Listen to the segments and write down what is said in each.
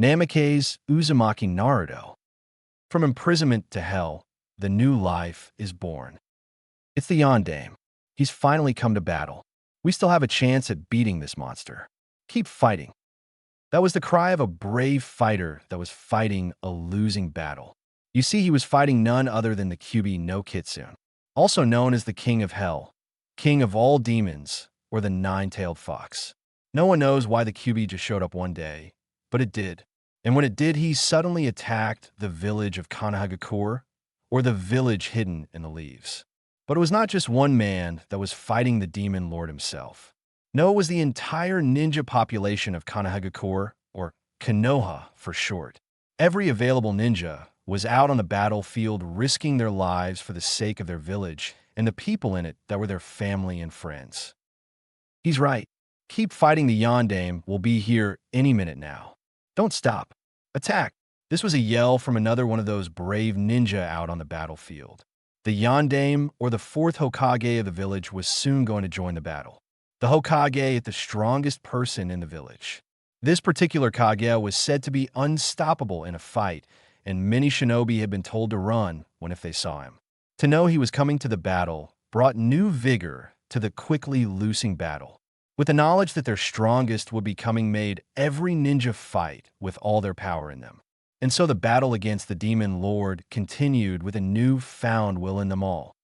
Namikaze Uzumaki Naruto. From imprisonment to hell, the new life is born. It's the Yondaime. He's finally come to battle. We still have a chance at beating this monster. Keep fighting. That was the cry of a brave fighter that was fighting a losing battle. You see, he was fighting none other than the Kyuubi no Kitsune, also known as the King of Hell, King of all demons, or the nine-tailed fox. No one knows why the Kyuubi just showed up one day, but it did. And when it did, he suddenly attacked the village of Konohagakure, or the village hidden in the leaves. But it was not just one man that was fighting the demon lord himself. No, it was the entire ninja population of Konohagakure, or Konoha for short. Every available ninja was out on the battlefield risking their lives for the sake of their village and the people in it that were their family and friends. He's right. Keep fighting. The Yondaime will be here any minute now. Don't stop. Attack. This was a yell from another one of those brave ninja out on the battlefield. The Yondaime, or the fourth Hokage of the village, was soon going to join the battle. The Hokage, the strongest person in the village. This particular Kage was said to be unstoppable in a fight, and many shinobi had been told to run if they saw him. To know he was coming to the battle brought new vigor to the quickly losing battle. With the knowledge that their strongest would be coming made every ninja fight with all their power in them. And so the battle against the demon lord continued with a new-found will in them all.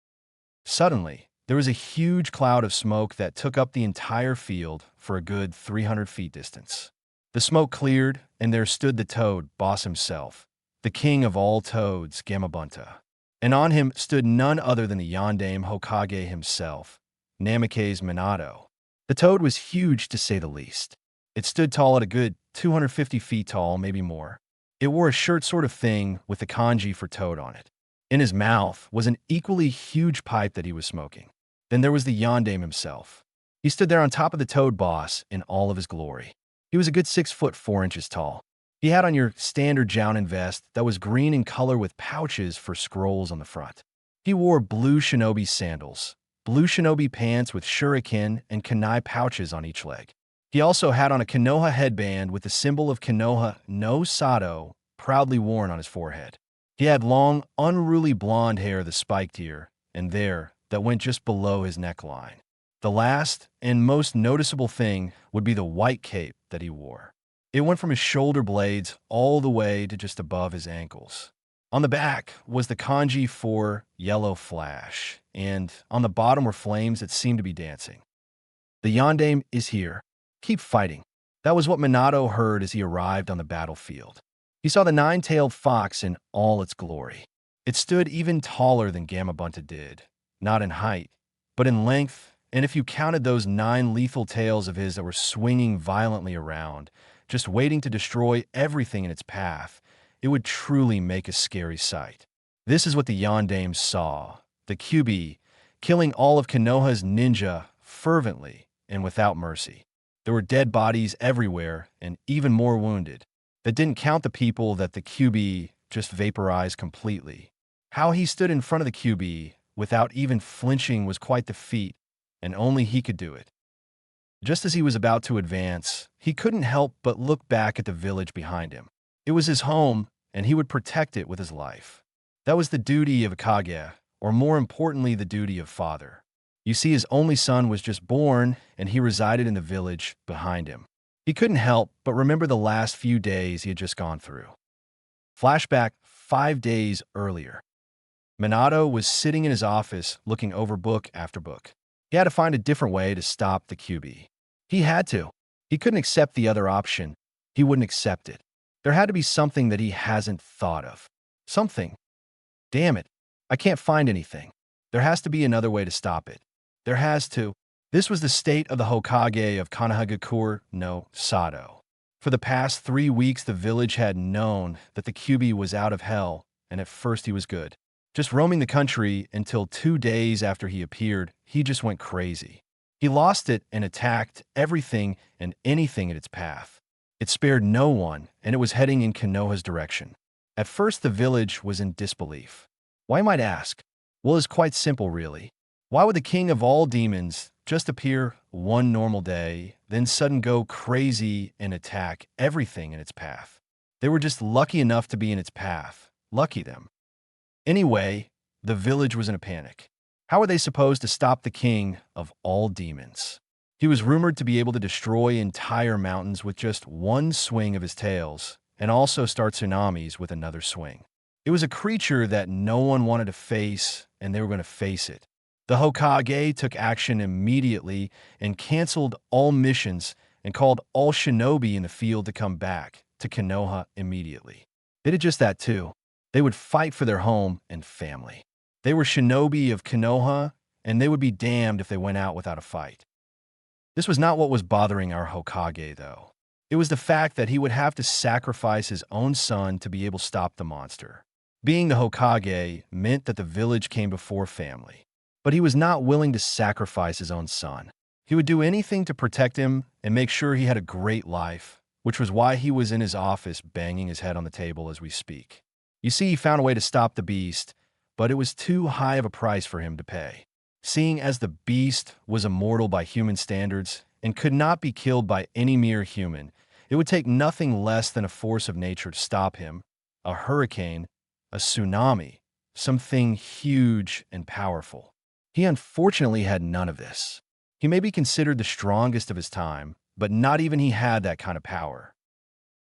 Suddenly, there was a huge cloud of smoke that took up the entire field for a good 300 feet distance. The smoke cleared, and there stood the toad boss himself, the king of all toads, Gamabunta. And on him stood none other than the Yondaime Hokage himself, Namikaze Minato. The toad was huge, to say the least. It stood tall at a good 250 feet tall, maybe more. It wore a shirt sort of thing with the kanji for toad on it. In his mouth was an equally huge pipe that he was smoking. Then there was the Yondaime himself. He stood there on top of the toad boss in all of his glory. He was a good 6 foot 4 inches tall. He had on your standard Jōnin vest that was green in color with pouches for scrolls on the front. He wore blue shinobi sandals, blue shinobi pants with shuriken and kunai pouches on each leg. He also had on a Konoha headband with the symbol of Konoha no Sato proudly worn on his forehead. He had long, unruly blonde hair that spiked here and there that went just below his neckline. The last and most noticeable thing would be the white cape that he wore. It went from his shoulder blades all the way to just above his ankles. On the back was the kanji for yellow flash, and on the bottom were flames that seemed to be dancing. The Yondaime is here. Keep fighting. That was what Minato heard as he arrived on the battlefield. He saw the nine-tailed fox in all its glory. It stood even taller than Gamabunta did, not in height, but in length, and if you counted those 9 lethal tails of his that were swinging violently around, just waiting to destroy everything in its path, it would truly make a scary sight. This is what the Yondaime saw, the Kyuubi, killing all of Konoha's ninja fervently and without mercy. There were dead bodies everywhere and even more wounded. That didn't count the people that the Kyuubi just vaporized completely. How he stood in front of the Kyuubi without even flinching was quite the feat, and only he could do it. Just as he was about to advance, he couldn't help but look back at the village behind him. It was his home, and he would protect it with his life. That was the duty of a Kage, or more importantly, the duty of father. You see, his only son was just born, and he resided in the village behind him. He couldn't help but remember the last few days he had just gone through. Flashback 5 days earlier. Minato was sitting in his office looking over book after book. He had to find a different way to stop the Kyuubi. He had to. He couldn't accept the other option. He wouldn't accept it. There had to be something that he hasn't thought of. Something. Damn it. I can't find anything. There has to be another way to stop it. There has to. This was the state of the Hokage of Konohagakure no Sato. For the past 3 weeks, the village had known that the Kyuubi was out of hell, and at first he was good. Just roaming the country until 2 days after he appeared, he just went crazy. He lost it and attacked everything and anything in its path. It spared no one, and it was heading in Konoha's direction. At first, the village was in disbelief. Why, you might ask? Well, it's quite simple, really. Why would the king of all demons just appear one normal day, then sudden go crazy and attack everything in its path? They were just lucky enough to be in its path. Lucky them. Anyway, the village was in a panic. How were they supposed to stop the king of all demons? He was rumored to be able to destroy entire mountains with just one swing of his tails, and also start tsunamis with another swing. It was a creature that no one wanted to face, and they were going to face it. The Hokage took action immediately and canceled all missions and called all shinobi in the field to come back to Konoha immediately. They did just that too. They would fight for their home and family. They were shinobi of Konoha, and they would be damned if they went out without a fight. This was not what was bothering our Hokage, though. It was the fact that he would have to sacrifice his own son to be able to stop the monster. Being the Hokage meant that the village came before family. But he was not willing to sacrifice his own son. He would do anything to protect him and make sure he had a great life, which was why he was in his office banging his head on the table as we speak. You see, he found a way to stop the beast, but it was too high of a price for him to pay. Seeing as the beast was immortal by human standards and could not be killed by any mere human, it would take nothing less than a force of nature to stop him, a hurricane, a tsunami, something huge and powerful. He unfortunately had none of this. He may be considered the strongest of his time, but not even he had that kind of power.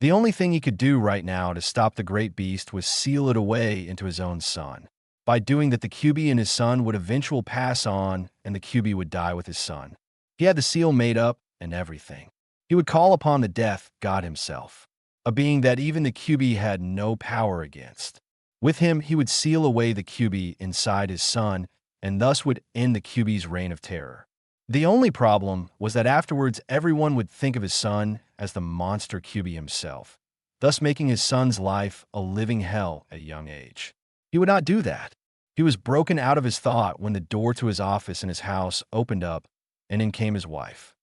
The only thing he could do right now to stop the great beast was seal it away into his own son. By doing that, the Kyuubi and his son would eventually pass on, and the Kyuubi would die with his son. He had the seal made up and everything. He would call upon the death god himself, a being that even the Kyuubi had no power against. With him, he would seal away the Kyuubi inside his son, and thus would end the Kyuubi's reign of terror. The only problem was that afterwards everyone would think of his son as the monster Kyuubi himself, thus making his son's life a living hell at a young age. He would not do that. He was broken out of his thought when the door to his office in his house opened up, and in came his wife.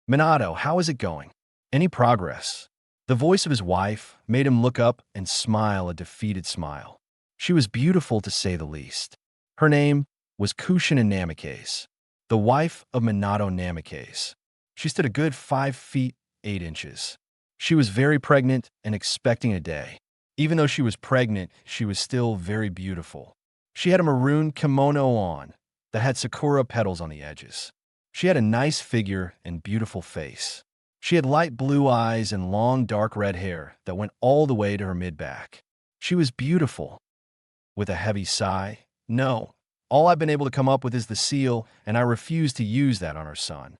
"Minato, how is it going? Any progress?" The voice of his wife made him look up and smile a defeated smile. She was beautiful to say the least. Her name was Kushina Namikaze, the wife of Minato Namikaze. She stood a good 5 feet 8 inches. She was very pregnant and expecting a day. Even though she was pregnant, she was still very beautiful. She had a maroon kimono on that had sakura petals on the edges. She had a nice figure and beautiful face. She had light blue eyes and long dark red hair that went all the way to her mid-back. She was beautiful. With a heavy sigh, "No, all I've been able to come up with is the seal, and I refuse to use that on her son,"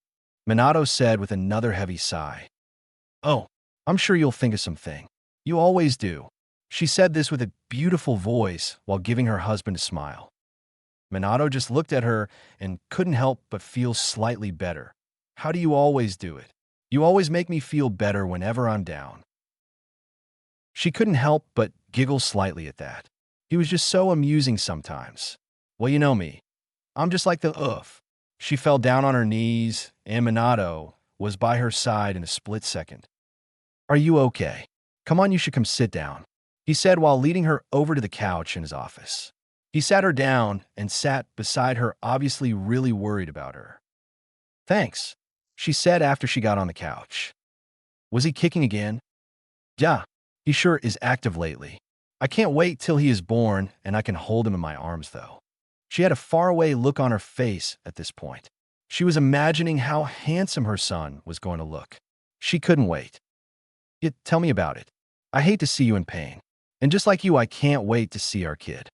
Minato said with another heavy sigh. "Oh, I'm sure you'll think of something. You always do." She said this with a beautiful voice while giving her husband a smile. Minato just looked at her and couldn't help but feel slightly better. "How do you always do it? You always make me feel better whenever I'm down." She couldn't help but giggle slightly at that. He was just so amusing sometimes. "Well, you know me. I'm just like the oof." She fell down on her knees, and Minato was by her side in a split second. "Are you okay? Come on, you should come sit down," he said while leading her over to the couch in his office. He sat her down and sat beside her, obviously really worried about her. "Thanks," she said after she got on the couch. "Was he kicking again?" "Yeah, he sure is active lately. I can't wait till he is born and I can hold him in my arms, though." She had a faraway look on her face at this point. She was imagining how handsome her son was going to look. She couldn't wait. Tell me about it. I hate to see you in pain. And just like you, I can't wait to see our kid."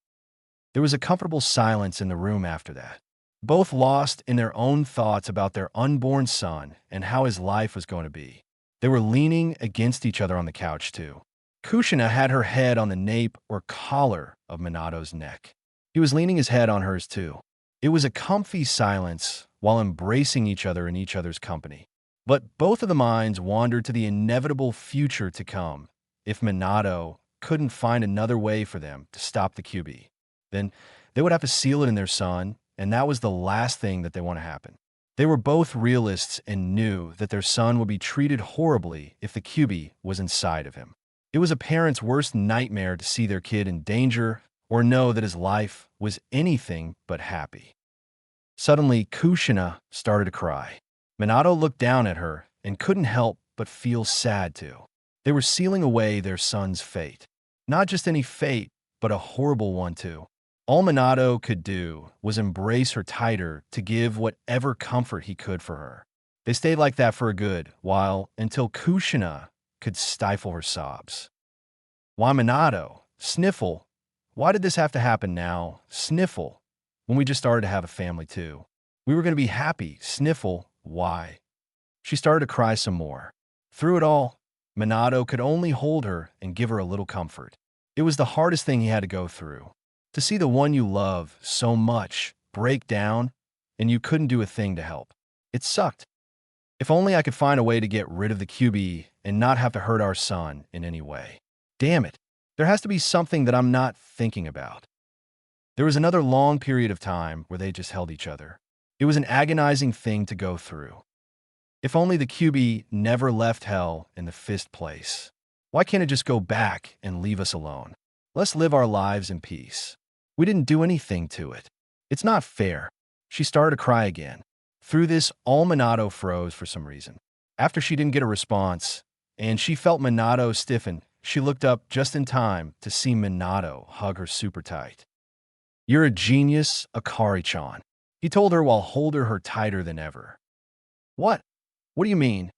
There was a comfortable silence in the room after that, both lost in their own thoughts about their unborn son and how his life was going to be. They were leaning against each other on the couch, too. Kushina had her head on the nape or collar of Minato's neck. He was leaning his head on hers, too. It was a comfy silence while embracing each other in each other's company. But both of the minds wandered to the inevitable future to come if Minato couldn't find another way for them to stop the Kyuubi. Then they would have to seal it in their son, and that was the last thing that they want to happen. They were both realists and knew that their son would be treated horribly if the Kyuubi was inside of him. It was a parent's worst nightmare to see their kid in danger or know that his life was anything but happy. Suddenly, Kushina started to cry. Minato looked down at her and couldn't help but feel sad too. They were sealing away their son's fate. Not just any fate, but a horrible one too. All Minato could do was embrace her tighter to give whatever comfort he could for her. They stayed like that for a good while until Kushina could stifle her sobs. Why Minato? Sniffle. Why did this have to happen now? Sniffle. When we just started to have a family too. We were going to be happy. Sniffle. Why? She started to cry some more. Through it all, Minato could only hold her and give her a little comfort. It was the hardest thing he had to go through. To see the one you love so much break down and you couldn't do a thing to help. It sucked. If only I could find a way to get rid of the QB and not have to hurt our son in any way. Damn it. There has to be something that I'm not thinking about. There was another long period of time where they just held each other. It was an agonizing thing to go through. If only the QB never left hell in the fist place. Why can't it just go back and leave us alone? Let's live our lives in peace. We didn't do anything to it. It's not fair. She started to cry again. Through this, all Minato froze for some reason. After she didn't get a response, and she felt Minato stiffen, she looked up just in time to see Minato hug her super tight. "You're a genius, Akari-chan," he told her while holding her tighter than ever. What? What do you mean?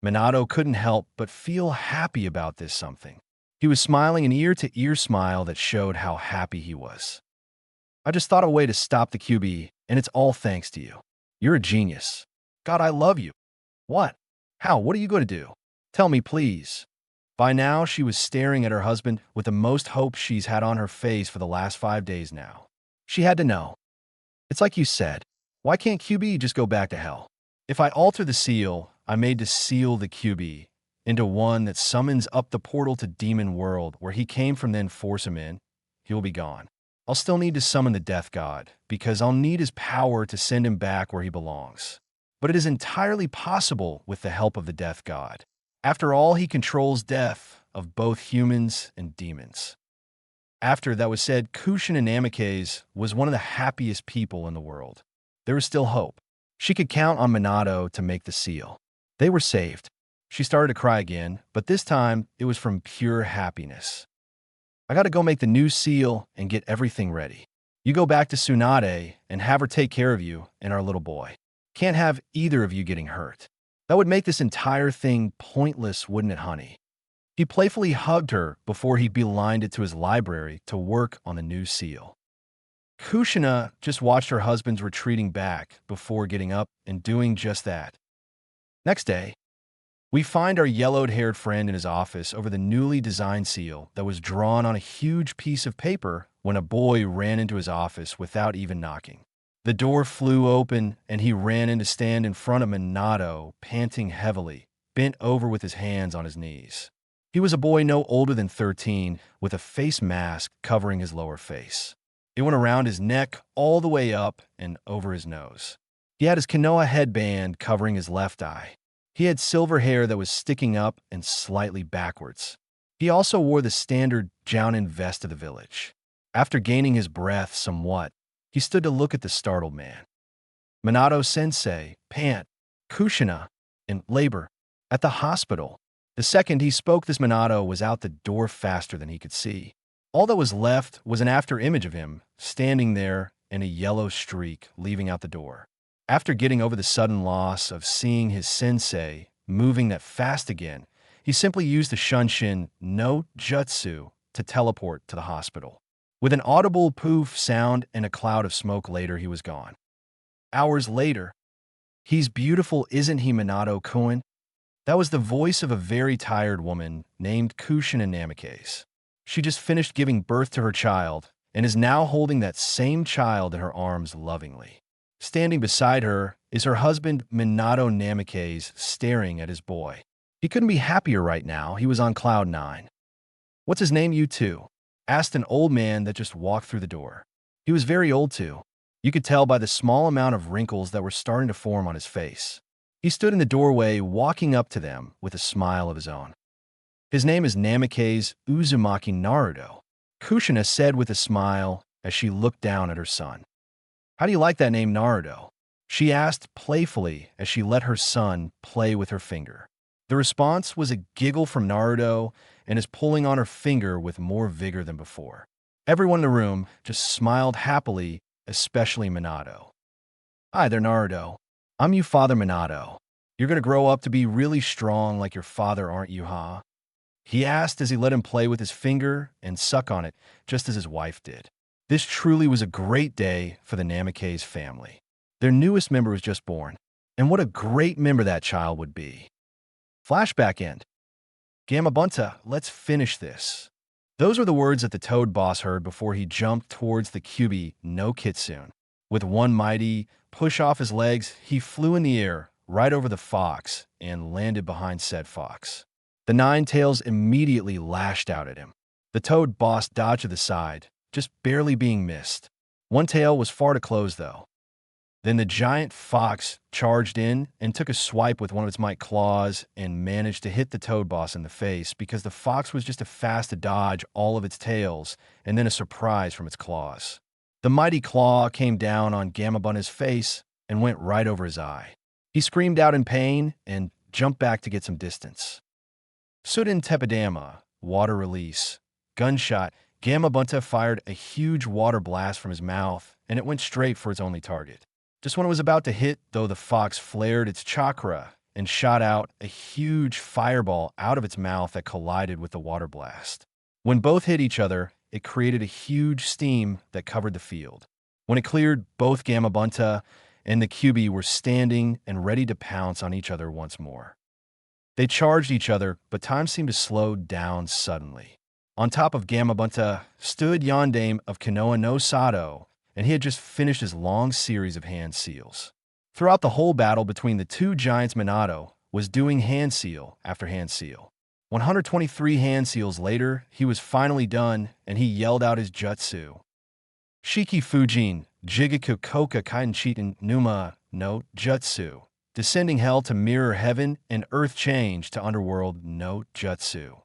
Minato couldn't help but feel happy about this something. He was smiling an ear-to-ear smile that showed how happy he was. "I just thought of a way to stop the QB, and it's all thanks to you. You're a genius. God, I love you." "What? How? What are you going to do? Tell me, please." By now, she was staring at her husband with the most hope she's had on her face for the last 5 days now. She had to know. "It's like you said. Why can't QB just go back to hell? If I alter the seal I made to seal the QB into one that summons up the portal to Demon World where he came from, then force him in, he will be gone. I'll still need to summon the Death God, because I'll need his power to send him back where he belongs. But it is entirely possible with the help of the Death God. After all, he controls death of both humans and demons." After that was said, Kushina Namikaze was one of the happiest people in the world. There was still hope. She could count on Minato to make the seal. They were saved. She started to cry again, but this time it was from pure happiness. "I gotta go make the new seal and get everything ready. You go back to Tsunade and have her take care of you and our little boy. Can't have either of you getting hurt. That would make this entire thing pointless, wouldn't it, honey?" He playfully hugged her before he beelined to his library to work on the new seal. Kushina just watched her husband's retreating back before getting up and doing just that. Next day, we find our yellowed-haired friend in his office over the newly designed seal that was drawn on a huge piece of paper when a boy ran into his office without even knocking. The door flew open and he ran in to stand in front of Minato, panting heavily, bent over with his hands on his knees. He was a boy no older than 13, with a face mask covering his lower face. It went around his neck all the way up and over his nose. He had his Konoha headband covering his left eye. He had silver hair that was sticking up and slightly backwards. He also wore the standard Jōnin vest of the village. After gaining his breath somewhat, he stood to look at the startled man. "Minato-sensei, pant, Kushina, in labor, at the hospital." The second he spoke, this Minato was out the door faster than he could see. All that was left was an after-image of him, standing there in a yellow streak leaving out the door. After getting over the sudden loss of seeing his sensei moving that fast again, he simply used the Shunshin no Jutsu to teleport to the hospital. With an audible poof sound and a cloud of smoke later, he was gone. Hours later, "He's beautiful, isn't he, Minato-kun?" That was the voice of a very tired woman named Kushina Namikaze. She just finished giving birth to her child and is now holding that same child in her arms lovingly. Standing beside her is her husband, Minato Namikaze, staring at his boy. He couldn't be happier right now. He was on cloud 9. "What's his name, you two?" asked an old man that just walked through the door. He was very old too. You could tell by the small amount of wrinkles that were starting to form on his face. He stood in the doorway, walking up to them with a smile of his own. "His name is Namikaze Uzumaki Naruto," Kushina said with a smile as she looked down at her son. "How do you like that name, Naruto?" she asked playfully as she let her son play with her finger. The response was a giggle from Naruto and his pulling on her finger with more vigor than before. Everyone in the room just smiled happily, especially Minato. "Hi there, Naruto. I'm your father, Minato. You're gonna grow up to be really strong like your father, aren't you, huh?" He asked as he let him play with his finger and suck on it, just as his wife did. This truly was a great day for the Namikaze family. Their newest member was just born, and what a great member that child would be. Flashback end. Gamabunta, let's finish this. Those were the words that the Toad boss heard before he jumped towards the Kyuubi no Kitsune. With one mighty push off his legs, he flew in the air, right over the fox, and landed behind said fox. The nine tails immediately lashed out at him. The Toad boss dodged to the side, just barely being missed. One tail was far to close, though. Then the giant fox charged in and took a swipe with one of its mighty claws and managed to hit the Toad boss in the face because the fox was just as fast to dodge all of its tails and then a surprise from its claws. The mighty claw came down on Gamabunta's face and went right over his eye. He screamed out in pain and jumped back to get some distance. Sudden Tepidama, water release. Gunshot, Gamabunta fired a huge water blast from his mouth and it went straight for its only target. Just when it was about to hit, though, the fox flared its chakra and shot out a huge fireball out of its mouth that collided with the water blast. When both hit each other, it created a huge steam that covered the field. When it cleared, both Gamabunta and the Kyuubi were standing and ready to pounce on each other once more. They charged each other, but time seemed to slow down suddenly. On top of Gamabunta stood Yondaime of Konoha no Sato, and he had just finished his long series of hand seals. Throughout the whole battle between the two giants, Minato was doing hand seal after hand seal. 123 hand seals later, he was finally done, and he yelled out his jutsu. Shiki Fujin, Jigaku Koka Kainchitin Numa no Jutsu. Descending hell to mirror heaven and earth change to underworld no Jutsu.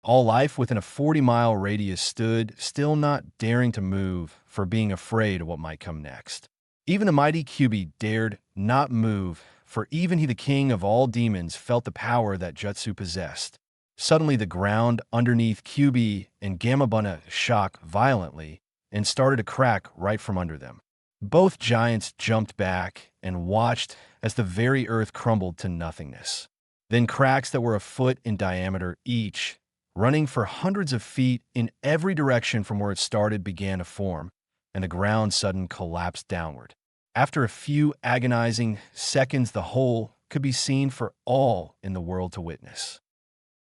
All life within a 40-mile radius stood, still not daring to move for being afraid of what might come next. Even the mighty Kyuubi dared not move, for even he, the king of all demons, felt the power that Jutsu possessed. Suddenly the ground underneath Kyuubi and Gamabunta shook violently and started to crack right from under them. Both giants jumped back and watched as the very earth crumbled to nothingness. Then cracks that were a foot in diameter each, running for hundreds of feet in every direction from where it started, began to form, and the ground suddenly collapsed downward. After a few agonizing seconds, the whole could be seen for all in the world to witness.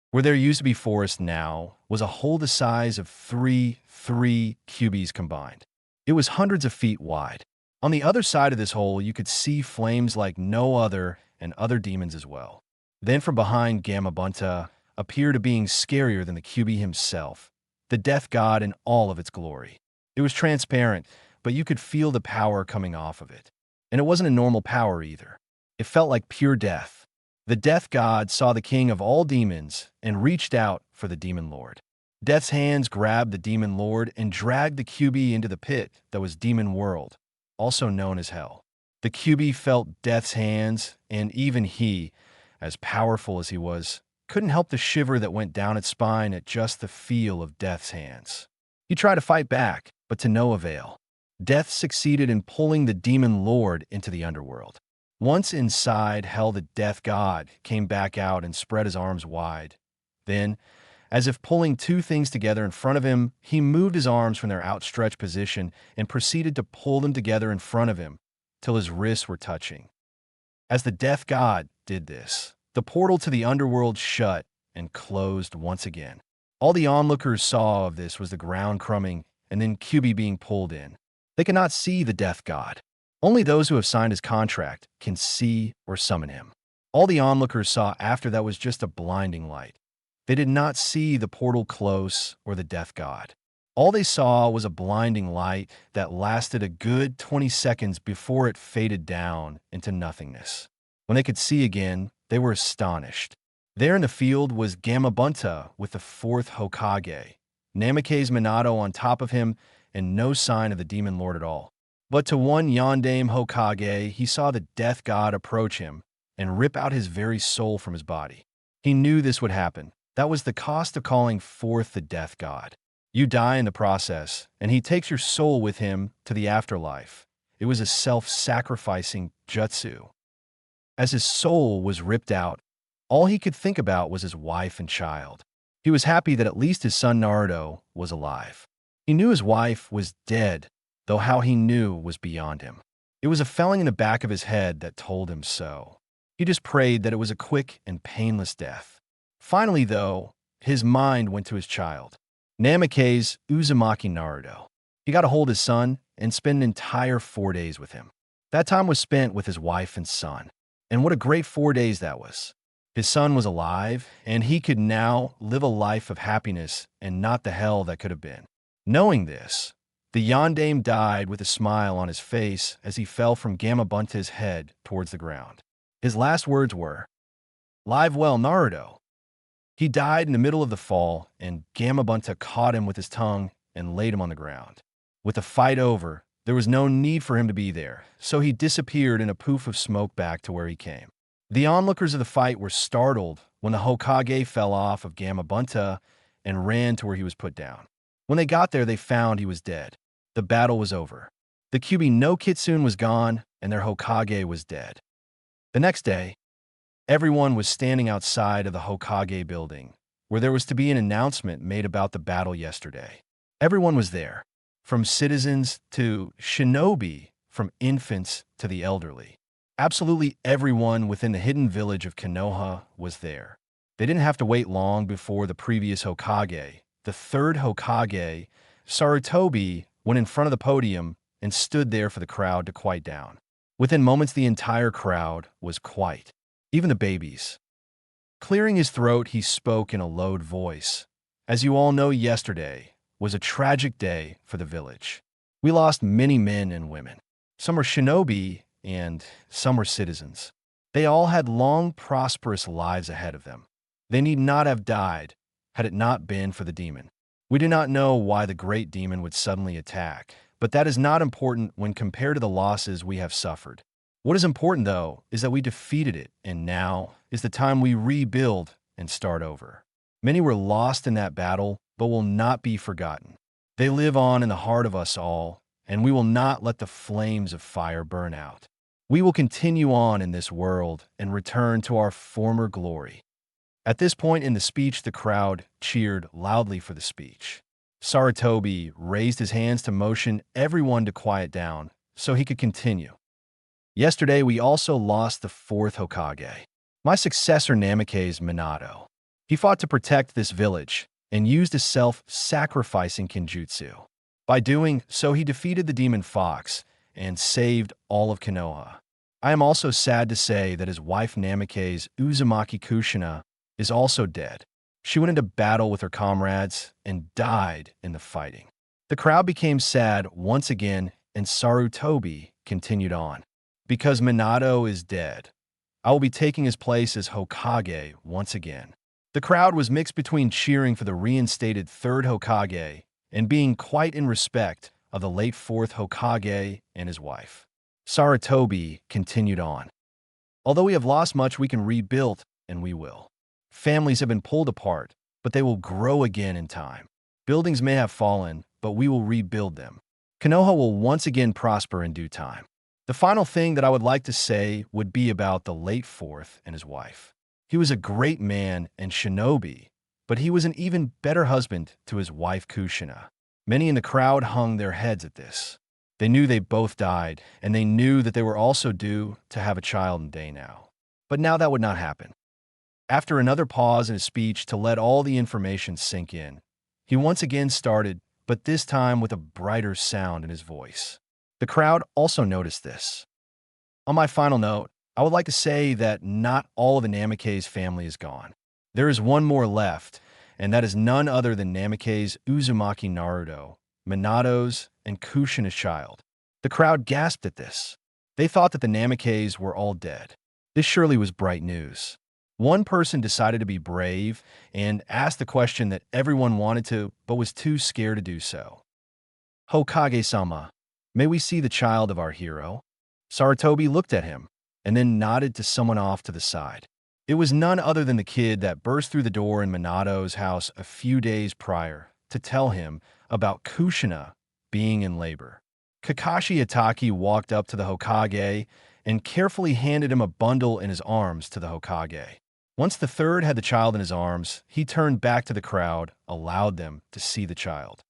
Where there used to be forest now was a hole the size of three Kyuubis combined. It was hundreds of feet wide. On the other side of this hole, you could see flames like no other and other demons as well. Then from behind Gamabunta appeared a being scarier than the Kyuubi himself, the death god in all of its glory. It was transparent, but you could feel the power coming off of it. And it wasn't a normal power either. It felt like pure death. The death god saw the king of all demons and reached out for the demon lord. Death's hands grabbed the demon lord and dragged the Kyuubi into the pit that was Demon World, also known as Hell. The Kyuubi felt Death's hands, and even he, as powerful as he was, couldn't help the shiver that went down its spine at just the feel of Death's hands. He tried to fight back, but to no avail. Death succeeded in pulling the demon lord into the underworld. Once inside Hell, the death god came back out and spread his arms wide. Then, as if pulling two things together in front of him, he moved his arms from their outstretched position and proceeded to pull them together in front of him till his wrists were touching. As the death god did this, the portal to the underworld shut and closed once again. All the onlookers saw of this was the ground crumbling and then Kyuubi being pulled in. They cannot see the death god. Only those who have signed his contract can see or summon him. All the onlookers saw after that was just a blinding light. They did not see the portal close or the death god. All they saw was a blinding light that lasted a good 20 seconds before it faded down into nothingness. When they could see again, they were astonished. There in the field was Gamabunta with the fourth Hokage, Namikaze Minato on top of him, and no sign of the demon lord at all. But to one Yondaime Hokage, he saw the death god approach him, and rip out his very soul from his body. He knew this would happen. That was the cost of calling forth the death god. You die in the process, and he takes your soul with him to the afterlife. It was a self-sacrificing jutsu. As his soul was ripped out, all he could think about was his wife and child. He was happy that at least his son Naruto was alive. He knew his wife was dead, though how he knew was beyond him. It was a feeling in the back of his head that told him so. He just prayed that it was a quick and painless death. Finally, though, his mind went to his child, Namake's Uzumaki Naruto. He got to hold his son and spend an entire 4 days with him. That time was spent with his wife and son. And what a great 4 days that was. His son was alive, and he could now live a life of happiness and not the hell that could have been. Knowing this, the Yondaime died with a smile on his face as he fell from Gamabunta's head towards the ground. His last words were, "Live well, Naruto." He died in the middle of the fall, and Gamabunta caught him with his tongue and laid him on the ground. With the fight over, there was no need for him to be there, so he disappeared in a poof of smoke back to where he came. The onlookers of the fight were startled when the Hokage fell off of Gamabunta and ran to where he was put down. When they got there, they found he was dead. The battle was over. The Kyuubi no Kitsune was gone, and their Hokage was dead. The next day, everyone was standing outside of the Hokage building, where there was to be an announcement made about the battle yesterday. Everyone was there, from citizens to shinobi, from infants to the elderly. Absolutely everyone within the hidden village of Konoha was there. They didn't have to wait long before the previous Hokage, the third Hokage, Sarutobi, went in front of the podium and stood there for the crowd to quiet down. Within moments, the entire crowd was quiet, even the babies. Clearing his throat, he spoke in a low voice. As you all know, yesterday was a tragic day for the village. We lost many men and women. Some were shinobi and some were citizens. They all had long, prosperous lives ahead of them. They need not have died had it not been for the demon. We do not know why the great demon would suddenly attack, but that is not important when compared to the losses we have suffered. What is important, though, is that we defeated it, and now is the time we rebuild and start over. Many were lost in that battle, but will not be forgotten. They live on in the heart of us all, and we will not let the flames of fire burn out. We will continue on in this world and return to our former glory. At this point in the speech, the crowd cheered loudly for the speech. Sarutobi raised his hands to motion everyone to quiet down so he could continue. Yesterday, we also lost the fourth Hokage, my successor Namake's Minato. He fought to protect this village and used a self-sacrificing kenjutsu. By doing so, he defeated the demon fox and saved all of Konoha. I am also sad to say that his wife Namake's Uzumaki Kushina is also dead. She went into battle with her comrades and died in the fighting. The crowd became sad once again, and Sarutobi continued on. Because Minato is dead, I will be taking his place as Hokage once again. The crowd was mixed between cheering for the reinstated third Hokage and being quite in respect of the late fourth Hokage and his wife. Sarutobi continued on. Although we have lost much, we can rebuild, and we will. Families have been pulled apart, but they will grow again in time. Buildings may have fallen, but we will rebuild them. Konoha will once again prosper in due time. The final thing that I would like to say would be about the late fourth and his wife. He was a great man and shinobi, but he was an even better husband to his wife Kushina. Many in the crowd hung their heads at this. They knew they both died, and they knew that they were also due to have a child in day now. But now that would not happen. After another pause in his speech to let all the information sink in, he once again started, but this time with a brighter sound in his voice. The crowd also noticed this. On my final note, I would like to say that not all of the Namake's family is gone. There is one more left, and that is none other than Namake's Uzumaki Naruto, Minato's, and Kushina's child. The crowd gasped at this. They thought that the Namake's were all dead. This surely was bright news. One person decided to be brave and asked the question that everyone wanted to, but was too scared to do so. Hokage-sama, may we see the child of our hero? Sarutobi looked at him. and then nodded to someone off to the side. It was none other than the kid that burst through the door in Minato's house a few days prior to tell him about Kushina being in labor. Kakashi Itaki walked up to the Hokage and carefully handed him a bundle in his arms to the Hokage. Once the third had the child in his arms, he turned back to the crowd, allowed them to see the child.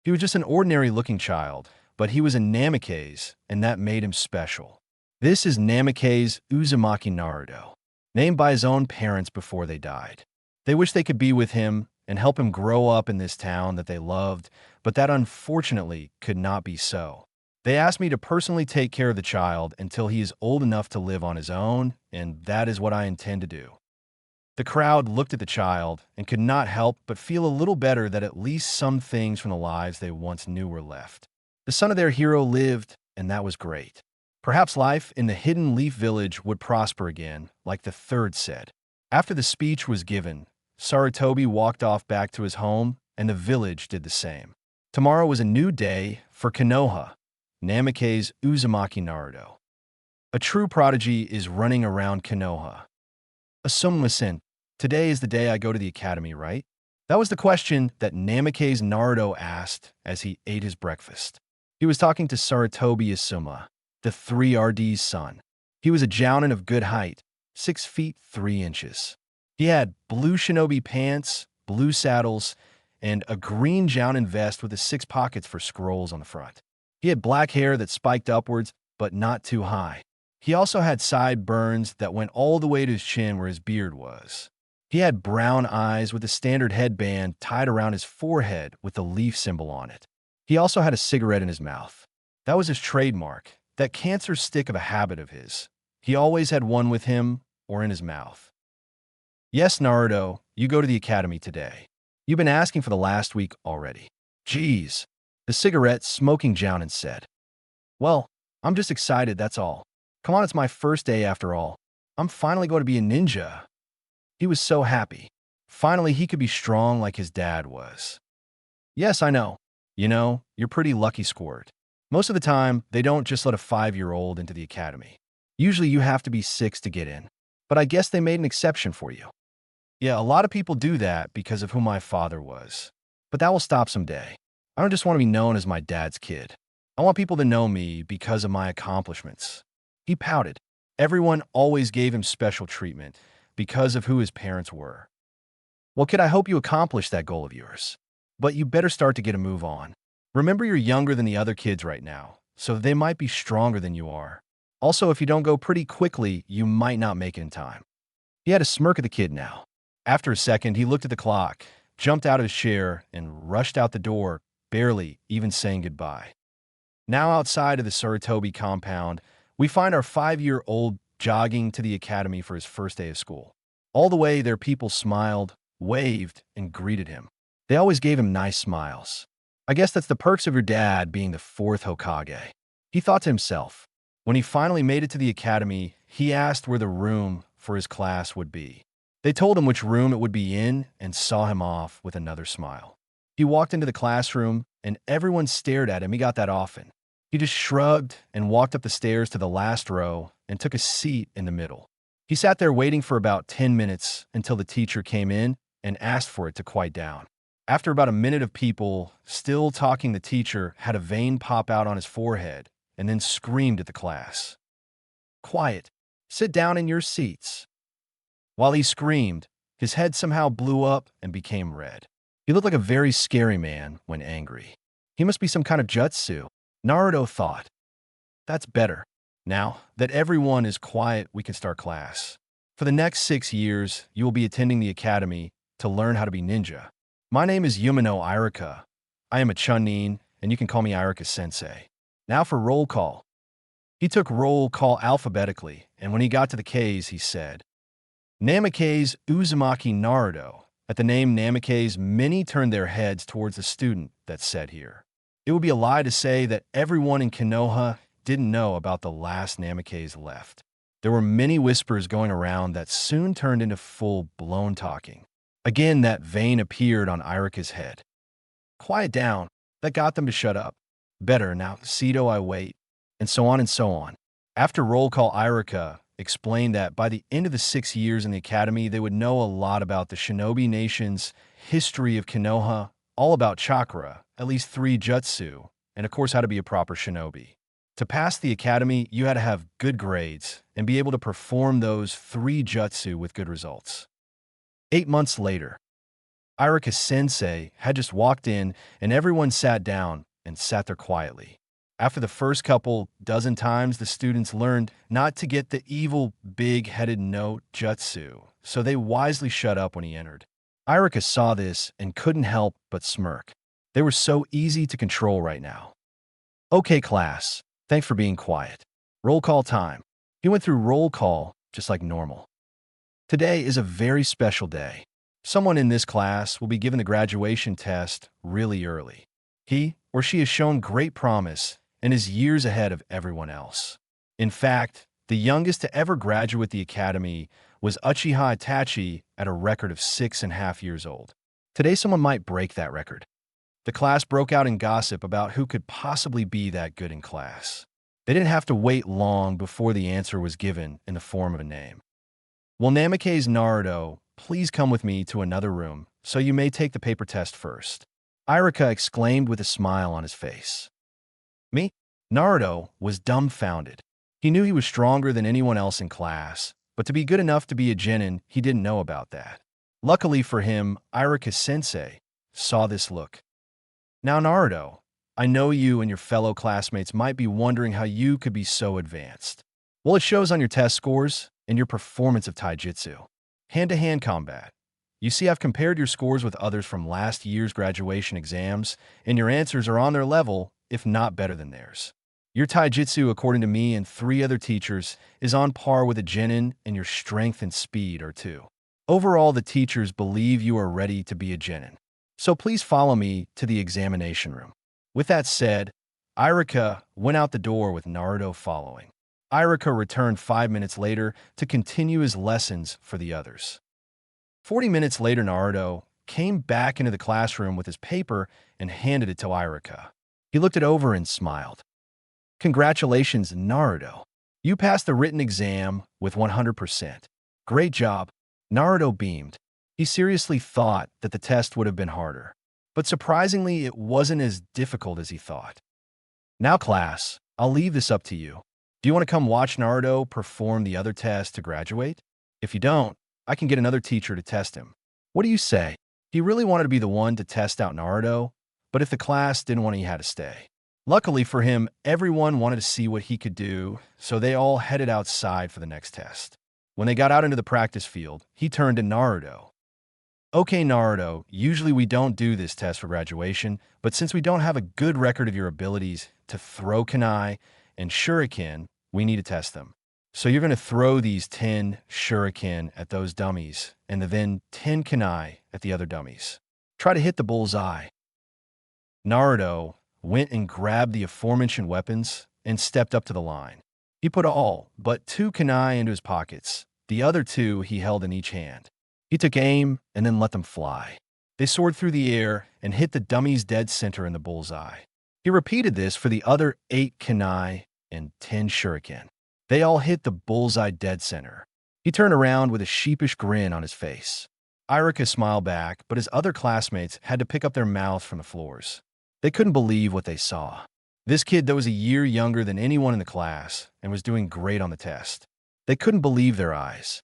He was just an ordinary-looking child, but he was a Namikaze, and that made him special. This is Namikaze Uzumaki Naruto, named by his own parents before they died. They wished they could be with him and help him grow up in this town that they loved, but that unfortunately could not be so. They asked me to personally take care of the child until he is old enough to live on his own, and that is what I intend to do. The crowd looked at the child and could not help but feel a little better that at least some things from the lives they once knew were left. The son of their hero lived, and that was great. Perhaps life in the Hidden Leaf Village would prosper again, like the third said. After the speech was given, Sarutobi walked off back to his home, and the village did the same. Tomorrow was a new day for Konoha, Namikaze Uzumaki Naruto. A true prodigy is running around Konoha. Asuma-sen, today is the day I go to the academy, right? That was the question that Namikaze Naruto asked as he ate his breakfast. He was talking to Sarutobi Asuma, the 3RD's son. He was a Jōnin of good height, 6 feet 3 inches. He had blue shinobi pants, blue saddles, and a green Jōnin vest with the 6 pockets for scrolls on the front. He had black hair that spiked upwards, but not too high. He also had sideburns that went all the way to his chin where his beard was. He had brown eyes with a standard headband tied around his forehead with the leaf symbol on it. He also had a cigarette in his mouth. That was his trademark, that cancer stick of a habit of his. He always had one with him or in his mouth. Yes, Naruto, you go to the academy today. You've been asking for the last week already. Geez, the cigarette-smoking Jōnin said. Well, I'm just excited, that's all. Come on, it's my first day after all. I'm finally going to be a ninja. He was so happy. Finally, he could be strong like his dad was. Yes, I know. You know, you're pretty lucky, Squirt. Most of the time, they don't just let a 5-year-old into the academy. Usually you have to be 6 to get in. But I guess they made an exception for you. Yeah, a lot of people do that because of who my father was. But that will stop someday. I don't just want to be known as my dad's kid. I want people to know me because of my accomplishments. He pouted. Everyone always gave him special treatment because of who his parents were. Well, kid, I hope you accomplish that goal of yours. But you better start to get a move on. Remember, you're younger than the other kids right now, so they might be stronger than you are. Also, if you don't go pretty quickly, you might not make it in time. He had a smirk at the kid now. After a second, he looked at the clock, jumped out of his chair, and rushed out the door, barely even saying goodbye. Now outside of the Sarutobi compound, we find our 5-year-old jogging to the academy for his first day of school. All the way there, people smiled, waved, and greeted him. They always gave him nice smiles. I guess that's the perks of your dad being the 4th Hokage. He thought to himself. When he finally made it to the academy, he asked where the room for his class would be. They told him which room it would be in and saw him off with another smile. He walked into the classroom, and everyone stared at him. He got that often. He just shrugged and walked up the stairs to the last row and took a seat in the middle. He sat there waiting for about 10 minutes until the teacher came in and asked for it to quiet down. After about a minute of people still talking, the teacher had a vein pop out on his forehead and then screamed at the class. Quiet. Sit down in your seats. While he screamed, his head somehow blew up and became red. He looked like a very scary man when angry. He must be some kind of jutsu, Naruto thought. That's better. Now that everyone is quiet, we can start class. For the next 6 years, you will be attending the academy to learn how to be ninja. My name is Yumino Irika. I am a Chunin, and you can call me Irika-sensei. Now for roll call. He took roll call alphabetically, and when he got to the K's, he said, Namikaze Uzumaki Naruto. At the name Namikaze, many turned their heads towards the student that said here. It would be a lie to say that everyone in Konoha didn't know about the last Namikaze left. There were many whispers going around that soon turned into full-blown talking. Again, that vein appeared on Irika's head. Quiet down. That got them to shut up. Better, now, Cedo, I wait. And so on and so on. After roll call, Irika explained that by the end of the 6 years in the academy, they would know a lot about the shinobi nation's history of Konoha, all about chakra, at least 3 jutsu, and of course how to be a proper shinobi. To pass the academy, you had to have good grades and be able to perform those 3 jutsu with good results. 8 months later, Irika Sensei had just walked in and everyone sat down and sat there quietly. After the first couple dozen times, the students learned not to get the evil big-headed no jutsu, so they wisely shut up when he entered. Irika saw this and couldn't help but smirk. They were so easy to control right now. Okay, class, thanks for being quiet. Roll call time. He went through roll call just like normal. Today is a very special day. Someone in this class will be given the graduation test really early. He or she has shown great promise and is years ahead of everyone else. In fact, the youngest to ever graduate the academy was Uchiha Itachi at a record of 6.5 years old. Today, someone might break that record. The class broke out in gossip about who could possibly be that good in class. They didn't have to wait long before the answer was given in the form of a name. Well, Namikaze's Naruto, please come with me to another room, so you may take the paper test first. Irika exclaimed with a smile on his face. Me? Naruto was dumbfounded. He knew he was stronger than anyone else in class, but to be good enough to be a Jōnin, he didn't know about that. Luckily for him, Irika Sensei saw this look. Now, Naruto, I know you and your fellow classmates might be wondering how you could be so advanced. Well, it shows on your test scores and your performance of taijutsu. Hand-to-hand combat. You see, I've compared your scores with others from last year's graduation exams, and your answers are on their level, if not better than theirs. Your taijutsu, according to me and 3 other teachers, is on par with a Jōnin, and your strength and speed are too. Overall, the teachers believe you are ready to be a Jōnin. So please follow me to the examination room. With that said, Irika went out the door with Naruto following. Irika returned 5 minutes later to continue his lessons for the others. 40 minutes later, Naruto came back into the classroom with his paper and handed it to Irika. He looked it over and smiled. Congratulations, Naruto. You passed the written exam with 100%. Great job. Naruto beamed. He seriously thought that the test would have been harder. But surprisingly, it wasn't as difficult as he thought. Now, class, I'll leave this up to you. Do you want to come watch Naruto perform the other test to graduate? If you don't, I can get another teacher to test him. What do you say? He really wanted to be the one to test out Naruto, but if the class didn't want, he had to stay. Luckily for him, everyone wanted to see what he could do, so they all headed outside for the next test. When they got out into the practice field, he turned to Naruto. Okay, Naruto, usually we don't do this test for graduation, but since we don't have a good record of your abilities to throw kunai and shuriken, we need to test them. So you're going to throw these 10 shuriken at those dummies, and then 10 kunai at the other dummies. Try to hit the bullseye. Naruto went and grabbed the aforementioned weapons and stepped up to the line. He put all but 2 kunai into his pockets. The other 2 he held in each hand. He took aim and then let them fly. They soared through the air and hit the dummy's dead center in the bullseye. He repeated this for the other 8 kunai and 10 shuriken. They all hit the bullseye dead center. He turned around with a sheepish grin on his face. Irika smiled back, but his other classmates had to pick up their mouths from the floors. They couldn't believe what they saw. This kid that was a year younger than anyone in the class and was doing great on the test. They couldn't believe their eyes.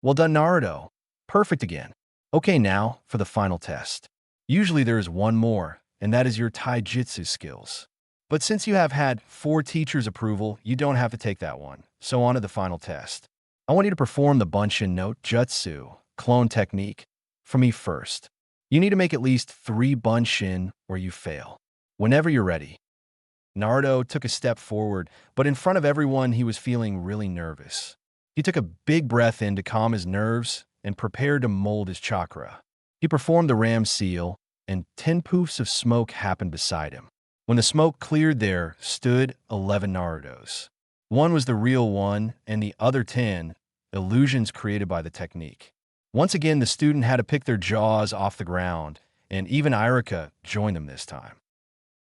Well done, Naruto. Perfect again. Okay, now for the final test. Usually there is one more, and that is your taijutsu skills. But since you have had 4 teachers' approval, you don't have to take that one. So on to the final test. I want you to perform the Bunshin no Jutsu, clone technique, for me first. You need to make at least 3 Bunshin or you fail. Whenever you're ready. Naruto took a step forward, but in front of everyone he was feeling really nervous. He took a big breath in to calm his nerves and prepared to mold his chakra. He performed the ram seal, and 10 poofs of smoke happened beside him. When the smoke cleared, there stood 11 Narutos. One was the real one, and the other 10, illusions created by the technique. Once again, the student had to pick their jaws off the ground, and even Irika joined them this time.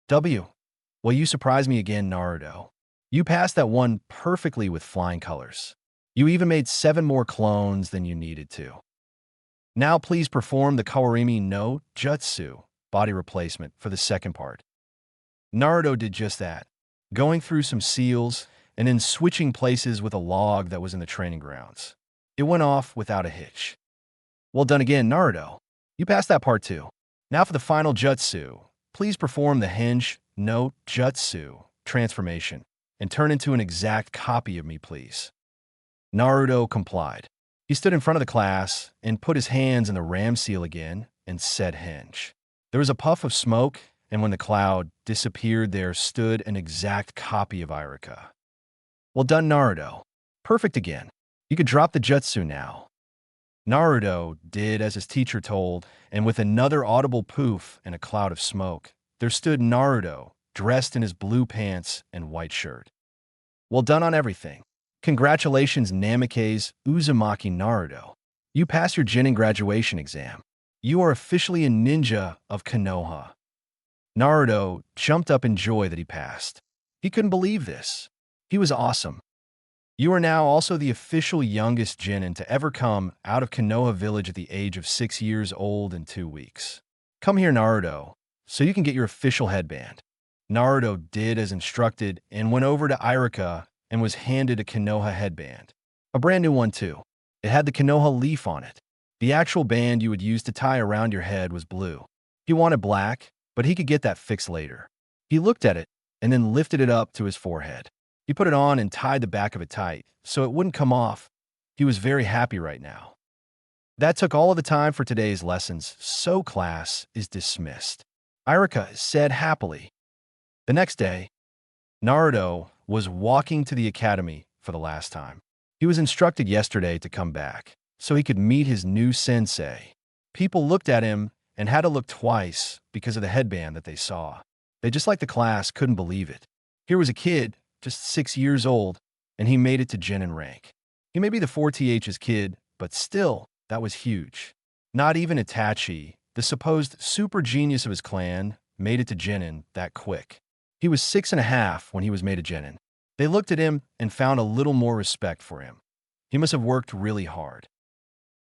Well, you surprised me again, Naruto. You passed that one perfectly with flying colors. You even made 7 more clones than you needed to. Now please perform the Kawarimi no Jutsu body replacement for the second part. Naruto did just that, going through some seals and then switching places with a log that was in the training grounds. It went off without a hitch. Well done again, Naruto. You passed that part too. Now for the final jutsu, please perform the Hinge no Jutsu transformation and turn into an exact copy of me, please. Naruto complied. He stood in front of the class and put his hands in the ram seal again and said Hinge. There was a puff of smoke, and when the cloud disappeared, there stood an exact copy of Iruka. Well done, Naruto. Perfect again. You could drop the jutsu now. Naruto did as his teacher told, and with another audible poof and a cloud of smoke, there stood Naruto, dressed in his blue pants and white shirt. Well done on everything. Congratulations, Namikaze Uzumaki Naruto. You passed your Jōnin graduation exam. You are officially a ninja of Konoha. Naruto jumped up in joy that he passed. He couldn't believe this. He was awesome. You are now also the official youngest Jōnin to ever come out of Konoha village at the age of 6 years old and 2 weeks. Come here, Naruto, so you can get your official headband. Naruto did as instructed and went over to Iruka and was handed a Konoha headband. A brand new one, too. It had the Konoha leaf on it. The actual band you would use to tie around your head was blue. He wanted black, but he could get that fixed later. He looked at it and then lifted it up to his forehead. He put it on and tied the back of it tight so it wouldn't come off. He was very happy right now. That took all of the time for today's lessons, so class is dismissed. Iruka said happily. The next day, Naruto was walking to the academy for the last time. He was instructed yesterday to come back so he could meet his new sensei. People looked at him and had to look twice because of the headband that they saw. They, just like the class, couldn't believe it. Here was a kid, just 6 years old, and he made it to Jōnin rank. He may be the 4TH's kid, but still, that was huge. Not even Itachi, the supposed super genius of his clan, made it to Jōnin that quick. He was 6.5 when he was made a Jōnin. They looked at him and found a little more respect for him. He must have worked really hard.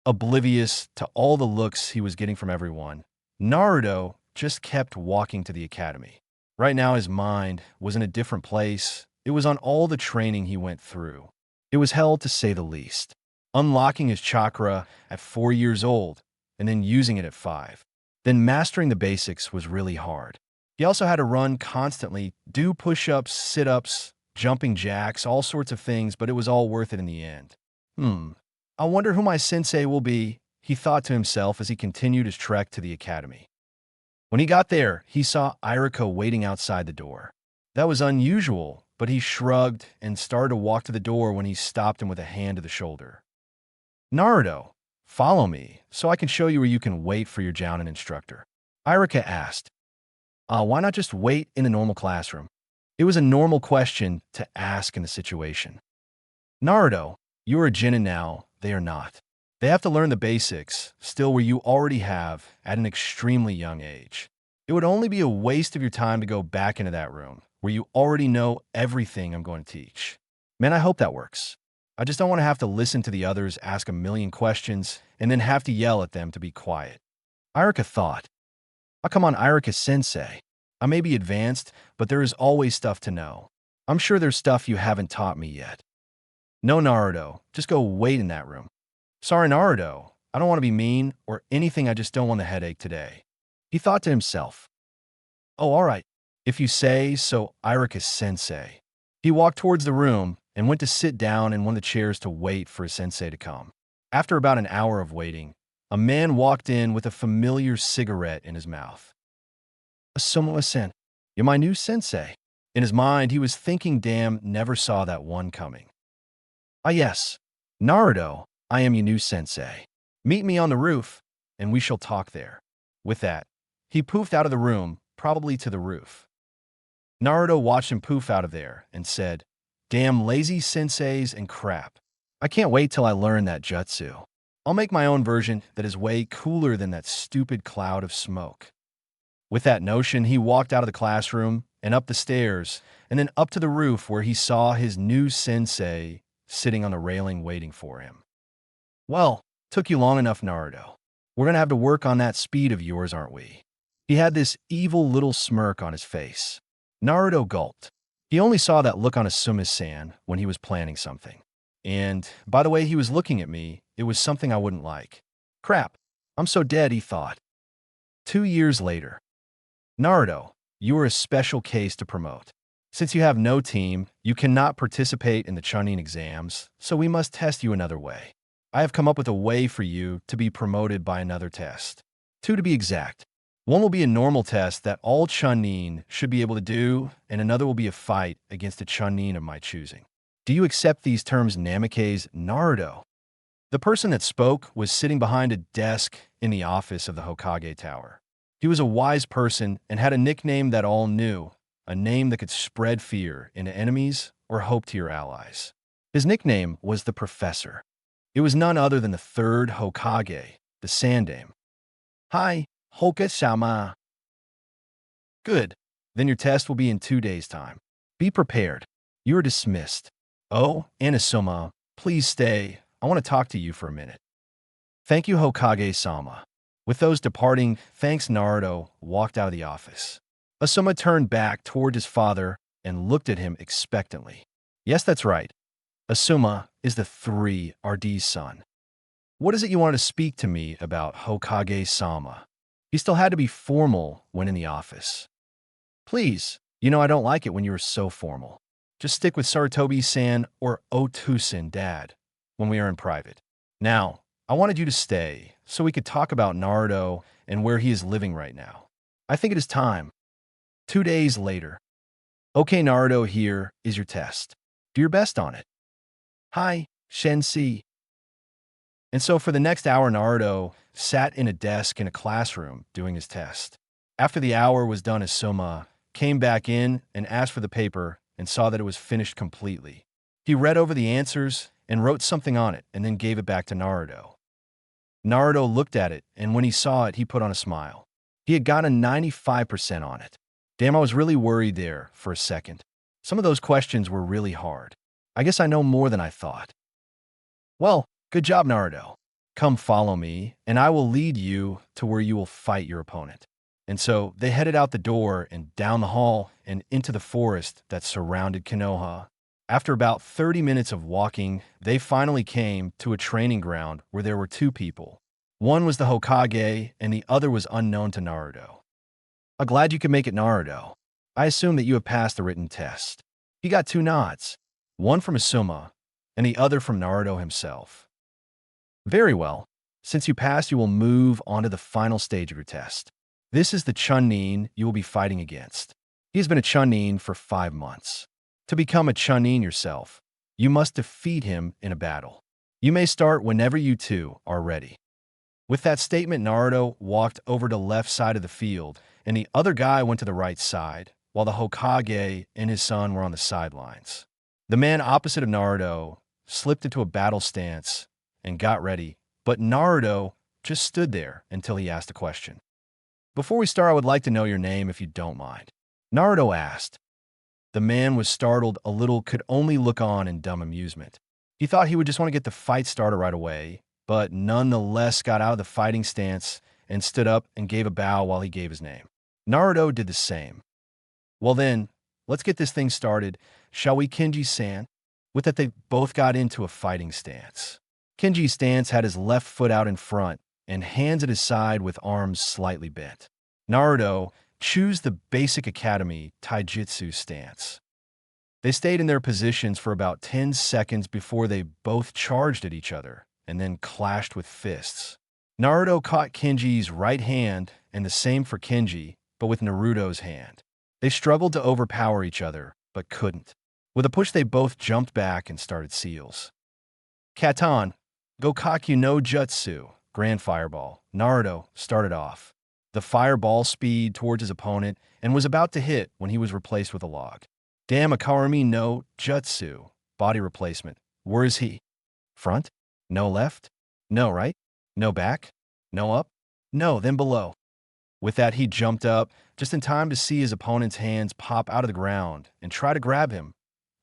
Oblivious to all the looks he was getting from everyone, Naruto just kept walking to the academy. Right now his mind was in a different place. It was on all the training he went through. It was hell, to say the least. Unlocking his chakra at 4 years old and then using it at 5. Then mastering the basics was really hard. He also had to run constantly, do push-ups, sit-ups, jumping jacks, all sorts of things, but it was all worth it in the end. I wonder who my sensei will be, he thought to himself as he continued his trek to the academy. When he got there, he saw Iruka waiting outside the door. That was unusual, but he shrugged and started to walk to the door when he stopped him with a hand to the shoulder. Naruto, follow me so I can show you where you can wait for your Jōnin instructor. Iruka asked. Why not just wait in a normal classroom? It was a normal question to ask in the situation. Naruto, you are a Jōnin now, they are not. They have to learn the basics, still where you already have, at an extremely young age. It would only be a waste of your time to go back into that room, where you already know everything I'm going to teach. Man, I hope that works. I just don't want to have to listen to the others ask a million questions and then have to yell at them to be quiet. Iruka thought. Oh, come on, Iruka-sensei. I may be advanced, but there is always stuff to know. I'm sure there's stuff you haven't taught me yet. No, Naruto, just go wait in that room. Sorry, Naruto, I don't want to be mean or anything, I just don't want the headache today. He thought to himself. Oh, all right, if you say so, Iruka-sensei. He walked towards the room and went to sit down in one of the chairs to wait for his sensei to come. After about an hour of waiting, a man walked in with a familiar cigarette in his mouth. Somoa-sen, you're my new sensei. In his mind, he was thinking, damn, never saw that one coming. Ah, yes. Naruto, I am your new sensei. Meet me on the roof, and we shall talk there. With that, he poofed out of the room, probably to the roof. Naruto watched him poof out of there and said, damn lazy senseis and crap. I can't wait till I learn that jutsu. I'll make my own version that is way cooler than that stupid cloud of smoke. With that notion, he walked out of the classroom and up the stairs, and then up to the roof where he saw his new sensei sitting on the railing waiting for him. Well, took you long enough, Naruto. We're gonna have to work on that speed of yours, aren't we? He had this evil little smirk on his face. Naruto gulped. He only saw that look on Asuma-san when he was planning something. And, by the way he was looking at me, it was something I wouldn't like. Crap, I'm so dead, he thought. 2 years later. Naruto, you are a special case to promote. Since you have no team, you cannot participate in the Chunin exams, so we must test you another way. I have come up with a way for you to be promoted by another test. 2 to be exact. One will be a normal test that all Chunin should be able to do, and another will be a fight against a Chunin of my choosing. Do you accept these terms, Namikaze Naruto? The person that spoke was sitting behind a desk in the office of the Hokage Tower. He was a wise person and had a nickname that all knew, a name that could spread fear into enemies or hope to your allies. His nickname was the Professor. It was none other than the third Hokage, the Sandame. Hi, Hoka-sama. Good. Then your test will be in 2 days' time. Be prepared. You are dismissed. Oh, Asuma, please stay. I want to talk to you for a minute. Thank you, Hokage-sama. With those departing thanks, Naruto walked out of the office. Asuma turned back toward his father and looked at him expectantly. Yes, that's right. Asuma is the 3RD's son. What is it you want to speak to me about, Hokage-sama? He still had to be formal when in the office. Please, you know I don't like it when you are so formal. Just stick with Sarutobi-san or Otu-san, Dad, when we are in private. Now, I wanted you to stay so we could talk about Naruto and where he is living right now. I think it is time. 2 days later. Okay, Naruto, here is your test. Do your best on it. Hi, Sensei. And so for the next hour, Naruto sat in a desk in a classroom doing his test. After the hour was done, Asuma came back in and asked for the paper and saw that it was finished completely. He read over the answers and wrote something on it and then gave it back to Naruto. Naruto looked at it, and when he saw it, he put on a smile. He had gotten 95% on it. Damn, I was really worried there for a second. Some of those questions were really hard. I guess I know more than I thought. Well, good job, Naruto. Come follow me, and I will lead you to where you will fight your opponent. And so they headed out the door and down the hall and into the forest that surrounded Konoha. After about 30 minutes of walking, they finally came to a training ground where there were 2 people. One was the Hokage, and the other was unknown to Naruto. I'm glad you could make it, Naruto. I assume that you have passed the written test. He got 2 nods, one from Asuma, and the other from Naruto himself. Very well. Since you passed, you will move on to the final stage of your test. This is the Chunin you will be fighting against. He has been a Chunin for 5 months. To become a Chunin yourself, you must defeat him in a battle. You may start whenever you 2 are ready. With that statement, Naruto walked over to the left side of the field, and the other guy went to the right side, while the Hokage and his son were on the sidelines. The man opposite of Naruto slipped into a battle stance and got ready, but Naruto just stood there until he asked a question. Before we start, I would like to know your name if you don't mind. Naruto asked. The man was startled a little, could only look on in dumb amusement. He thought he would just want to get the fight started right away, but nonetheless got out of the fighting stance and stood up and gave a bow while he gave his name. Naruto did the same. Well then, let's get this thing started, shall we, Kenji-san? With that, they both got into a fighting stance. Kenji's stance had his left foot out in front and hands at his side with arms slightly bent. Naruto chose the basic academy taijutsu stance. They stayed in their positions for about 10 seconds before they both charged at each other and then clashed with fists. Naruto caught Kenji's right hand and the same for Kenji, but with Naruto's hand. They struggled to overpower each other, but couldn't. With a push, they both jumped back and started seals. Katan, Gokaku no Jutsu, Grand Fireball. Naruto started off. The fireball speed towards his opponent and was about to hit when he was replaced with a log. Damn, Akarami no Jutsu, body replacement. Where is he? Front? No left? No right? No back? No up? No, then below. With that, he jumped up just in time to see his opponent's hands pop out of the ground and try to grab him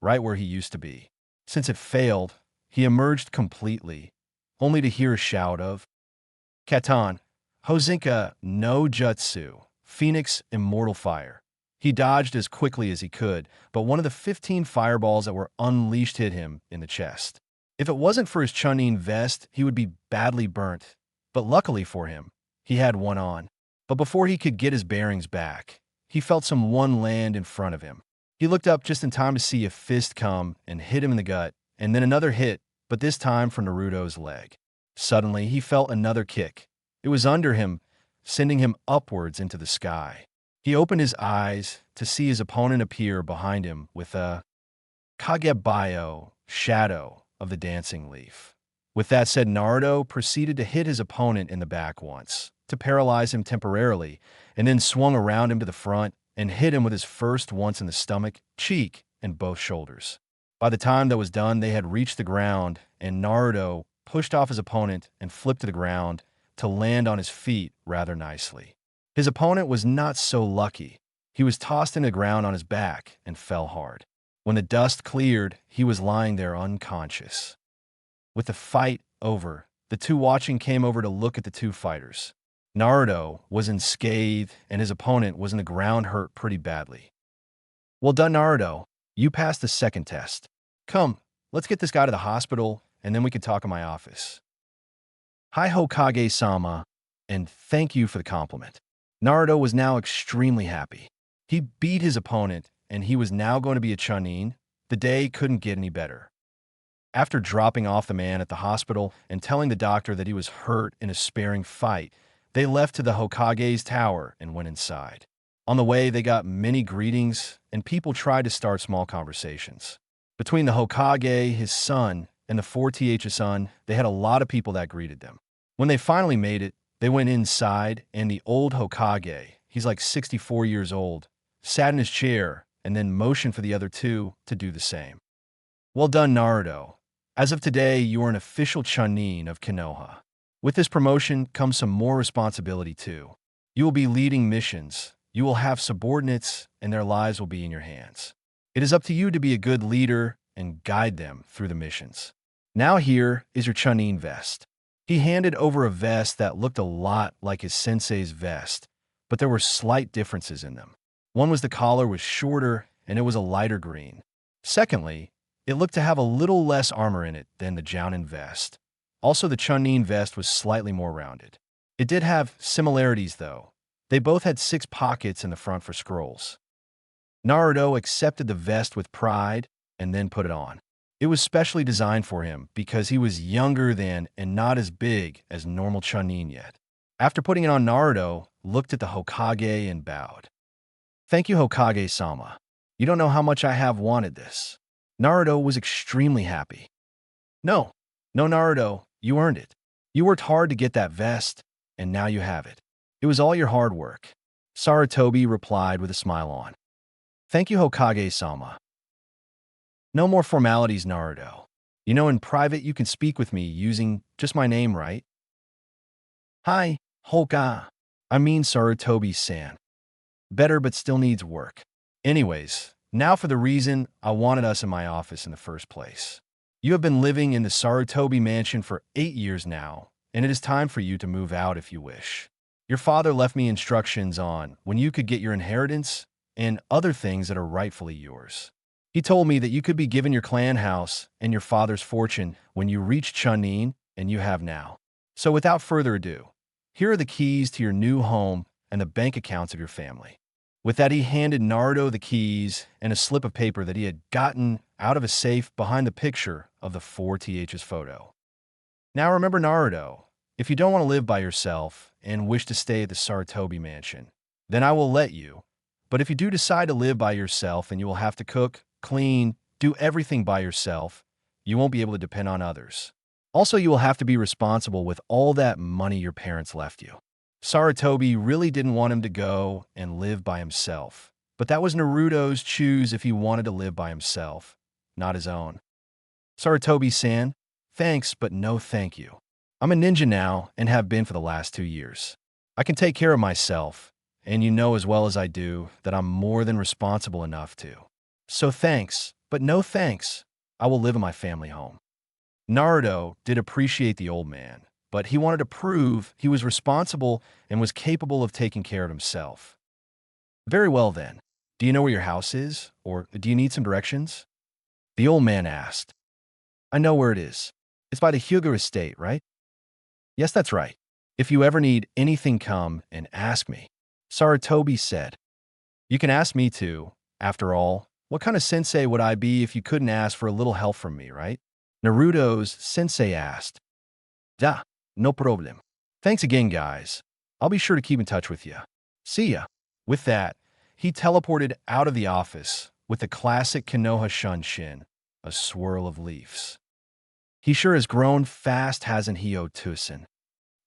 right where he used to be. Since it failed, he emerged completely, only to hear a shout of, Katan, Hozinka no Jutsu, Phoenix Immortal Fire. He dodged as quickly as he could, but one of the 15 fireballs that were unleashed hit him in the chest. If it wasn't for his Chunin vest, he would be badly burnt, but luckily for him, he had one on. But before he could get his bearings back, he felt someone land in front of him. He looked up just in time to see a fist come and hit him in the gut, and then another hit, but this time from Naruto's leg. Suddenly, he felt another kick. It was under him, sending him upwards into the sky. He opened his eyes to see his opponent appear behind him with a Kagebayo shadow of the dancing leaf. With that said, Naruto proceeded to hit his opponent in the back once, to paralyze him temporarily, and then swung around him to the front and hit him with his first once in the stomach, cheek, and both shoulders. By the time that was done, they had reached the ground, and Naruto pushed off his opponent and flipped to the ground to land on his feet rather nicely. His opponent was not so lucky. He was tossed into the ground on his back and fell hard. When the dust cleared, he was lying there unconscious. With the fight over, the two watching came over to look at the two fighters. Naruto was unscathed, and his opponent was in the ground hurt pretty badly. Well done, Naruto. You passed the second test. Come, let's get this guy to the hospital, and then we can talk in my office. Hi Hokage-sama, and thank you for the compliment. Naruto was now extremely happy. He beat his opponent, and he was now going to be a Chunin. The day couldn't get any better. After dropping off the man at the hospital and telling the doctor that he was hurt in a sparing fight, they left to the Hokage's tower and went inside. On the way, they got many greetings, and people tried to start small conversations. Between the Hokage, his son, and the 4Th's son, they had a lot of people that greeted them. When they finally made it, they went inside, and the old Hokage, he's like 64 years old, sat in his chair and then motioned for the other two to do the same. Well done, Naruto. As of today, you are an official Chunin of Konoha. With this promotion comes some more responsibility too. You will be leading missions, you will have subordinates, and their lives will be in your hands. It is up to you to be a good leader and guide them through the missions. Now here is your Chunin vest. He handed over a vest that looked a lot like his sensei's vest, but there were slight differences in them. One was the collar was shorter and it was a lighter green. Secondly, it looked to have a little less armor in it than the Jōnin vest. Also, the Chunin vest was slightly more rounded. It did have similarities, though. They both had 6 pockets in the front for scrolls. Naruto accepted the vest with pride and then put it on. It was specially designed for him because he was younger than and not as big as normal Chunin yet. After putting it on, Naruto looked at the Hokage and bowed. Thank you, Hokage-sama. You don't know how much I have wanted this. Naruto was extremely happy. No, Naruto, you earned it. You worked hard to get that vest, and now you have it. It was all your hard work. Sarutobi replied with a smile on. Thank you, Hokage-sama. No more formalities, Naruto. You know, in private you can speak with me using just my name, right? Hi, Hoka. I mean Sarutobi-san. Better but still needs work. Anyways, now for the reason I wanted us in my office in the first place. You have been living in the Sarutobi mansion for 8 years now, and it is time for you to move out if you wish. Your father left me instructions on when you could get your inheritance and other things that are rightfully yours. He told me that you could be given your clan house and your father's fortune when you reach Chunin, and you have now. So without further ado, here are the keys to your new home and the bank accounts of your family. With that, he handed Naruto the keys and a slip of paper that he had gotten out of a safe behind the picture of the 4Th's photo. Now remember, Naruto, if you don't want to live by yourself and wish to stay at the Sarutobi mansion, then I will let you. But if you do decide to live by yourself and you will have to cook, clean, do everything by yourself, you won't be able to depend on others. Also, you will have to be responsible with all that money your parents left you. Sarutobi really didn't want him to go and live by himself, but that was Naruto's choose if he wanted to live by himself, not his own. Sarutobi-san, thanks, but no thank you. I'm a ninja now and have been for the last 2 years. I can take care of myself, and you know as well as I do that I'm more than responsible enough to. So thanks, but no thanks. I will live in my family home. Naruto did appreciate the old man, but he wanted to prove he was responsible and was capable of taking care of himself. Very well then. Do you know where your house is, or do you need some directions? The old man asked. I know where it is. It's by the Hyuga estate, right? Yes, that's right. If you ever need anything, come and ask me. Sarutobi said. You can ask me too. After all, what kind of sensei would I be if you couldn't ask for a little help from me, right? Naruto's sensei asked. Da, no problem. Thanks again, guys. I'll be sure to keep in touch with you. See ya. With that, he teleported out of the office with the classic Konoha Shunshin, a swirl of leaves. He sure has grown fast, hasn't he, Otusen?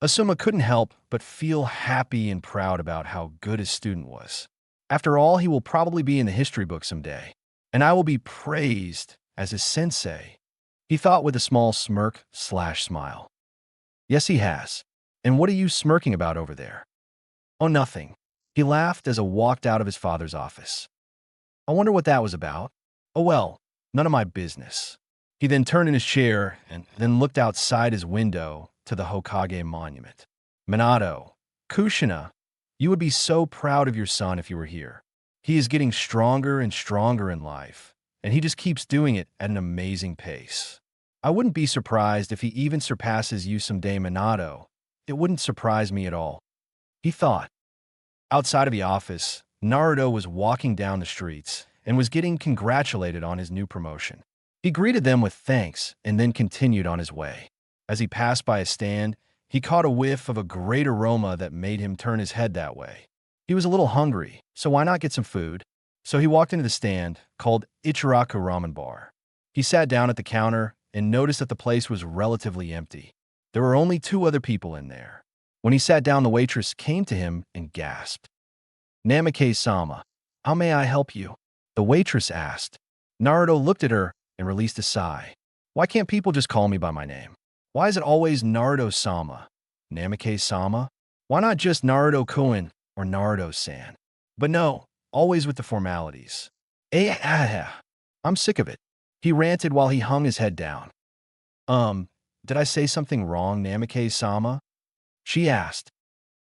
Asuma couldn't help but feel happy and proud about how good his student was. After all, he will probably be in the history book someday, and I will be praised as his sensei, he thought with a small smirk/smile. Yes, he has. And what are you smirking about over there? Oh, nothing. He laughed as he walked out of his father's office. I wonder what that was about. Oh well, none of my business. He then turned in his chair and then looked outside his window to the Hokage monument. Minato, Kushina, you would be so proud of your son if you were here. He is getting stronger and stronger in life, and he just keeps doing it at an amazing pace. I wouldn't be surprised if he even surpasses you someday, Minato. It wouldn't surprise me at all, he thought. Outside of the office, Naruto was walking down the streets and was getting congratulated on his new promotion. He greeted them with thanks and then continued on his way. As he passed by a stand, he caught a whiff of a great aroma that made him turn his head that way. He was a little hungry, so why not get some food? So he walked into the stand called Ichiraku Ramen Bar. He sat down at the counter and noticed that the place was relatively empty. There were only 2 other people in there. When he sat down, the waitress came to him and gasped. Namikaze-sama, how may I help you? The waitress asked. Naruto looked at her and released a sigh. Why can't people just call me by my name? Why is it always Naruto-sama? Namikaze-sama? Why not just Naruto-kun or Naruto-san? But no, always with the formalities. I'm sick of it. He ranted while he hung his head down. Did I say something wrong, Namikaze-sama? She asked.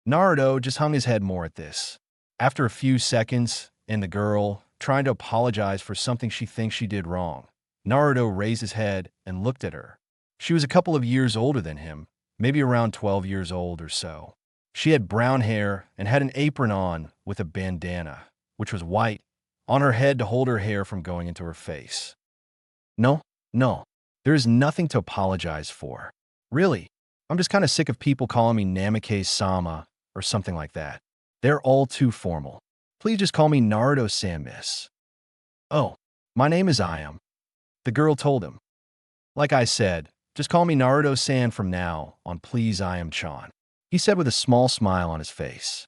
Naruto just hung his head more at this. After a few seconds, and the girl, trying to apologize for something she thinks she did wrong, Naruto raised his head and looked at her. She was a couple of years older than him, maybe around 12 years old or so. She had brown hair and had an apron on with a bandana, which was white, on her head to hold her hair from going into her face. No, there is nothing to apologize for. Really, I'm just kind of sick of people calling me Namikaze-sama or something like that. They're all too formal. Please just call me Naruto-san, miss. Oh, my name is Ayam, the girl told him. Like I said, just call me Naruto-san from now on, please, Ayam-chan, he said with a small smile on his face.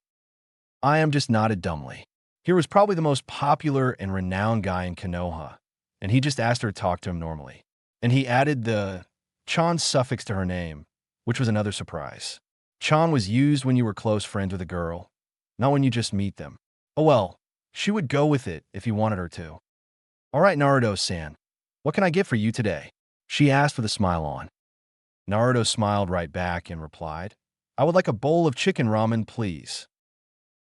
Ayam just nodded dumbly. Here was probably the most popular and renowned guy in Konoha, and he just asked her to talk to him normally. And he added the chan suffix to her name, which was another surprise. Chan was used when you were close friends with a girl, not when you just meet them. Oh well, she would go with it if he wanted her to. All right, Naruto-san, what can I get for you today? She asked with a smile on. Naruto smiled right back and replied, I would like a bowl of chicken ramen, please.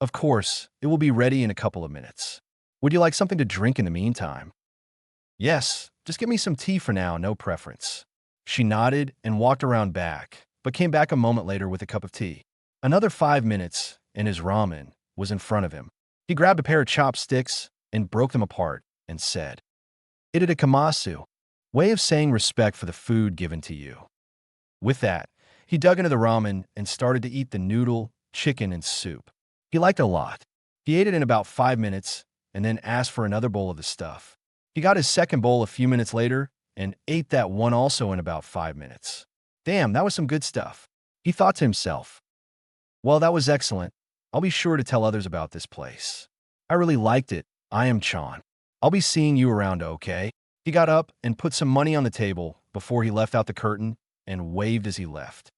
Of course, it will be ready in a couple of minutes. Would you like something to drink in the meantime? Yes, just get me some tea for now, no preference. She nodded and walked around back, but came back a moment later with a cup of tea. Another 5 minutes, and his ramen was in front of him. He grabbed a pair of chopsticks and broke them apart and said, Itadakamasu, way of saying respect for the food given to you. With that, he dug into the ramen and started to eat the noodle, chicken, and soup. He liked it a lot. He ate it in about 5 minutes and then asked for another bowl of the stuff. He got his second bowl a few minutes later and ate that one also in about 5 minutes. Damn, that was some good stuff, he thought to himself. Well, that was excellent. I'll be sure to tell others about this place. I really liked it, Ayam-chan. I'll be seeing you around, okay? He got up and put some money on the table before he left out the curtain and waved as he left.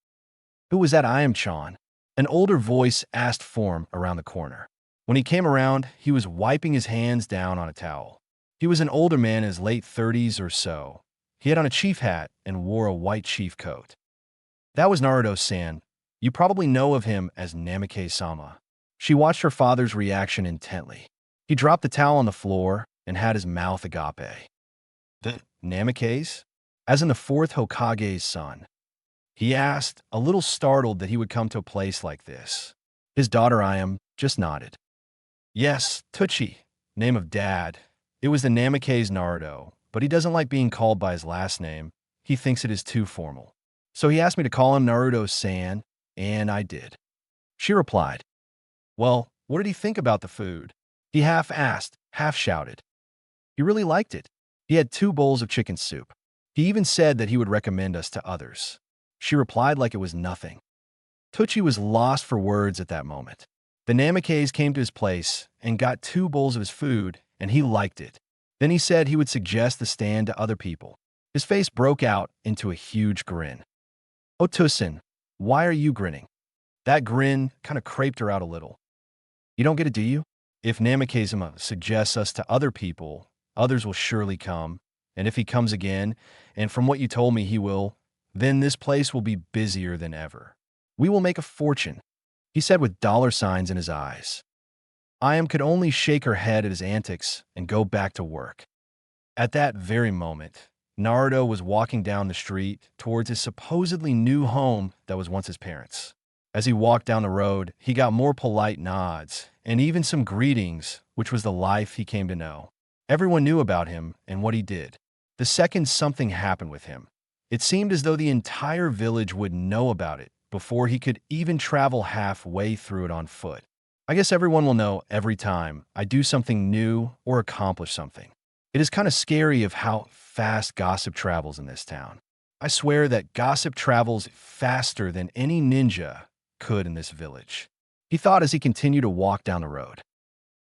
Who was that Ayam-chan? An older voice asked for him around the corner. When he came around, he was wiping his hands down on a towel. He was an older man in his late 30s or so. He had on a chief hat and wore a white chief coat. That was Naruto-san. You probably know of him as Namikaze-sama. She watched her father's reaction intently. He dropped the towel on the floor and had his mouth agape. The Namikaze? As in the fourth Hokage's son. He asked, a little startled that he would come to a place like this. His daughter Ayam just nodded. Yes, Tucci, name of dad. It was the Namikaze Naruto, but he doesn't like being called by his last name. He thinks it is too formal. So he asked me to call him Naruto-san, and I did. She replied. Well, what did he think about the food? He half asked, half shouted. He really liked it. He had 2 bowls of chicken soup. He even said that he would recommend us to others. She replied like it was nothing. Tucci was lost for words at that moment. The Namikaze came to his place and got 2 bowls of his food, and he liked it. Then he said he would suggest the stand to other people. His face broke out into a huge grin. Oh, Tussin, why are you grinning? That grin kind of craped her out a little. You don't get it, do you? If Namikaze suggests us to other people, others will surely come. And if he comes again, and from what you told me he will, then this place will be busier than ever. We will make a fortune, he said with dollar signs in his eyes. Ayam could only shake her head at his antics and go back to work. At that very moment, Naruto was walking down the street towards his supposedly new home that was once his parents'. As he walked down the road, he got more polite nods and even some greetings, which was the life he came to know. Everyone knew about him and what he did. The second something happened with him, it seemed as though the entire village would know about it before he could even travel halfway through it on foot. I guess everyone will know every time I do something new or accomplish something. It is kind of scary of how fast gossip travels in this town. I swear that gossip travels faster than any ninja could in this village, he thought as he continued to walk down the road.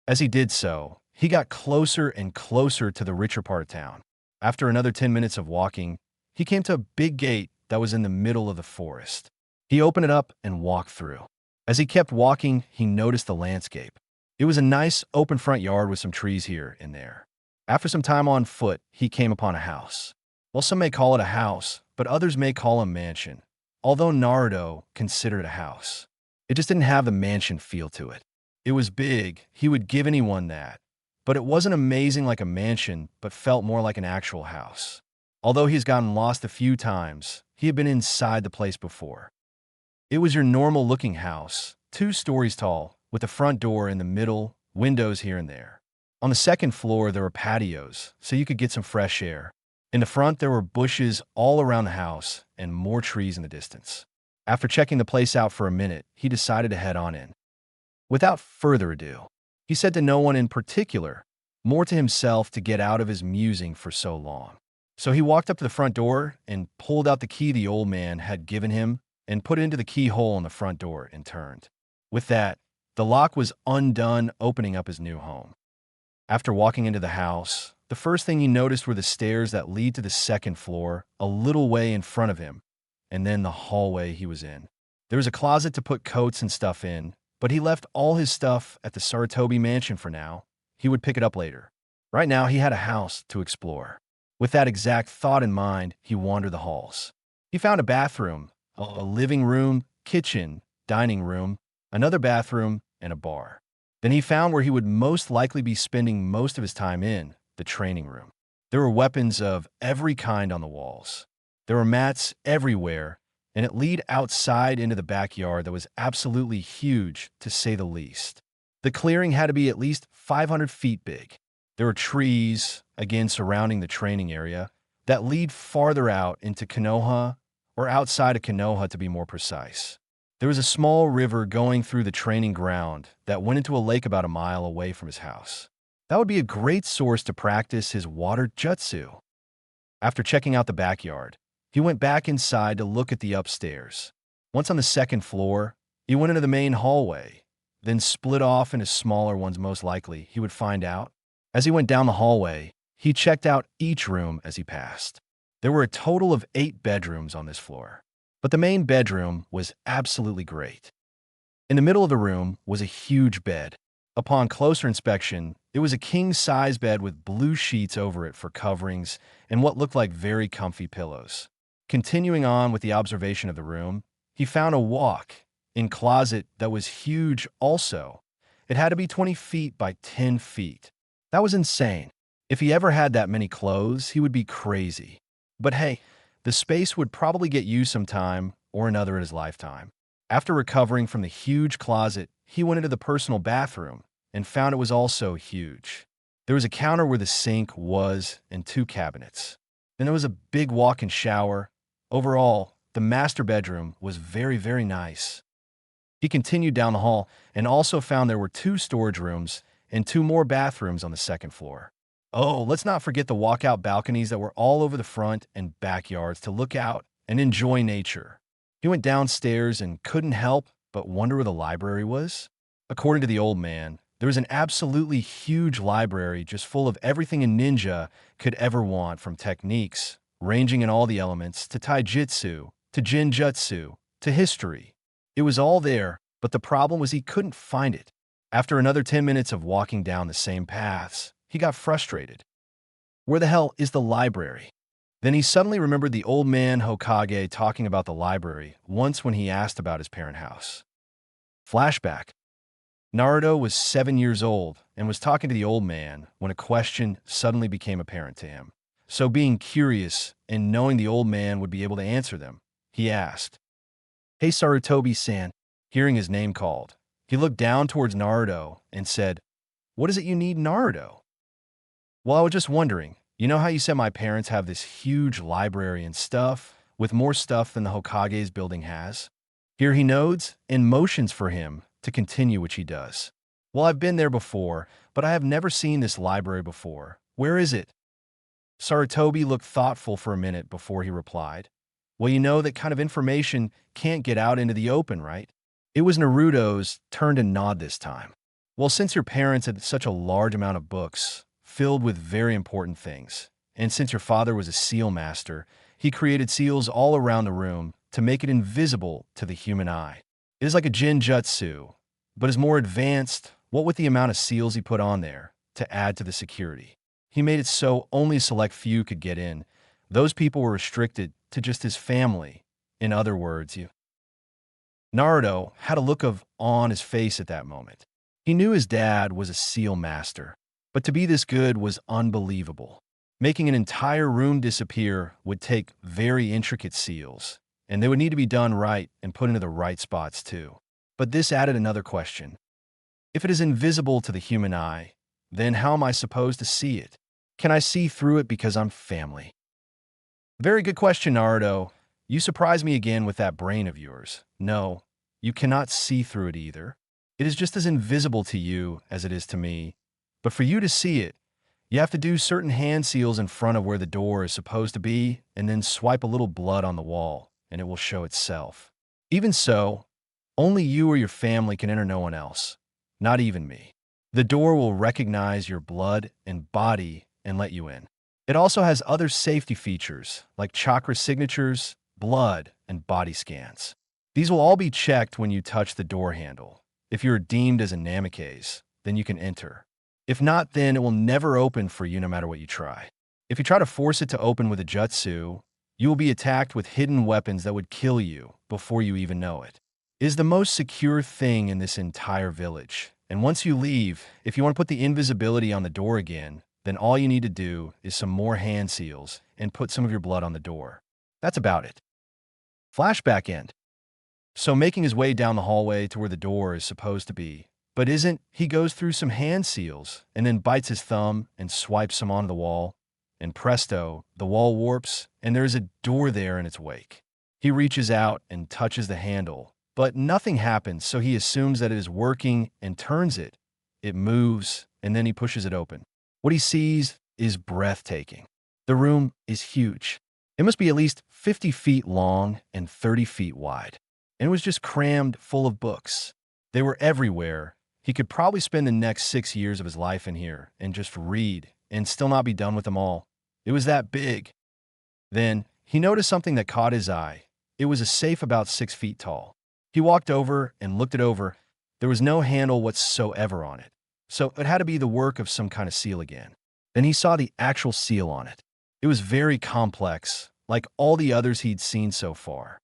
As he did so, he got closer and closer to the richer part of town. After another 10 minutes of walking, he came to a big gate that was in the middle of the forest. He opened it up and walked through. As he kept walking, he noticed the landscape. It was a nice open front yard with some trees here and there. After some time on foot, he came upon a house. Well, some may call it a house, but others may call it a mansion, although Naruto considered it a house. It just didn't have the mansion feel to it. It was big, he would give anyone that, but it wasn't amazing like a mansion, but felt more like an actual house. Although he's gotten lost a few times, he had been inside the place before. It was your normal-looking house, 2 stories tall, with a front door in the middle, windows here and there. On the second floor, there were patios, so you could get some fresh air. In the front, there were bushes all around the house and more trees in the distance. After checking the place out for a minute, he decided to head on in. Without further ado, he said to no one in particular, more to himself to get out of his musing for so long. So he walked up to the front door and pulled out the key the old man had given him and put it into the keyhole on the front door and turned. With that, the lock was undone, opening up his new home. After walking into the house, the first thing he noticed were the stairs that lead to the second floor, a little way in front of him, and then the hallway he was in. There was a closet to put coats and stuff in, but he left all his stuff at the Sarutobi mansion for now. He would pick it up later. Right now, he had a house to explore. With that exact thought in mind, he wandered the halls. He found a bathroom, a living room, kitchen, dining room, another bathroom, and a bar. Then he found where he would most likely be spending most of his time in, the training room. There were weapons of every kind on the walls. There were mats everywhere, and it led outside into the backyard that was absolutely huge, to say the least. The clearing had to be at least 500 feet big. There were trees, again surrounding the training area, that lead farther out into Konoha, or outside of Konoha to be more precise. There was a small river going through the training ground that went into a lake about a mile away from his house. That would be a great source to practice his water jutsu. After checking out the backyard, he went back inside to look at the upstairs. Once on the second floor, he went into the main hallway, then split off into smaller ones most likely, he would find out. As he went down the hallway, he checked out each room as he passed. There were a total of 8 bedrooms on this floor, but the main bedroom was absolutely great. In the middle of the room was a huge bed. Upon closer inspection, it was a king-size bed with blue sheets over it for coverings and what looked like very comfy pillows. Continuing on with the observation of the room, he found a walk-in closet that was huge also. It had to be 20 feet by 10 feet. That was insane. If he ever had that many clothes, he would be crazy. But hey, the space would probably get used sometime or another in his lifetime. After recovering from the huge closet, he went into the personal bathroom and found it was also huge. There was a counter where the sink was and 2 cabinets. Then there was a big walk-in shower. Overall, the master bedroom was very, very nice. He continued down the hall and also found there were 2 storage rooms and 2 more bathrooms on the second floor. Oh, let's not forget the walkout balconies that were all over the front and backyards to look out and enjoy nature. He went downstairs and couldn't help but wonder where the library was. According to the old man, there was an absolutely huge library just full of everything a ninja could ever want, from techniques, ranging in all the elements, to taijutsu, to genjutsu, to history. It was all there, but the problem was he couldn't find it. After another 10 minutes of walking down the same paths, he got frustrated. Where the hell is the library? Then he suddenly remembered the old man Hokage talking about the library once when he asked about his parent house. Flashback. Naruto was 7 years old and was talking to the old man when a question suddenly became apparent to him. So being curious and knowing the old man would be able to answer them, he asked, "Hey Sarutobi-san," hearing his name called. He looked down towards Naruto and said, "What is it you need, Naruto?" "Well, I was just wondering, you know how you said my parents have this huge library and stuff, with more stuff than the Hokage's building has?" Here he nods and motions for him to continue, which he does. "Well, I've been there before, but I have never seen this library before. Where is it?" Sarutobi looked thoughtful for a minute before he replied, "Well, you know that kind of information can't get out into the open, right?" It was Naruto's turn to nod this time. "Well, since your parents had such a large amount of books, filled with very important things, and since your father was a seal master, he created seals all around the room to make it invisible to the human eye. It is like a genjutsu, but is more advanced, what with the amount of seals he put on there, to add to the security. He made it so only a select few could get in. Those people were restricted to just his family. In other words, Naruto had a look of awe on his face at that moment. He knew his dad was a seal master, but to be this good was unbelievable. Making an entire room disappear would take very intricate seals, and they would need to be done right and put into the right spots too. But this added another question. If it is invisible to the human eye, then how am I supposed to see it? Can I see through it because I'm family? Very good question, Naruto. You surprise me again with that brain of yours. No, you cannot see through it either. It is just as invisible to you as it is to me. But for you to see it, you have to do certain hand seals in front of where the door is supposed to be, and then swipe a little blood on the wall, and it will show itself. Even so, only you or your family can enter, no one else. Not even me. The door will recognize your blood and body and let you in. It also has other safety features like chakra signatures, blood, and body scans. These will all be checked when you touch the door handle. If you're deemed as a Namikaze, then you can enter. If not, then it will never open for you no matter what you try. If you try to force it to open with a jutsu, you will be attacked with hidden weapons that would kill you before you even know it. It is the most secure thing in this entire village. And once you leave, if you want to put the invisibility on the door again, then all you need to do is some more hand seals and put some of your blood on the door. That's about it. Flashback end. So making his way down the hallway to where the door is supposed to be, but isn't, he goes through some hand seals and then bites his thumb and swipes some onto the wall, and presto, the wall warps and there is a door there in its wake. He reaches out and touches the handle, but nothing happens, so he assumes that it is working and turns it. It moves, and then he pushes it open. What he sees is breathtaking. The room is huge. It must be at least 50 feet long and 30 feet wide. And it was just crammed full of books. They were everywhere. He could probably spend the next 6 years of his life in here and just read and still not be done with them all. It was that big. Then he noticed something that caught his eye. It was a safe about 6 feet tall. He walked over and looked it over. There was no handle whatsoever on it, so it had to be the work of some kind of seal again. Then he saw the actual seal on it. It was very complex, like all the others he'd seen so far.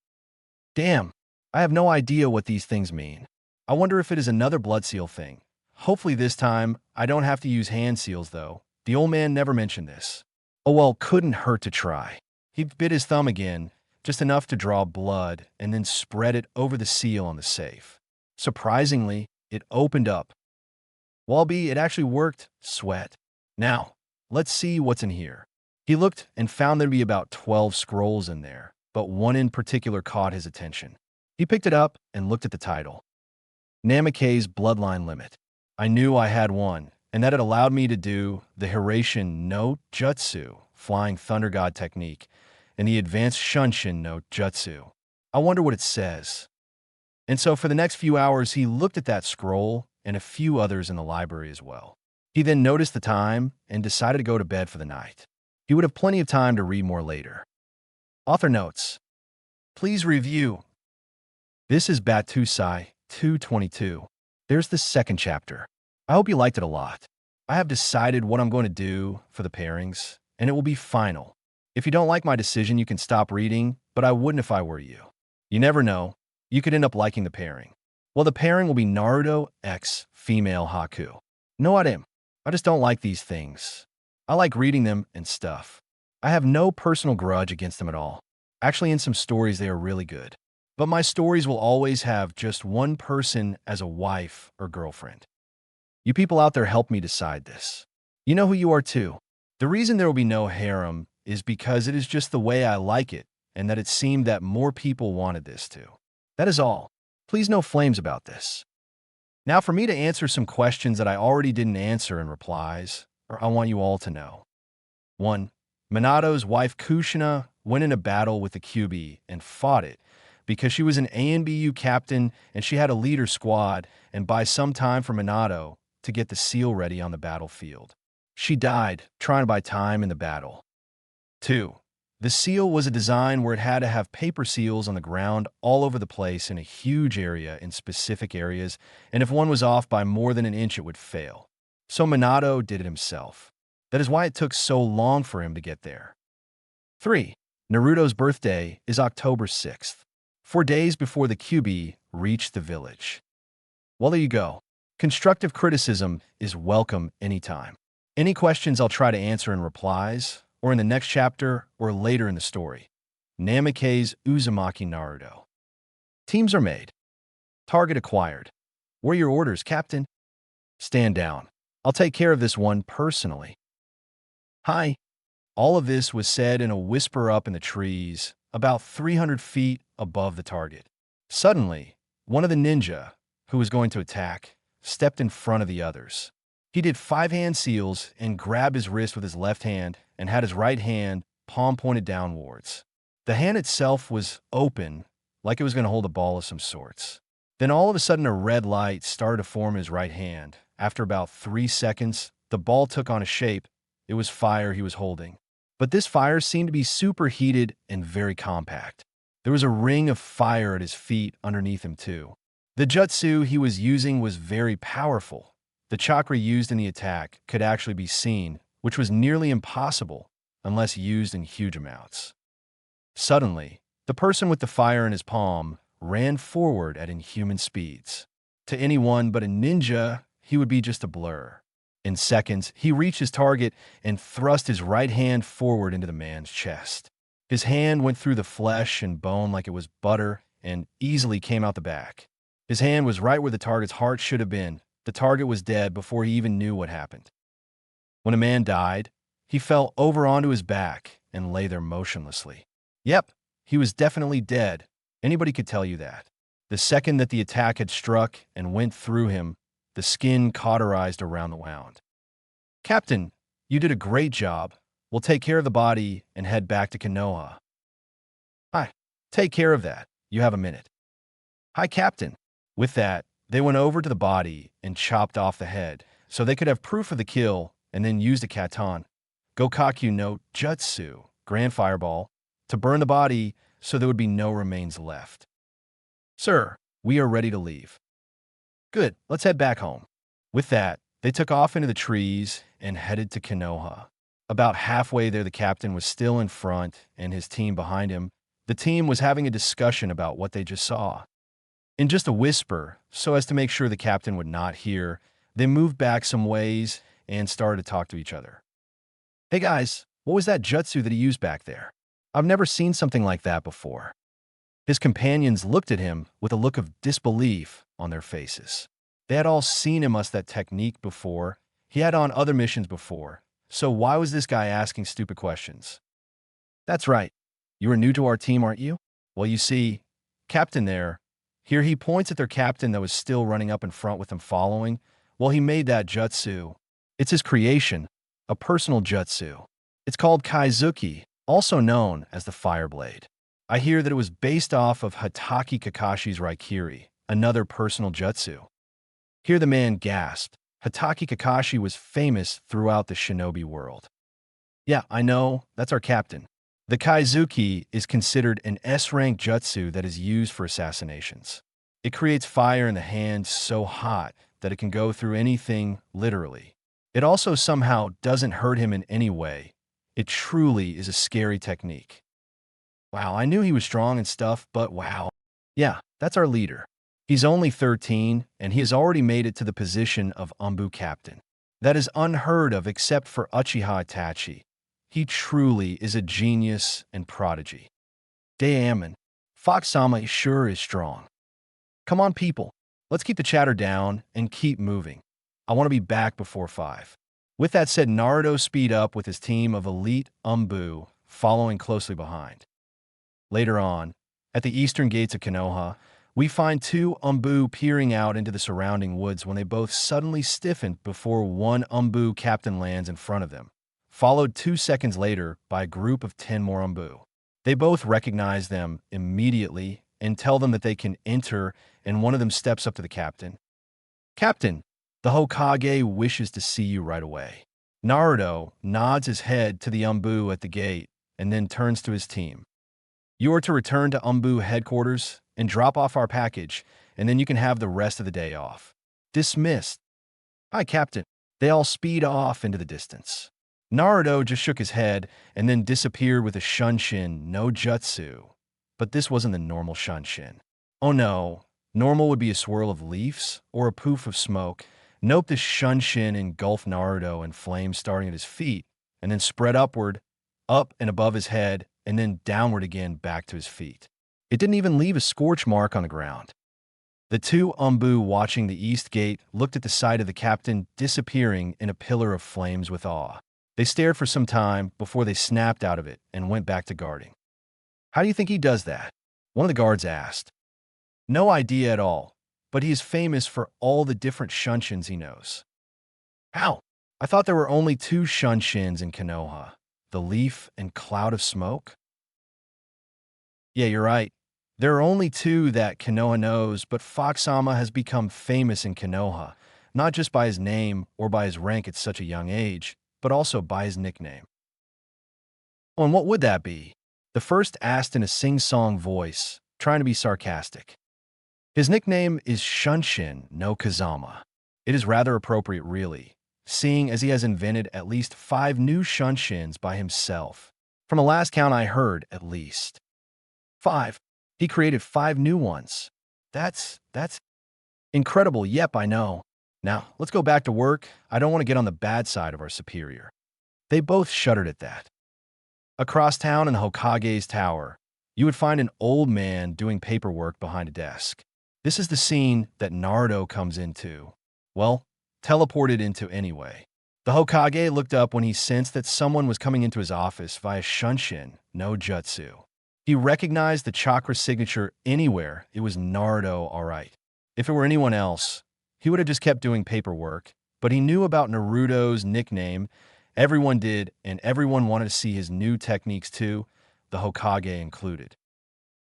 Damn, I have no idea what these things mean. I wonder if it is another blood seal thing. Hopefully this time, I don't have to use hand seals though. The old man never mentioned this. Oh well, couldn't hurt to try. He bit his thumb again, just enough to draw blood, and then spread it over the seal on the safe. Surprisingly, it opened up. Walby, it actually worked. Sweat. Now, let's see what's in here. He looked and found there'd be about 12 scrolls in there, but one in particular caught his attention. He picked it up and looked at the title. Namikaze's Bloodline Limit. I knew I had one, and that it allowed me to do the Hirashin no Jutsu, Flying Thunder God technique, and the Advanced Shunshin no Jutsu. I wonder what it says. And so for the next few hours, he looked at that scroll and a few others in the library as well. He then noticed the time and decided to go to bed for the night. He would have plenty of time to read more later. Author notes. Please review. This is Batusai 222. There's the second chapter. I hope you liked it a lot. I have decided what I'm going to do for the pairings, and it will be final. If you don't like my decision, you can stop reading, but I wouldn't if I were you. You never know. You could end up liking the pairing. Well, the pairing will be Naruto x female Haku. No, I just don't like these things. I like reading them and stuff. I have no personal grudge against them at all. Actually, in some stories, they are really good. But my stories will always have just one person as a wife or girlfriend. You people out there help me decide this. You know who you are too. The reason there will be no harem is because it is just the way I like it, and that it seemed that more people wanted this too. That is all. Please no flames about this. Now for me to answer some questions that I already didn't answer in replies, or I want you all to know. 1. Minato's wife Kushina went in a battle with the QB and fought it because she was an ANBU captain and she had a leader squad and buy some time for Minato to get the seal ready on the battlefield. She died trying to buy time in the battle. 2. The seal was a design where it had to have paper seals on the ground all over the place in a huge area in specific areas, and if one was off by more than an inch, it would fail. So Minato did it himself. That is why it took so long for him to get there. 3. Naruto's birthday is October 6th, 4 days before the QB reached the village. Well, there you go. Constructive criticism is welcome anytime. Any questions I'll try to answer in replies, or in the next chapter, or later in the story. Namikaze Uzumaki Naruto. Teams are made. Target acquired. What are your orders, Captain? Stand down. I'll take care of this one personally. Hi. All of this was said in a whisper up in the trees, about 300 feet above the target. Suddenly, one of the ninja, who was going to attack, stepped in front of the others. He did 5 hand seals and grabbed his wrist with his left hand and had his right hand, palm pointed downwards. The hand itself was open, like it was going to hold a ball of some sorts. Then all of a sudden a red light started to form in his right hand. After about 3 seconds, the ball took on a shape. It was fire he was holding. But this fire seemed to be superheated and very compact. There was a ring of fire at his feet underneath him too. The jutsu he was using was very powerful. The chakra used in the attack could actually be seen, which was nearly impossible unless used in huge amounts. Suddenly, the person with the fire in his palm ran forward at inhuman speeds. To anyone but a ninja, he would be just a blur. In seconds, he reached his target and thrust his right hand forward into the man's chest. His hand went through the flesh and bone like it was butter and easily came out the back. His hand was right where the target's heart should have been. The target was dead before he even knew what happened. When a man died, he fell over onto his back and lay there motionlessly. Yep, he was definitely dead. Anybody could tell you that. The second that the attack had struck and went through him, the skin cauterized around the wound. Captain, you did a great job. We'll take care of the body and head back to Konoha. Hi, take care of that. You have a minute. Hi, Captain. With that, they went over to the body and chopped off the head so they could have proof of the kill and then used a katan, Gokaku no Jutsu, Grand Fireball, to burn the body so there would be no remains left. Sir, We are ready to leave. Good, let's head back home. With that, they took off into the trees and headed to Konoha. About halfway there, the captain was still in front and his team behind him. The team was having a discussion about what they just saw. In just a whisper, so as to make sure the captain would not hear, they moved back some ways and started to talk to each other. Hey guys, what was that jutsu that he used back there? I've never seen something like that before. His companions looked at him with a look of disbelief on their faces. They had all seen him use that technique before. He had on other missions before. So why was this guy asking stupid questions? That's right. You are new to our team, aren't you? Well, you see, Captain there. Here he points at their captain that was still running up in front with them following. Well, he made that jutsu. It's his creation, a personal jutsu. It's called Kaizuki, also known as the Fire Blade. I hear that it was based off of Hatake Kakashi's Raikiri, another personal jutsu. Here the man gasped. Hatake Kakashi was famous throughout the shinobi world. Yeah, I know, that's our captain. The Kaizuki is considered an S-rank jutsu that is used for assassinations. It creates fire in the hand so hot that it can go through anything, literally. It also somehow doesn't hurt him in any way. It truly is a scary technique. Wow, I knew he was strong and stuff, but wow. Yeah, that's our leader. He's only 13, and he has already made it to the position of Umbu captain. That is unheard of except for Uchiha Itachi. He truly is a genius and prodigy. Damn, Fox-sama sure is strong. Come on, people. Let's keep the chatter down and keep moving. I want to be back before 5. With that said, Naruto speed up with his team of elite Umbu following closely behind. Later on, at the eastern gates of Konoha, we find 2 Umbu peering out into the surrounding woods when they both suddenly stiffen before one Umbu captain lands in front of them, followed 2 seconds later by a group of 10 more Umbu. They both recognize them immediately and tell them that they can enter, and one of them steps up to the captain. Captain, the Hokage wishes to see you right away. Naruto nods his head to the Umbu at the gate and then turns to his team. You are to return to Umbu headquarters and drop off our package, and then you can have the rest of the day off. Dismissed. Hi, Captain. They all speed off into the distance. Naruto just shook his head and then disappeared with a Shunshin no Jutsu. But this wasn't the normal Shunshin. Oh no, normal would be a swirl of leaves or a poof of smoke. Nope, this Shunshin engulfed Naruto in flames starting at his feet and then spread upward, up and above his head, and then downward again back to his feet. It didn't even leave a scorch mark on the ground. The 2 Umbu watching the east gate looked at the sight of the captain disappearing in a pillar of flames with awe. They stared for some time before they snapped out of it and went back to guarding. How do you think he does that? One of the guards asked. No idea at all, but he is famous for all the different Shunshins he knows. How? I thought there were only 2 Shunshins in Konoha, the Leaf and Cloud of Smoke? Yeah, you're right. There are only 2 that Konoha knows, but Fox-sama has become famous in Konoha, not just by his name or by his rank at such a young age, but also by his nickname. Oh, and what would that be? The first asked in a sing-song voice, trying to be sarcastic. His nickname is Shunshin no Kazama. It is rather appropriate, really, seeing as he has invented at least 5 new Shunshins by himself. From the last count I heard, at least. 5. He created 5 new ones. That's incredible. Yep, I know. Now, let's go back to work. I don't want to get on the bad side of our superior. They both shuddered at that. Across town in the Hokage's tower, you would find an old man doing paperwork behind a desk. This is the scene that Naruto comes into. Well, teleported into anyway. The Hokage looked up when he sensed that someone was coming into his office via Shunshin no Jutsu. He recognized the chakra signature anywhere. It was Naruto, all right. If it were anyone else, he would have just kept doing paperwork, but he knew about Naruto's nickname. Everyone did, and everyone wanted to see his new techniques too, the Hokage included.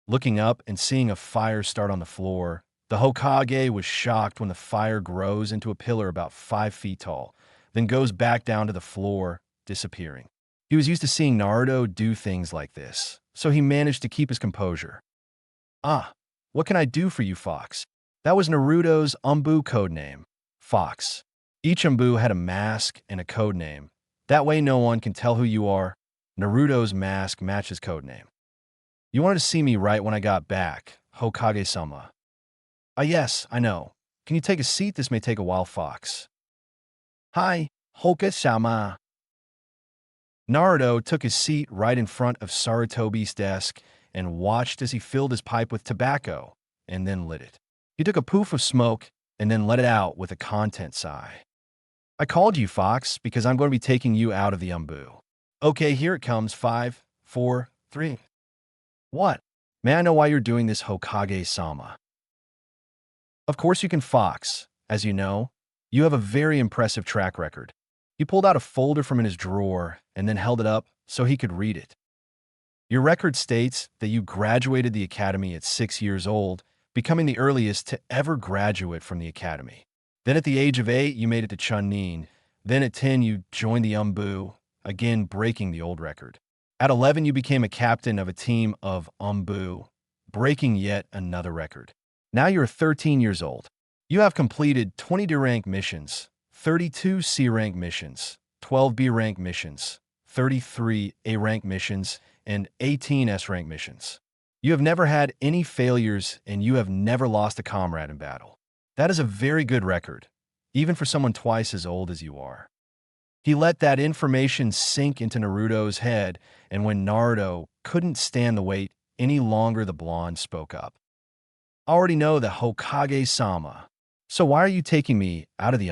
Looking up and seeing a fire start on the floor, the Hokage was shocked when the fire grows into a pillar about 5 feet tall, then goes back down to the floor, disappearing. He was used to seeing Naruto do things like this, so he managed to keep his composure. Ah, What can I do for you, Fox? That was Naruto's codename, Fox. Each had a mask and a codename. That way no one can tell who you are. Naruto's mask matches codename. You wanted to see me right when I got back, Hokage-sama. Ah yes, I know. Can you take a seat? This may take a while, Fox. Hi, Hokage-sama. Naruto took his seat right in front of Sarutobi's desk and watched as he filled his pipe with tobacco and then lit it. He took a poof of smoke and then let it out with a content sigh. I called you, Fox, because I'm going to be taking you out of the Okay, here it comes. 5, 4, 3. What? May I know why you're doing this, Hokage-sama? Of course you can, Fox. As you know, you have a very impressive track record. He pulled out a folder from in his drawer and then held it up so he could read it. Your record states that you graduated the academy at 6 years old, becoming the earliest to ever graduate from the academy. Then at the age of 8, you made it to Chunnin. Then at 10, you joined the again breaking the old record. At 11, you became a captain of a team of breaking yet another record. Now you're 13 years old. You have completed 20 D-rank missions, 32 C-rank missions, 12 B-rank missions, 33 A-rank missions, and 18 S-rank missions. You have never had any failures, and you have never lost a comrade in battle. That is a very good record, even for someone twice as old as you are. He let that information sink into Naruto's head, and when Naruto couldn't stand the wait any longer, the blonde spoke up. I already know the Hokage-sama. So why are you taking me out of the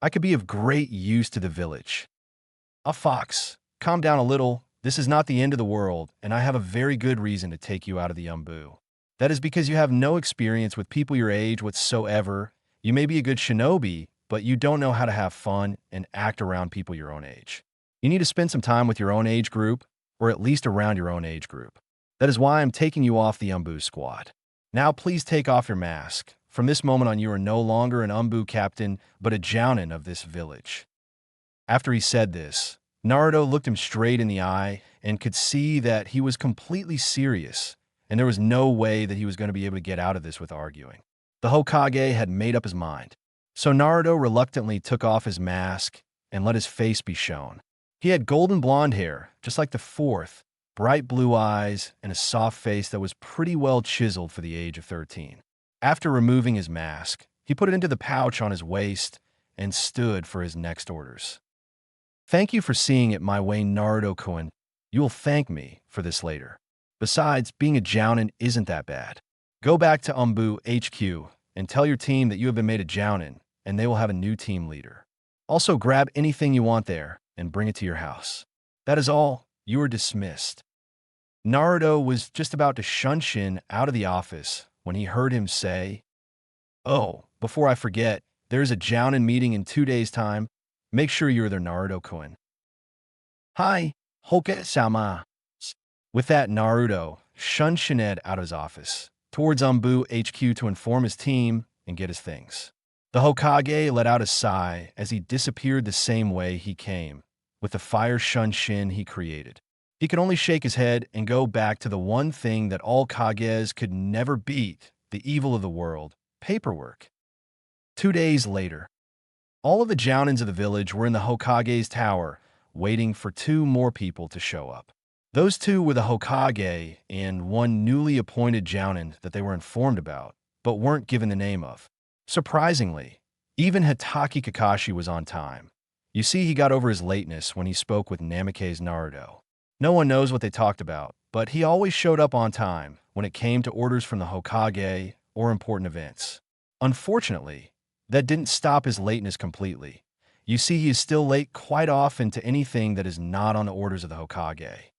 I could be of great use to the village. Fox, calm down a little. This is not the end of the world, and I have a very good reason to take you out of the That is because you have no experience with people your age whatsoever. You may be a good shinobi, but you don't know how to have fun and act around people your own age. You need to spend some time with your own age group, or at least around your own age group. That is why I'm taking you off the squad. Now please take off your mask. From this moment on, you are no longer an captain, but a Jōnin of this village. After he said this, Naruto looked him straight in the eye and could see that he was completely serious, and there was no way that he was going to be able to get out of this with arguing. The Hokage had made up his mind. So Naruto reluctantly took off his mask and let his face be shown. He had golden blonde hair, just like the fourth, bright blue eyes, and a soft face that was pretty well chiseled for the age of 13. After removing his mask, he put it into the pouch on his waist and stood for his next orders. Thank you for seeing it my way, Naruto-kun. You will thank me for this later. Besides, being a Jōnin isn't that bad. Go back to HQ and tell your team that you have been made a Jōnin, and they will have a new team leader. Also, grab anything you want there and bring it to your house. That is all. You are dismissed. Naruto was just about to shun out of the office when he heard him say, "Oh, before I forget, there's a Jōnin meeting in 2 days' time. Make sure you're there, Naruto-kun." Hi, Hokage-sama. With that, Naruto shunned out of his office, towards HQ to inform his team and get his things. The Hokage let out a sigh as he disappeared the same way he came, with the fire shin he created. He could only shake his head and go back to the one thing that all Kages could never beat, the evil of the world, paperwork. 2 days later, all of the Jōnins of the village were in the Hokage's tower, waiting for 2 more people to show up. Those 2 were the Hokage and one newly appointed Jōnin that they were informed about, but weren't given the name of. Surprisingly, even Hitaki Kakashi was on time. You see, he got over his lateness when he spoke with Namake's Naruto. No one knows what they talked about, but he always showed up on time when it came to orders from the Hokage or important events. Unfortunately, that didn't stop his lateness completely. You see, he is still late quite often to anything that is not on the orders of the Hokage.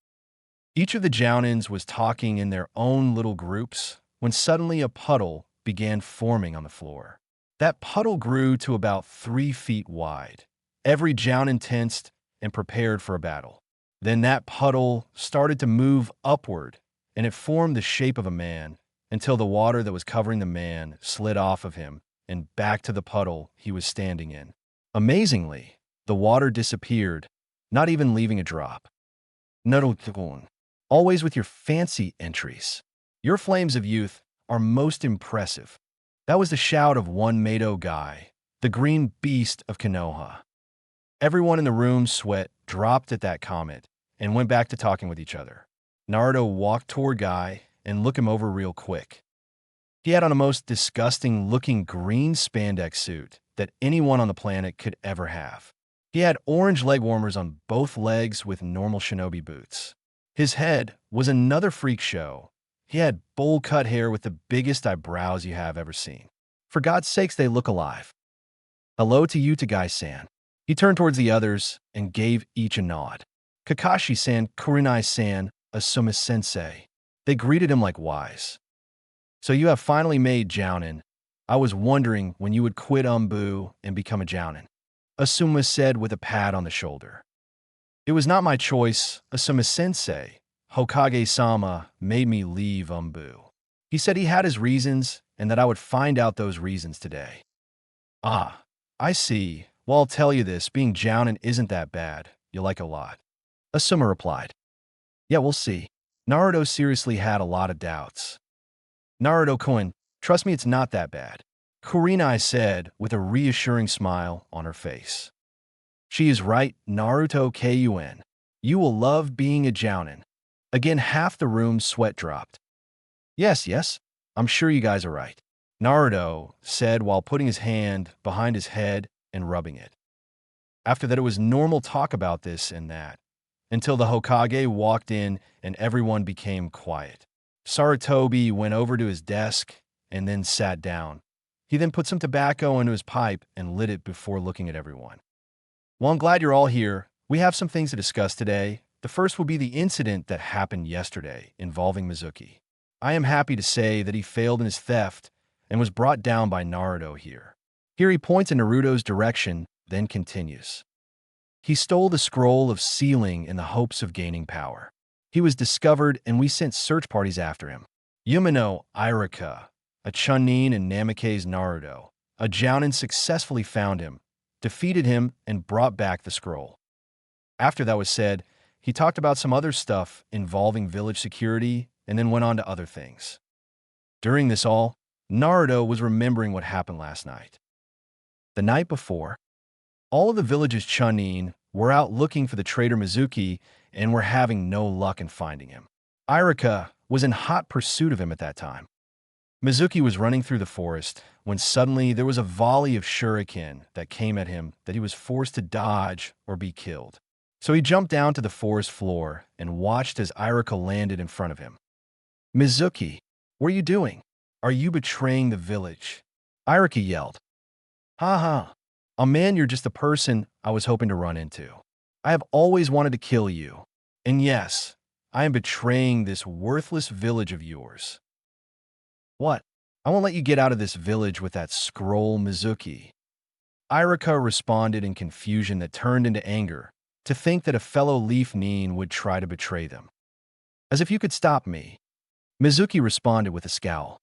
Each of the Jōnins was talking in their own little groups when suddenly a puddle began forming on the floor. That puddle grew to about 3 feet wide. Every Jōnin tensed and prepared for a battle. Then that puddle started to move upward, and it formed the shape of a man until the water that was covering the man slid off of him and back to the puddle he was standing in. Amazingly, the water disappeared, not even leaving a drop. Naruto, always with your fancy entries. Your flames of youth are most impressive. That was the shout of one Mado guy, the green beast of Konoha. Everyone in the room sweat dropped at that comment and went back to talking with each other. Naruto walked toward Guy and looked him over real quick. He had on the most disgusting-looking green spandex suit that anyone on the planet could ever have. He had orange leg warmers on both legs with normal shinobi boots. His head was another freak show. He had bowl-cut hair with the biggest eyebrows you have ever seen. For God's sakes, they look alive. Hello to you, Tagai-san. He turned towards the others and gave each a nod. Kakashi-san, Kurenai-san, Asuma-sensei. They greeted him like wise. So you have finally made Jōnin. I was wondering when you would quit Umbu and become a Jōnin. Asuma said with a pat on the shoulder. It was not my choice, Asuma-sensei. Hokage-sama made me leave Umbu. He said he had his reasons and that I would find out those reasons today. Ah, I see. Well, I'll tell you this, being Jōnin isn't that bad. You like a lot. Asuma replied. Yeah, we'll see. Naruto seriously had a lot of doubts. Naruto-kun, trust me, it's not that bad. Kurenai said with a reassuring smile on her face. She is right, Naruto-kun. You will love being a Jōnin. Again, half the room's sweat dropped. Yes, I'm sure you guys are right. Naruto said while putting his hand behind his head and rubbing it. After that, it was normal talk about this and that, until the Hokage walked in and everyone became quiet. Sarutobi went over to his desk and then sat down. He then put some tobacco into his pipe and lit it before looking at everyone. Well, I'm glad you're all here. We have some things to discuss today. The first will be the incident that happened yesterday involving Mizuki. I am happy to say that he failed in his theft and was brought down by Naruto here. Here he points in Naruto's direction, then continues. He stole the scroll of sealing in the hopes of gaining power. He was discovered and we sent search parties after him. Yumino Irika, a Chunin and Namake's Naruto, a Jōnin successfully found him, defeated him, and brought back the scroll. After that was said, he talked about some other stuff involving village security and then went on to other things. During this all, Naruto was remembering what happened last night. The night before, all of the village's Chunin were out looking for the traitor Mizuki and were having no luck in finding him. Irika was in hot pursuit of him at that time. Mizuki was running through the forest when suddenly there was a volley of shuriken that came at him that he was forced to dodge or be killed. So he jumped down to the forest floor and watched as Irika landed in front of him. Mizuki, what are you doing? Are you betraying the village? Irika yelled. Ha ha. Oh man, you're just a person I was hoping to run into. I have always wanted to kill you. And yes, I am betraying this worthless village of yours. What? I won't let you get out of this village with that scroll, Mizuki. Irika responded in confusion that turned into anger, to think that a fellow Leaf Nin would try to betray them. As if you could stop me. Mizuki responded with a scowl.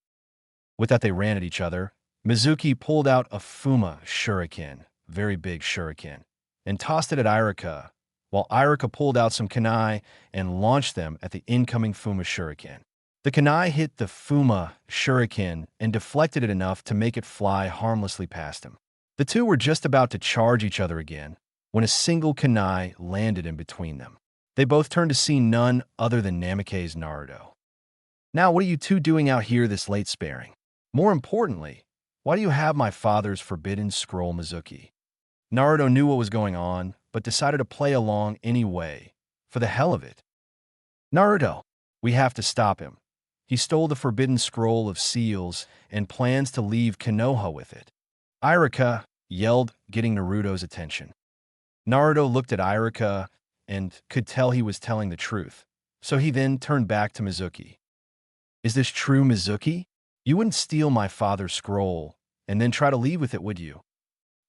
With that, they ran at each other. Mizuki pulled out a Fuma shuriken, very big shuriken, and tossed it at Irika, while Irika pulled out some kunai and launched them at the incoming Fuma shuriken. The kunai hit the Fuma shuriken and deflected it enough to make it fly harmlessly past him. The two were just about to charge each other again when a single kunai landed in between them. They both turned to see none other than Namake's Naruto. Now, what are you two doing out here this late sparring? More importantly, why do you have my father's forbidden scroll, Mizuki? Naruto knew what was going on, but decided to play along anyway, for the hell of it. Naruto, we have to stop him. He stole the forbidden scroll of seals and plans to leave Konoha with it. Irika yelled, getting Naruto's attention. Naruto looked at Irika and could tell he was telling the truth, so he then turned back to Mizuki. Is this true, Mizuki? You wouldn't steal my father's scroll and then try to leave with it, would you?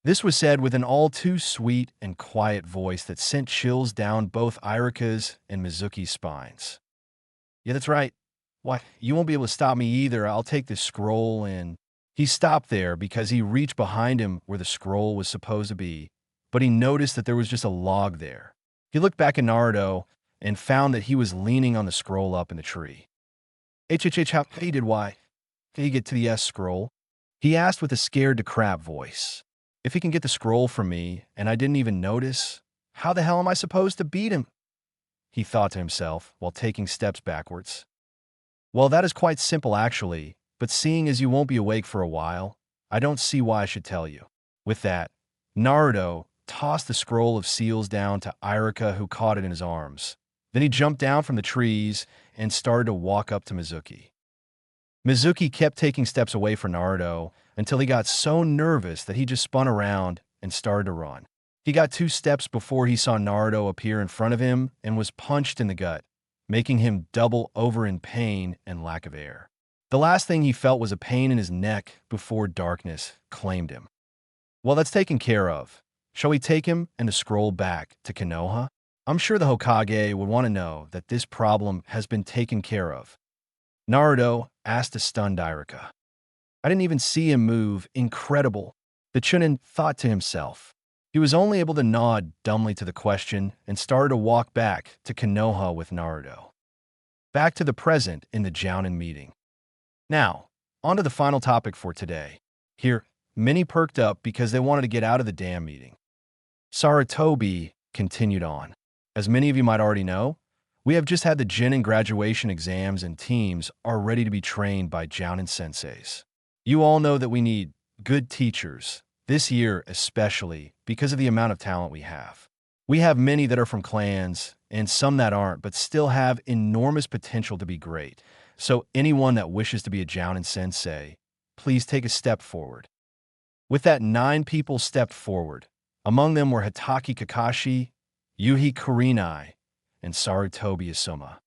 This was said with an all too sweet and quiet voice that sent chills down both Irika's and Mizuki's spines. Yeah, that's right. What? You won't be able to stop me either. I'll take this scroll and... He stopped there because he reached behind him where the scroll was supposed to be, but he noticed that there was just a log there. He looked back at Naruto and found that he was leaning on the scroll up in the tree. How he did why? Can you get to the S scroll? He asked with a scared-to-crap voice. If he can get the scroll from me, and I didn't even notice, how the hell am I supposed to beat him? He thought to himself while taking steps backwards. Well, that is quite simple actually, but seeing as you won't be awake for a while, I don't see why I should tell you. With that, Naruto tossed the scroll of seals down to Irika, who caught it in his arms. Then he jumped down from the trees and started to walk up to Mizuki. Mizuki kept taking steps away from Naruto until he got so nervous that he just spun around and started to run. He got 2 steps before he saw Naruto appear in front of him and was punched in the gut, making him double over in pain and lack of air. The last thing he felt was a pain in his neck before darkness claimed him. Well, that's taken care of. Shall we take him and the scroll back to Konoha? I'm sure the Hokage would want to know that this problem has been taken care of. Naruto asked a stunned Irika. I didn't even see him move. Incredible. The Chunin thought to himself. He was only able to nod dumbly to the question and started to walk back to Konoha with Naruto. Back to the present in the Jōnin meeting. Now, on to the final topic for today. Here, many perked up because they wanted to get out of the damn meeting. Sarutobi continued on. As many of you might already know, we have just had the Jōnin graduation exams and teams are ready to be trained by Jōnin senseis. You all know that we need good teachers, this year especially because of the amount of talent we have. We have many that are from clans and some that aren't, but still have enormous potential to be great. So anyone that wishes to be a Jōnin sensei, please take a step forward. With that, 9 people stepped forward. Among them were Hatake Kakashi, Yuhi Kurenai, and Sarutobi Asuma.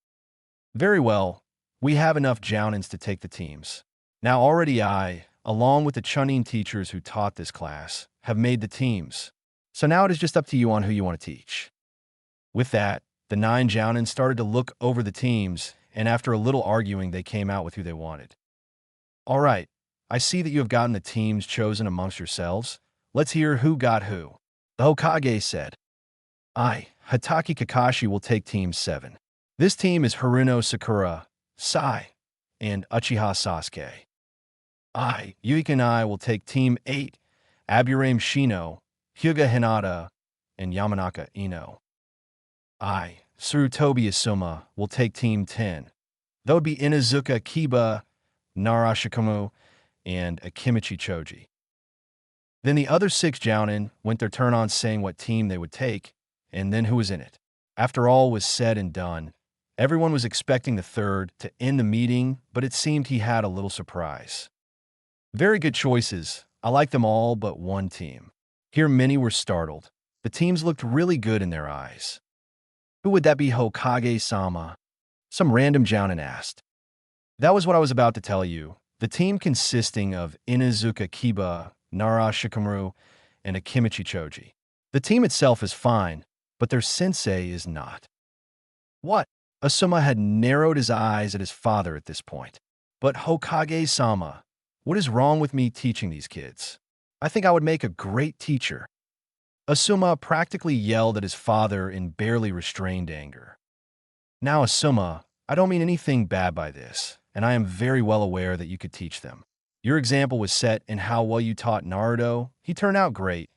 Very well, we have enough Jōnins to take the teams. Now already I, along with the Chunin teachers who taught this class, have made the teams. So now it is just up to you on who you want to teach. With that, the 9 Jōnins started to look over the teams, and after a little arguing, they came out with who they wanted. All right, I see that you have gotten the teams chosen amongst yourselves. Let's hear who got who. The Hokage said, I, Hatake Kakashi, will take Team 7. This team is Haruno Sakura, Sai, and Uchiha Sasuke. I, Yuki and I, will take Team 8, Aburame Shino, Hyuga Hinata, and Yamanaka Ino. I, Sarutobi Asuma, will take Team 10. That would be Inuzuka Kiba, Narashikamu, and Akimichi Choji. Then the other 6 Jōnin went their turn on saying what team they would take, and then who was in it. After all was said and done, everyone was expecting the third to end the meeting, but it seemed he had a little surprise. Very good choices. I like them all but one team. Here many were startled. The teams looked really good in their eyes. Who would that be, Hokage-sama? Some random Jōnin asked. That was what I was about to tell you. The team consisting of Inuzuka Kiba, Nara Shikamaru, and Akimichi Choji. The team itself is fine, but their sensei is not. What? Asuma had narrowed his eyes at his father at this point. But Hokage-sama, what is wrong with me teaching these kids? I think I would make a great teacher. Asuma practically yelled at his father in barely restrained anger. Now, Asuma, I don't mean anything bad by this, and I am very well aware that you could teach them. Your example was set in how well you taught Naruto. He turned out great,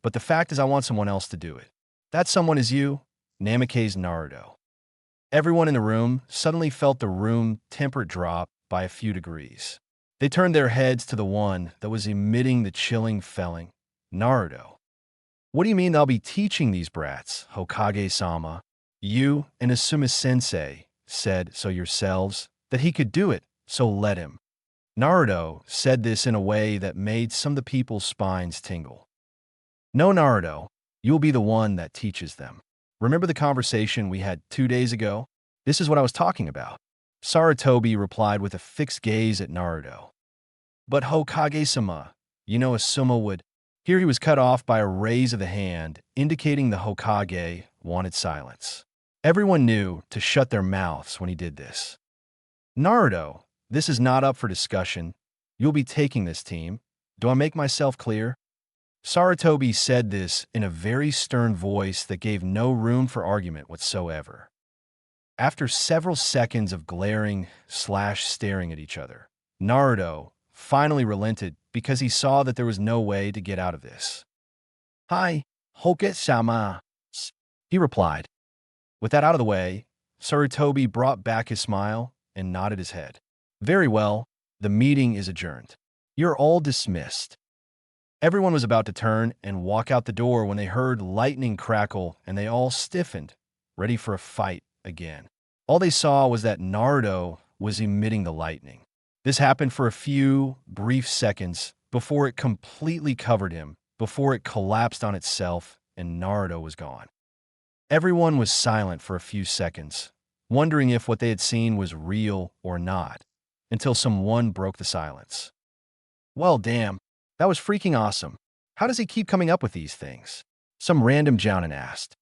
but the fact is I want someone else to do it. That someone is you, Namikaze Naruto. Everyone in the room suddenly felt the room temperature drop by a few degrees. They turned their heads to the one that was emitting the chilling feeling, Naruto. What do you mean they'll be teaching these brats, Hokage-sama? You and Asuma-sensei said so yourselves that he could do it, so let him. Naruto said this in a way that made some of the people's spines tingle. No, Naruto, you will be the one that teaches them. Remember the conversation we had 2 days ago? This is what I was talking about. Sarutobi replied with a fixed gaze at Naruto. But Hokage-sama, you know Asuma would. Here he was cut off by a raise of the hand, indicating the Hokage wanted silence. Everyone knew to shut their mouths when he did this. Naruto, this is not up for discussion. You'll be taking this team. Do I make myself clear? Sarutobi said this in a very stern voice that gave no room for argument whatsoever. After several seconds of glaring/staring at each other, Naruto finally relented because he saw that there was no way to get out of this. Hi, Hoket-sama, he replied. With that out of the way, Sarutobi brought back his smile and nodded his head. Very well, the meeting is adjourned. You're all dismissed. Everyone was about to turn and walk out the door when they heard lightning crackle and they all stiffened, ready for a fight again. All they saw was that Naruto was emitting the lightning. This happened for a few brief seconds before it completely covered him, before it collapsed on itself and Naruto was gone. Everyone was silent for a few seconds, wondering if what they had seen was real or not, until someone broke the silence. Well, damn, that was freaking awesome. How does he keep coming up with these things? Some random Jōnin asked.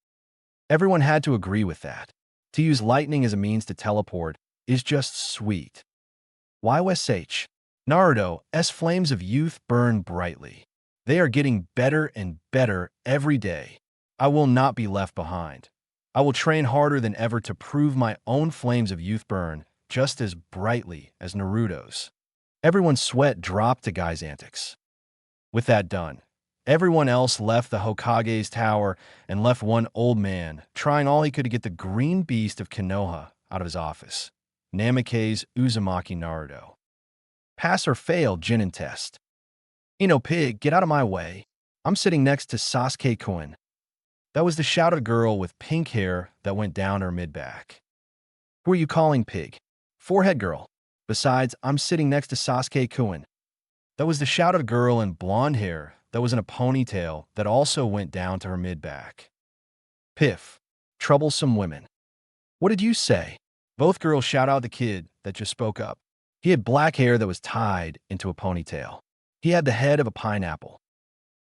Everyone had to agree with that. To use lightning as a means to teleport is just sweet. YSH. Naruto's flames of youth burn brightly. They are getting better and better every day. I will not be left behind. I will train harder than ever to prove my own flames of youth burn just as brightly as Naruto's. Everyone's sweat dropped to Guy's antics. With that done, everyone else left the Hokage's tower and left one old man trying all he could to get the green beast of Konoha out of his office. Namake's Uzumaki Naruto. Pass or fail Jōnin test. Pig, get out of my way. I'm sitting next to Sasuke-kun. That was the shouted girl with pink hair that went down her mid-back. Who are you calling pig? Forehead girl. Besides, I'm sitting next to Sasuke-kun. That was the shouted girl in blonde hair that was in a ponytail that also went down to her mid-back. Piff. Troublesome women. What did you say? Both girls shout out the kid that just spoke up. He had black hair that was tied into a ponytail. He had the head of a pineapple.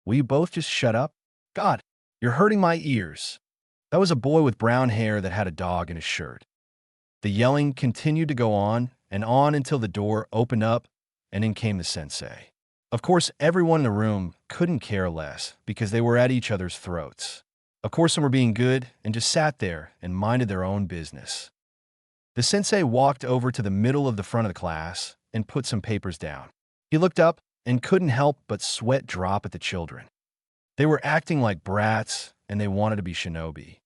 Will you both just shut up? God, you're hurting my ears. That was a boy with brown hair that had a dog in his shirt. The yelling continued to go on and on until the door opened up and in came the sensei. Of course, everyone in the room couldn't care less because they were at each other's throats. Of course, some were being good and just sat there and minded their own business. The sensei walked over to the middle of the front of the class and put some papers down. He looked up and couldn't help but sweat drop at the children. They were acting like brats and they wanted to be shinobi.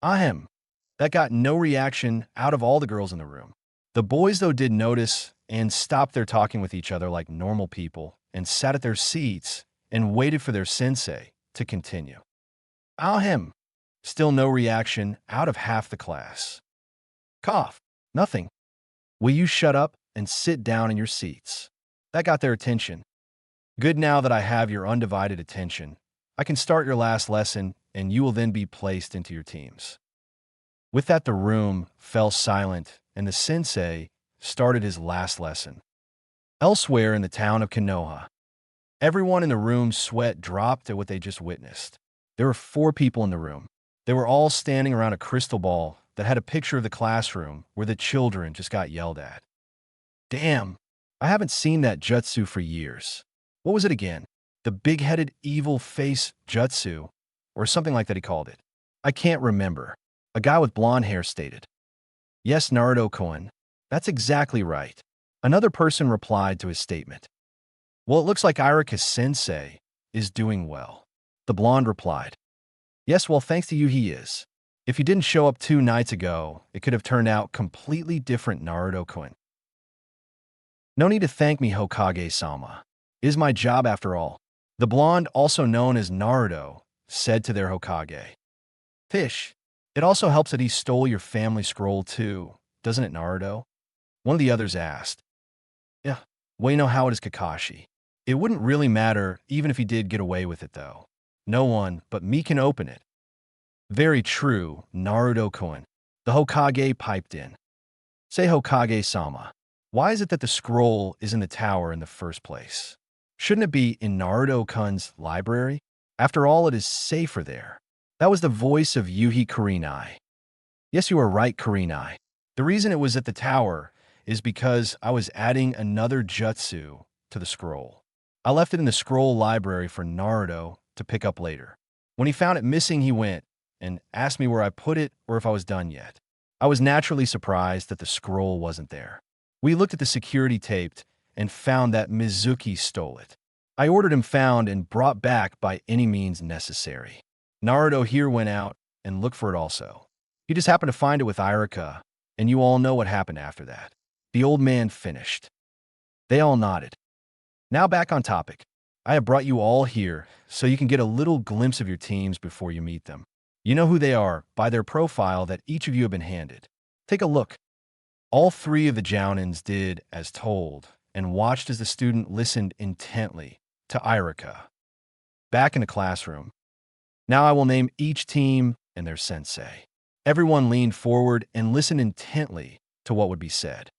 Ahem. That got no reaction out of all the girls in the room. The boys, though, did notice and stopped their talking with each other like normal people and sat at their seats and waited for their sensei to continue. Ahem. Still no reaction out of half the class. Cough. Nothing. Will you shut up and sit down in your seats? That got their attention. Good, now that I have your undivided attention, I can start your last lesson and you will then be placed into your teams. With that, the room fell silent and the sensei started his last lesson. Elsewhere in the town of Konoha, everyone in the room's sweat dropped at what they just witnessed. There were 4 people in the room. They were all standing around a crystal ball that had a picture of the classroom where the children just got yelled at. Damn, I haven't seen that jutsu for years. What was it again? The big-headed evil face jutsu, or something like that he called it. I can't remember. A guy with blonde hair stated. Yes, Naruto-kun. That's exactly right. Another person replied to his statement. Well, it looks like Irika-sensei is doing well. The blonde replied. Yes, well, thanks to you he is. If you didn't show up 2 nights ago, it could have turned out completely different, Naruto-kun. No need to thank me, Hokage-sama. It is my job after all. The blonde, also known as Naruto, said to their Hokage. Fish, it also helps that he stole your family scroll too, doesn't it, Naruto? One of the others asked. Yeah, well, you know how it is, Kakashi. It wouldn't really matter even if he did get away with it, though. No one but me can open it. Very true, Naruto-kun. The Hokage piped in. Say, Hokage-sama, why is it that the scroll is in the tower in the first place? Shouldn't it be in Naruto-kun's library? After all, it is safer there. That was the voice of Yuhi Kurenai. Yes, you are right, Kurenai. The reason it was at the tower is because I was adding another jutsu to the scroll. I left it in the scroll library for Naruto to pick up later. When he found it missing, he went and asked me where I put it or if I was done yet. I was naturally surprised that the scroll wasn't there. We looked at the security tape, and found that Mizuki stole it. I ordered him found and brought back by any means necessary. Naruto here went out and looked for it also. He just happened to find it with Irika, and you all know what happened after that. The old man finished. They all nodded. Now back on topic. I have brought you all here so you can get a little glimpse of your teams before you meet them. You know who they are by their profile that each of you have been handed. Take a look. All three of the Jōnins did as told and watched as the student listened intently to Irika. Back in the classroom. Now I will name each team and their sensei. Everyone leaned forward and listened intently to what would be said.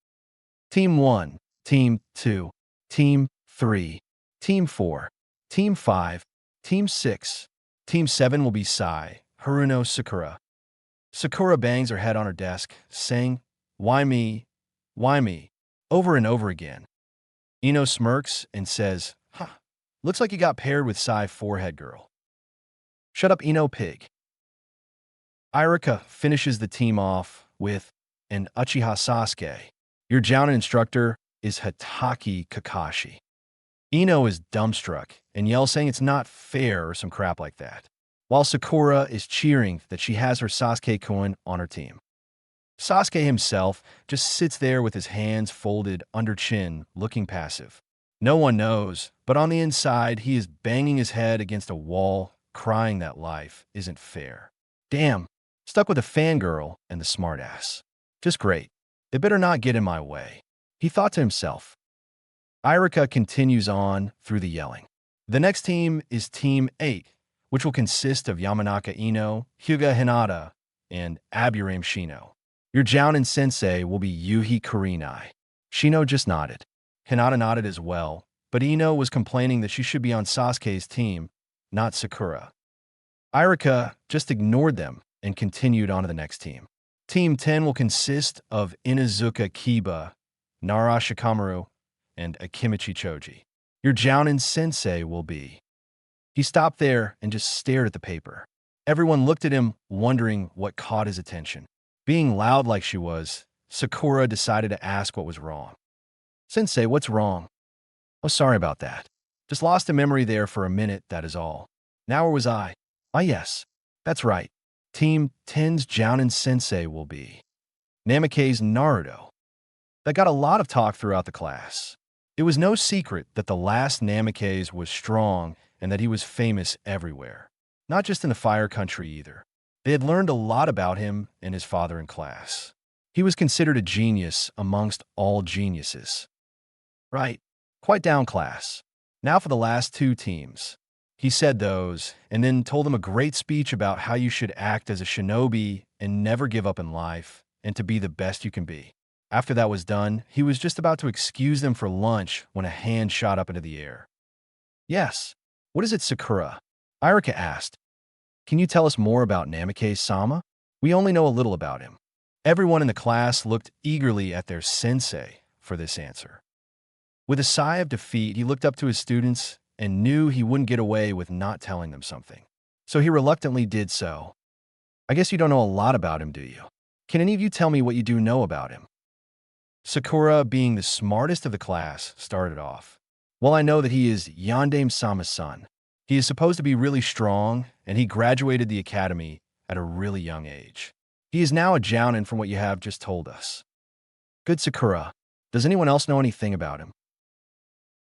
Team 1, Team 2, Team 3, Team 4, Team 5, Team 6, Team 7 will be Sai, Haruno Sakura. Sakura bangs her head on her desk, saying, "Why me? Why me?" over and over again. Ino smirks and says, "Huh, looks like you got paired with Sai Forehead Girl." "Shut up, Ino Pig." Irika finishes the team off with an Uchiha Sasuke. Your Jounin instructor is Hitaki Kakashi. Ino is dumbstruck and yells saying it's not fair or some crap like that, while Sakura is cheering that she has her Sasuke-kun on her team. Sasuke himself just sits there with his hands folded under chin, looking passive. No one knows, but on the inside, he is banging his head against a wall, crying that life isn't fair. Damn, stuck with a fangirl and the smartass. Just great. They better not get in my way, he thought to himself. Irika continues on through the yelling. The next team is Team 8, which will consist of Yamanaka Ino, Hyuga Hinata, and Aburame Shino. Your Jounin sensei will be Yuhi Kurenai. Shino just nodded. Hinata nodded as well, but Ino was complaining that she should be on Sasuke's team, not Sakura. Irika just ignored them and continued on to the next team. Team 10 will consist of Inuzuka Kiba, Nara Shikamaru, and Akimichi Choji. Your Jounin sensei will be. He stopped there and just stared at the paper. Everyone looked at him, wondering what caught his attention. Being loud like she was, Sakura decided to ask what was wrong. "Sensei, what's wrong?" "Oh, sorry about that. Just lost a memory there for a minute, that is all. Now where was I? Ah, yes. That's right. Team 10's Jounin sensei will be Namikaze's Naruto. That got a lot of talk throughout the class. It was no secret that the last Namikaze was strong and that he was famous everywhere. Not just in the Fire Country either. They had learned a lot about him and his father in class. He was considered a genius amongst all geniuses. Right. Quite down class. Now for the last two teams. He said those, and then told them a great speech about how you should act as a shinobi and never give up in life, and to be the best you can be. After that was done, he was just about to excuse them for lunch when a hand shot up into the air. "Yes. What is it, Sakura?" Irika asked. "Can you tell us more about Namikaze-sama? We only know a little about him." Everyone in the class looked eagerly at their sensei for this answer. With a sigh of defeat, he looked up to his students and knew he wouldn't get away with not telling them something. So he reluctantly did so. "I guess you don't know a lot about him, do you? Can any of you tell me what you do know about him?" Sakura, being the smartest of the class, started off. "Well, I know that he is Yondaime-sama's son. He is supposed to be really strong, and he graduated the academy at a really young age. He is now a Jounin from what you have just told us." "Good, Sakura. Does anyone else know anything about him?"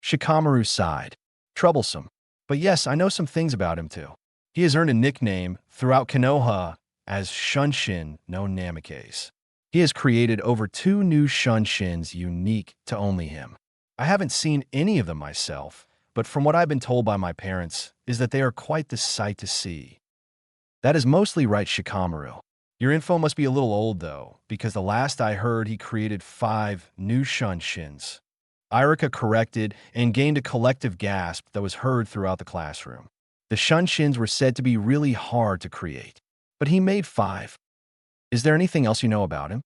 Shikamaru sighed. "Troublesome. But yes, I know some things about him too. He has earned a nickname throughout Konoha as Shunshin no Namikaze. He has created over 2 new Shunshins unique to only him. I haven't seen any of them myself, but from what I've been told by my parents is that they are quite the sight to see." "That is mostly right, Shikamaru. Your info must be a little old though, because the last I heard he created 5 new Shunshins." Irika corrected and gained a collective gasp that was heard throughout the classroom. The Shunshins were said to be really hard to create, but he made 5. "Is there anything else you know about him?"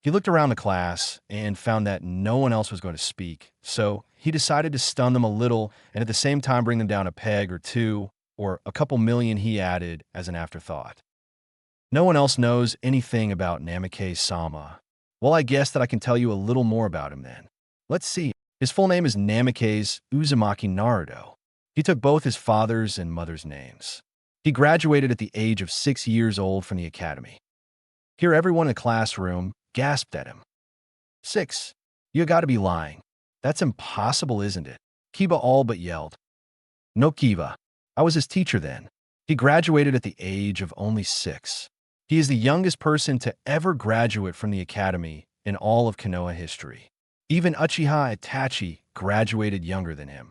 He looked around the class and found that no one else was going to speak, so he decided to stun them a little and at the same time bring them down a peg or two, or a couple million he added as an afterthought. "No one else knows anything about Namikaze-sama. Well, I guess that I can tell you a little more about him then. Let's see. His full name is Namikaze Uzumaki Naruto. He took both his father's and mother's names. He graduated at the age of 6 years old from the academy. Here, everyone in the classroom gasped at him. 6? You gotta be lying. That's impossible, isn't it? Kiba all but yelled. No, Kiba. I was his teacher then. He graduated at the age of only 6. He is the youngest person to ever graduate from the academy in all of Konoha history. Even Uchiha Itachi graduated younger than him.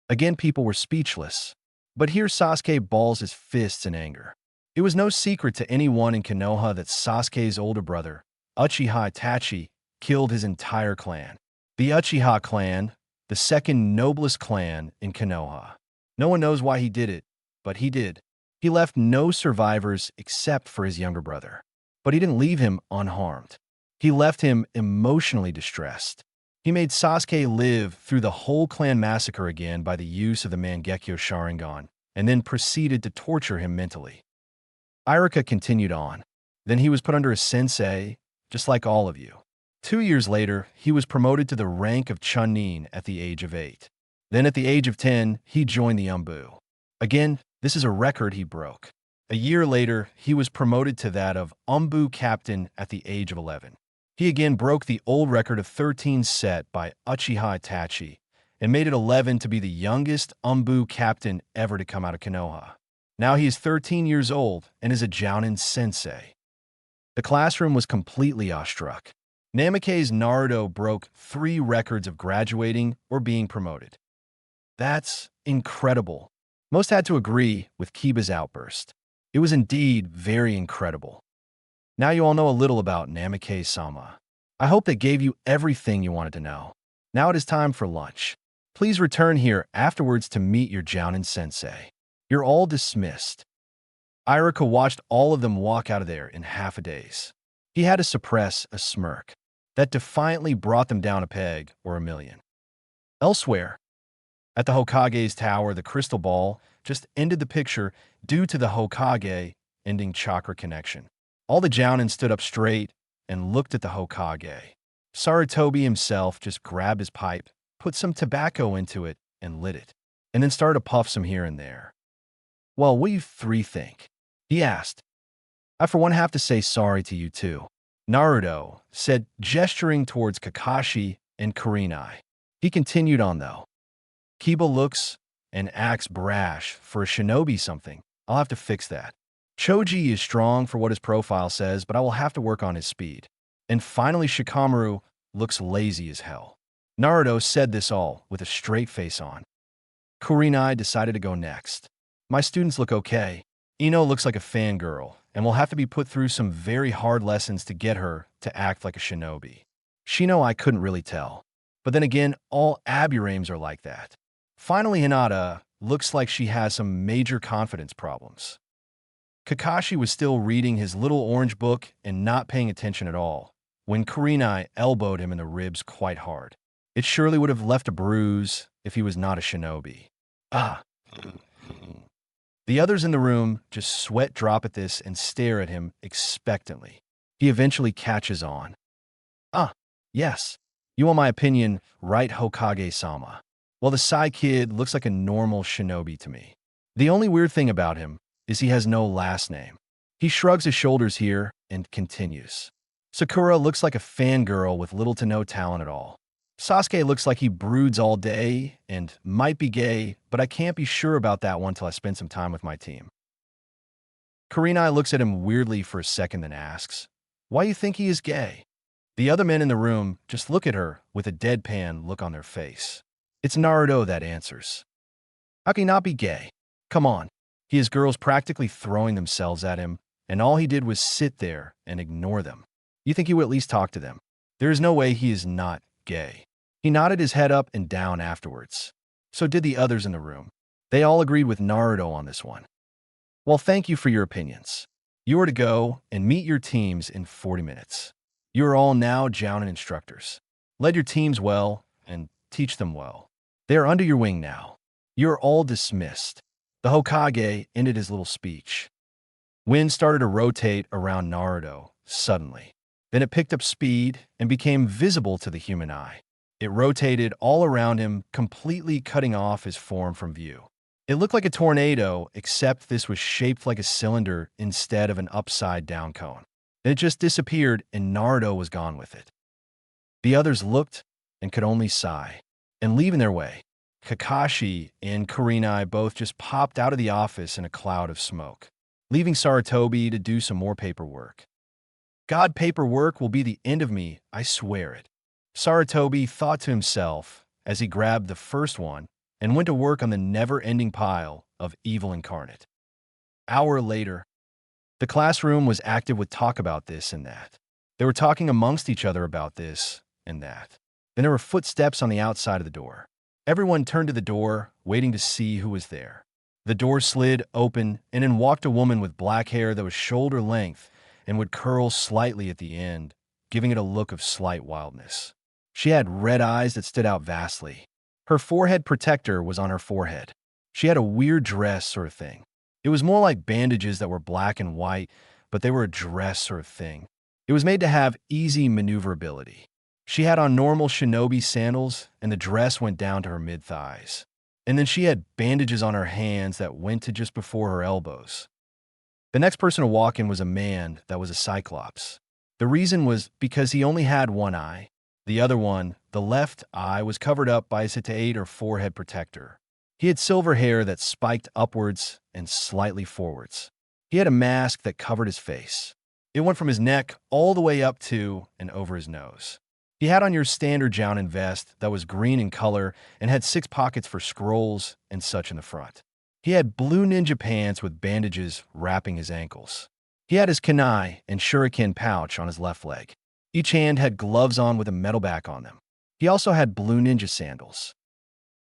Again, people were speechless. But here Sasuke balls his fists in anger. It was no secret to anyone in Konoha that Sasuke's older brother, Uchiha Itachi, killed his entire clan. The Uchiha clan, the second noblest clan in Konoha. No one knows why he did it, but he did. He left no survivors except for his younger brother. But he didn't leave him unharmed. He left him emotionally distressed. He made Sasuke live through the whole clan massacre again by the use of the Mangekyo Sharingan, and then proceeded to torture him mentally. Iruka continued on. Then he was put under a sensei, just like all of you. 2 years later, he was promoted to the rank of Chunin at the age of 8. Then at the age of 10, he joined the Umbu. Again, this is a record he broke. A year later, he was promoted to that of Umbu Captain at the age of 11. He again broke the old record of 13 set by Uchiha Itachi and made it 11 to be the youngest Umbu Captain ever to come out of Konoha. Now he is 13 years old and is a Jōnin sensei. The classroom was completely awestruck. Namikaze Naruto broke 3 records of graduating or being promoted. That's incredible. Most had to agree with Kiba's outburst. It was indeed very incredible. Now you all know a little about Namikaze-sama. I hope that gave you everything you wanted to know. Now it is time for lunch. Please return here afterwards to meet your Jōnin sensei. You're all dismissed. Iruka watched all of them walk out of there in half a daze. He had to suppress a smirk that defiantly brought them down a peg or a million. Elsewhere, at the Hokage's tower, the crystal ball just ended the picture due to the Hokage ending chakra connection. All the Jōnin stood up straight and looked at the Hokage. Sarutobi himself just grabbed his pipe, put some tobacco into it, and lit it, and then started to puff some here and there. Well, what do you 3 think? He asked. I for one have to say sorry to you too, Naruto said, gesturing towards Kakashi and Kurenai. He continued on though. Kiba looks and acts brash for a shinobi something. I'll have to fix that. Choji is strong for what his profile says, but I will have to work on his speed. And finally, Shikamaru looks lazy as hell. Naruto said this all with a straight face on. Kurenai decided to go next. My students look okay. Ino looks like a fangirl, and will have to be put through some very hard lessons to get her to act like a shinobi. Shino I couldn't really tell. But then again, all Aburames are like that. Finally, Hinata looks like she has some major confidence problems. Kakashi was still reading his little orange book and not paying attention at all when Kurenai elbowed him in the ribs quite hard. It surely would have left a bruise if he was not a shinobi. Ah. The others in the room just sweat drop at this and stare at him expectantly. He eventually catches on. Ah, yes. You want my opinion, right, Hokage-sama? Well, the Sai kid looks like a normal shinobi to me. The only weird thing about him is he has no last name. He shrugs his shoulders here and continues. Sakura looks like a fangirl with little to no talent at all. Sasuke looks like he broods all day and might be gay, but I can't be sure about that one till I spend some time with my team. Kurenai looks at him weirdly for a second then asks, why you think he is gay? The other men in the room just look at her with a deadpan look on their face. It's Naruto that answers. How can he not be gay? Come on. He has girls practically throwing themselves at him, and all he did was sit there and ignore them. You think he would at least talk to them? There is no way he is not gay. He nodded his head up and down afterwards. So did the others in the room. They all agreed with Naruto on this one. Well, thank you for your opinions. You are to go and meet your teams in 40 minutes. You are all now Jōnin instructors. Lead your teams well and teach them well. They are under your wing now. You are all dismissed. The Hokage ended his little speech. Wind started to rotate around Naruto suddenly. Then it picked up speed and became visible to the human eye. It rotated all around him, completely cutting off his form from view. It looked like a tornado, except this was shaped like a cylinder instead of an upside-down cone. It just disappeared, and Naruto was gone with it. The others looked and could only sigh and leave in their way. Kakashi and Kurenai both just popped out of the office in a cloud of smoke, leaving Sarutobi to do some more paperwork. God, paperwork will be the end of me, I swear it. Sarutobi thought to himself as he grabbed the first one and went to work on the never-ending pile of evil incarnate. Hour later, the classroom was active with talk about this and that. They were talking amongst each other about this and that. Then there were footsteps on the outside of the door. Everyone turned to the door, waiting to see who was there. The door slid open, and in walked a woman with black hair that was shoulder length and would curl slightly at the end, giving it a look of slight wildness. She had red eyes that stood out vastly. Her forehead protector was on her forehead. She had a weird dress sort of thing. It was more like bandages that were black and white, but they were a dress sort of thing. It was made to have easy maneuverability. She had on normal shinobi sandals, and the dress went down to her mid-thighs. And then she had bandages on her hands that went to just before her elbows. The next person to walk in was a man that was a cyclops. The reason was because he only had one eye. The other one, the left eye, was covered up by a setae or forehead protector. He had silver hair that spiked upwards and slightly forwards. He had a mask that covered his face. It went from his neck all the way up to and over his nose. He had on your standard Jōnin vest that was green in color and had 6 pockets for scrolls and such in the front. He had blue ninja pants with bandages wrapping his ankles. He had his kunai and shuriken pouch on his left leg. Each hand had gloves on with a metal back on them. He also had blue ninja sandals.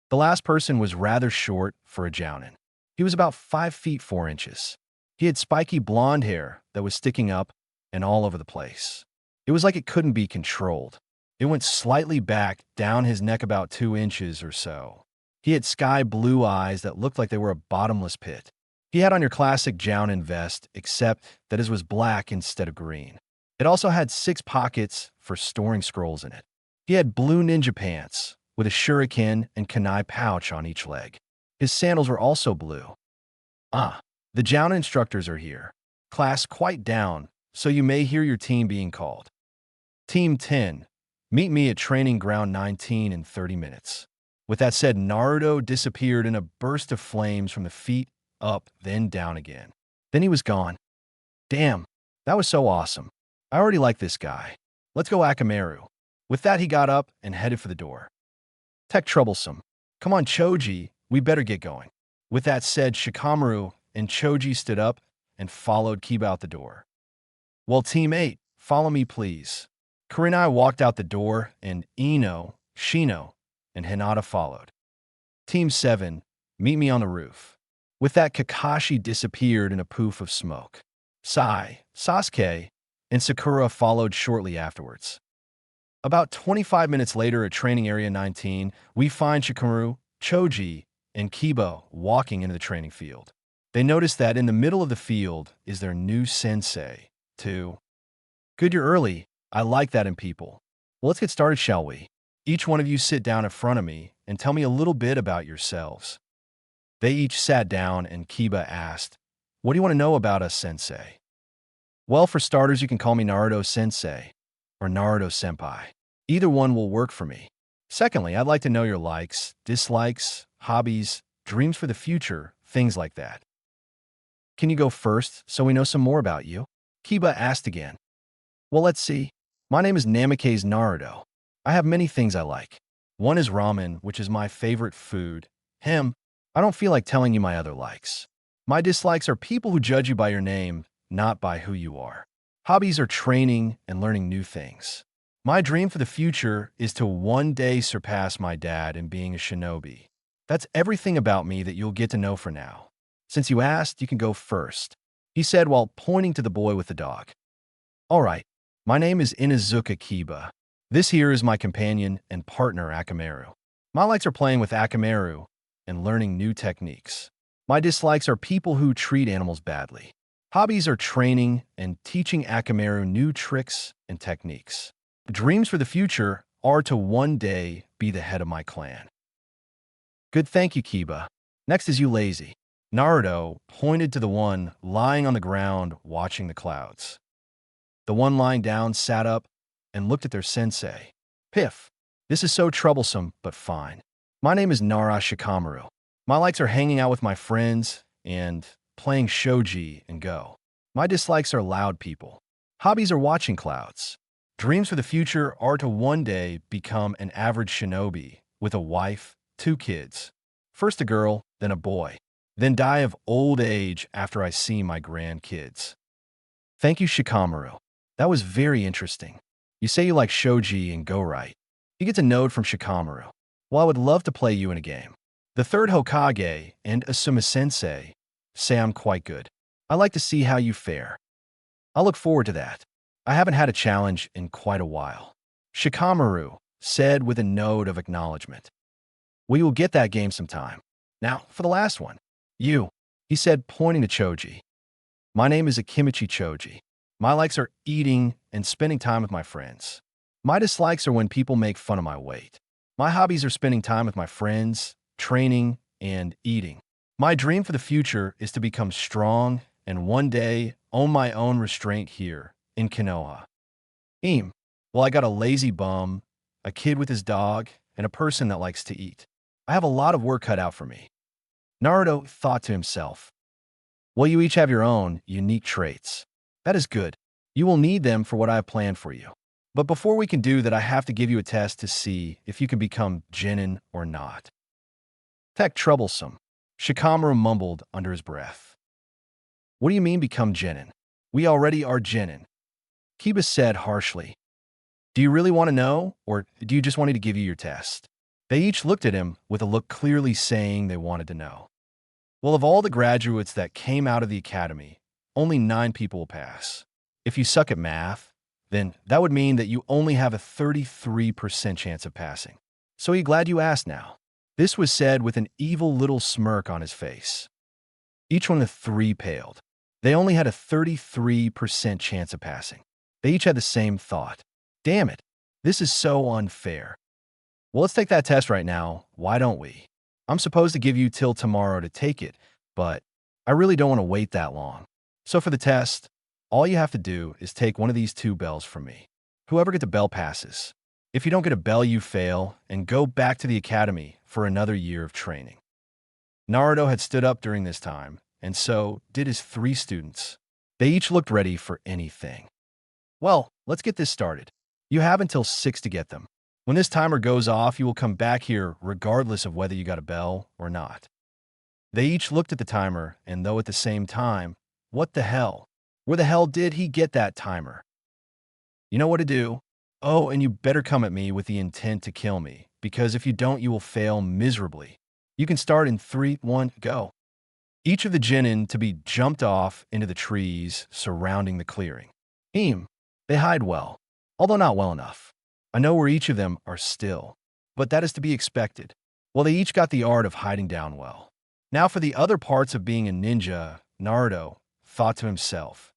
The last person was rather short for a Jōnin. He was about 5 feet 4 inches. He had spiky blonde hair that was sticking up and all over the place. It was like it couldn't be controlled. It went slightly back down his neck about 2 inches or so. He had sky blue eyes that looked like they were a bottomless pit. He had on your classic Jōnin vest, except that his was black instead of green. It also had 6 pockets for storing scrolls in it. He had blue ninja pants with a shuriken and kunai pouch on each leg. His sandals were also blue. Ah, the Jōnin instructors are here. Class, quiet down, so you may hear your team being called. Team 10. Meet me at Training Ground 19 in 30 minutes. With that said, Naruto disappeared in a burst of flames from the feet up, then down again. Then he was gone. Damn, that was so awesome. I already like this guy. Let's go Akamaru. With that, he got up and headed for the door. Tech troublesome. Come on, Choji, we better get going. With that said, Shikamaru and Choji stood up and followed Kiba out the door. Well, Team 8, follow me, please. Kurenai walked out the door, and Ino, Shino, and Hinata followed. Team 7, meet me on the roof. With that, Kakashi disappeared in a poof of smoke. Sai, Sasuke, and Sakura followed shortly afterwards. About 25 minutes later at Training Area 19, we find Shikamaru, Choji, and Kiba walking into the training field. They notice that in the middle of the field is their new sensei, too. Good, you're early. I like that in people. Well, let's get started, shall we? Each one of you sit down in front of me and tell me a little bit about yourselves. They each sat down, and Kiba asked, what do you want to know about us, sensei? Well, for starters, you can call me Naruto sensei or Naruto senpai. Either one will work for me. Secondly, I'd like to know your likes, dislikes, hobbies, dreams for the future, things like that. Can you go first so we know some more about you? Kiba asked again. Well, let's see. My name is Namikaze Naruto. I have many things I like. One is ramen, which is my favorite food. I don't feel like telling you my other likes. My dislikes are people who judge you by your name, not by who you are. Hobbies are training and learning new things. My dream for the future is to one day surpass my dad in being a shinobi. That's everything about me that you'll get to know for now. Since you asked, you can go first, he said while pointing to the boy with the dog. All right, my name is Inuzuka Kiba. This here is my companion and partner, Akamaru. My likes are playing with Akamaru and learning new techniques. My dislikes are people who treat animals badly. Hobbies are training and teaching Akamaru new tricks and techniques. Dreams for the future are to one day be the head of my clan. Good, thank you, Kiba. Next is you, lazy. Naruto pointed to the one lying on the ground watching the clouds. The one lying down sat up and looked at their sensei. Piff, this is so troublesome, but fine. My name is Nara Shikamaru. My likes are hanging out with my friends and playing shogi and go. My dislikes are loud people. Hobbies are watching clouds. Dreams for the future are to one day become an average shinobi with a wife, 2 kids. First a girl, then a boy. Then die of old age after I see my grandkids. Thank you, Shikamaru. That was very interesting. You say you like shogi and go right. You get a node from Shikamaru. Well, I would love to play you in a game. The third Hokage and Asuma Sensei say I'm quite good. I like to see how you fare. I look forward to that. I haven't had a challenge in quite a while. Shikamaru said with a nod of acknowledgement. We will get that game sometime. Now, for the last one. You, he said, pointing to Choji. My name is Akimichi Choji. My likes are eating and spending time with my friends. My dislikes are when people make fun of my weight. My hobbies are spending time with my friends, training, and eating. My dream for the future is to become strong and one day own my own restraint here in Konoha. Well, I got a lazy bum, a kid with his dog, and a person that likes to eat. I have a lot of work cut out for me. Naruto thought to himself. Well, you each have your own unique traits. That is good. You will need them for what I have planned for you. But before we can do that, I have to give you a test to see if you can become Jōnin or not. Heck, troublesome. Shikamaru mumbled under his breath. What do you mean become Jōnin? We already are Jōnin. Kiba said harshly. Do you really want to know, or do you just want me to give you your test? They each looked at him with a look clearly saying they wanted to know. Well, of all the graduates that came out of the academy, only 9 people will pass. If you suck at math, then that would mean that you only have a 33% chance of passing. So are you glad you asked now? This was said with an evil little smirk on his face. Each one of the 3 paled. They only had a 33% chance of passing. They each had the same thought. Damn it, this is so unfair. Well, let's take that test right now, why don't we? I'm supposed to give you till tomorrow to take it, but I really don't want to wait that long. So for the test, all you have to do is take one of these 2 bells from me. Whoever gets a bell passes. If you don't get a bell, you fail and go back to the academy for another year of training. Naruto had stood up during this time, and so did his 3 students. They each looked ready for anything. Well, let's get this started. You have until 6 to get them. When this timer goes off, you will come back here regardless of whether you got a bell or not. They each looked at the timer, and though at the same time, what the hell? Where the hell did he get that timer? You know what to do. Oh, and you better come at me with the intent to kill me, because if you don't, you will fail miserably. You can start in 3, 1, go. Each of the Jōnin to be jumped off into the trees surrounding the clearing. They hide well, although not well enough. I know where each of them are still, but that is to be expected. Well, they each got the art of hiding down well. Now for the other parts of being a ninja, Naruto thought to himself.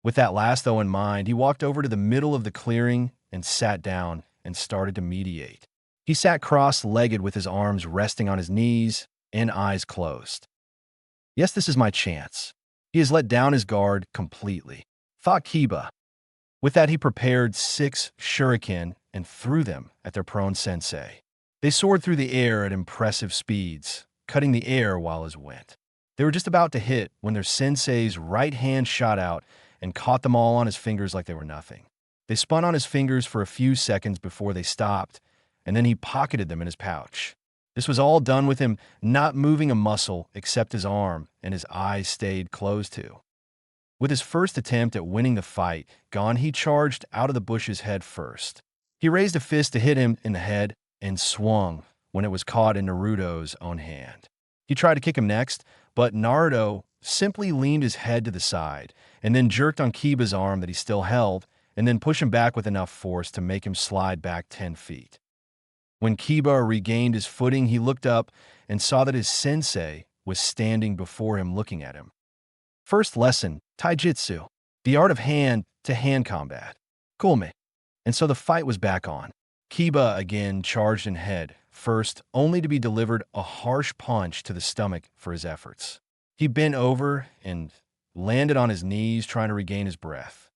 With that last though in mind, he walked over to the middle of the clearing and sat down and started to meditate. He sat cross-legged with his arms resting on his knees and eyes closed. Yes, this is my chance. He has let down his guard completely, thought Kiba. With that, he prepared 6 shuriken and threw them at their prone sensei. They soared through the air at impressive speeds, cutting the air while it went. They were just about to hit when their sensei's right hand shot out and caught them all on his fingers like they were nothing. They spun on his fingers for a few seconds before they stopped, and then he pocketed them in his pouch. This was all done with him not moving a muscle except his arm, and his eyes stayed closed too. With his first attempt at winning the fight gone, he charged out of the bushes head first. He raised a fist to hit him in the head and swung when it was caught in Naruto's own hand. He tried to kick him next, but Naruto simply leaned his head to the side and then jerked on Kiba's arm that he still held and then pushed him back with enough force to make him slide back 10 feet. When Kiba regained his footing, he looked up and saw that his sensei was standing before him looking at him. First lesson, Taijutsu, the art of hand-to-hand combat. Cool, mate. And so the fight was back on. Kiba again charged in head first, only to be delivered a harsh punch to the stomach for his efforts. He bent over and landed on his knees, trying to regain his breath.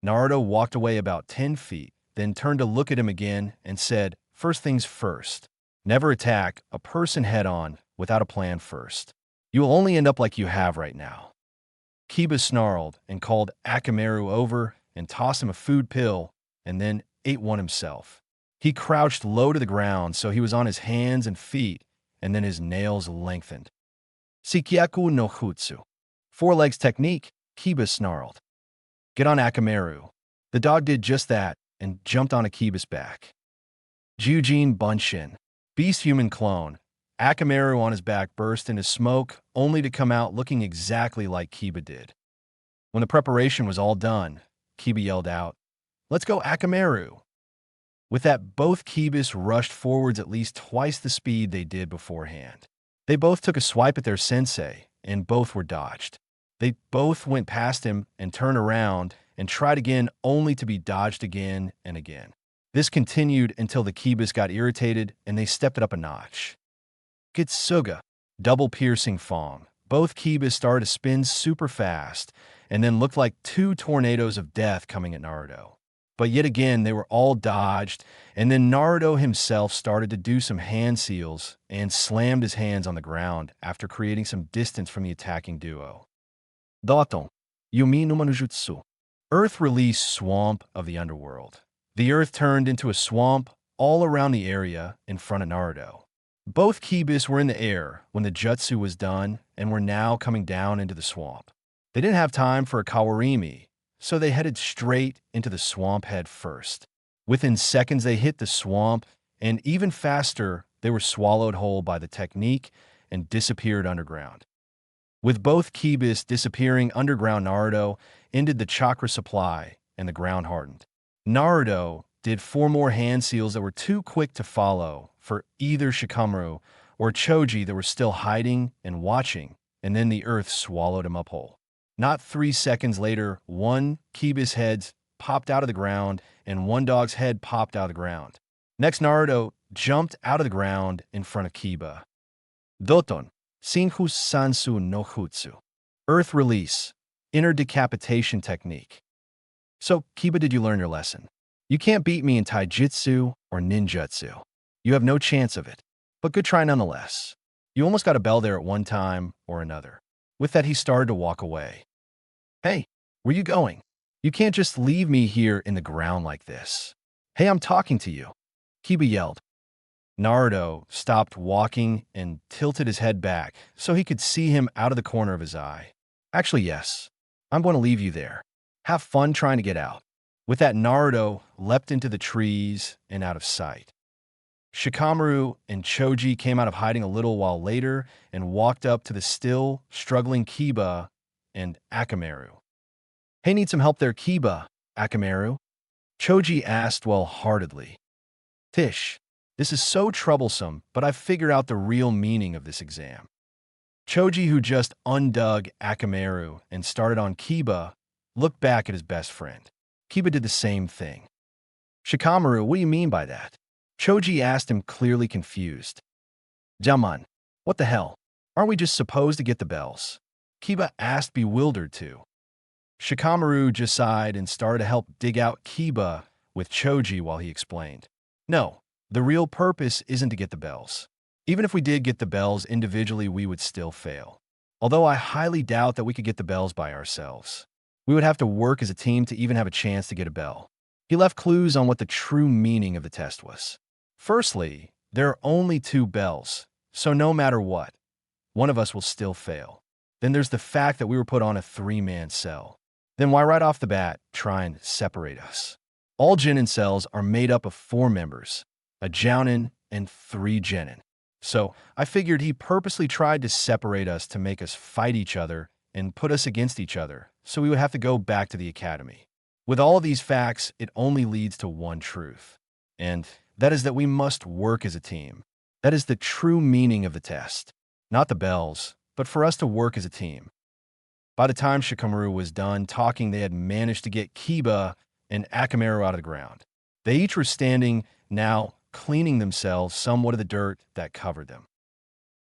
Naruto walked away about 10 feet, then turned to look at him again and said, "First things first. Never attack a person head-on without a plan first. You will only end up like you have right now." Kiba snarled and called Akamaru over and tossed him a food pill and then ate one himself. He crouched low to the ground so he was on his hands and feet, and then his nails lengthened. Sikyaku no Jutsu. Four legs technique, Kiba snarled. "Get on Akamaru." The dog did just that and jumped on Akiba's back. Jujin Bunshin. Beast human clone. Akamaru on his back burst into smoke, only to come out looking exactly like Kiba did. When the preparation was all done, Kiba yelled out, "Let's go, Akamaru!" With that, both Kibas rushed forwards at least twice the speed they did beforehand. They both took a swipe at their sensei, and both were dodged. They both went past him and turned around and tried again, only to be dodged again and again. This continued until the Kibas got irritated and they stepped it up a notch. Gitsuga, double piercing Fong. Both Kibas started to spin super fast and then looked like two tornadoes of death coming at Naruto. But yet again, they were all dodged, and then Naruto himself started to do some hand seals and slammed his hands on the ground after creating some distance from the attacking duo. Doton, Yumi no Manujutsu. Earth release swamp of the underworld. The earth turned into a swamp all around the area in front of Naruto. Both Kibas were in the air when the jutsu was done and were now coming down into the swamp. They didn't have time for a kawarimi, so they headed straight into the swamp head first. Within seconds, they hit the swamp, and even faster, they were swallowed whole by the technique and disappeared underground. With both Kibas disappearing underground, Naruto ended the chakra supply, and the ground hardened. Naruto did 4 more hand seals that were too quick to follow for either Shikamaru or Choji that were still hiding and watching, and then the earth swallowed him up whole. Not 3 seconds later, one Kiba's head popped out of the ground and one dog's head popped out of the ground. Next, Naruto jumped out of the ground in front of Kiba. Doton, Shinhu Sansu no Jutsu. Earth release, inner decapitation technique. So, Kiba, did you learn your lesson? You can't beat me in taijutsu or ninjutsu. You have no chance of it, but good try nonetheless. You almost got a bell there at one time or another. With that, he started to walk away. "Hey, where you going? You can't just leave me here in the ground like this. Hey, I'm talking to you," Kiba yelled. Naruto stopped walking and tilted his head back so he could see him out of the corner of his eye. "Actually, yes. I'm going to leave you there. Have fun trying to get out." With that, Naruto leapt into the trees and out of sight. Shikamaru and Choji came out of hiding a little while later and walked up to the still struggling Kiba and Akamaru. "Hey, need some help there, Kiba, Akamaru?" Choji asked well-heartedly. "Tish, this is so troublesome, but I've figured out the real meaning of this exam." Choji, who just undug Akamaru and started on Kiba, looked back at his best friend. Kiba did the same thing. "Shikamaru, what do you mean by that?" Choji asked him, clearly confused. "Jaman, what the hell? Aren't we just supposed to get the bells?" Kiba asked, bewildered too. Shikamaru just sighed and started to help dig out Kiba with Choji while he explained. "No, the real purpose isn't to get the bells. Even if we did get the bells individually, we would still fail. Although I highly doubt that we could get the bells by ourselves. We would have to work as a team to even have a chance to get a bell." He left clues on what the true meaning of the test was. Firstly, there are only 2 bells, so no matter what, one of us will still fail. Then there's the fact that we were put on a 3-man cell. Then why right off the bat try and separate us? All Jōnin cells are made up of 4 members, a Jōnin and 3 Genin. So I figured he purposely tried to separate us to make us fight each other and put us against each other, so we would have to go back to the academy. With all of these facts, it only leads to one truth, and that is that we must work as a team. That is the true meaning of the test. Not the bells, but for us to work as a team. By the time Shikamaru was done talking, they had managed to get Kiba and Akamaru out of the ground. They each were standing now, cleaning themselves somewhat of the dirt that covered them.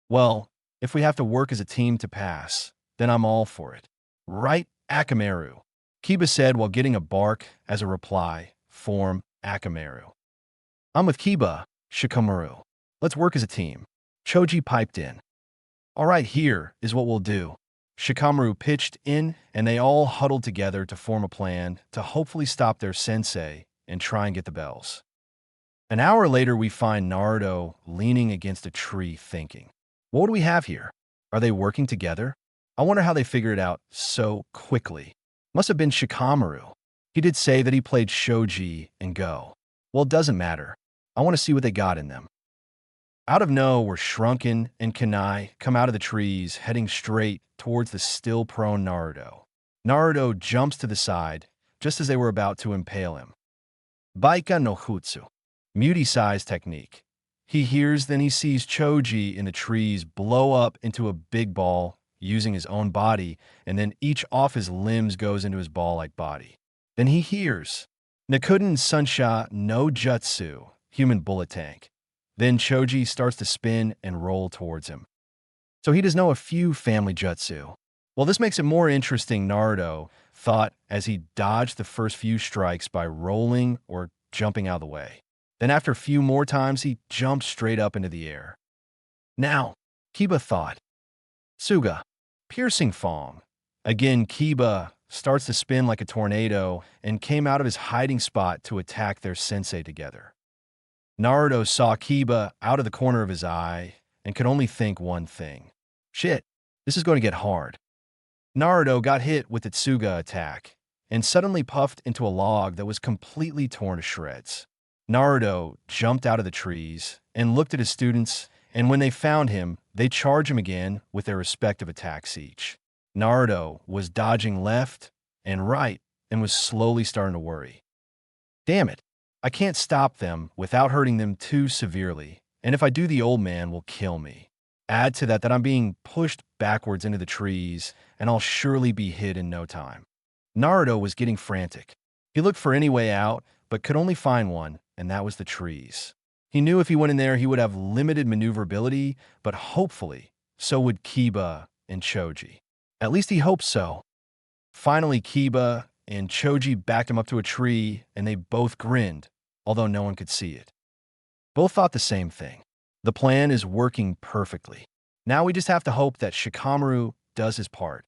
Well, if we have to work as a team to pass, then I'm all for it. Right, Akamaru? Kiba said while getting a bark as a reply, form Akamaru. I'm with Kiba, Shikamaru. Let's work as a team. Choji piped in. All right, here is what we'll do. Shikamaru pitched in, and they all huddled together to form a plan to hopefully stop their sensei and try and get the bells. An hour later, we find Naruto leaning against a tree thinking, what do we have here? Are they working together? I wonder how they figured it out so quickly. Must have been Shikamaru. He did say that he played shogi and go. Well, it doesn't matter. I want to see what they got in them. Out of nowhere, Shrunken and Kanai come out of the trees, heading straight towards the still prone Naruto. Naruto jumps to the side, just as they were about to impale him. Baika no Jutsu. Muti-size technique. He hears, then he sees Choji in the trees blow up into a big ball using his own body, and then each off his limbs goes into his ball-like body. Then he hears Nakuden Sunsha no Jutsu, human bullet tank. Then Choji starts to spin and roll towards him. So he does know a few family jutsu. Well, this makes it more interesting, Naruto thought as he dodged the first few strikes by rolling or jumping out of the way. Then after a few more times, he jumped straight up into the air. Now, Kiba thought. Suga, piercing Fong. Again, Kiba starts to spin like a tornado and came out of his hiding spot to attack their sensei together. Naruto saw Kiba out of the corner of his eye and could only think one thing. Shit, this is going to get hard. Naruto got hit with the Tsuga attack and suddenly puffed into a log that was completely torn to shreds. Naruto jumped out of the trees and looked at his students, and when they found him, they charged him again with their respective attacks each. Naruto was dodging left and right and was slowly starting to worry. Damn it. I can't stop them without hurting them too severely, and if I do, the old man will kill me. Add to that I'm being pushed backwards into the trees, and I'll surely be hit in no time. Naruto was getting frantic. He looked for any way out, but could only find one, and that was the trees. He knew if he went in there, he would have limited maneuverability, but hopefully, so would Kiba and Choji. At least he hoped so. Finally, Kiba and Choji backed him up to a tree, and they both grinned, although no one could see it. Both thought the same thing. The plan is working perfectly. Now we just have to hope that Shikamaru does his part.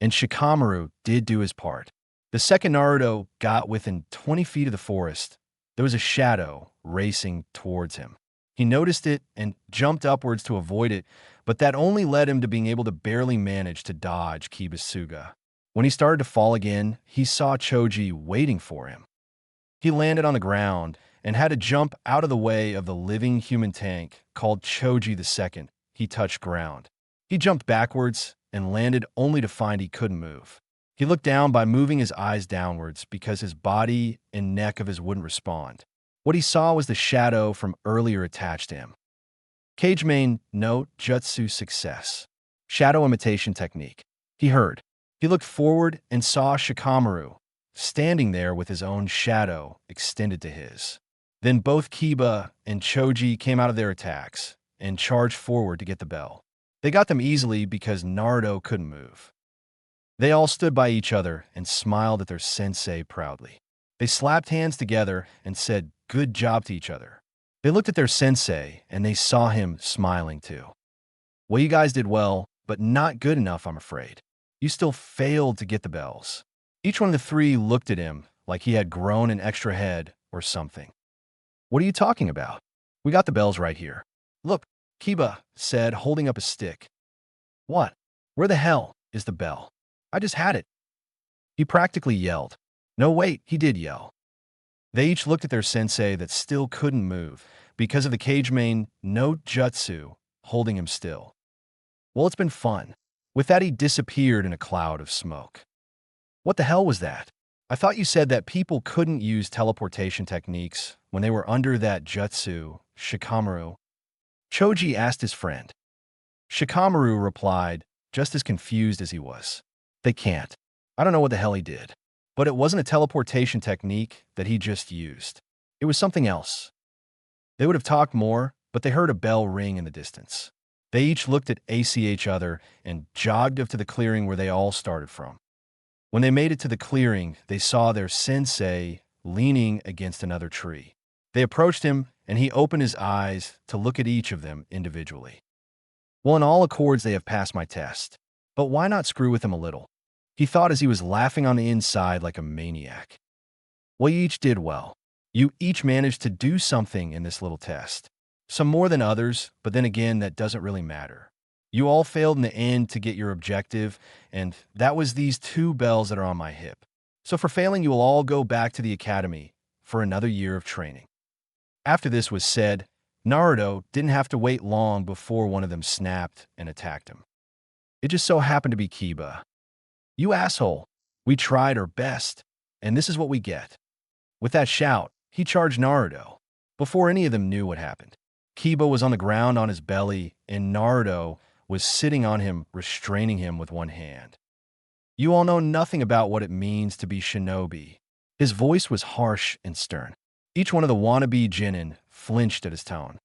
And Shikamaru did do his part. The second Naruto got within 20 feet of the forest, there was a shadow racing towards him. He noticed it and jumped upwards to avoid it, but that only led him to being able to barely manage to dodge Kiba's Tsuga. When he started to fall again, he saw Choji waiting for him. He landed on the ground and had to jump out of the way of the living human tank called Choji II. He touched ground. He jumped backwards and landed only to find he couldn't move. He looked down by moving his eyes downwards because his body and neck of his wouldn't respond. What he saw was the shadow from earlier attached to him. Cage main no jutsu success. Shadow imitation technique. He heard. He looked forward and saw Shikamaru standing there with his own shadow extended to his. Then both Kiba and Choji came out of their attacks and charged forward to get the bell. They got them easily because Naruto couldn't move. They all stood by each other and smiled at their sensei proudly. They slapped hands together and said good job to each other. They looked at their sensei and they saw him smiling too. Well, you guys did well, but not good enough, I'm afraid. You still failed to get the bells. Each one of the three looked at him like he had grown an extra head or something. What are you talking about? We got the bells right here. Look, Kiba said, holding up a stick. What? Where the hell is the bell? I just had it. He practically yelled. No, wait, he did yell. They each looked at their sensei that still couldn't move because of the cage main no jutsu holding him still. Well, it's been fun. With that, he disappeared in a cloud of smoke. What the hell was that? I thought you said that people couldn't use teleportation techniques when they were under that jutsu, Shikamaru. Choji asked his friend. Shikamaru replied, just as confused as he was. They can't. I don't know what the hell he did. But it wasn't a teleportation technique that he just used. It was something else. They would have talked more, but they heard a bell ring in the distance. They each looked at each other and jogged up to the clearing where they all started from. When they made it to the clearing, they saw their sensei leaning against another tree. They approached him, and he opened his eyes to look at each of them individually. Well, in all accords, they have passed my test. But why not screw with him a little? He thought as he was laughing on the inside like a maniac. Well, you each did well. You each managed to do something in this little test. Some more than others, but then again, that doesn't really matter. You all failed in the end to get your objective, and that was these 2 bells that are on my hip. So for failing, you will all go back to the academy for another year of training. After this was said, Naruto didn't have to wait long before one of them snapped and attacked him. It just so happened to be Kiba. You asshole, we tried our best, and this is what we get. With that shout, he charged Naruto. Before any of them knew what happened, Kiba was on the ground on his belly, and Naruto was sitting on him, restraining him with one hand. You all know nothing about what it means to be shinobi. His voice was harsh and stern. Each one of the wannabe Jōnin flinched at his tone.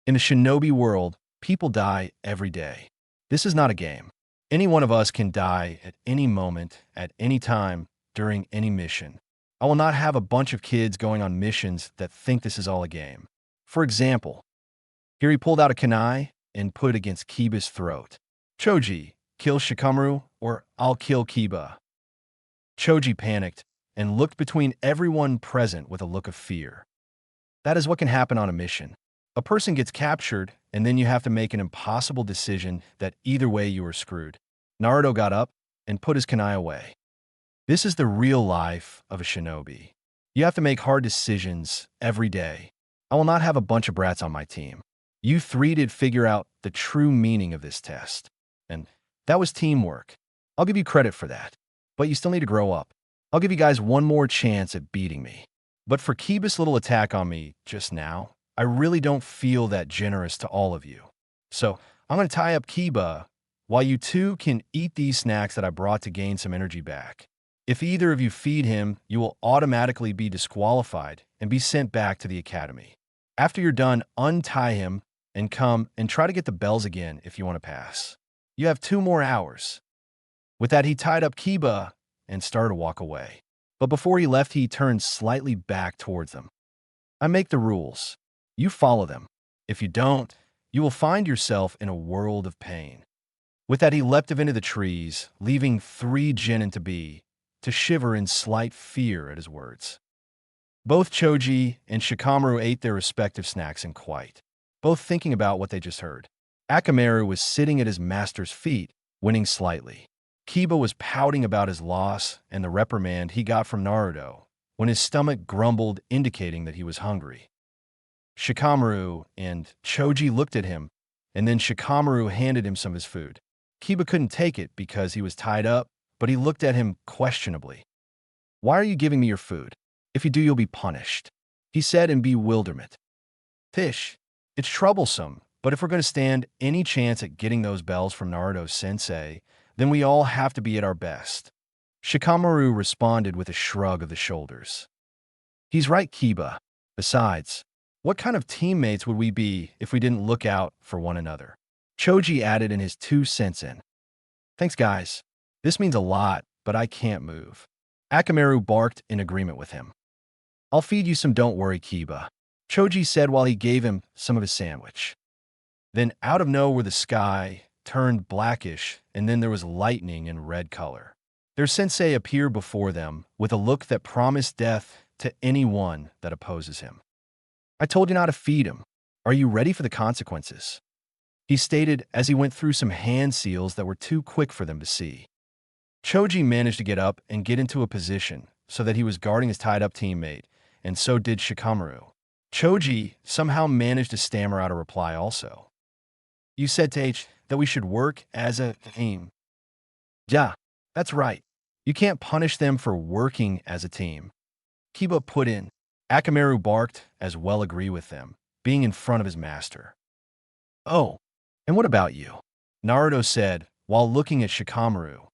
In the shinobi world, people die every day. This is not a game. Any one of us can die at any moment, at any time, during any mission. I will not have a bunch of kids going on missions that think this is all a game. For example, here he pulled out a kunai and put it against Kiba's throat. Choji, kill Shikamaru, or I'll kill Kiba. Choji panicked and looked between everyone present with a look of fear. That is what can happen on a mission. A person gets captured, and then you have to make an impossible decision that either way you are screwed. Naruto got up and put his kunai away. This is the real life of a shinobi. You have to make hard decisions every day. I will not have a bunch of brats on my team. You 3 did figure out the true meaning of this test. And that was teamwork. I'll give you credit for that. But you still need to grow up. I'll give you guys one more chance at beating me. But for Kiba's little attack on me just now, I really don't feel that generous to all of you. So I'm going to tie up Kiba while you 2 can eat these snacks that I brought to gain some energy back. If either of you feed him, you will automatically be disqualified and be sent back to the academy. After you're done, untie him and come and try to get the bells again if you want to pass. You have 2 more hours. With that, he tied up Kiba and started to walk away. But before he left, he turned slightly back towards them. I make the rules. You follow them. If you don't, you will find yourself in a world of pain. With that, he leapt into the trees, leaving 3 Jōnin to shiver in slight fear at his words. Both Choji and Shikamaru ate their respective snacks in quiet, both thinking about what they just heard. Akamaru was sitting at his master's feet, winning slightly. Kiba was pouting about his loss and the reprimand he got from Naruto when his stomach grumbled, indicating that he was hungry. Shikamaru and Choji looked at him, and then Shikamaru handed him some of his food. Kiba couldn't take it because he was tied up, but he looked at him questionably. "Why are you giving me your food? If you do, you'll be punished," he said in bewilderment. "Fish, it's troublesome, but if we're going to stand any chance at getting those bells from Naruto's sensei, then we all have to be at our best." Shikamaru responded with a shrug of the shoulders. "He's right, Kiba. Besides, what kind of teammates would we be if we didn't look out for one another?" Choji added in his 2 cents in. "Thanks, guys. This means a lot, but I can't move." Akamaru barked in agreement with him. "I'll feed you some, don't worry, Kiba," Choji said while he gave him some of his sandwich. Then out of nowhere the sky turned blackish, and then there was lightning in red color. Their sensei appeared before them with a look that promised death to anyone that opposes him. "I told you not to feed him. Are you ready for the consequences?" he stated as he went through some hand seals that were too quick for them to see. Choji managed to get up and get into a position so that he was guarding his tied-up teammate, and so did Shikamaru. Choji somehow managed to stammer out a reply also. "You said to H that we should work as a team." "Yeah, that's right. You can't punish them for working as a team," Kiba put in. Akamaru barked as well agree with them, being in front of his master. "Oh, and what about you?" Naruto said while looking at Shikamaru.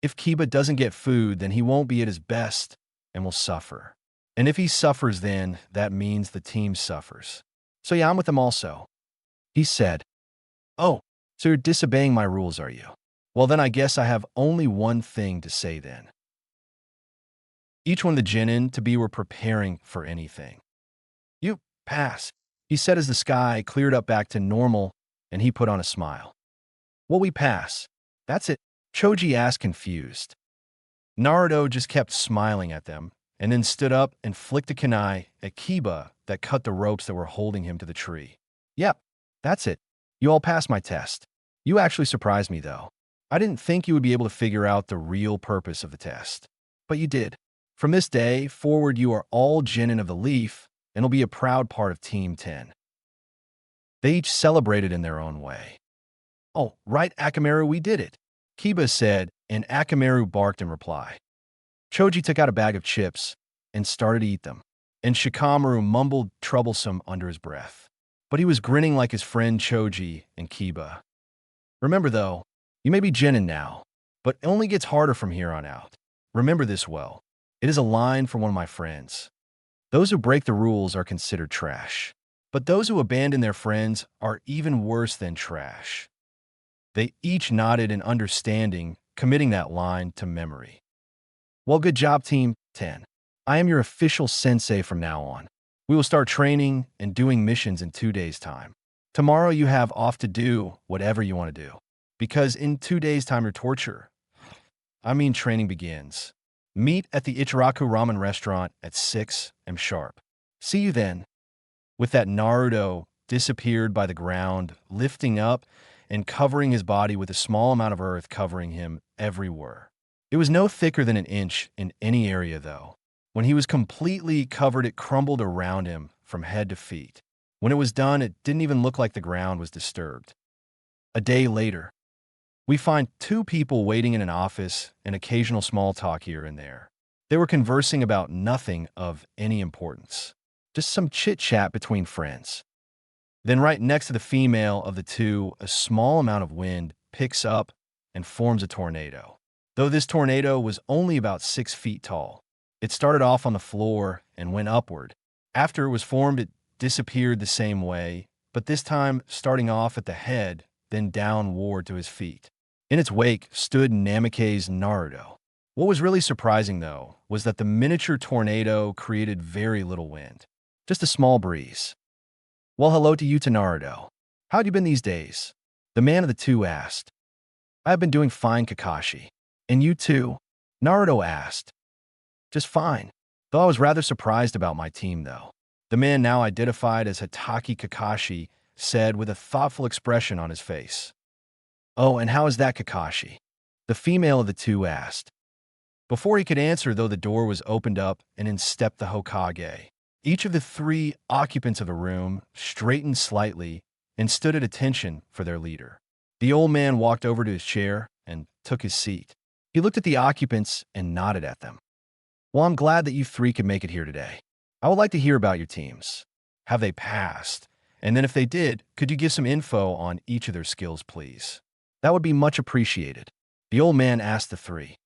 "If Kiba doesn't get food, then he won't be at his best and will suffer. And if he suffers, then that means the team suffers. So yeah, I'm with him also. He said, "Oh, so you're disobeying my rules, are you? Well, then I guess I have only one thing to say then." Each one of the Jōnin to be were preparing for anything. "You pass," he said as the sky cleared up back to normal and he put on a smile. "Well, we pass. That's it," Choji asked confused. Naruto just kept smiling at them and then stood up and flicked a kunai at Kiba that cut the ropes that were holding him to the tree. "Yep, that's it. You all passed my test. You actually surprised me, though. I didn't think you would be able to figure out the real purpose of the test. But you did. From this day forward, you are all Jōnin of the Leaf and will be a proud part of Team 10. They each celebrated in their own way. "Oh, right, Akamaru, we did it," Kiba said, and Akamaru barked in reply. Choji took out a bag of chips and started to eat them, and Shikamaru mumbled troublesome under his breath. But he was grinning like his friend Choji and Kiba. "Remember, though, you may be Jōnin now, but it only gets harder from here on out. Remember this well. It is a line from one of my friends. Those who break the rules are considered trash, but those who abandon their friends are even worse than trash." They each nodded in understanding, committing that line to memory. "Well, good job, Team 10. I am your official sensei from now on. We will start training and doing missions in 2 days' time. Tomorrow you have off to do whatever you want to do, because in 2 days' time your training begins. Meet at the Ichiraku Ramen restaurant at 6 am sharp. See you then." With that, Naruto disappeared by the ground, lifting up and covering his body with a small amount of earth covering him everywhere. It was no thicker than an inch in any area, though. When he was completely covered, it crumbled around him from head to feet. When it was done, it didn't even look like the ground was disturbed. A day later, we find 2 people waiting in an office and occasional small talk here and there. They were conversing about nothing of any importance, just some chit-chat between friends. Then right next to the female of the two, a small amount of wind picks up and forms a tornado. Though this tornado was only about 6 feet tall, it started off on the floor and went upward. After it was formed, it disappeared the same way, but this time starting off at the head, then downward to his feet. In its wake stood Namake's Naruto. What was really surprising, though, was that the miniature tornado created very little wind, just a small breeze. "Well, hello to you, Naruto. How'd you been these days?" the man of the two asked. "I have been doing fine, Kakashi. And you too?" Naruto asked. "Just fine, though I was rather surprised about my team, though," the man now identified as Hatake Kakashi said with a thoughtful expression on his face. "Oh, and how is that, Kakashi?" the female of the two asked. Before he could answer, though, the door was opened up and in stepped the Hokage. Each of the 3 occupants of the room straightened slightly and stood at attention for their leader. The old man walked over to his chair and took his seat. He looked at the occupants and nodded at them. "Well, I'm glad that you 3 could make it here today. I would like to hear about your teams. Have they passed? And then if they did, could you give some info on each of their skills, please? That would be much appreciated," the old man asked the 3.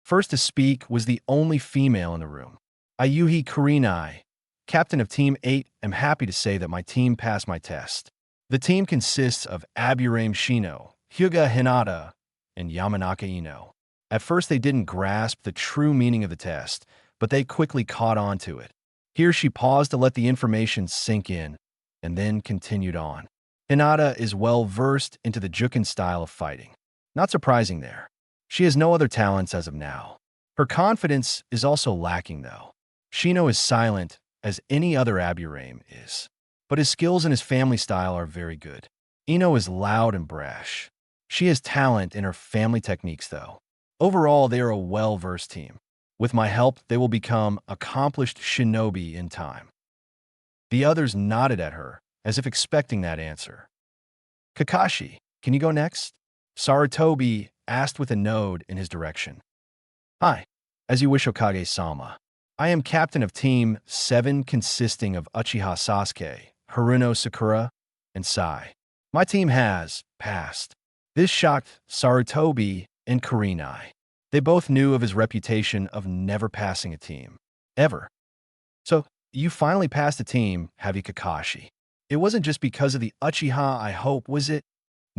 First to speak was the only female in the room, Ayuhi Kurinai. "Captain of Team 8, I'm happy to say that my team passed my test. The team consists of Aburame Shino, Hyuga Hinata, and Yamanaka Ino. At first they didn't grasp the true meaning of the test, but they quickly caught on to it." Here she paused to let the information sink in, and then continued on. "Hinata is well versed into the Juken style of fighting. Not surprising there. She has no other talents as of now. Her confidence is also lacking, though. Shino is silent, as any other Aburame is, but his skills and his family style are very good. Ino is loud and brash. She has talent in her family techniques, though. Overall, they are a well-versed team. With my help, they will become accomplished shinobi in time." The others nodded at her, as if expecting that answer. "Kakashi, can you go next?" Sarutobi asked with a nod in his direction. "Hi, as you wish, Hokage-sama. I am captain of Team 7 consisting of Uchiha Sasuke, Haruno Sakura, and Sai. My team has passed." This shocked Sarutobi and Kurinai. They both knew of his reputation of never passing a team. Ever. So, you finally passed the team, have you, Kakashi? It wasn't just because of the Uchiha, I hope, was it?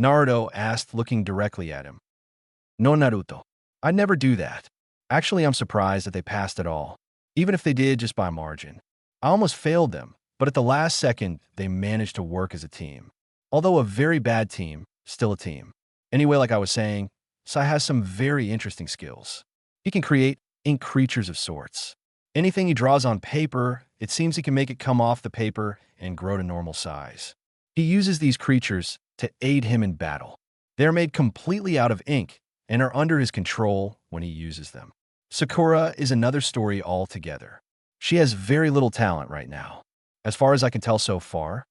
Naruto asked, looking directly at him. No, Naruto. I'd never do that. Actually, I'm surprised that they passed at all, even if they did just by margin. I almost failed them, but at the last second, they managed to work as a team. Although a very bad team, still a team. Anyway, like I was saying, Sai has some very interesting skills. He can create ink creatures of sorts. Anything he draws on paper, it seems he can make it come off the paper and grow to normal size. He uses these creatures to aid him in battle. They're made completely out of ink and are under his control when he uses them. Sakura is another story altogether. She has very little talent right now. As far as I can tell so far,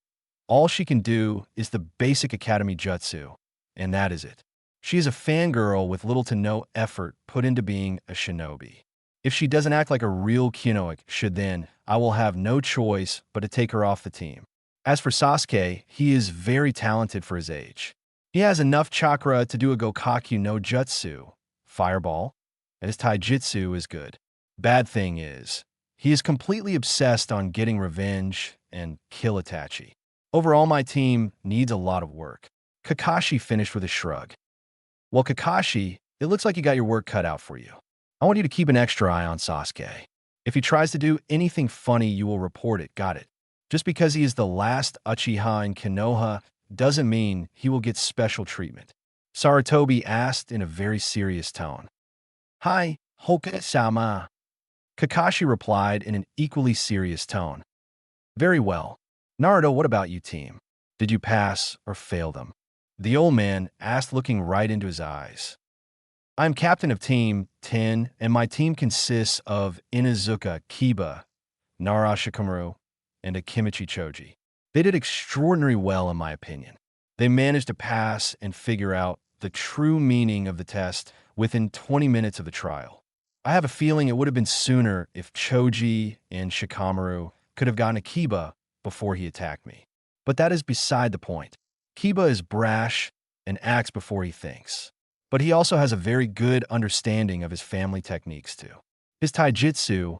all she can do is the basic academy jutsu, and that is it. She is a fangirl with little to no effort put into being a shinobi. If she doesn't act like a real Kinoic should, then I will have no choice but to take her off the team. As for Sasuke, he is very talented for his age. He has enough chakra to do a Gokakyu no Jutsu, Fireball, and his Taijutsu is good. Bad thing is, he is completely obsessed on getting revenge and kill Itachi. Overall, my team needs a lot of work. Kakashi finished with a shrug. Well, Kakashi, it looks like you got your work cut out for you. I want you to keep an extra eye on Sasuke. If he tries to do anything funny, you will report it, got it? Just because he is the last Uchiha in Konoha doesn't mean he will get special treatment. Sarutobi asked in a very serious tone. Hi, Hoka-sama. Kakashi replied in an equally serious tone. Very well. Naruto, what about you, team? Did you pass or fail them? The old man asked, looking right into his eyes. I'm captain of Team 10, and my team consists of Inuzuka Kiba, Nara Shikamaru, and Akimichi Choji. They did extraordinarily well, in my opinion. They managed to pass and figure out the true meaning of the test within 20 minutes of the trial. I have a feeling it would have been sooner if Choji and Shikamaru could have gotten Akiba before he attacked me. But that is beside the point. Kiba is brash and acts before he thinks. But he also has a very good understanding of his family techniques too. His taijutsu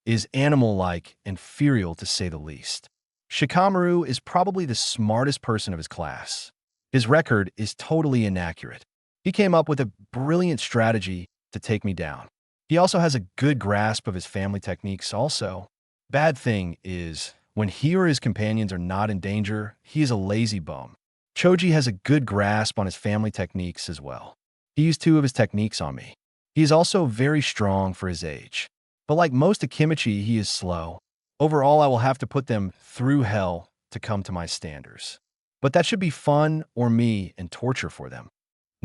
is animal-like and furial to say the least. Shikamaru is probably the smartest person of his class. His record is totally inaccurate. He came up with a brilliant strategy to take me down. He also has a good grasp of his family techniques also. Bad thing is, when he or his companions are not in danger, he is a lazy bum. Choji has a good grasp on his family techniques as well. He used 2 of his techniques on me. He is also very strong for his age. But like most Akimichi, he is slow. Overall, I will have to put them through hell to come to my standards. But that should be fun or me and torture for them.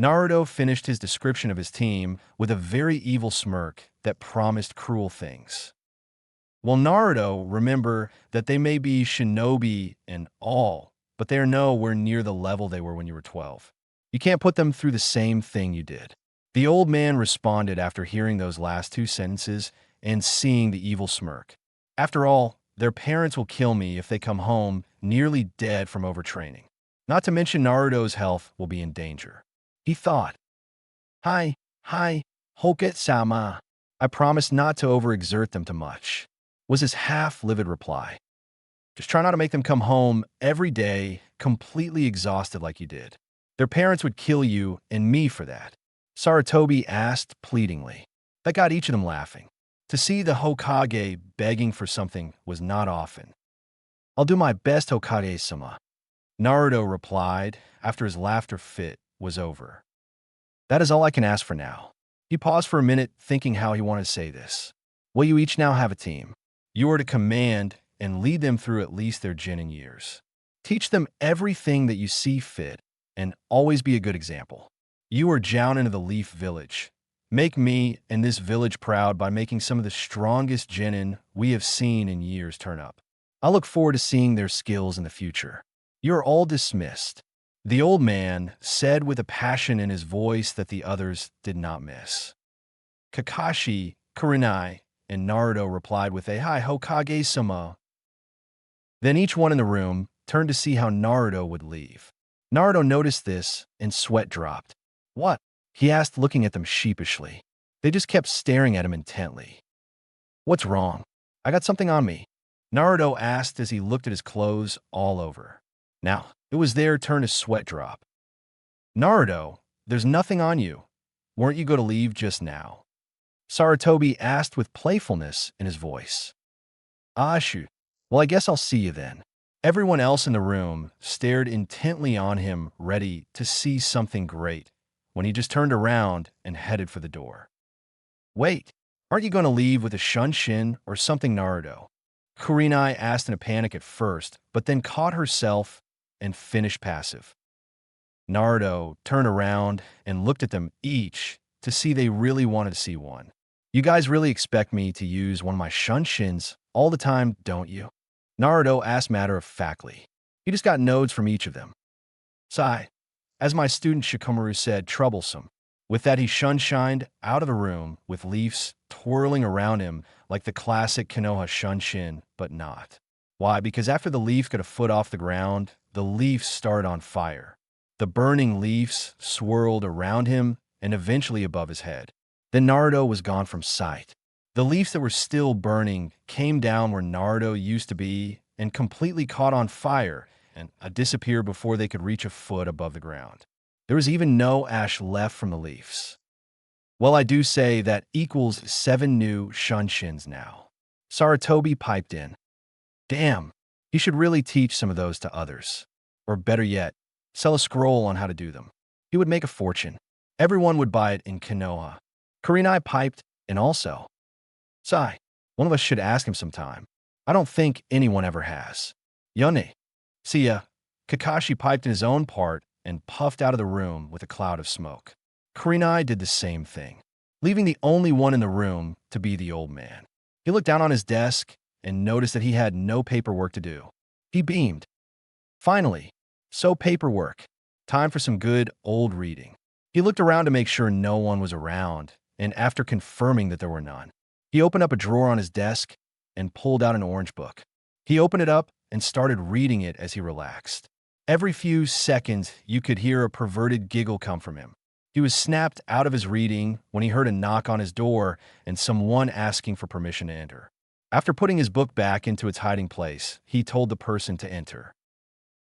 Naruto finished his description of his team with a very evil smirk that promised cruel things. Well, Naruto, remember that they may be shinobi and all, but they are nowhere near the level they were when you were 12. You can't put them through the same thing you did. The old man responded after hearing those last 2 sentences and seeing the evil smirk. After all, their parents will kill me if they come home nearly dead from overtraining. Not to mention Naruto's health will be in danger. He thought, Hi, Hoket-sama. I promise not to overexert them too much, was his half-livid reply. Just try not to make them come home every day completely exhausted like you did. Their parents would kill you and me for that. Sarutobi asked pleadingly. That got each of them laughing. To see the Hokage begging for something was not often. I'll do my best, Hokage-sama. Naruto replied after his laughter fit was over. That is all I can ask for now. He paused for a minute, thinking how he wanted to say this. Well, you each now have a team. You are to command and lead them through at least their Jōnin years. Teach them everything that you see fit, and always be a good example. You are Jōnin of the Leaf Village. Make me and this village proud by making some of the strongest Jōnin we have seen in years turn up. I look forward to seeing their skills in the future. You are all dismissed. The old man said with a passion in his voice that the others did not miss. Kakashi, Kurenai, and Naruto replied with a Hi Hokage-sama. Then each one in the room turned to see how Naruto would leave. Naruto noticed this and sweat dropped. What? He asked, looking at them sheepishly. They just kept staring at him intently. What's wrong? I got something on me. Naruto asked as he looked at his clothes all over. Now, it was their turn to sweat drop. Naruto, there's nothing on you. Weren't you going to leave just now? Sarutobi asked with playfulness in his voice. Ah, shoot. Well, I guess I'll see you then. Everyone else in the room stared intently on him, ready to see something great, when he just turned around and headed for the door. Wait, aren't you going to leave with a shunshin or something, Naruto? Kurenai asked in a panic at first, but then caught herself and finished passive. Naruto turned around and looked at them each to see they really wanted to see one. You guys really expect me to use one of my shunshins all the time, don't you? Naruto asked matter-of-factly. He just got nods from each of them. Sigh. As my student Shikamaru said, troublesome. With that, he shunshined out of the room with leaves twirling around him like the classic Konoha shunshin, but not. Why? Because after the leaf got a foot off the ground, the leaves started on fire. The burning leaves swirled around him and eventually above his head. Then Naruto was gone from sight. The leaves that were still burning came down where Naruto used to be and completely caught on fire and disappeared before they could reach a foot above the ground. There was even no ash left from the leaves. Well, I do say that equals 7 new shunshins now. Sarutobi piped in. Damn, he should really teach some of those to others. Or better yet, sell a scroll on how to do them. He would make a fortune. Everyone would buy it in Konoha. Kurenai piped, and also, Sigh, one of us should ask him sometime. I don't think anyone ever has. Yone. See ya. Kakashi piped in his own part and puffed out of the room with a cloud of smoke. Kurenai did the same thing, leaving the only one in the room to be the old man. He looked down on his desk and noticed that he had no paperwork to do. He beamed. Finally, so paperwork. Time for some good old reading. He looked around to make sure no one was around, and after confirming that there were none, he opened up a drawer on his desk and pulled out an orange book. He opened it up and started reading it as he relaxed. Every few seconds, you could hear a perverted giggle come from him. He was snapped out of his reading when he heard a knock on his door and someone asking for permission to enter. After putting his book back into its hiding place, he told the person to enter.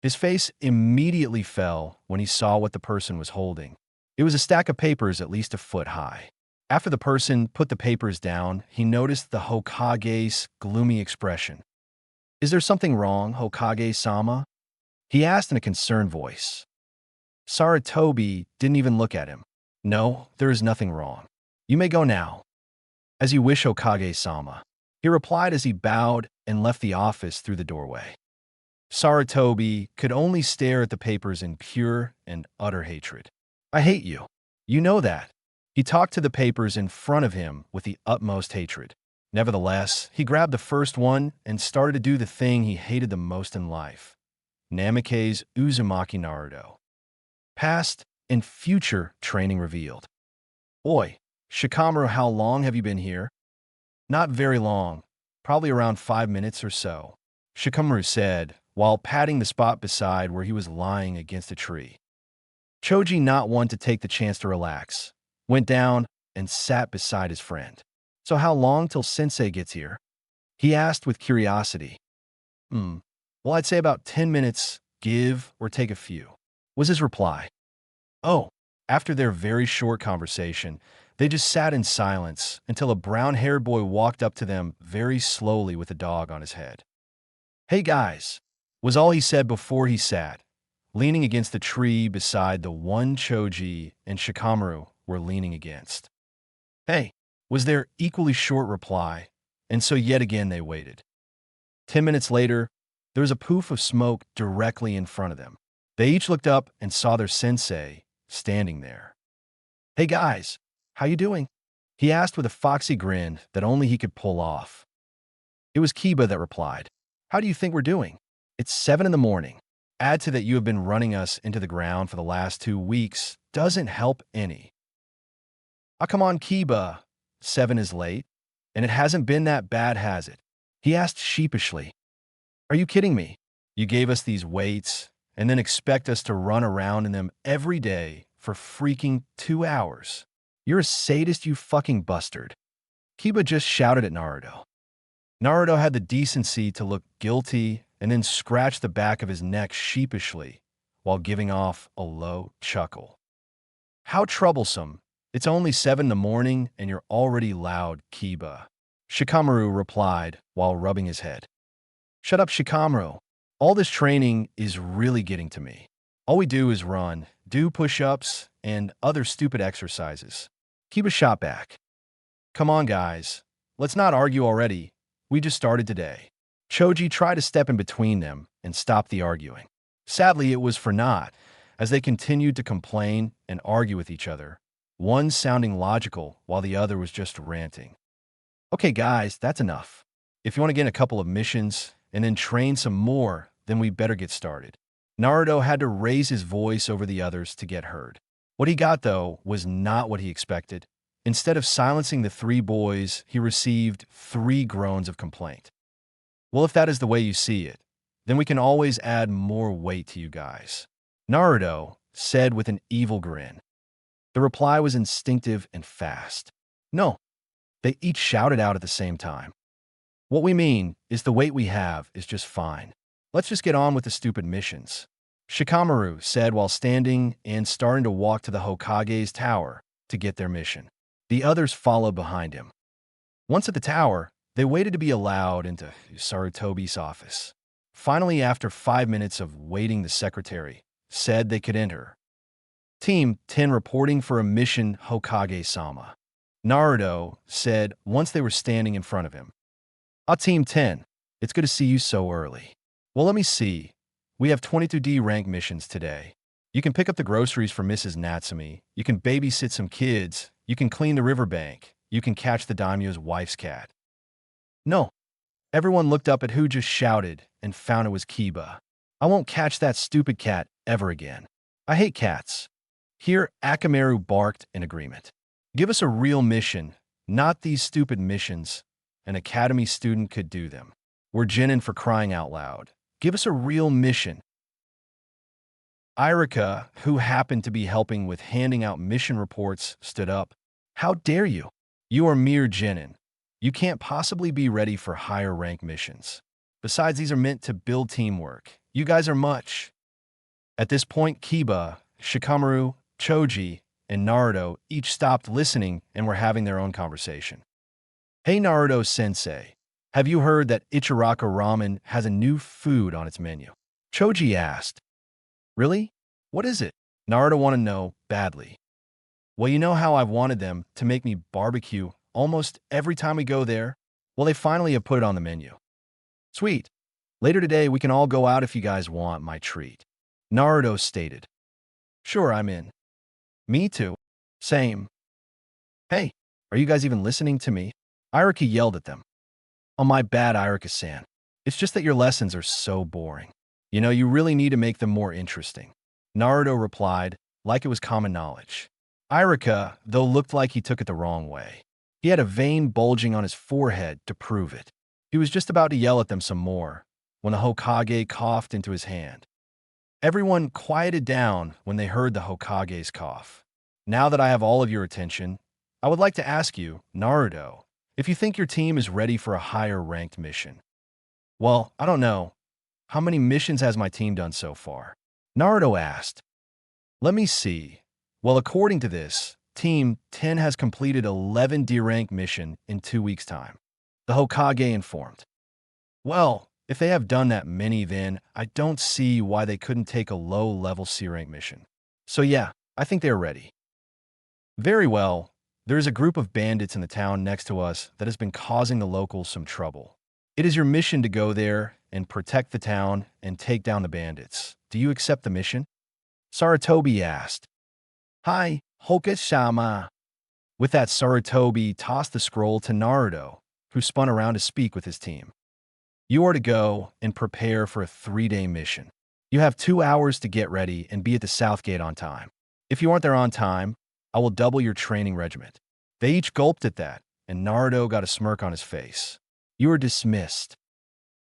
His face immediately fell when he saw what the person was holding. It was a stack of papers at least a foot high. After the person put the papers down, he noticed the Hokage's gloomy expression. Is there something wrong, Hokage-sama? He asked in a concerned voice. Sarutobi didn't even look at him. No, there is nothing wrong. You may go now. As you wish, Hokage-sama. He replied as he bowed and left the office through the doorway. Sarutobi could only stare at the papers in pure and utter hatred. I hate you. You know that. He talked to the papers in front of him with the utmost hatred. Nevertheless, he grabbed the first one and started to do the thing he hated the most in life. Namikaze Uzumaki Naruto. Past and future training revealed. Oi, Shikamaru, how long have you been here? Not very long, probably around 5 minutes or so, Shikamaru said, while patting the spot beside where he was lying against a tree. Choji, not one to take the chance to relax, went down and sat beside his friend. So how long till Sensei gets here? He asked with curiosity. Well, I'd say about 10 minutes, give or take a few, was his reply. Oh, after their very short conversation, they just sat in silence until a brown-haired boy walked up to them very slowly with a dog on his head. Hey guys, was all he said before he sat, leaning against the tree beside the one Choji and Shikamaru were leaning against. Hey, was their equally short reply, and so yet again they waited. 10 minutes later, there was a poof of smoke directly in front of them. They each looked up and saw their sensei standing there. Hey guys, how you doing? He asked with a foxy grin that only he could pull off. It was Kiba that replied. How do you think we're doing? It's 7 in the morning. Add to that you have been running us into the ground for the last 2 weeks doesn't help any. Ah, come on, Kiba. 7 is late, and it hasn't been that bad, has it? He asked sheepishly. Are you kidding me? You gave us these weights and then expect us to run around in them every day for freaking 2 hours. You're a sadist, you fucking bastard. Kiba just shouted at Naruto. Naruto had the decency to look guilty and then scratch the back of his neck sheepishly while giving off a low chuckle. How troublesome. It's only 7 in the morning and you're already loud, Kiba. Shikamaru replied while rubbing his head. Shut up, Shikamaru. All this training is really getting to me. All we do is run, do push-ups, and other stupid exercises. Kiba shot back. Come on, guys. Let's not argue already. We just started today. Choji tried to step in between them and stop the arguing. Sadly, it was for naught, as they continued to complain and argue with each other, one sounding logical while the other was just ranting. Okay, guys, that's enough. If you want to get a couple of missions and then train some more, then we better get started. Naruto had to raise his voice over the others to get heard. What he got, though, was not what he expected. Instead of silencing the 3 boys, he received 3 groans of complaint. Well, if that is the way you see it, then we can always add more weight to you guys. Naruto said with an evil grin. The reply was instinctive and fast. No, they each shouted out at the same time. What we mean is the weight we have is just fine. Let's just get on with the stupid missions. Shikamaru said while standing and starting to walk to the Hokage's tower to get their mission. The others followed behind him. Once at the tower, they waited to be allowed into Sarutobi's office. Finally, after 5 minutes of waiting, the secretary said they could enter. Team 10 reporting for a mission, Hokage-sama. Naruto said once they were standing in front of him. Team 10, it's good to see you so early. Well, let me see. We have 22D rank missions today. You can pick up the groceries for Mrs. Natsumi. You can babysit some kids. You can clean the riverbank. You can catch the daimyo's wife's cat. No. Everyone looked up at who just shouted and found it was Kiba. I won't catch that stupid cat ever again. I hate cats. Here, Akamaru barked in agreement. Give us a real mission, not these stupid missions. An academy student could do them. We're Jōnin for crying out loud. Give us a real mission. Irika, who happened to be helping with handing out mission reports, stood up. How dare you? You are mere Jōnin. You can't possibly be ready for higher rank missions. Besides, these are meant to build teamwork. You guys are much. At this point, Kiba, Shikamaru, Choji, and Naruto each stopped listening and were having their own conversation. Hey Naruto-sensei, have you heard that Ichiraka Ramen has a new food on its menu? Choji asked. Really? What is it? Naruto wanted to know badly. Well, you know how I've wanted them to make me barbecue almost every time we go there? Well, they finally have put it on the menu. Sweet. Later today, we can all go out if you guys want my treat. Naruto stated. Sure, I'm in. Me too. Same. Hey, are you guys even listening to me? Irika yelled at them. Oh, my bad, Irika-san. It's just that your lessons are so boring. You know, you really need to make them more interesting. Naruto replied, like it was common knowledge. Irika, though, looked like he took it the wrong way. He had a vein bulging on his forehead to prove it. He was just about to yell at them some more when the Hokage coughed into his hand. Everyone quieted down when they heard the Hokage's cough. Now that I have all of your attention, I would like to ask you, Naruto, if you think your team is ready for a higher-ranked mission. Well, I don't know. How many missions has my team done so far? Naruto asked. Let me see. Well, according to this, Team 10 has completed 11 D-rank mission in 2 weeks' time. The Hokage informed. Well, if they have done that many, then I don't see why they couldn't take a low-level C-rank mission. So yeah, I think they're ready. Very well. There is a group of bandits in the town next to us that has been causing the locals some trouble. It is your mission to go there and protect the town and take down the bandits. Do you accept the mission? Sarutobi asked. Hi, Hokage-sama. With that, Sarutobi tossed the scroll to Naruto, who spun around to speak with his team. You are to go and prepare for a 3-day mission. You have 2 hours to get ready and be at the South Gate on time. If you aren't there on time, I will double your training regiment. They each gulped at that, and Naruto got a smirk on his face. You are dismissed.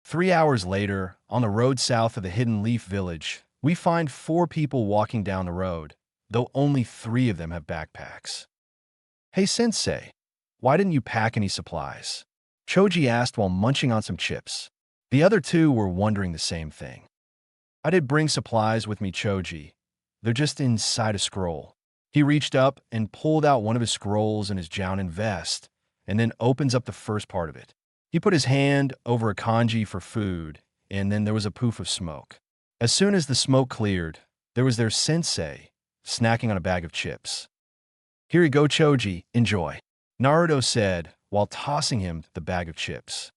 3 hours later, on the road south of the Hidden Leaf Village, we find 4 people walking down the road, though only 3 of them have backpacks. Hey, Sensei, why didn't you pack any supplies? Choji asked while munching on some chips. The other two were wondering the same thing. I did bring supplies with me, Choji. They're just inside a scroll. He reached up and pulled out one of his scrolls in his Jōnin vest, and then opens up the first part of it. He put his hand over a kanji for food, and then there was a poof of smoke. As soon as the smoke cleared, there was their sensei, snacking on a bag of chips. Here you go, Choji, enjoy, Naruto said while tossing him the bag of chips.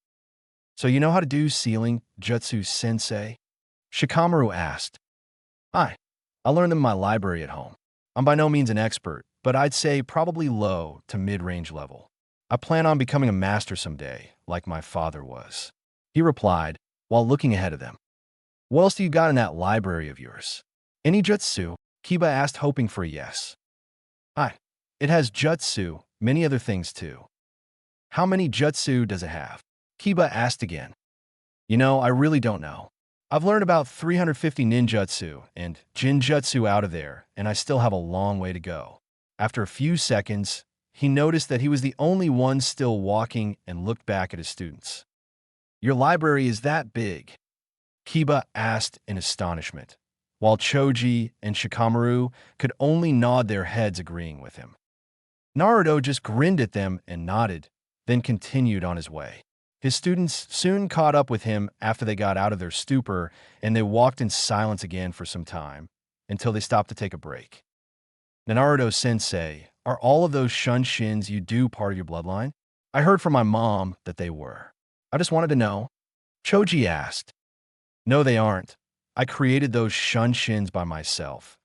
So you know how to do sealing, jutsu, sensei? Shikamaru asked. I learned them in my library at home. I'm by no means an expert, but I'd say probably low to mid-range level. I plan on becoming a master someday, like my father was, he replied while looking ahead of them. What else do you got in that library of yours? Any jutsu? Kiba asked, hoping for a yes. It has jutsu, many other things too. How many jutsu does it have? Kiba asked again. You know, I really don't know. I've learned about 350 ninjutsu and jinjutsu out of there, and I still have a long way to go. After a few seconds, he noticed that he was the only one still walking and looked back at his students. Your library is that big? Kiba asked in astonishment, while Choji and Shikamaru could only nod their heads agreeing with him. Naruto just grinned at them and nodded, then continued on his way. His students soon caught up with him after they got out of their stupor, and they walked in silence again for some time, until they stopped to take a break. Naruto-sensei, are all of those shunshins you do part of your bloodline? I heard from my mom that they were. I just wanted to know. Choji asked. No, they aren't. I created those shunshins by myself,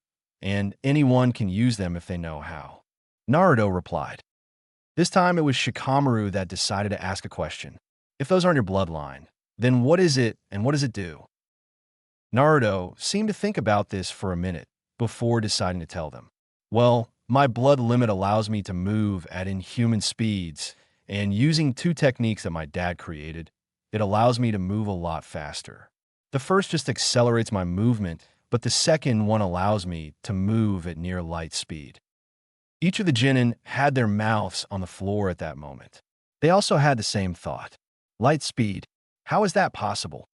and anyone can use them if they know how. Naruto replied. This time it was Shikamaru that decided to ask a question. If those aren't your bloodline, then what is it and what does it do? Naruto seemed to think about this for a minute before deciding to tell them. Well, my blood limit allows me to move at inhuman speeds, and using two techniques that my dad created, it allows me to move a lot faster. The first just accelerates my movement, but the second one allows me to move at near light speed. Each of the Jōnin had their mouths on the floor at that moment. They also had the same thought. Light speed. How is that possible?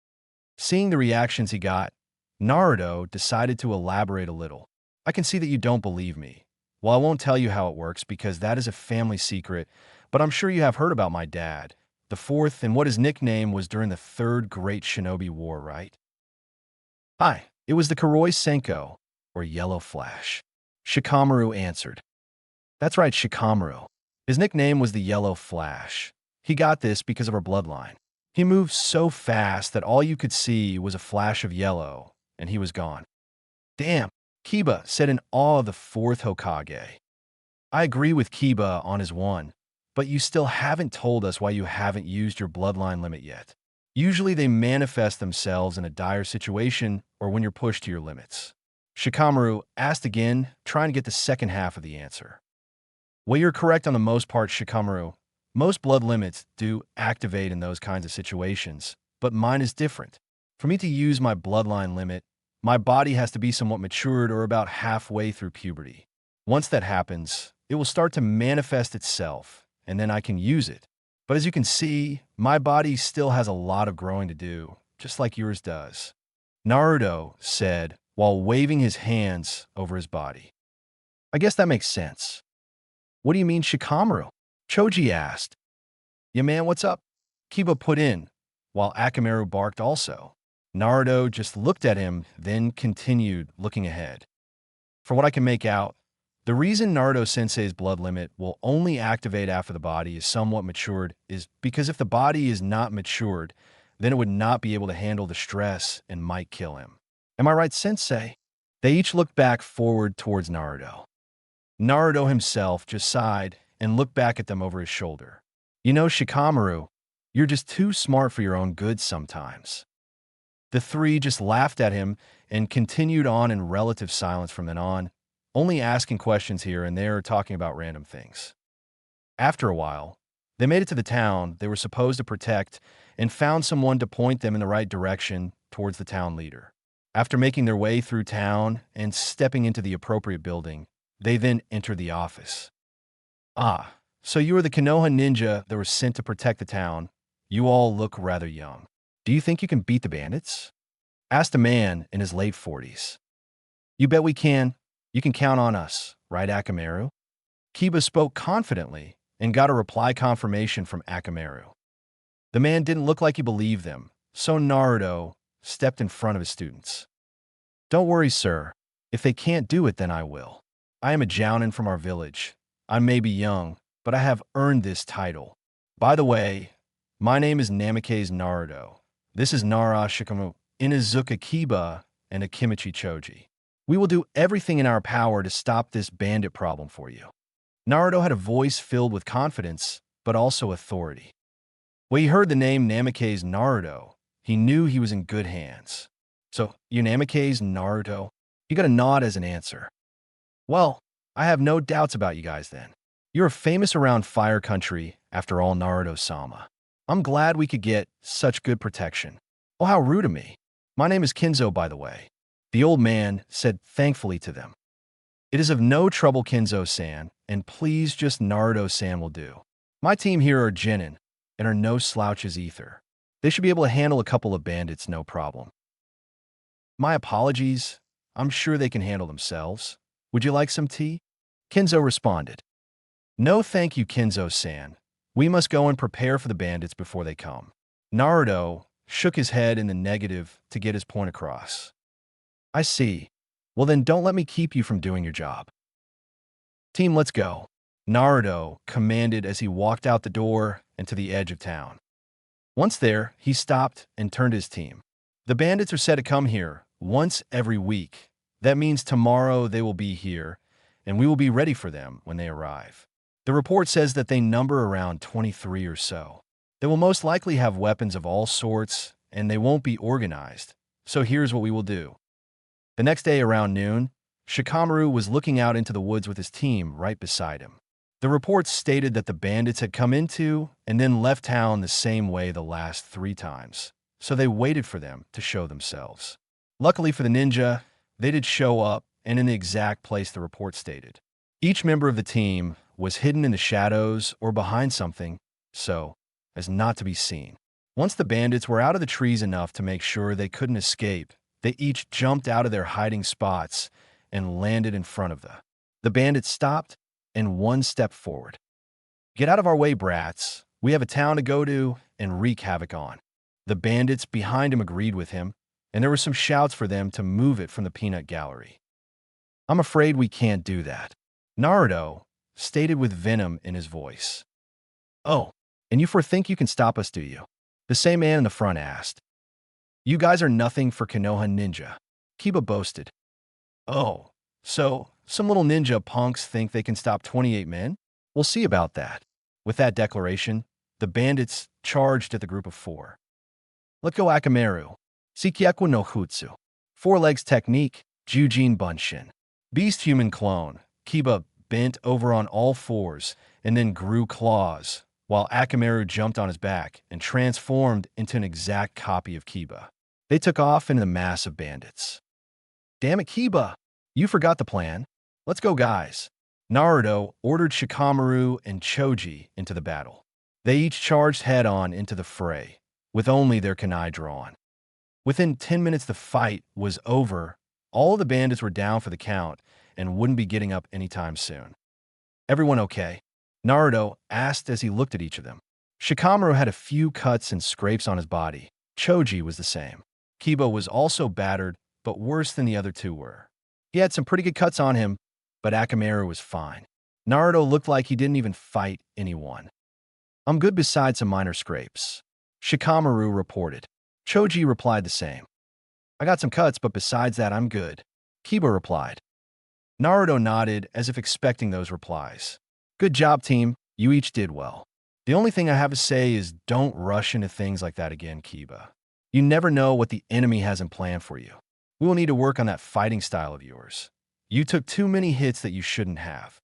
Seeing the reactions he got, Naruto decided to elaborate a little. I can see that you don't believe me. Well, I won't tell you how it works because that is a family secret, but I'm sure you have heard about my dad, the fourth and what his nickname was during the Third Great Shinobi War, right? It was the Kuroi Senko, or Yellow Flash. Shikamaru answered. That's right, Shikamaru. His nickname was the Yellow Flash. He got this because of our bloodline. He moved so fast that all you could see was a flash of yellow, and he was gone. Damn, Kiba said in awe of the fourth Hokage. I agree with Kiba on his one, but you still haven't told us why you haven't used your bloodline limit yet. Usually they manifest themselves in a dire situation or when you're pushed to your limits. Shikamaru asked again, trying to get the second half of the answer. Well, you're correct on the most part, Shikamaru. Most blood limits do activate in those kinds of situations, but mine is different. For me to use my bloodline limit, my body has to be somewhat matured or about halfway through puberty. Once that happens, it will start to manifest itself, and then I can use it. But as you can see, my body still has a lot of growing to do, just like yours does. Naruto said while waving his hands over his body. I guess that makes sense. What do you mean, Shikamaru? Choji asked. Yeah, man, what's up? Kiba put in, while Akamaru barked also. Naruto just looked at him, then continued looking ahead. For what I can make out, the reason Naruto-sensei's blood limit will only activate after the body is somewhat matured is because if the body is not matured, then it would not be able to handle the stress and might kill him. Am I right, sensei? They each looked back forward towards Naruto. Naruto himself just sighed and looked back at them over his shoulder. You know, Shikamaru, you're just too smart for your own good sometimes. The three just laughed at him and continued on in relative silence from then on, only asking questions here and there, talking about random things. After a while, they made it to the town they were supposed to protect and found someone to point them in the right direction towards the town leader. After making their way through town and stepping into the appropriate building, they then entered the office. So you were the Konoha ninja that were sent to protect the town, You all look rather young. Do you think you can beat the bandits? Asked a man in his late 40s. You bet we can. You can count on us, right, Akamaru? Kiba spoke confidently and got a reply confirmation from Akamaru. The man didn't look like he believed them, so Naruto stepped in front of his students. Don't worry, sir. If they can't do it, then I will. I am a Jōnin from our village. I may be young, but I have earned this title. By the way, my name is Namikaze Naruto. This is Nara Shikamu, Inazuka Kiba, and Akimichi Choji. We will do everything in our power to stop this bandit problem for you. Naruto had a voice filled with confidence, but also authority. When he heard the name Namikaze Naruto, he knew he was in good hands. So, you Namikaze Naruto? He got a nod as an answer. Well, I have no doubts about you guys then. You're famous around Fire Country, after all, Naruto-sama. I'm glad we could get such good protection. Oh, how rude of me. My name is Kinzo, by the way. The old man said thankfully to them. It is of no trouble, Kinzo-san, and please just Naruto-san will do. My team here are Jōnin, and are no slouches either. They should be able to handle a couple of bandits, no problem. My apologies. I'm sure they can handle themselves. Would you like some tea? Kinzo responded. No thank you, Kinzo-san. We must go and prepare for the bandits before they come. Naruto shook his head in the negative to get his point across. I see. Well then don't let me keep you from doing your job. Team, let's go. Naruto commanded as he walked out the door and to the edge of town. Once there, he stopped and turned to his team. The bandits are said to come here once every week. That means tomorrow they will be here, and we will be ready for them when they arrive. The report says that they number around 23 or so. They will most likely have weapons of all sorts, and they won't be organized. So here's what we will do. The next day around noon, Shikamaru was looking out into the woods with his team right beside him. The reports stated that the bandits had come into and then left town the same way the last 3 times, so they waited for them to show themselves. Luckily for the ninja, they did show up and in the exact place the report stated. Each member of the team was hidden in the shadows or behind something, so as not to be seen. Once the bandits were out of the trees enough to make sure they couldn't escape, they each jumped out of their hiding spots and landed in front of the bandits stopped and one stepped forward. Get out of our way, brats. We have a town to go to and wreak havoc on. The bandits behind him agreed with him, and there were some shouts for them to move it from the peanut gallery. I'm afraid we can't do that, Naruto stated with venom in his voice. Oh, and you think you can stop us, do you? The same man in the front asked. You guys are nothing for Konoha ninja, Kiba boasted. Oh, so some little ninja punks think they can stop 28 men? We'll see about that. With that declaration, the bandits charged at the group of 4. Let go Akamaru. Sikyaku no Jutsu. 4 legs technique, Jujin Bunshin. Beast human clone. Kiba bent over on all 4s and then grew claws, while Akamaru jumped on his back and transformed into an exact copy of Kiba. They took off into the mass of bandits. Damn it, Kiba! You forgot the plan. Let's go, guys. Naruto ordered Shikamaru and Choji into the battle. They each charged head-on into the fray, with only their kunai drawn. Within 10 minutes the fight was over. All of the bandits were down for the count and wouldn't be getting up anytime soon. Everyone okay? Naruto asked as he looked at each of them. Shikamaru had a few cuts and scrapes on his body. Choji was the same. Kiba was also battered, but worse than the other 2 were. He had some pretty good cuts on him, but Akamaru was fine. Naruto looked like he didn't even fight anyone. I'm good besides some minor scrapes, Shikamaru reported. Choji replied the same. I got some cuts, but besides that, I'm good, Kiba replied. Naruto nodded as if expecting those replies. Good job, team. You each did well. The only thing I have to say is don't rush into things like that again, Kiba. You never know what the enemy has in plan for you. We will need to work on that fighting style of yours. You took too many hits that you shouldn't have.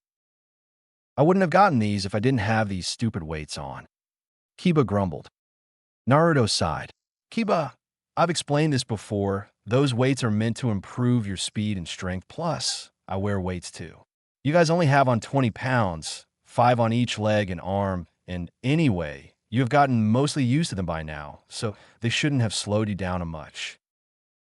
I wouldn't have gotten these if I didn't have these stupid weights on, Kiba grumbled. Naruto sighed. Kiba, I've explained this before. Those weights are meant to improve your speed and strength. Plus, I wear weights too. You guys only have on 20 pounds, 5 on each leg and arm, and anyway, You have gotten mostly used to them by now, so they shouldn't have slowed you down much.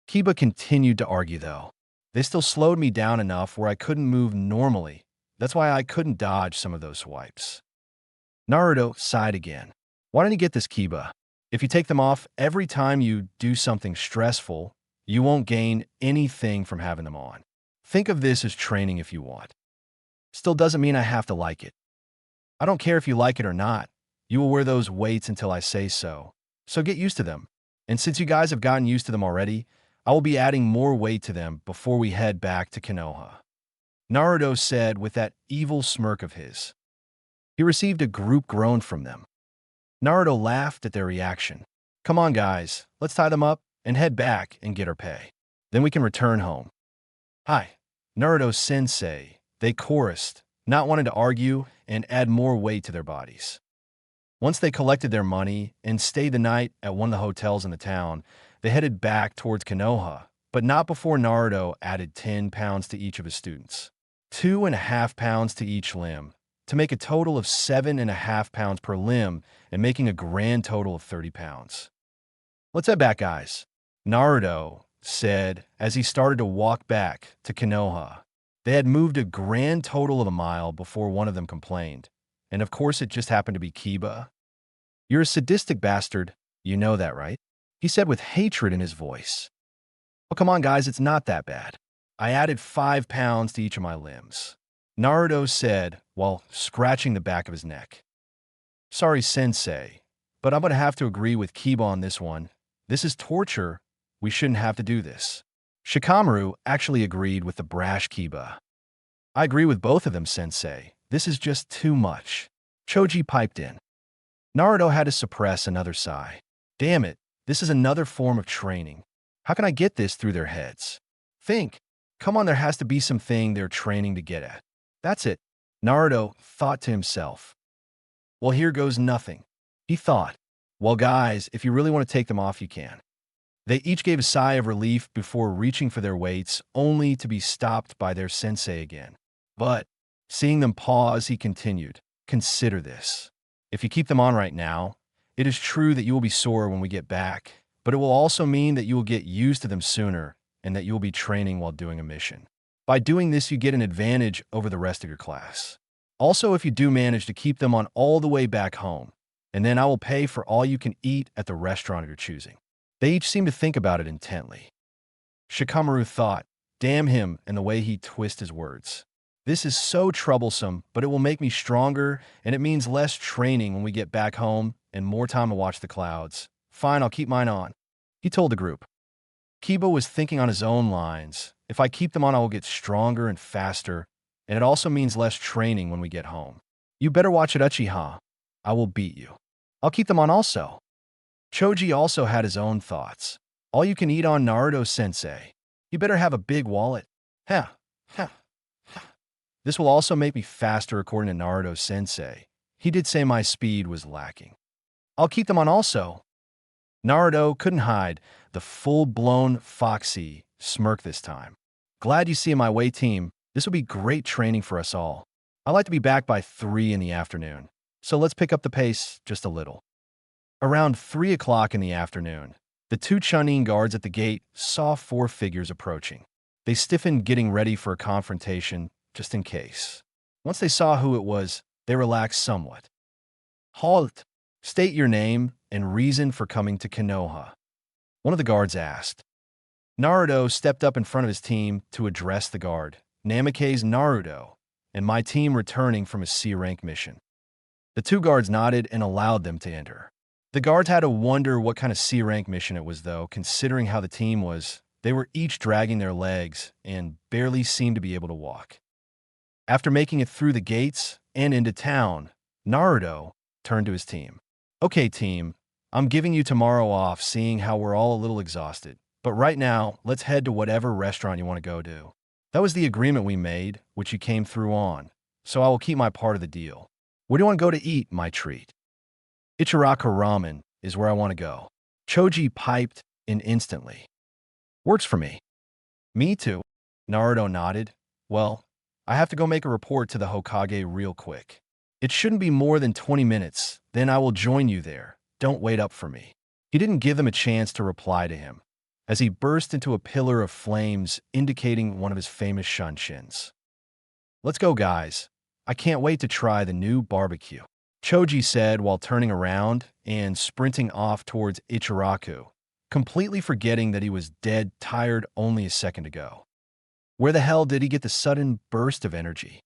Kiba continued to argue, though. They still slowed me down enough where I couldn't move normally. That's why I couldn't dodge some of those swipes. Naruto sighed again. Why don't you get this, Kiba? If you take them off every time you do something stressful, you won't gain anything from having them on. Think of this as training if you want. Still doesn't mean I have to like it. I don't care if you like it or not. You will wear those weights until I say so. So get used to them. And since you guys have gotten used to them already, I will be adding more weight to them before we head back to Konoha. Naruto said with that evil smirk of his. He received a group groan from them. Naruto laughed at their reaction. Come on, guys, let's tie them up and head back and get our pay. Then we can return home. Hi, Naruto-sensei, they chorused, not wanting to argue and add more weight to their bodies. Once they collected their money and stayed the night at one of the hotels in the town, they headed back towards Konoha, but not before Naruto added 10 pounds to each of his students. 2.5 pounds to each limb, to make a total of 7.5 pounds per limb and making a grand total of 30 pounds. Let's head back, guys, Naruto said as he started to walk back to Konoha. They had moved a grand total of a mile before one of them complained. And of course it just happened to be Kiba. You're a sadistic bastard, you know that, right? He said with hatred in his voice. Oh, come on, guys, it's not that bad. I added 5 pounds to each of my limbs, Naruto said while scratching the back of his neck. Sorry, sensei, but I'm going to have to agree with Kiba on this one. This is torture. We shouldn't have to do this. Shikamaru actually agreed with the brash Kiba. I agree with both of them, sensei. This is just too much. Choji piped in. Naruto had to suppress another sigh. Damn it, this is another form of training. How can I get this through their heads? Think. Come on, there has to be something they're training to get at. That's it, Naruto thought to himself. Well, here goes nothing. He thought. Well, guys, if you really want to take them off, you can. They each gave a sigh of relief before reaching for their weights, only to be stopped by their sensei again. But, seeing them pause, he continued, consider this. If you keep them on right now, it is true that you will be sore when we get back, but it will also mean that you will get used to them sooner and that you will be training while doing a mission. By doing this, you get an advantage over the rest of your class. Also, if you do manage to keep them on all the way back home, and then I will pay for all you can eat at the restaurant of your choosing. They each seemed to think about it intently. Shikamaru thought, damn him and the way he twists his words. This is so troublesome, but it will make me stronger, and it means less training when we get back home and more time to watch the clouds. Fine, I'll keep mine on, he told the group. Kiba was thinking on his own lines. If I keep them on, I will get stronger and faster, and it also means less training when we get home. You better watch it, Uchiha. I will beat you. I'll keep them on also. Choji also had his own thoughts. All you can eat on Naruto-sensei. You better have a big wallet. Heh. This will also make me faster according to Naruto-sensei. He did say my speed was lacking. I'll keep them on also. Naruto couldn't hide the full-blown foxy smirk this time. Glad you see my way, team. This will be great training for us all. I like to be back by 3 in the afternoon, so let's pick up the pace just a little. Around 3 o'clock in the afternoon, the 2 Chunin guards at the gate saw 4 figures approaching. They stiffened, getting ready for a confrontation, just in case. Once they saw who it was, they relaxed somewhat. Halt! State your name and reason for coming to Konoha, one of the guards asked. Naruto stepped up in front of his team to address the guard. Namake's Naruto, and my team returning from a C-rank mission. The 2 guards nodded and allowed them to enter. The guards had to wonder what kind of C-rank mission it was, though, considering how the team was. They were each dragging their legs and barely seemed to be able to walk. After making it through the gates and into town, Naruto turned to his team. Okay, team, I'm giving you tomorrow off, seeing how we're all a little exhausted. But right now, let's head to whatever restaurant you want to go to. That was the agreement we made, which you came through on, so I will keep my part of the deal. Where do you want to go to eat, my treat? Ichiraka Ramen is where I want to go. Choji piped in instantly. Works for me. Me too. Naruto nodded. Well, I have to go make a report to the Hokage real quick. It shouldn't be more than 20 minutes. Then I will join you there. Don't wait up for me. He didn't give them a chance to reply to him, as he burst into a pillar of flames indicating one of his famous shunsins. Let's go, guys. I can't wait to try the new barbecue, Choji said while turning around and sprinting off towards Ichiraku, completely forgetting that he was dead tired only a second ago. Where the hell did he get the sudden burst of energy?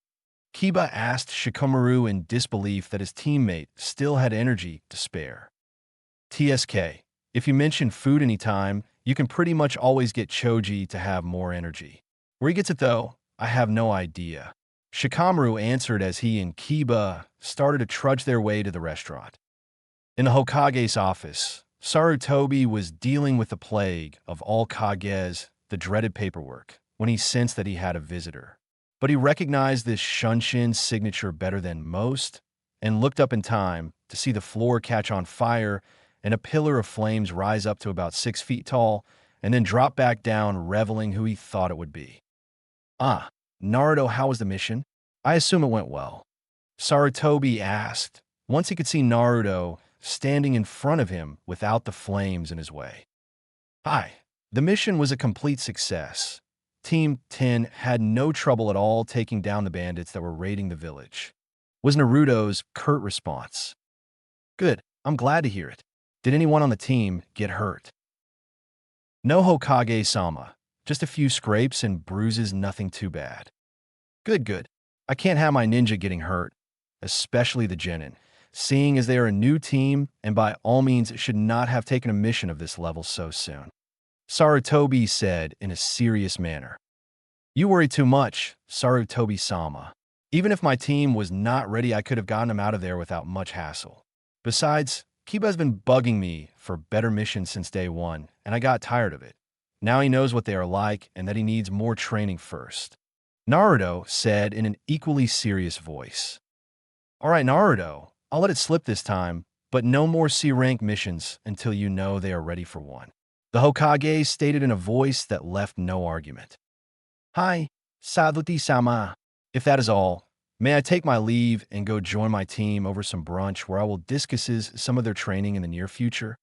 Kiba asked Shikamaru in disbelief that his teammate still had energy to spare. TSK, if you mention food anytime, you can pretty much always get Choji to have more energy. Where he gets it though, I have no idea. Shikamaru answered as he and Kiba started to trudge their way to the restaurant. In the Hokage's office, Sarutobi was dealing with the plague of all Kages, the dreaded paperwork, when he sensed that he had a visitor. But he recognized this Shunshin signature better than most and looked up in time to see the floor catch on fire and a pillar of flames rise up to about 6 feet tall and then drop back down, reveling who he thought it would be. Ah, Naruto, how was the mission? I assume it went well. Sarutobi asked, once he could see Naruto standing in front of him without the flames in his way. Hi, the mission was a complete success. Team 10 had no trouble at all taking down the bandits that were raiding the village, was Naruto's curt response. Good, I'm glad to hear it. Did anyone on the team get hurt? No, Hokage-sama. Just a few scrapes and bruises, nothing too bad. Good. I can't have my ninja getting hurt, especially the Jōnin, seeing as they are a new team and by all means should not have taken a mission of this level so soon. Sarutobi said in a serious manner. You worry too much, Sarutobi-sama. Even if my team was not ready, I could have gotten them out of there without much hassle. Besides, Kiba has been bugging me for better missions since day one, and I got tired of it. Now he knows what they are like and that he needs more training first. Naruto said in an equally serious voice. All right, Naruto, I'll let it slip this time, but no more C-rank missions until you know they are ready for one. The Hokage stated in a voice that left no argument. Hi, Sarutobi-sama. If that is all, may I take my leave and go join my team over some brunch where I will discuss some of their training in the near future?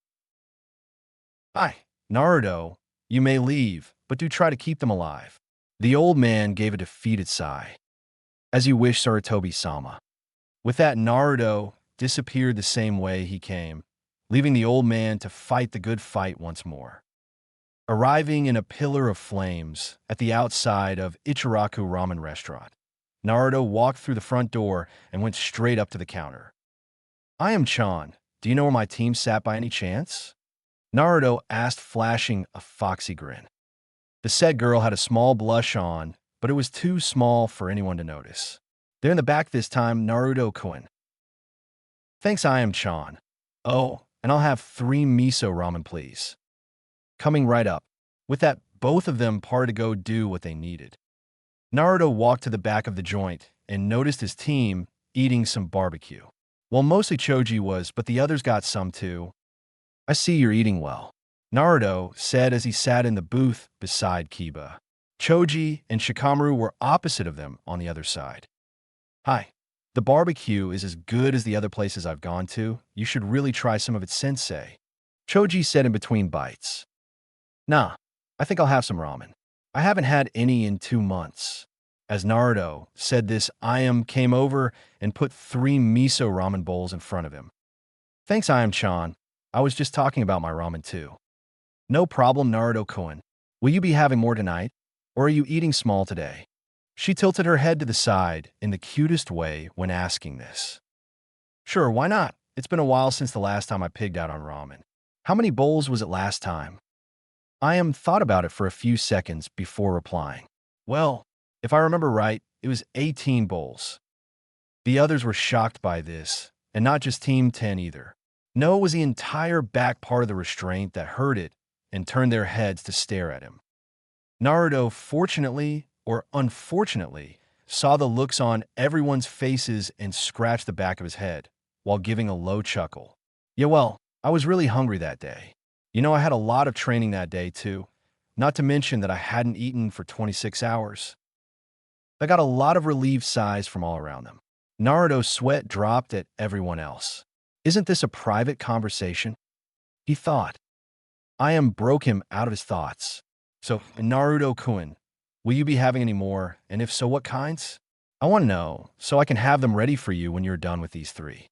Hi, Naruto. You may leave, but do try to keep them alive. The old man gave a defeated sigh. As you wish, Sarutobi-sama. With that, Naruto disappeared the same way he came, leaving the old man to fight the good fight once more. Arriving in a pillar of flames at the outside of Ichiraku Ramen Restaurant, Naruto walked through the front door and went straight up to the counter. I am Chan. Do you know where my team sat by any chance? Naruto asked, flashing a foxy grin. The said girl had a small blush on, but it was too small for anyone to notice. They're in the back this time, Naruto-kun. Thanks, I am Chan. Oh, and I'll have 3 miso ramen, please. Coming right up. With that, both of them parted to go do what they needed. Naruto walked to the back of the joint and noticed his team eating some barbecue. Well, mostly Choji was, but the others got some too. I see you're eating well, Naruto said as he sat in the booth beside Kiba. Choji and Shikamaru were opposite of them on the other side. Hi, the barbecue is as good as the other places I've gone to. You should really try some of it, sensei, Choji said in between bites. Nah, I think I'll have some ramen. I haven't had any in 2 months. As Naruto said this, Ayam came over and put 3 miso ramen bowls in front of him. Thanks, Ayam-chan. I was just talking about my ramen too. No problem, Naruto-kun. Will you be having more tonight? Or are you eating small today? She tilted her head to the side in the cutest way when asking this. Sure, why not? It's been a while since the last time I pigged out on ramen. How many bowls was it last time? Ayam thought about it for a few seconds before replying. Well, if I remember right, it was 18 bowls. The others were shocked by this, and not just Team 10 either. No, it was the entire back part of the restraint that heard it and turned their heads to stare at him. Naruto, fortunately or unfortunately, saw the looks on everyone's faces and scratched the back of his head while giving a low chuckle. Yeah, well, I was really hungry that day. You know, I had a lot of training that day too, not to mention that I hadn't eaten for 26 hours. I got a lot of relieved sighs from all around them. Naruto's sweat dropped at everyone else. Isn't this a private conversation? He thought. I am broke him out of his thoughts. So, Naruto-kun, will you be having any more, and if so, what kinds? I want to know, so I can have them ready for you when you're done with these three.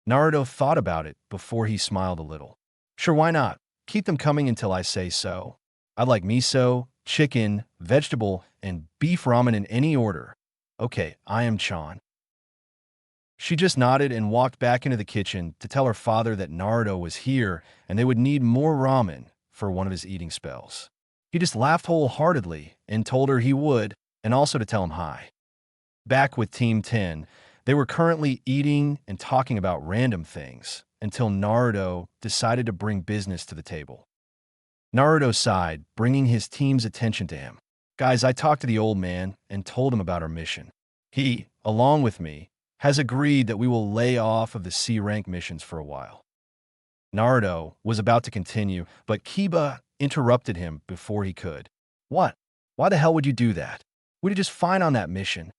Naruto thought about it before he smiled a little. Sure, why not? Keep them coming until I say so. I'd like miso, chicken, vegetable, and beef ramen in any order. Okay, I am Chan. She just nodded and walked back into the kitchen to tell her father that Naruto was here and they would need more ramen for one of his eating spells. He just laughed wholeheartedly and told her he would, and also to tell him hi. Back with Team 10, they were currently eating and talking about random things until Naruto decided to bring business to the table. Naruto sighed, bringing his team's attention to him. Guys, I talked to the old man and told him about our mission. He, along with me, has agreed that we will lay off of the C-rank missions for a while. Naruto was about to continue, but Kiba interrupted him before he could. What? Why the hell would you do that? We did just fine on that mission.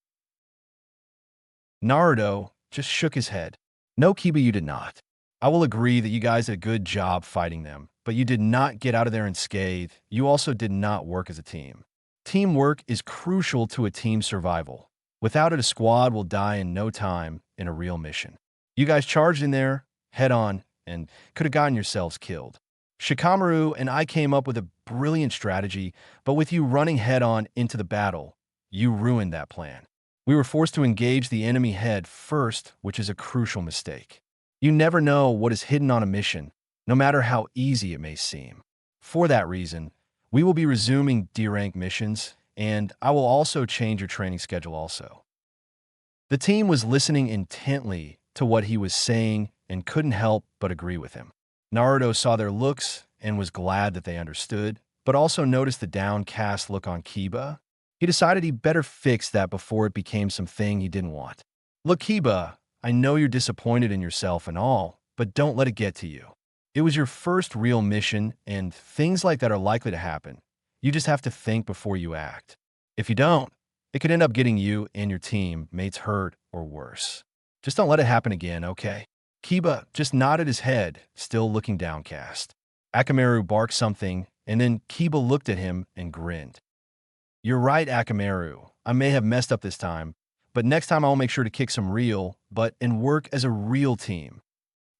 Naruto just shook his head. No, Kiba, you did not. I will agree that you guys did a good job fighting them, but you did not get out of there unscathed. You also did not work as a team. Teamwork is crucial to a team's survival. Without it, a squad will die in no time in a real mission. You guys charged in there, head on, and could have gotten yourselves killed. Shikamaru and I came up with a brilliant strategy, but with you running head on into the battle, you ruined that plan. We were forced to engage the enemy head first, which is a crucial mistake. You never know what is hidden on a mission, no matter how easy it may seem. For that reason, we will be resuming D-rank missions, and I will also change your training schedule also. The team was listening intently to what he was saying and couldn't help but agree with him. Naruto saw their looks and was glad that they understood, but also noticed the downcast look on Kiba. He decided he better fix that before it became something he didn't want. Look, Kiba, I know you're disappointed in yourself and all, but don't let it get to you. It was your first real mission, and things like that are likely to happen. You just have to think before you act. If you don't, it could end up getting you and your team mates hurt or worse. Just don't let it happen again, okay? Kiba just nodded his head, still looking downcast. Akamaru barked something, and then Kiba looked at him and grinned. You're right, Akamaru. I may have messed up this time, but next time I'll make sure to kick some real butt and work as a real team.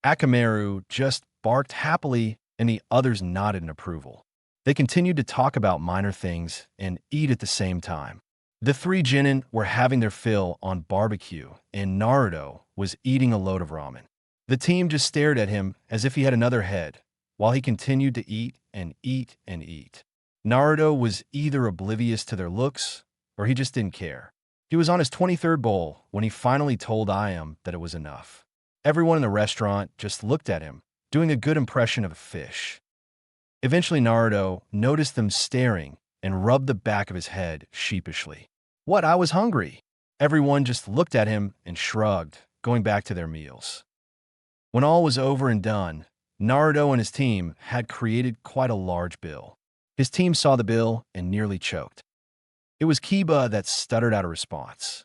Akamaru just barked happily, and the others nodded in approval. They continued to talk about minor things and eat at the same time. The three Jōnin were having their fill on barbecue, and Naruto was eating a load of ramen. The team just stared at him as if he had another head, while he continued to eat and eat and eat. Naruto was either oblivious to their looks, or he just didn't care. He was on his 23rd bowl when he finally told Ayam that it was enough. Everyone in the restaurant just looked at him, doing a good impression of a fish. Eventually, Naruto noticed them staring and rubbed the back of his head sheepishly. What? I was hungry. Everyone just looked at him and shrugged, going back to their meals. When all was over and done, Naruto and his team had created quite a large bill. His team saw the bill and nearly choked. It was Kiba that stuttered out a response.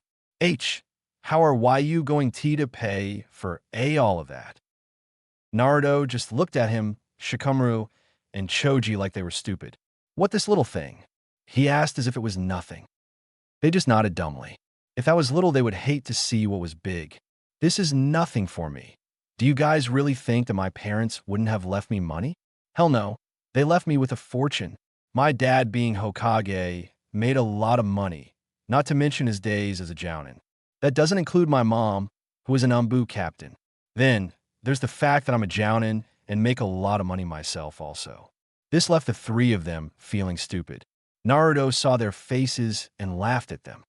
How are you going to pay for all of that? Naruto just looked at him, Shikamaru, and Choji like they were stupid. What, this little thing? He asked as if it was nothing. They just nodded dumbly. If that was little, they would hate to see what was big. This is nothing for me. Do you guys really think that my parents wouldn't have left me money? Hell no. They left me with a fortune. My dad, being Hokage, made a lot of money, not to mention his days as a Jōnin. That doesn't include my mom, who is an Anbu captain. Then, there's the fact that I'm a Jōnin and make a lot of money myself also. This left the three of them feeling stupid. Naruto saw their faces and laughed at them.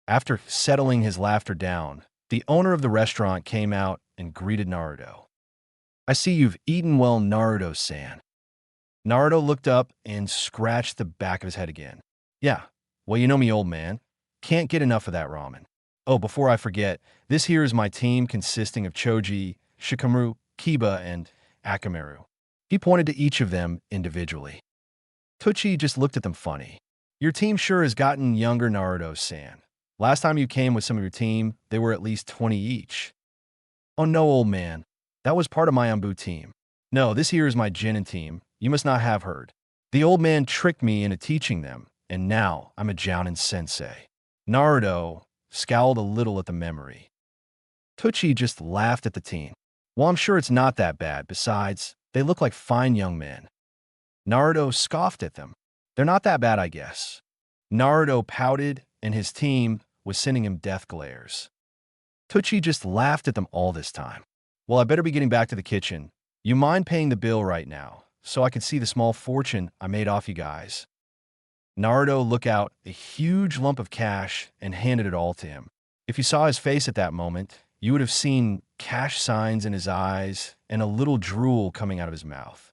After settling his laughter down, the owner of the restaurant came out and greeted Naruto. I see you've eaten well, Naruto-san. Naruto looked up and scratched the back of his head again. Yeah, well, you know me, old man. Can't get enough of that ramen. Oh, before I forget, this here is my team consisting of Choji, Shikamaru, Kiba, and Akamaru. He pointed to each of them individually. Tochi just looked at them funny. Your team sure has gotten younger, Naruto-san. Last time you came with some of your team, they were at least 20 each. Oh no, old man. That was part of my Umbu team. No, this here is my Jōnin team. You must not have heard. The old man tricked me into teaching them, and now I'm a Jōnin sensei. Naruto scowled a little at the memory. Tucci just laughed at the teen. Well, I'm sure it's not that bad. Besides, they look like fine young men. Naruto scoffed at them. They're not that bad, I guess. Naruto pouted, and his team was sending him death glares. Tucci just laughed at them all this time. Well, I better be getting back to the kitchen. You mind paying the bill right now, so I can see the small fortune I made off you guys? Naruto looked out a huge lump of cash and handed it all to him. If you saw his face at that moment, you would have seen cash signs in his eyes and a little drool coming out of his mouth.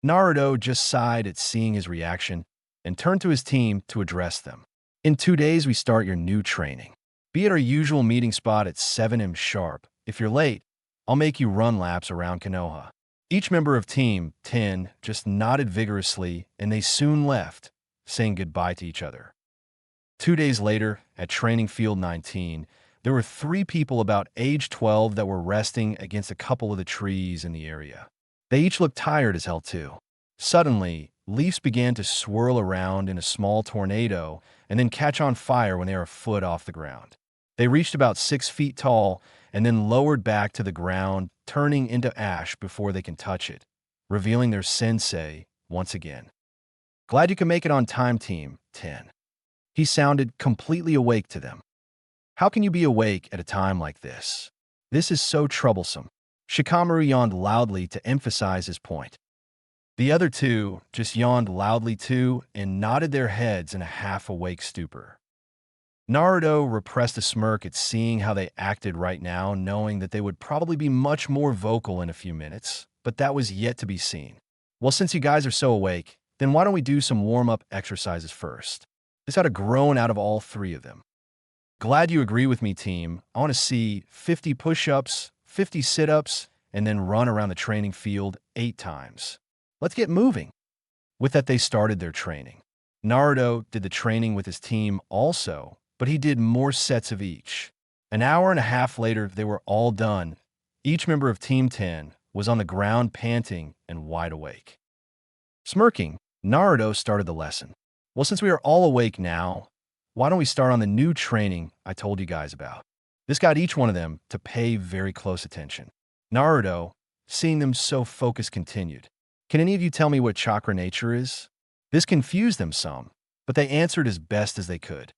Naruto just sighed at seeing his reaction and turned to his team to address them. In 2 days, we start your new training. Be at our usual meeting spot at 7 a.m. sharp. If you're late, I'll make you run laps around Konoha. Each member of Team 10 just nodded vigorously, and they soon left, saying goodbye to each other. 2 days later, at Training Field 19, there were 3 people about age 12 that were resting against a couple of the trees in the area. They each looked tired as hell too. Suddenly, leaves began to swirl around in a small tornado and then catch on fire when they were a foot off the ground. They reached about 6 feet tall and then lowered back to the ground, turning into ash before they can touch it, revealing their sensei once again. Glad you can make it on time, Team 10. He sounded completely awake to them. How can you be awake at a time like this? This is so troublesome. Shikamaru yawned loudly to emphasize his point. The other 2 just yawned loudly too and nodded their heads in a half-awake stupor. Naruto repressed a smirk at seeing how they acted right now, knowing that they would probably be much more vocal in a few minutes, but that was yet to be seen. Well, since you guys are so awake, then why don't we do some warm-up exercises first? This had to groan out of all 3 of them. Glad you agree with me, team. I want to see 50 push-ups, 50 sit-ups, and then run around the training field 8 times. Let's get moving. With that, they started their training. Naruto did the training with his team also, but he did more sets of each. An hour and a half later, they were all done. Each member of Team 10 was on the ground panting and wide awake. Smirking, Naruto started the lesson. Well, since we are all awake now, why don't we start on the new training I told you guys about? This got each one of them to pay very close attention. Naruto, seeing them so focused, continued. Can any of you tell me what chakra nature is? This confused them some, but they answered as best as they could.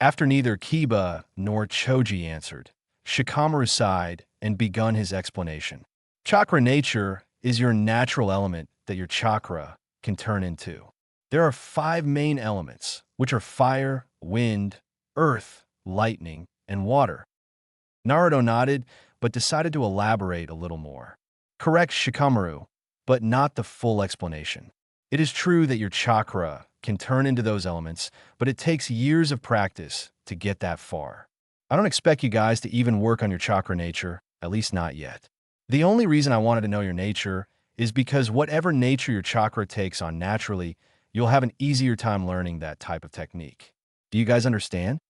After neither Kiba nor Choji answered, Shikamaru sighed and begun his explanation. Chakra nature is your natural element that your chakra can turn into. There are 5 main elements, which are fire, wind, earth, lightning, and water. Naruto nodded, but decided to elaborate a little more. Correct, Shikamaru, but not the full explanation. It is true that your chakra can turn into those elements, but it takes years of practice to get that far. I don't expect you guys to even work on your chakra nature, at least not yet. The only reason I wanted to know your nature is because whatever nature your chakra takes on naturally, you'll have an easier time learning that type of technique. Do you guys understand?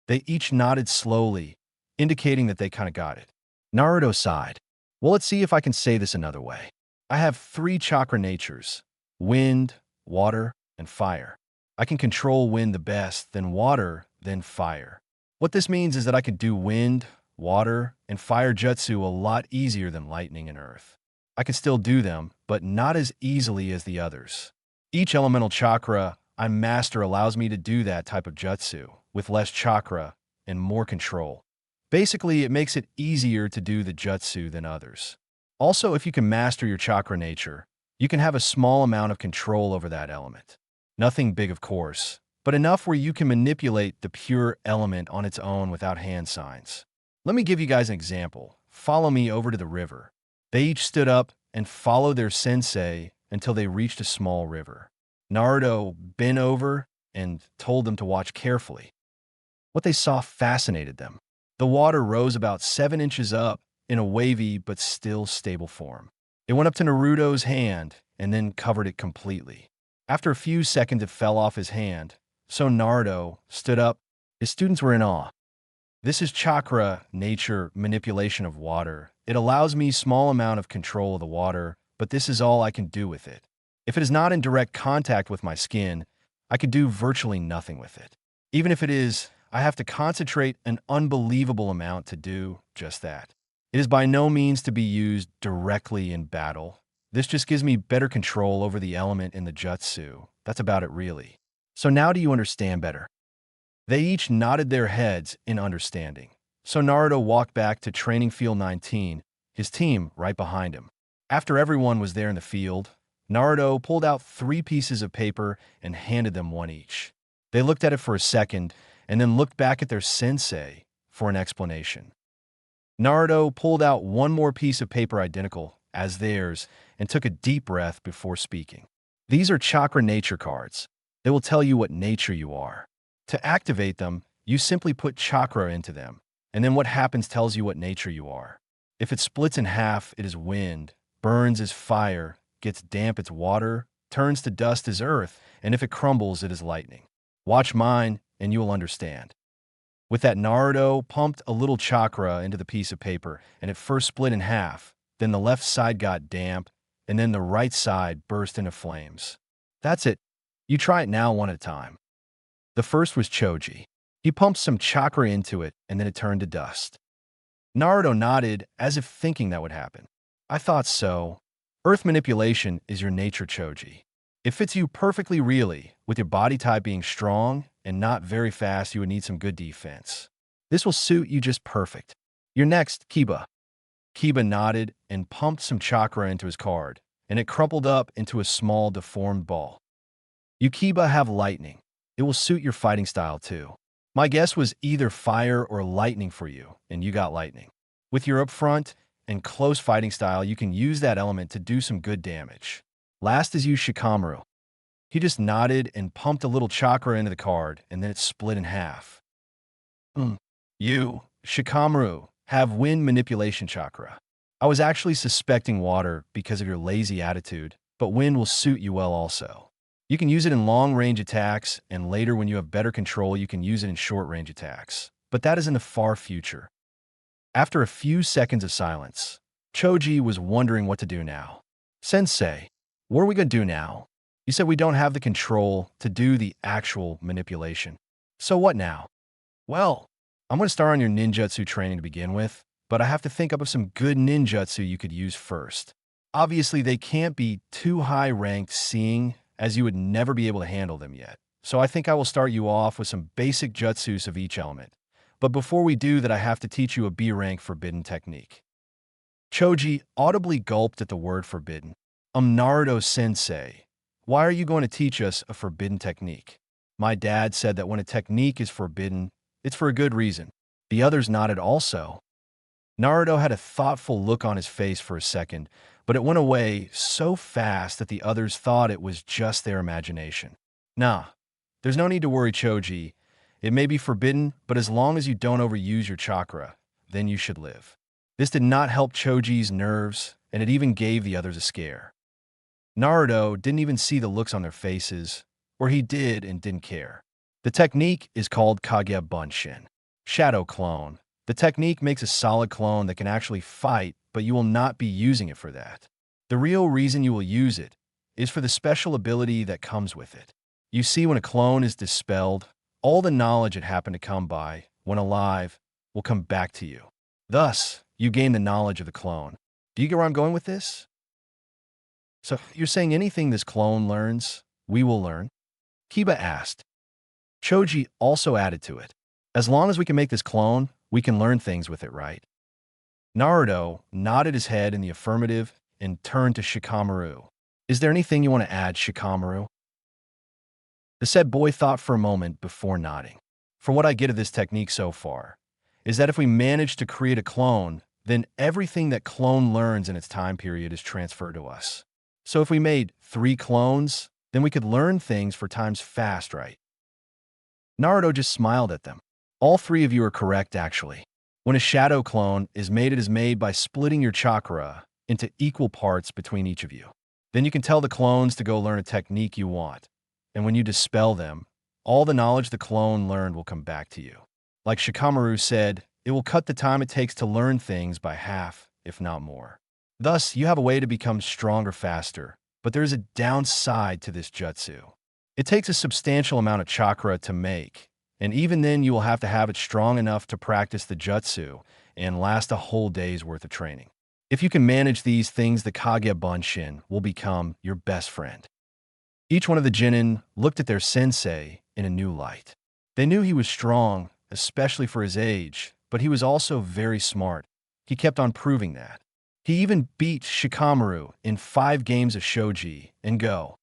They each nodded slowly, indicating that they kind of got it. Naruto sighed. Well, let's see if I can say this another way. I have 3 chakra natures: wind, water, and fire. I can control wind the best, then water, then fire. What this means is that I can do wind, water, and fire jutsu a lot easier than lightning and earth. I can still do them, but not as easily as the others. Each elemental chakra I master allows me to do that type of jutsu with less chakra and more control. Basically, it makes it easier to do the jutsu than others. Also, if you can master your chakra nature, you can have a small amount of control over that element. Nothing big, of course, but enough where you can manipulate the pure element on its own without hand signs. Let me give you guys an example. Follow me over to the river. They each stood up and followed their sensei until they reached a small river. Naruto bent over and told them to watch carefully. What they saw fascinated them. The water rose about 7 inches up in a wavy but still stable form. It went up to Naruto's hand and then covered it completely. After a few seconds, it fell off his hand, so Naruto stood up, His students were in awe. This is chakra, nature, manipulation of water. It allows me small amount of control of the water, but this is all I can do with it. If it is not in direct contact with my skin, I could do virtually nothing with it. Even if it is, I have to concentrate an unbelievable amount to do just that. It is by no means to be used directly in battle. This just gives me better control over the element in the jutsu. That's about it really. So now do you understand better? They each nodded their heads in understanding. So Naruto walked back to training field 19, his team right behind him. After everyone was there in the field, Naruto pulled out 3 pieces of paper and handed them one each. They looked at it for a second and then looked back at their sensei for an explanation. Naruto pulled out one more piece of paper identical as theirs and took a deep breath before speaking. These are chakra nature cards. They will tell you what nature you are. To activate them, you simply put chakra into them, and then what happens tells you what nature you are. If it splits in half, it is wind, burns is fire, gets damp, it's water, turns to dust is earth, and if it crumbles, it is lightning. Watch mine, and you will understand. With that, Naruto pumped a little chakra into the piece of paper, and it first split in half, then the left side got damp, and then the right side burst into flames. That's it. You try it now one at a time. The first was Choji. He pumped some chakra into it, and then it turned to dust. Naruto nodded, as if thinking that would happen. I thought so. Earth manipulation is your nature, Choji. It fits you perfectly really, with your body type being strong and not very fast. You would need some good defense. This will suit you just perfect. You're next, Kiba. Kiba nodded and pumped some chakra into his card, and it crumpled up into a small deformed ball. You, Kiba, have lightning. It will suit your fighting style too. My guess was either fire or lightning for you, and you got lightning. With your upfront and close fighting style, you can use that element to do some good damage. Last is you, Shikamaru. He just nodded and pumped a little chakra into the card, and then it split in half. You, Shikamaru, have wind manipulation chakra. I was actually suspecting water because of your lazy attitude, but wind will suit you well also. You can use it in long-range attacks, and later when you have better control, you can use it in short-range attacks. But that is in the far future. After a few seconds of silence, Choji was wondering what to do now. Sensei, what are we going to do now? You said we don't have the control to do the actual manipulation. So what now? Well, I'm going to start on your ninjutsu training to begin with, but I have to think up of some good ninjutsu you could use first. Obviously, they can't be too high-ranked, seeing as you would never be able to handle them yet. So I think I will start you off with some basic jutsus of each element. But before we do that, I have to teach you a B-rank forbidden technique. Choji audibly gulped at the word forbidden. Naruto-sensei, why are you going to teach us a forbidden technique? My dad said that when a technique is forbidden, it's for a good reason. The others nodded also. Naruto had a thoughtful look on his face for a second, but it went away so fast that the others thought it was just their imagination. Nah, there's no need to worry, Choji. It may be forbidden, but as long as you don't overuse your chakra, then you should live. This did not help Choji's nerves, and it even gave the others a scare. Naruto didn't even see the looks on their faces, or he did and didn't care. The technique is called Kage Bunshin, Shadow Clone. The technique makes a solid clone that can actually fight, but you will not be using it for that. The real reason you will use it is for the special ability that comes with it. You see, when a clone is dispelled, all the knowledge it happened to come by, when alive, will come back to you. Thus, you gain the knowledge of the clone. Do you get where I'm going with this? So, you're saying anything this clone learns, we will learn? Kiba asked. Choji also added to it. As long as we can make this clone, we can learn things with it, right? Naruto nodded his head in the affirmative and turned to Shikamaru. Is there anything you want to add, Shikamaru? The said boy thought for a moment before nodding. From what I get of this technique so far, is that if we manage to create a clone, then everything that clone learns in its time period is transferred to us. So if we made 3 clones, then we could learn things for times fast, right? Naruto just smiled at them. All 3 of you are correct, actually. When a shadow clone is made, it is made by splitting your chakra into equal parts between each of you. Then you can tell the clones to go learn a technique you want. And when you dispel them, all the knowledge the clone learned will come back to you. Like Shikamaru said, it will cut the time it takes to learn things by half, if not more. Thus, you have a way to become stronger faster, but there is a downside to this jutsu. It takes a substantial amount of chakra to make, and even then you will have to have it strong enough to practice the jutsu and last a whole day's worth of training. If you can manage these things, the Kage Bunshin will become your best friend. Each one of the Jōnin looked at their sensei in a new light. They knew he was strong, especially for his age, but he was also very smart. He kept on proving that. He even beat Shikamaru in 5 games of shogi and go.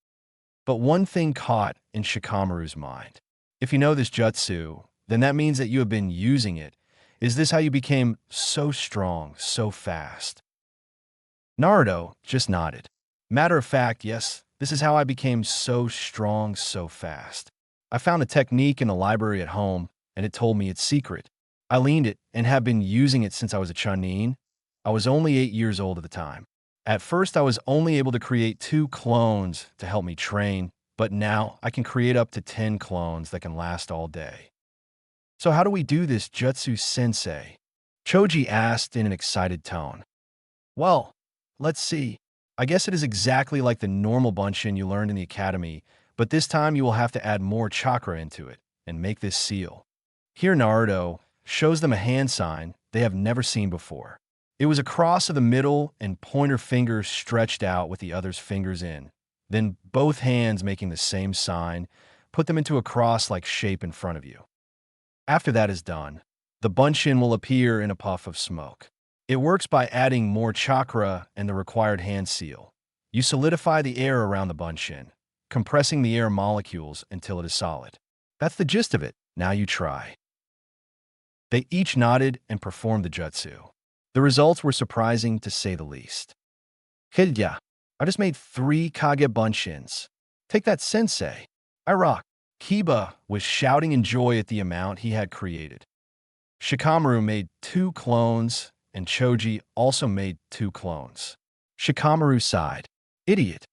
But one thing caught in Shikamaru's mind. If you know this jutsu, then that means that you have been using it. Is this how you became so strong, so fast? Naruto just nodded. Matter of fact, yes, this is how I became so strong, so fast. I found a technique in the library at home, and it told me its secret. I learned it and have been using it since I was a Chunin. I was only 8 years old at the time. At first, I was only able to create 2 clones to help me train, but now I can create up to 10 clones that can last all day. So how do we do this, Jutsu Sensei? Choji asked in an excited tone. Well, let's see. I guess it is exactly like the normal Bunshin you learned in the academy, but this time you will have to add more chakra into it and make this seal. Here Naruto shows them a hand sign they have never seen before. It was a cross of the middle and pointer fingers stretched out with the other's fingers in. Then both hands making the same sign, put them into a cross-like shape in front of you. After that is done, the Bunshin will appear in a puff of smoke. It works by adding more chakra and the required hand seal. You solidify the air around the Bunshin, compressing the air molecules until it is solid. That's the gist of it. Now you try. They each nodded and performed the jutsu. The results were surprising to say the least. Hidya, I just made 3 Kage Bunshins. Take that, sensei. I rock. Kiba was shouting in joy at the amount he had created. Shikamaru made 2 clones, and Choji also made 2 clones. Shikamaru sighed. Idiot.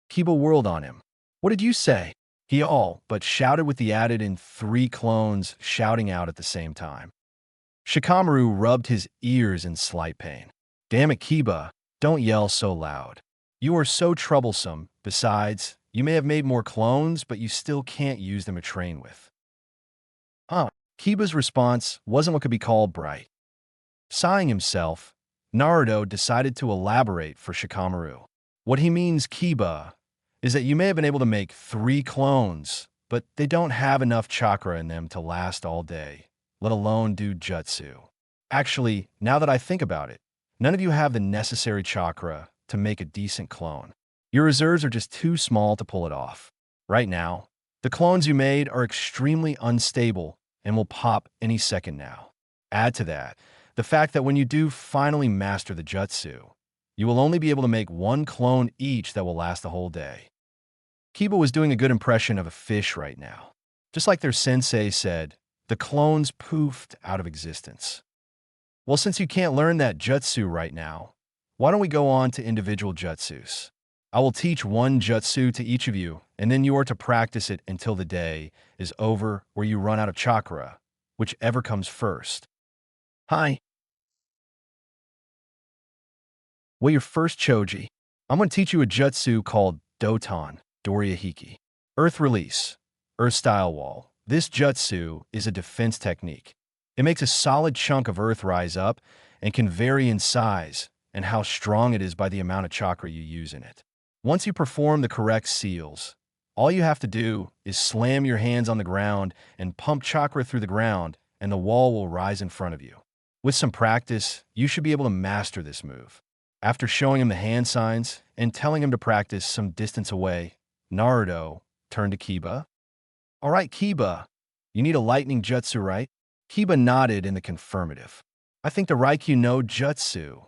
Kiba whirled on him. What did you say? He all but shouted with the added in 3 clones shouting out at the same time. Shikamaru rubbed his ears in slight pain. Damn it, Kiba, don't yell so loud. You are so troublesome. Besides, you may have made more clones, but you still can't use them to train with. Kiba's response wasn't what could be called bright. Sighing himself, Naruto decided to elaborate for Shikamaru. What he means, Kiba, is that you may have been able to make 3 clones, but they don't have enough chakra in them to last all day, let alone do jutsu. Actually, now that I think about it, none of you have the necessary chakra to make a decent clone. Your reserves are just too small to pull it off. Right now, the clones you made are extremely unstable and will pop any second now. Add to that the fact that when you do finally master the jutsu, you will only be able to make 1 clone each that will last the whole day. Kiba was doing a good impression of a fish right now. Just like their sensei said, the clones poofed out of existence. Well, since you can't learn that jutsu right now, why don't we go on to individual jutsus? I will teach 1 jutsu to each of you, and then you are to practice it until the day is over or you run out of chakra, whichever comes first. Hi. Well, your first Choji. I'm going to teach you a jutsu called Doton, Dorihiki. Earth Release, Earth Style Wall. This jutsu is a defense technique. It makes a solid chunk of earth rise up and can vary in size and how strong it is by the amount of chakra you use in it. Once you perform the correct seals, all you have to do is slam your hands on the ground and pump chakra through the ground, and the wall will rise in front of you. With some practice, you should be able to master this move. After showing him the hand signs and telling him to practice some distance away, Naruto turned to Kiba. All right, Kiba, you need a lightning jutsu, right? Kiba nodded in the confirmative. I think the Raikyu no jutsu,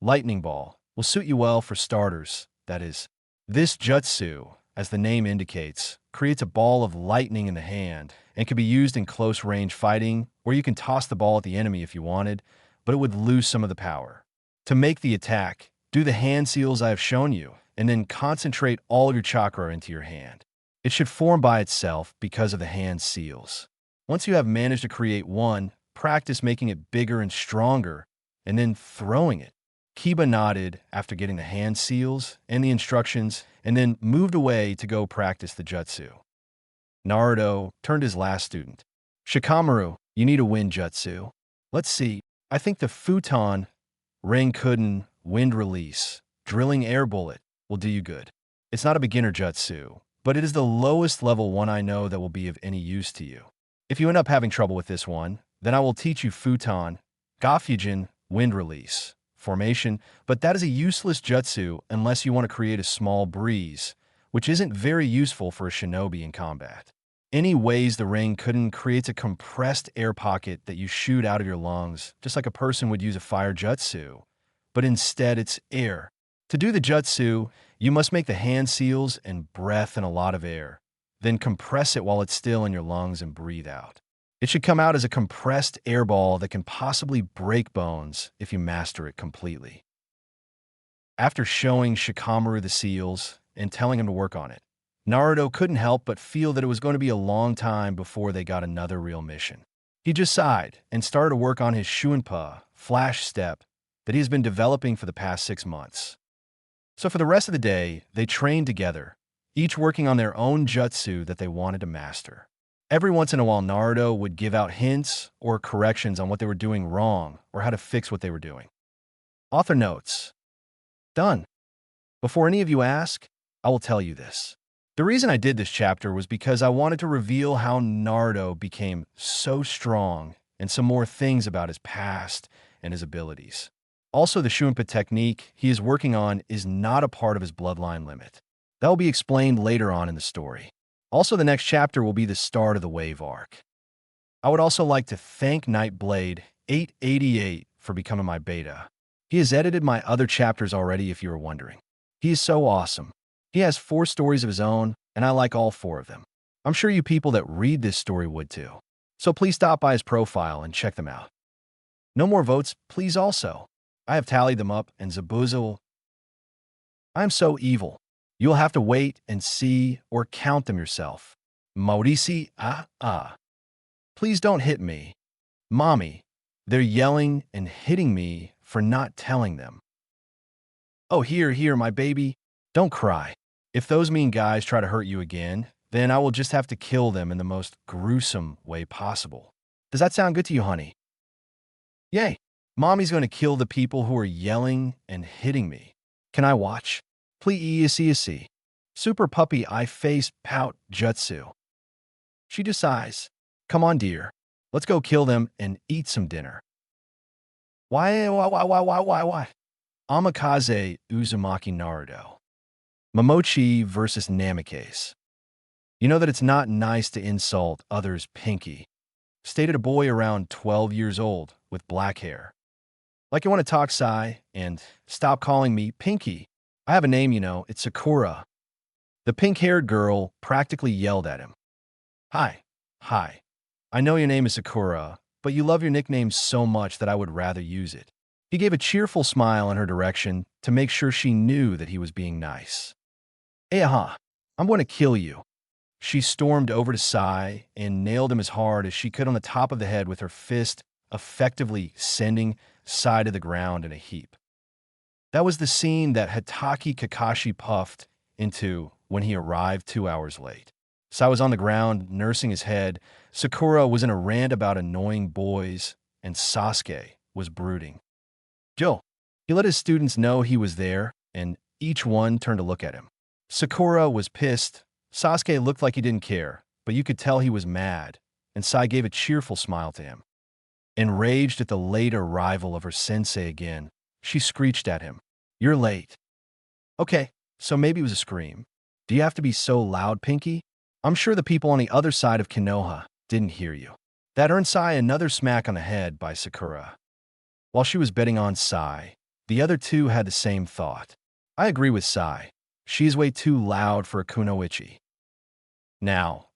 lightning ball, will suit you well for starters, that is. This jutsu, as the name indicates, creates a ball of lightning in the hand and can be used in close-range fighting, or you can toss the ball at the enemy if you wanted, but it would lose some of the power. To make the attack, do the hand seals I have shown you, and then concentrate all your chakra into your hand. It should form by itself because of the hand seals. Once you have managed to create one, practice making it bigger and stronger, and then throwing it. Kiba nodded after getting the hand seals and the instructions, and then moved away to go practice the jutsu. Naruto turned his last student. Shikamaru, you need a wind jutsu. Let's see, I think the futon, Rankuden, wind release, drilling air bullet will do you good. It's not a beginner jutsu, but it is the lowest level one I know that will be of any use to you. If you end up having trouble with this one, then I will teach you futon, Gafujin, wind release, formation, but that is a useless jutsu unless you want to create a small breeze, which isn't very useful for a shinobi in combat. Anyways, the Rankuden creates a compressed air pocket that you shoot out of your lungs, just like a person would use a fire jutsu, but instead it's air. To do the jutsu, you must make the hand seals and breath in a lot of air, then compress it while it's still in your lungs and breathe out. It should come out as a compressed air ball that can possibly break bones if you master it completely. After showing Shikamaru the seals and telling him to work on it, Naruto couldn't help but feel that it was going to be a long time before they got another real mission. He just sighed and started to work on his Shunpa, flash step, that he has been developing for the past 6 months. So for the rest of the day, they trained together, each working on their own jutsu that they wanted to master. Every once in a while, Naruto would give out hints or corrections on what they were doing wrong or how to fix what they were doing. Author notes. Done. Before any of you ask, I will tell you this. The reason I did this chapter was because I wanted to reveal how Naruto became so strong and some more things about his past and his abilities. Also, the Shunpa technique he is working on is not a part of his bloodline limit. That will be explained later on in the story. Also, the next chapter will be the start of the wave arc. I would also like to thank Nightblade 888 for becoming my beta. He has edited my other chapters already if you were wondering. He is so awesome. He has 4 stories of his own, and I like all 4 of them. I'm sure you people that read this story would too. So please stop by his profile and check them out. No more votes, please also. I have tallied them up, and Zabuza. I am so evil. You'll have to wait and see or count them yourself. Maurici, Please don't hit me. Mommy, they're yelling and hitting me for not telling them. Oh, here, my baby. Don't cry. If those mean guys try to hurt you again, then I will just have to kill them in the most gruesome way possible. Does that sound good to you, honey? Yay. Mommy's going to kill the people who are yelling and hitting me. Can I watch? Please, see. Super puppy eye face pout jutsu. She decides. Come on, dear. Let's go kill them and eat some dinner. Why? Amikaze Uzumaki Naruto. Momochi versus Namikaze. You know that it's not nice to insult others' pinky, stated a boy around 12 years old with black hair. Like you want to talk, Sai, and stop calling me Pinky. I have a name, you know, it's Sakura. The pink-haired girl practically yelled at him. Hi. I know your name is Sakura, but you love your nickname so much that I would rather use it. He gave a cheerful smile in her direction to make sure she knew that he was being nice. I'm going to kill you. She stormed over to Sai and nailed him as hard as she could on the top of the head with her fist, effectively sending Sai to the ground in a heap. That was the scene that Hatake Kakashi puffed into when he arrived 2 hours late. Sai was on the ground, nursing his head. Sakura was in a rant about annoying boys, and Sasuke was brooding. Joe, he let his students know he was there, and each one turned to look at him. Sakura was pissed. Sasuke looked like he didn't care, but you could tell he was mad, and Sai gave a cheerful smile to him. Enraged at the late arrival of her sensei again, she screeched at him. You're late. Okay, so maybe it was a scream. Do you have to be so loud, Pinky? I'm sure the people on the other side of Konoha didn't hear you. That earned Sai another smack on the head by Sakura. While she was betting on Sai, the other two had the same thought. I agree with Sai. She's way too loud for a kunoichi. Now,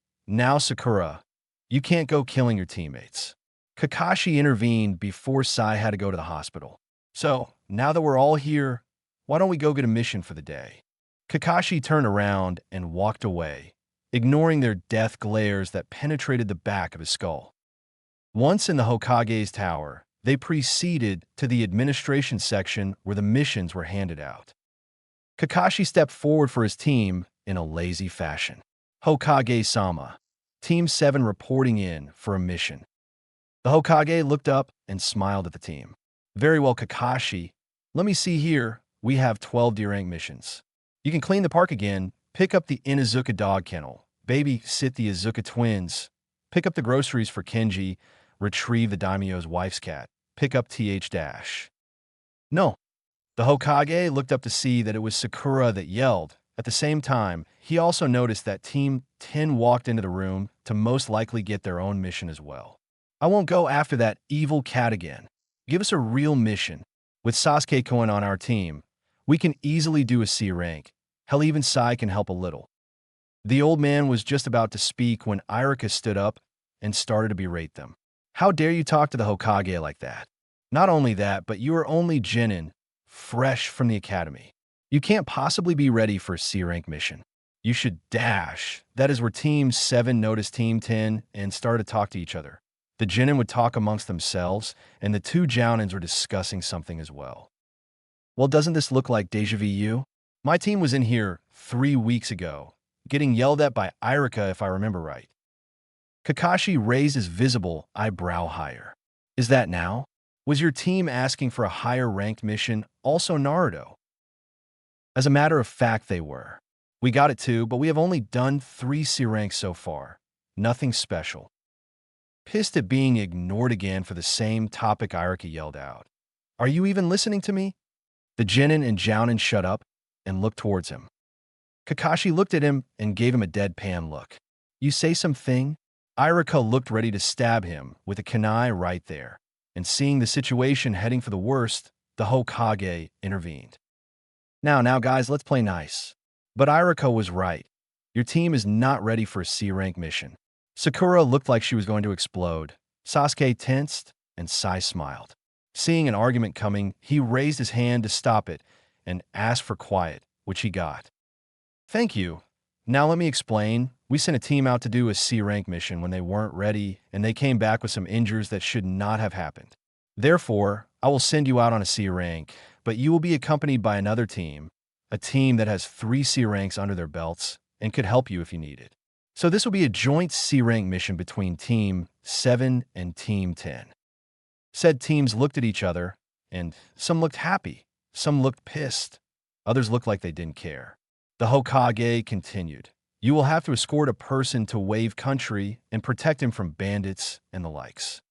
Sakura, you can't go killing your teammates. Kakashi intervened before Sai had to go to the hospital. So, now that we're all here, why don't we go get a mission for the day? Kakashi turned around and walked away, ignoring their death glares that penetrated the back of his skull. Once in the Hokage's tower, they proceeded to the administration section where the missions were handed out. Kakashi stepped forward for his team in a lazy fashion. Hokage-sama, Team 7 reporting in for a mission. The Hokage looked up and smiled at the team. Very well, Kakashi. Let me see here. We have 12 D-rank missions. You can clean the park again, pick up the Inuzuka dog kennel, baby-sit the Izuka twins, pick up the groceries for Kenji, retrieve the daimyo's wife's cat, pick up th. No. The Hokage looked up to see that it was Sakura that yelled. At the same time, he also noticed that Team 10 walked into the room to most likely get their own mission as well. I won't go after that evil cat again. Give us a real mission. With Sasuke-kun on our team, we can easily do a C rank. Hell, even Sai can help a little. The old man was just about to speak when Iruka stood up and started to berate them. How dare you talk to the Hokage like that? Not only that, but you are only Jōnin, fresh from the academy. You can't possibly be ready for a C-rank mission. You should dash. That is where Team 7 noticed Team 10 and started to talk to each other. The Jōnin would talk amongst themselves, and the two Jounins were discussing something as well. Well, doesn't this look like deja vu? My team was in here 3 weeks ago, getting yelled at by Iruka if I remember right. Kakashi raised his visible eyebrow higher. Is that now? Was your team asking for a higher ranked mission, also Naruto? As a matter of fact, they were. We got it too, but we have only done 3 C ranks so far. Nothing special. Pissed at being ignored again for the same topic, Iruka yelled out. Are you even listening to me? The Jōnin and Jōnin shut up and looked towards him. Kakashi looked at him and gave him a deadpan look. You say something? Iruka looked ready to stab him with a kunai right there, and seeing the situation heading for the worst, the Hokage intervened. Now guys, let's play nice. But Iruka was right. Your team is not ready for a C-rank mission. Sakura looked like she was going to explode. Sasuke tensed, and Sai smiled. Seeing an argument coming, he raised his hand to stop it and asked for quiet, which he got. Thank you. Now let me explain. We sent a team out to do a C-rank mission when they weren't ready, and they came back with some injuries that should not have happened. Therefore, I will send you out on a C rank, but you will be accompanied by another team, a team that has 3 C ranks under their belts and could help you if you need it. So this will be a joint C rank mission between Team 7 and Team 10. Said teams looked at each other, and some looked happy, some looked pissed, others looked like they didn't care. The Hokage continued. You will have to escort a person to Wave Country and protect him from bandits and the likes.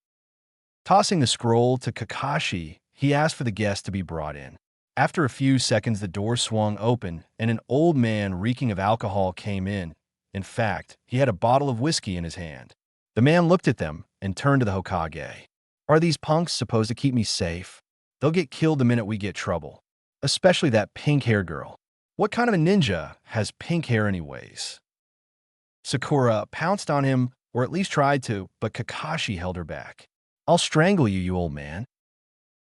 Tossing the scroll to Kakashi, he asked for the guest to be brought in. After a few seconds, the door swung open, and an old man reeking of alcohol came in. In fact, he had a bottle of whiskey in his hand. The man looked at them and turned to the Hokage. Are these punks supposed to keep me safe? They'll get killed the minute we get trouble. Especially that pink-haired girl. What kind of a ninja has pink hair anyways? Sakura pounced on him, or at least tried to, but Kakashi held her back. I'll strangle you, you old man.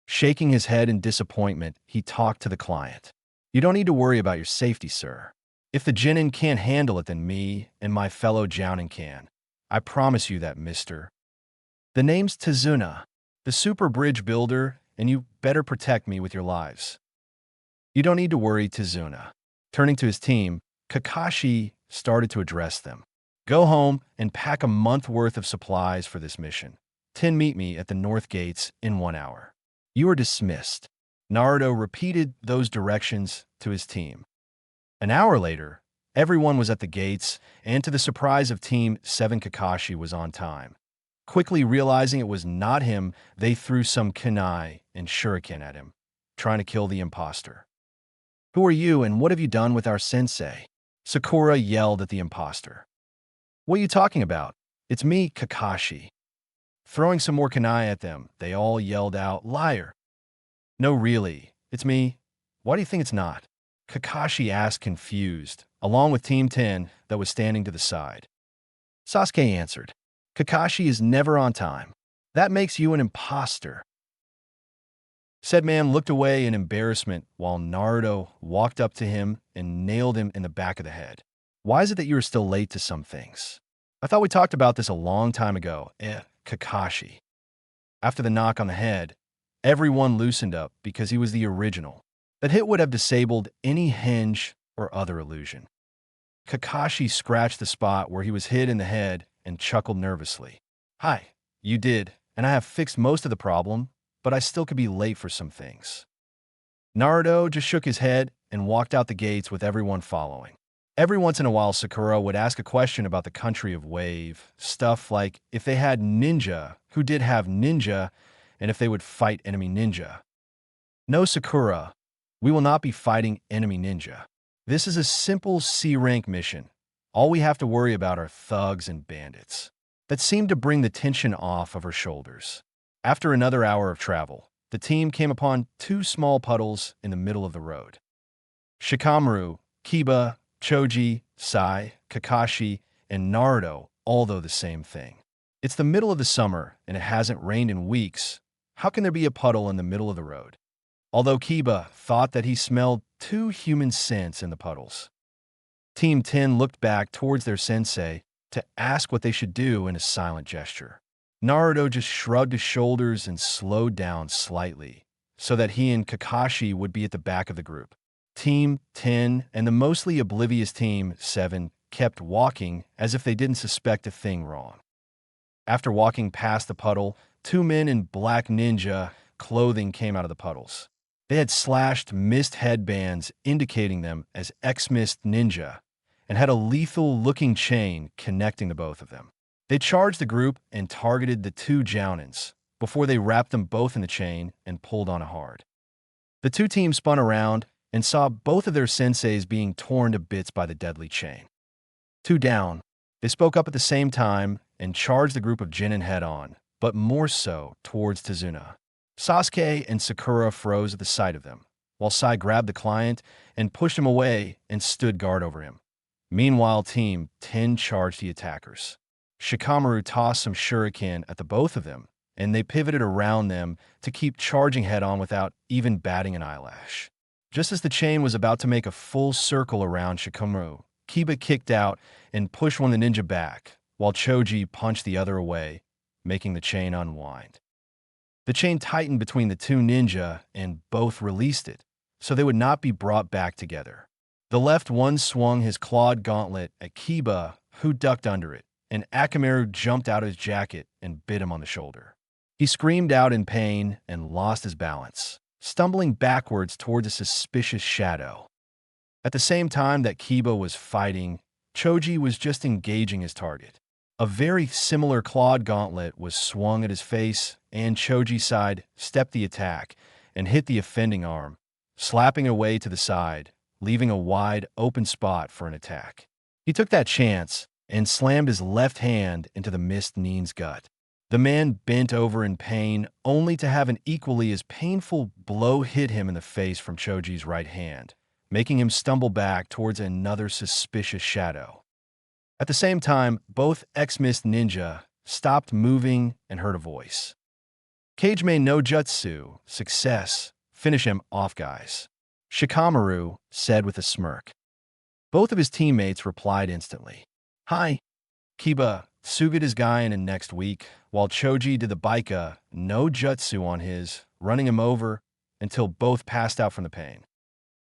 Shaking his head in disappointment, he talked to the client. You don't need to worry about your safety, sir. If the Jōnin can't handle it, then me and my fellow Jōnin can. I promise you that, mister. The name's Tazuna, the super bridge builder, and you better protect me with your lives. You don't need to worry, Tazuna. Turning to his team, Kakashi started to address them. Go home and pack a month worth of supplies for this mission. 10 meet me at the north gates in 1 hour. You are dismissed. Naruto repeated those directions to his team. An hour later, everyone was at the gates, and to the surprise of Team 7, Kakashi was on time. Quickly realizing it was not him, they threw some kunai and shuriken at him, trying to kill the imposter. Who are you and what have you done with our sensei? Sakura yelled at the imposter. What are you talking about? It's me, Kakashi. Throwing some more kunai at them, they all yelled out, liar. No, really, it's me. Why do you think it's not? Kakashi asked, confused, along with Team 10 that was standing to the side. Sasuke answered, Kakashi is never on time. That makes you an imposter. Said man looked away in embarrassment while Naruto walked up to him and nailed him in the back of the head. Why is it that you are still late to some things? I thought we talked about this a long time ago. Kakashi. After the knock on the head, everyone loosened up because he was the original. That hit would have disabled any hinge or other illusion. Kakashi scratched the spot where he was hit in the head and chuckled nervously. Hi, you did, and I have fixed most of the problem, but I still could be late for some things. Naruto just shook his head and walked out the gates with everyone following. Every once in a while, Sakura would ask a question about the country of Wave, stuff like if they had ninja, who did have ninja, and if they would fight enemy ninja. No, Sakura, we will not be fighting enemy ninja. This is a simple C-rank mission. All we have to worry about are thugs and bandits. That seemed to bring the tension off of her shoulders. After another hour of travel, the team came upon two small puddles in the middle of the road. Shikamaru, Kiba, Choji, Sai, Kakashi, and Naruto all know the same thing. It's the middle of the summer, and it hasn't rained in weeks. How can there be a puddle in the middle of the road? Although Kiba thought that he smelled two human scents in the puddles. Team 10 looked back towards their sensei to ask what they should do in a silent gesture. Naruto just shrugged his shoulders and slowed down slightly, so that he and Kakashi would be at the back of the group. Team 10 and the mostly oblivious Team 7 kept walking as if they didn't suspect a thing wrong. After walking past the puddle, two men in black ninja clothing came out of the puddles. They had slashed mist headbands indicating them as ex-mist ninja and had a lethal-looking chain connecting the both of them. They charged the group and targeted the two Jōnins before they wrapped them both in the chain and pulled on it hard. The two teams spun around and saw both of their senseis being torn to bits by the deadly chain. Two down, they spoke up at the same time and charged the group of Jōnin head-on, but more so towards Tazuna. Sasuke and Sakura froze at the sight of them, while Sai grabbed the client and pushed him away and stood guard over him. Meanwhile, Team 10 charged the attackers. Shikamaru tossed some shuriken at the both of them, and they pivoted around them to keep charging head-on without even batting an eyelash. Just as the chain was about to make a full circle around Shikamaru, Kiba kicked out and pushed one of the ninja back, while Choji punched the other away, making the chain unwind. The chain tightened between the two ninja and both released it, so they would not be brought back together. The left one swung his clawed gauntlet at Kiba, who ducked under it, and Akamaru jumped out of his jacket and bit him on the shoulder. He screamed out in pain and lost his balance, stumbling backwards towards a suspicious shadow. At the same time that Kiba was fighting, Choji was just engaging his target. A very similar clawed gauntlet was swung at his face, and Choji's side stepped the attack and hit the offending arm, slapping away to the side, leaving a wide, open spot for an attack. He took that chance and slammed his left hand into the missed Nin's gut. The man bent over in pain, only to have an equally as painful blow hit him in the face from Choji's right hand, making him stumble back towards another suspicious shadow. At the same time, both ex-mist ninja stopped moving and heard a voice. Kageme no Jutsu, success, finish him off, guys, Shikamaru said with a smirk. Both of his teammates replied instantly. Hi, Kiba, Suga his guy in next week, while Choji did the Baika no Jutsu on his, running him over until both passed out from the pain.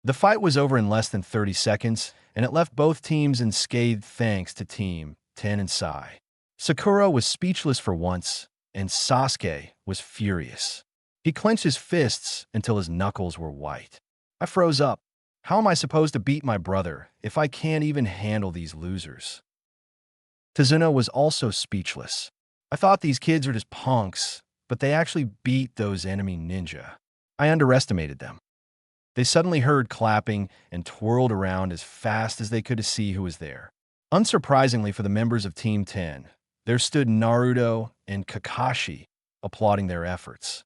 The fight was over in less than 30 seconds, and it left both teams unscathed thanks to Team 10 and Sai. Sakura was speechless for once, and Sasuke was furious. He clenched his fists until his knuckles were white. I froze up. How am I supposed to beat my brother if I can't even handle these losers? Tazuna was also speechless. I thought these kids were just punks, but they actually beat those enemy ninja. I underestimated them. They suddenly heard clapping and twirled around as fast as they could to see who was there. Unsurprisingly for the members of Team 10, there stood Naruto and Kakashi, applauding their efforts.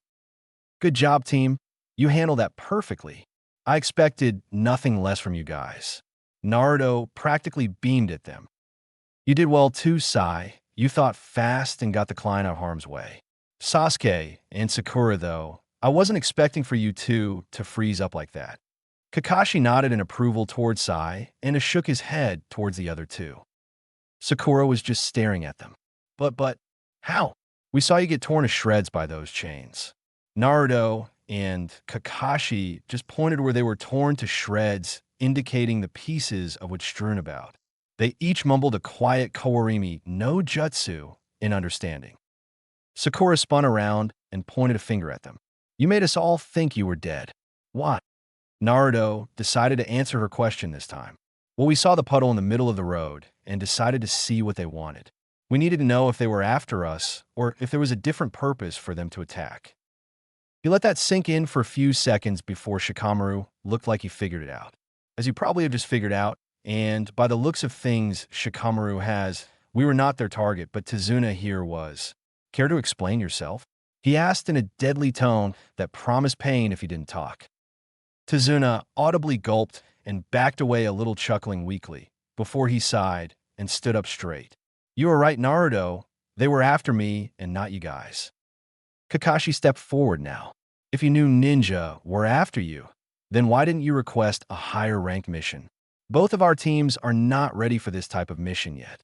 Good job, team. You handled that perfectly. I expected nothing less from you guys. Naruto practically beamed at them. You did well too, Sai. You thought fast and got the client out of harm's way. Sasuke and Sakura, though, I wasn't expecting for you two to freeze up like that. Kakashi nodded in approval towards Sai and shook his head towards the other two. Sakura was just staring at them. But, how? We saw you get torn to shreds by those chains. Naruto and Kakashi just pointed where they were torn to shreds, indicating the pieces of what strewn about. They each mumbled a quiet Kawarimi no jutsu in understanding. Sakura spun around and pointed a finger at them. You made us all think you were dead. Why? Naruto decided to answer her question this time. Well, we saw the puddle in the middle of the road and decided to see what they wanted. We needed to know if they were after us or if there was a different purpose for them to attack. He let that sink in for a few seconds before Shikamaru looked like he figured it out. As you probably have just figured out, and by the looks of things Shikamaru has, we were not their target, but Tazuna here was. Care to explain yourself? He asked in a deadly tone that promised pain if he didn't talk. Tazuna audibly gulped and backed away a little, chuckling weakly, before he sighed and stood up straight. You were right, Naruto. They were after me and not you guys. Kakashi stepped forward now. If you knew ninja were after you, then why didn't you request a higher rank mission? Both of our teams are not ready for this type of mission yet.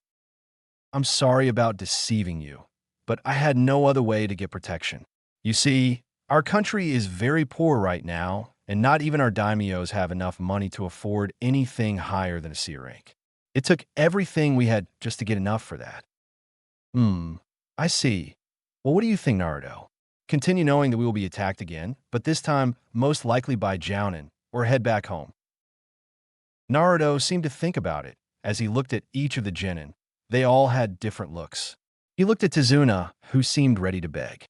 I'm sorry about deceiving you, but I had no other way to get protection. You see, our country is very poor right now, and not even our daimyos have enough money to afford anything higher than a C rank. It took everything we had just to get enough for that. I see. Well, what do you think, Naruto? Continue knowing that we will be attacked again, but this time most likely by Jōnin, or head back home. Naruto seemed to think about it as he looked at each of the genin. They all had different looks. He looked at Tazuna, who seemed ready to beg.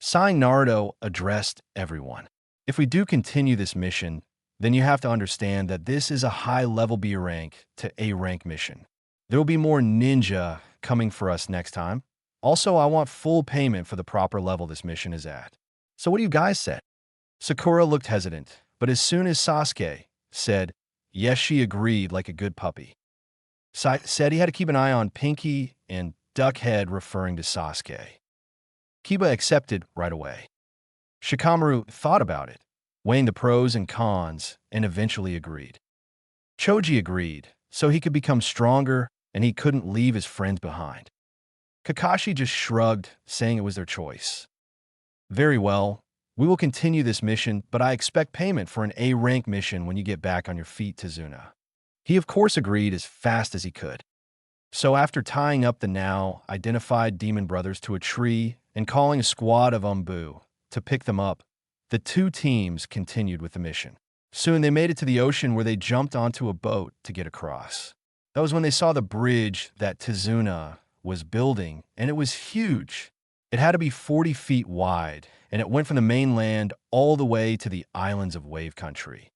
Sighing, Naruto addressed everyone. If we do continue this mission, then you have to understand that this is a high-level B rank to A rank mission. There will be more ninja coming for us next time. Also, I want full payment for the proper level this mission is at. So what do you guys say? Sakura looked hesitant, but as soon as Sasuke said, yes, she agreed like a good puppy. Sai said he had to keep an eye on Pinky and Duckhead, referring to Sasuke. Kiba accepted right away. Shikamaru thought about it, weighing the pros and cons, and eventually agreed. Choji agreed, so he could become stronger and he couldn't leave his friends behind. Kakashi just shrugged, saying it was their choice. Very well, we will continue this mission, but I expect payment for an A rank mission when you get back on your feet, Tazuna. He of course agreed as fast as he could. So after tying up the now identified demon brothers to a tree and calling a squad of Umbu to pick them up, the two teams continued with the mission. Soon they made it to the ocean where they jumped onto a boat to get across. That was when they saw the bridge that Tazuna was building, and it was huge. It had to be 40 feet wide, and it went from the mainland all the way to the islands of Wave Country.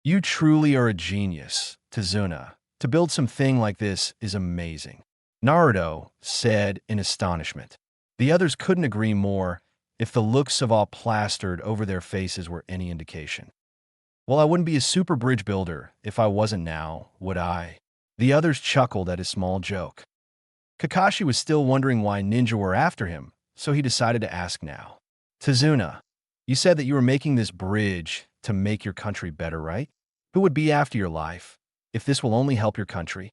You truly are a genius, Tazuna. To build something like this is amazing, Naruto said in astonishment. The others couldn't agree more, if the looks of all plastered over their faces were any indication. Well, I wouldn't be a super bridge builder if I wasn't now, would I? The others chuckled at his small joke. Kakashi was still wondering why ninja were after him, so he decided to ask now. Tazuna, you said that you were making this bridge to make your country better, right? Who would be after your life if this will only help your country?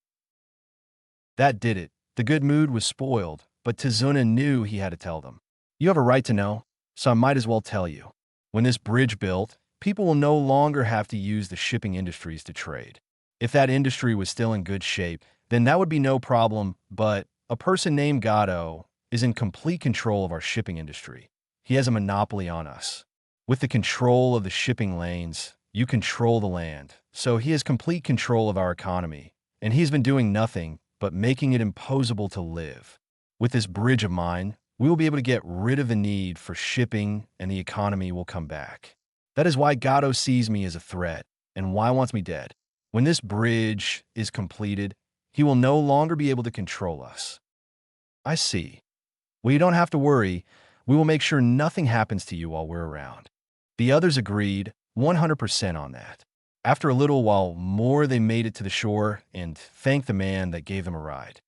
That did it. The good mood was spoiled, but Tazuna knew he had to tell them. You have a right to know, so I might as well tell you. When this bridge built, people will no longer have to use the shipping industries to trade. If that industry was still in good shape, then that would be no problem, but a person named Gato is in complete control of our shipping industry. He has a monopoly on us. With the control of the shipping lanes, you control the land, so he has complete control of our economy, and he's been doing nothing but making it impossible to live. With this bridge of mine, we will be able to get rid of the need for shipping and the economy will come back. That is why Gato sees me as a threat and why he wants me dead. When this bridge is completed, he will no longer be able to control us. I see. Well, you don't have to worry. We will make sure nothing happens to you while we're around. The others agreed 100% on that. After a little while more, they made it to the shore and thanked the man that gave them a ride.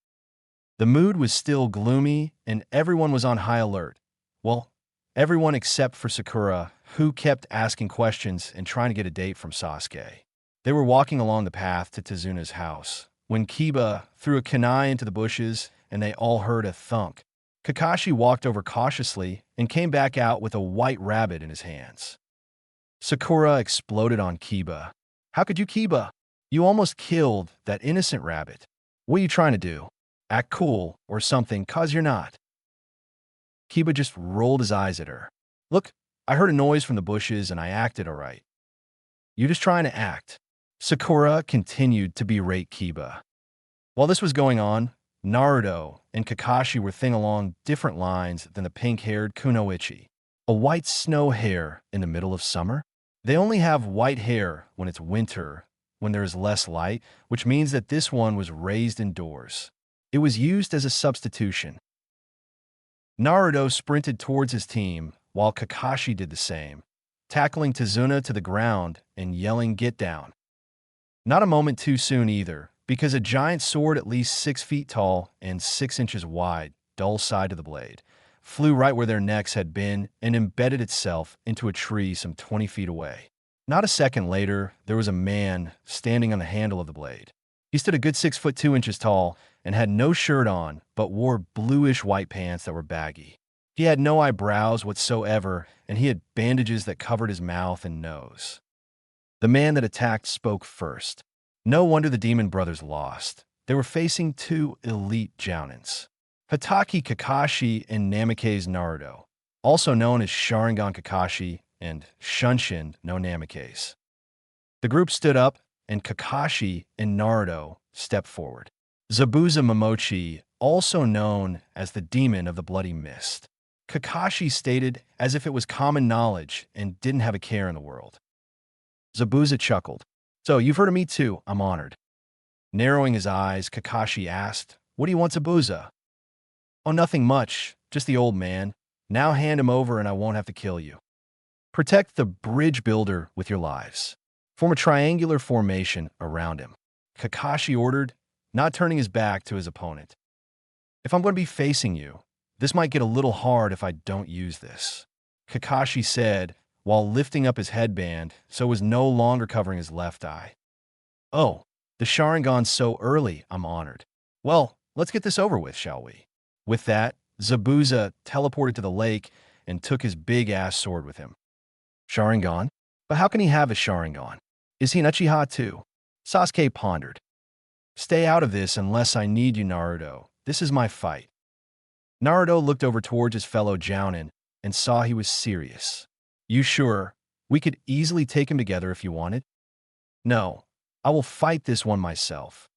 The mood was still gloomy and everyone was on high alert. Well, everyone except for Sakura, who kept asking questions and trying to get a date from Sasuke. They were walking along the path to Tizuna's house when Kiba threw a kunai into the bushes and they all heard a thunk. Kakashi walked over cautiously and came back out with a white rabbit in his hands. Sakura exploded on Kiba. How could you, Kiba? You almost killed that innocent rabbit. What are you trying to do? Act cool or something, 'cause you're not. Kiba just rolled his eyes at her. Look, I heard a noise from the bushes and I acted all right. You just trying to act. Sakura continued to berate Kiba. While this was going on, Naruto and Kakashi were thinking along different lines than the pink-haired Kunoichi. A white snow hare in the middle of summer? They only have white hair when it's winter, when there is less light, which means that this one was raised indoors. It was used as a substitution. Naruto sprinted towards his team, while Kakashi did the same, tackling Tizuna to the ground and yelling, "Get down." Not a moment too soon either, because a giant sword at least 6 feet tall and 6 inches wide, dull side of the blade, flew right where their necks had been and embedded itself into a tree some 20 feet away. Not a second later, there was a man standing on the handle of the blade. He stood a good 6 foot 2 inches tall and had no shirt on, but wore bluish-white pants that were baggy. He had no eyebrows whatsoever, and he had bandages that covered his mouth and nose. The man that attacked spoke first. No wonder the Demon Brothers lost. They were facing 2 elite Jounins. Hatake Kakashi and Namikaze Naruto, also known as Sharingan Kakashi and Shunshin no Namikaze. The group stood up, and Kakashi and Naruto stepped forward. Zabuza Momochi, also known as the Demon of the Bloody Mist. Kakashi stated as if it was common knowledge and didn't have a care in the world. Zabuza chuckled. So, you've heard of me too, I'm honored. Narrowing his eyes, Kakashi asked, What do you want, Zabuza? Oh, nothing much, just the old man. Now hand him over and I won't have to kill you. Protect the bridge builder with your lives. Form a triangular formation around him. Kakashi ordered, not turning his back to his opponent. If I'm going to be facing you, this might get a little hard if I don't use this, Kakashi said, while lifting up his headband so it was no longer covering his left eye. Oh, the Sharingan's so early, I'm honored. Well, let's get this over with, shall we? With that, Zabuza teleported to the lake and took his big-ass sword with him. Sharingan? But how can he have a Sharingan? Is he an Uchiha too? Sasuke pondered. Stay out of this unless I need you, Naruto. This is my fight. Naruto looked over towards his fellow Jounin and saw he was serious. You sure? We could easily take him together if you wanted. No, I will fight this one myself.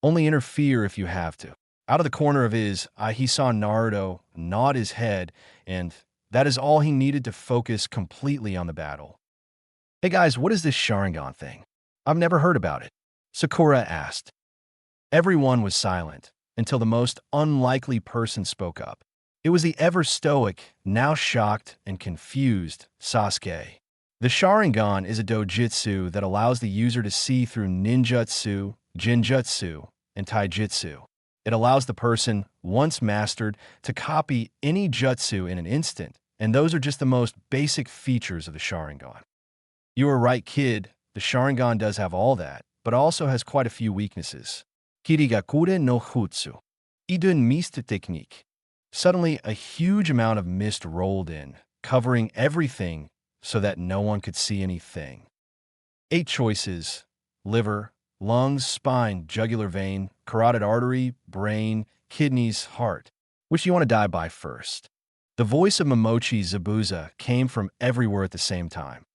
Only interfere if you have to. Out of the corner of his eye, he saw Naruto nod his head, and that is all he needed to focus completely on the battle. Hey guys, what is this Sharingan thing? I've never heard about it. Sakura asked. Everyone was silent until the most unlikely person spoke up. It was the ever stoic, now shocked and confused Sasuke. The Sharingan is a dojutsu that allows the user to see through ninjutsu, jinjutsu, and taijutsu. It allows the person, once mastered, to copy any jutsu in an instant, and those are just the most basic features of the Sharingan. You were right, kid. The Sharingan does have all that, but also has quite a few weaknesses. Kirigakure no Jutsu. Idun Mist Technique. Suddenly, a huge amount of mist rolled in, covering everything so that no one could see anything. 8 choices: liver, lungs, spine, jugular vein, carotid artery, brain, kidneys, heart. Which do you want to die by first? The voice of Momochi Zabuza came from everywhere at the same time.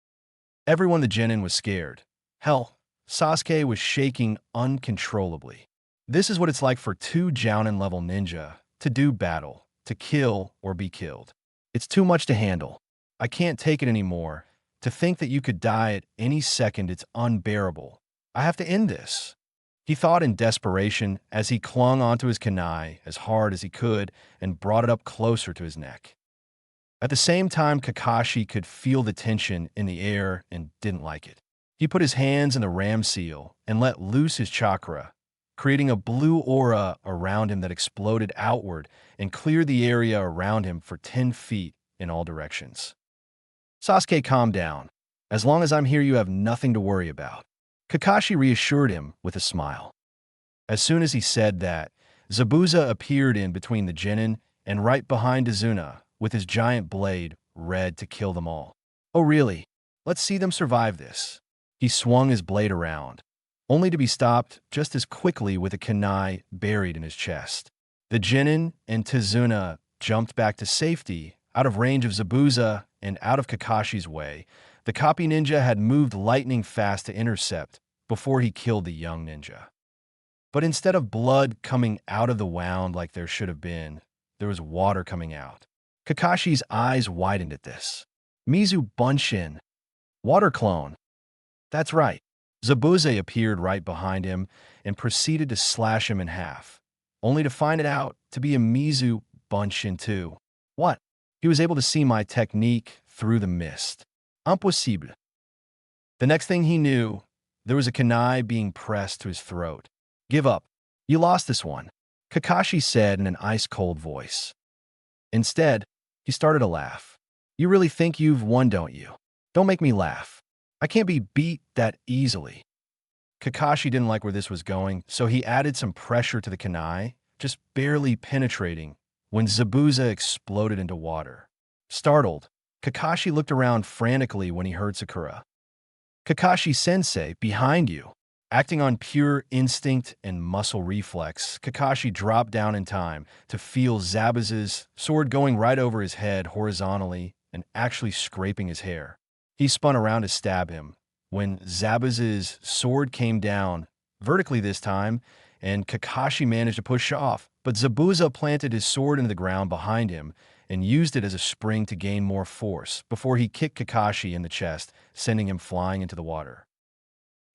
Everyone the genin was scared. Hell, Sasuke was shaking uncontrollably. This is what it's like for 2 Jounin-level ninja to do battle, to kill or be killed. It's too much to handle. I can't take it anymore. To think that you could die at any second, it's unbearable. I have to end this. He thought in desperation as he clung onto his kunai as hard as he could and brought it up closer to his neck. At the same time, Kakashi could feel the tension in the air and didn't like it. He put his hands in the ram seal and let loose his chakra, creating a blue aura around him that exploded outward and cleared the area around him for 10 feet in all directions. Sasuke, calm down. As long as I'm here, you have nothing to worry about. Kakashi reassured him with a smile. As soon as he said that, Zabuza appeared in between the Jōnin and right behind Izuna, with his giant blade, ready to kill them all. Oh really? Let's see them survive this. He swung his blade around, only to be stopped just as quickly with a kunai buried in his chest. The Jōnin and Tizuna jumped back to safety, out of range of Zabuza and out of Kakashi's way. The copy ninja had moved lightning fast to intercept before he killed the young ninja. But instead of blood coming out of the wound like there should have been, there was water coming out. Kakashi's eyes widened at this. Mizu Bunshin. Water clone. That's right. Zabuza appeared right behind him and proceeded to slash him in half, only to find it out to be a Mizu Bunshin too. What? He was able to see my technique through the mist. Impossible. The next thing he knew, there was a kunai being pressed to his throat. Give up. You lost this one, Kakashi said in an ice-cold voice. Instead, he started to laugh. You really think you've won, don't you? Don't make me laugh. I can't be beat that easily. Kakashi didn't like where this was going, so he added some pressure to the kunai, just barely penetrating, when Zabuza exploded into water. Startled, Kakashi looked around frantically when he heard Sakura. Kakashi-sensei, behind you. Acting on pure instinct and muscle reflex, Kakashi dropped down in time to feel Zabuza's sword going right over his head horizontally and actually scraping his hair. He spun around to stab him, when Zabuza's sword came down, vertically this time, and Kakashi managed to push off, but Zabuza planted his sword into the ground behind him and used it as a spring to gain more force before he kicked Kakashi in the chest, sending him flying into the water.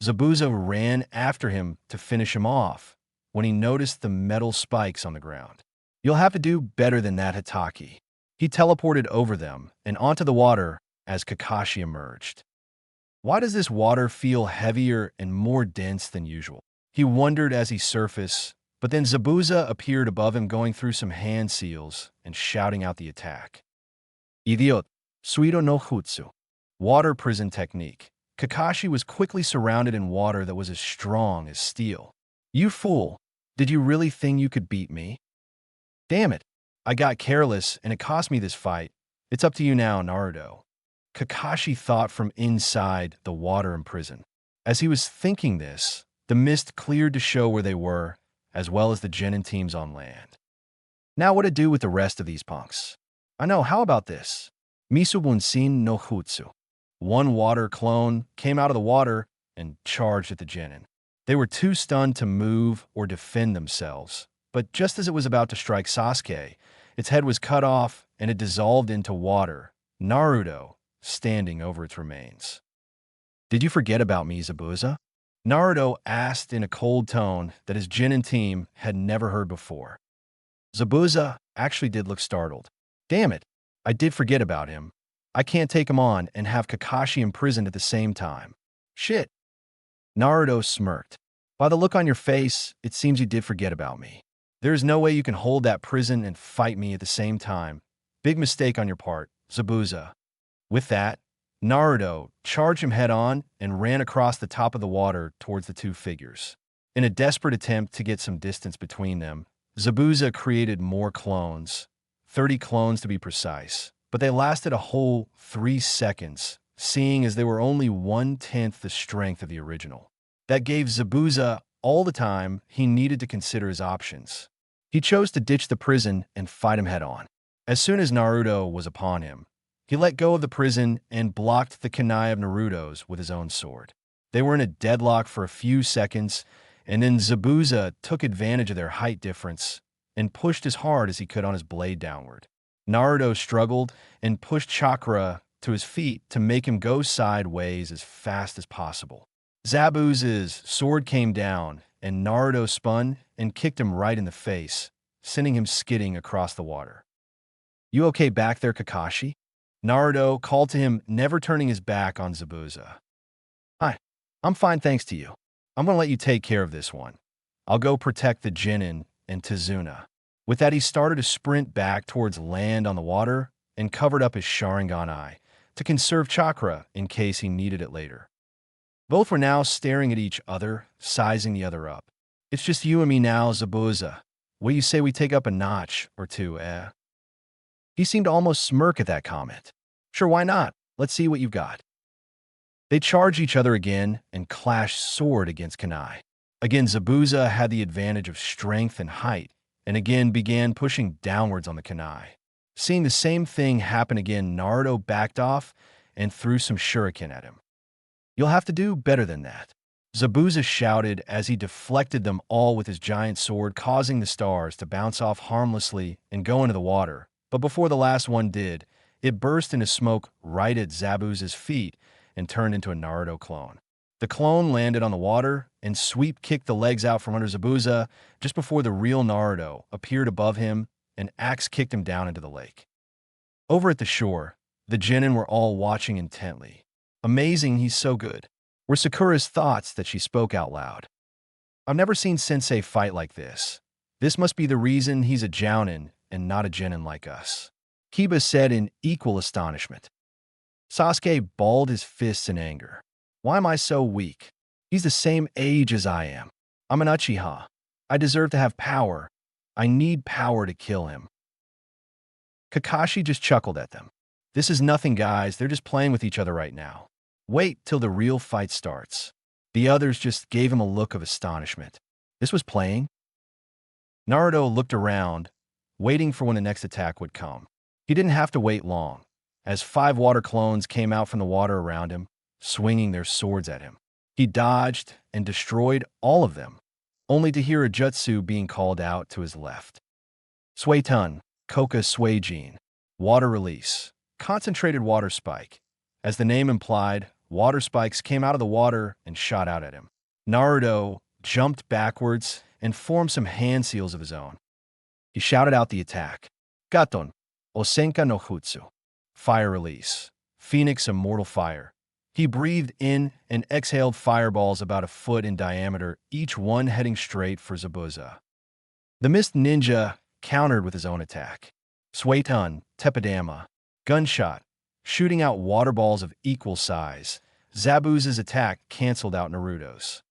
Zabuza ran after him to finish him off when he noticed the metal spikes on the ground. You'll have to do better than that, Hitaki. He teleported over them and onto the water as Kakashi emerged. Why does this water feel heavier and more dense than usual? He wondered as he surfaced, but then Zabuza appeared above him going through some hand seals and shouting out the attack. Idiot, Suido no Jutsu. Water prison technique. Kakashi was quickly surrounded in water that was as strong as steel. You fool! Did you really think you could beat me? Damn it! I got careless and it cost me this fight. It's up to you now, Naruto. Kakashi thought from inside the water in prison. As he was thinking this, the mist cleared to show where they were, as well as the Jōnin teams on land. Now what to do with the rest of these punks? I know, how about this? Misubunsin no Jutsu. One water clone came out of the water and charged at the Jōnin. They were too stunned to move or defend themselves, but just as it was about to strike Sasuke, its head was cut off and it dissolved into water, Naruto standing over its remains. Did you forget about me, Zabuza? Naruto asked in a cold tone that his Jōnin team had never heard before. Zabuza actually did look startled. Damn it, I did forget about him. I can't take him on and have Kakashi imprisoned at the same time. Shit. Naruto smirked. By the look on your face, it seems you did forget about me. There is no way you can hold that prison and fight me at the same time. Big mistake on your part, Zabuza. With that, Naruto charged him head-on and ran across the top of the water towards the two figures. In a desperate attempt to get some distance between them, Zabuza created more clones, 30 clones to be precise, but they lasted a whole 3 seconds, seeing as they were only 1/10 the strength of the original. That gave Zabuza all the time he needed to consider his options. He chose to ditch the prison and fight him head-on. As soon as Naruto was upon him, he let go of the prison and blocked the kunai of Naruto's with his own sword. They were in a deadlock for a few seconds, and then Zabuza took advantage of their height difference and pushed as hard as he could on his blade downward. Naruto struggled and pushed Chakra to his feet to make him go sideways as fast as possible. Zabuza's sword came down, and Naruto spun and kicked him right in the face, sending him skidding across the water. You okay back there, Kakashi? Naruto called to him, never turning his back on Zabuza. Hi, I'm fine thanks to you. I'm going to let you take care of this one. I'll go protect the Jōnin and Tizuna. With that, he started to sprint back towards land on the water and covered up his Sharingan eye to conserve chakra in case he needed it later. Both were now staring at each other, sizing the other up. It's just you and me now, Zabuza. What do you say we take up a notch or two, eh? He seemed to almost smirk at that comment. Sure, why not? Let's see what you've got. They charged each other again and clashed sword against Kanai. Again, Zabuza had the advantage of strength and height, and again began pushing downwards on the Kanai. Seeing the same thing happen again, Naruto backed off and threw some shuriken at him. You'll have to do better than that. Zabuza shouted as he deflected them all with his giant sword, causing the stars to bounce off harmlessly and go into the water. But before the last one did, it burst into smoke right at Zabuza's feet and turned into a Naruto clone. The clone landed on the water and sweep kicked the legs out from under Zabuza just before the real Naruto appeared above him and axe kicked him down into the lake. Over at the shore, the Jōnin were all watching intently. Amazing, he's so good, were Sakura's thoughts that she spoke out loud. I've never seen Sensei fight like this. This must be the reason he's a Jōnin and not a Jōnin like us. Kiba said in equal astonishment. Sasuke balled his fists in anger. Why am I so weak? He's the same age as I am. I'm an Uchiha. I deserve to have power. I need power to kill him. Kakashi just chuckled at them. This is nothing, guys. They're just playing with each other right now. Wait till the real fight starts. The others just gave him a look of astonishment. This was playing? Naruto looked around, waiting for when the next attack would come. He didn't have to wait long, as 5 water clones came out from the water around him, swinging their swords at him. He dodged and destroyed all of them, only to hear a jutsu being called out to his left. Suetun, Koka Suejin, water release, concentrated water spike. As the name implied, water spikes came out of the water and shot out at him. Naruto jumped backwards and formed some hand seals of his own. He shouted out the attack. Gaton, Osenka no Jutsu, fire release, Phoenix immortal fire. He breathed in and exhaled fireballs about a foot in diameter, each one heading straight for Zabuza. The Mist Ninja countered with his own attack. Suetun, Tepidama, gunshot, shooting out water balls of equal size. Zabuza's attack canceled out Naruto's.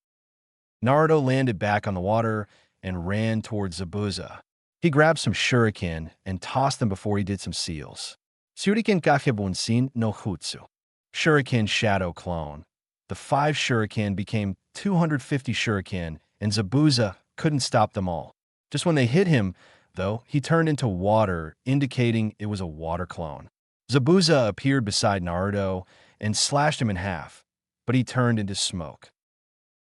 Naruto landed back on the water and ran towards Zabuza. He grabbed some shuriken and tossed them before he did some seals. Shuriken Kakebunsin no Jutsu. Shuriken Shadow Clone. The 5 shuriken became 250 shuriken, and Zabuza couldn't stop them all. Just when they hit him, though, he turned into water, indicating it was a water clone. Zabuza appeared beside Naruto and slashed him in half, but he turned into smoke.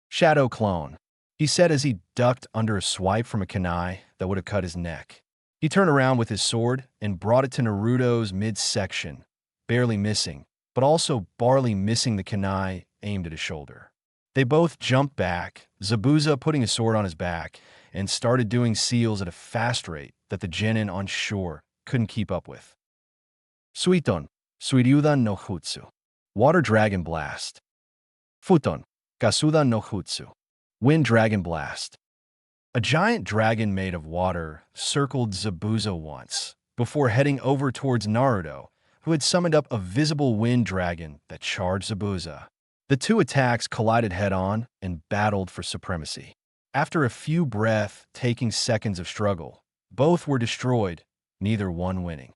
Shadow Clone, he said as he ducked under a swipe from a kunai that would have cut his neck. He turned around with his sword and brought it to Naruto's midsection, barely missing, but also barely missing the kunai aimed at his shoulder. They both jumped back, Zabuza putting his sword on his back, and started doing seals at a fast rate that the Jōnin on shore couldn't keep up with. Suiton, Suiryudan no Jutsu, Water Dragon Blast. Futon, Gasudan no Jutsu, Wind Dragon Blast. A giant dragon made of water circled Zabuza once, before heading over towards Naruto, who had summoned up a visible wind dragon that charged Zabuza. The two attacks collided head-on and battled for supremacy. After a few breath-taking seconds of struggle, both were destroyed, neither one winning.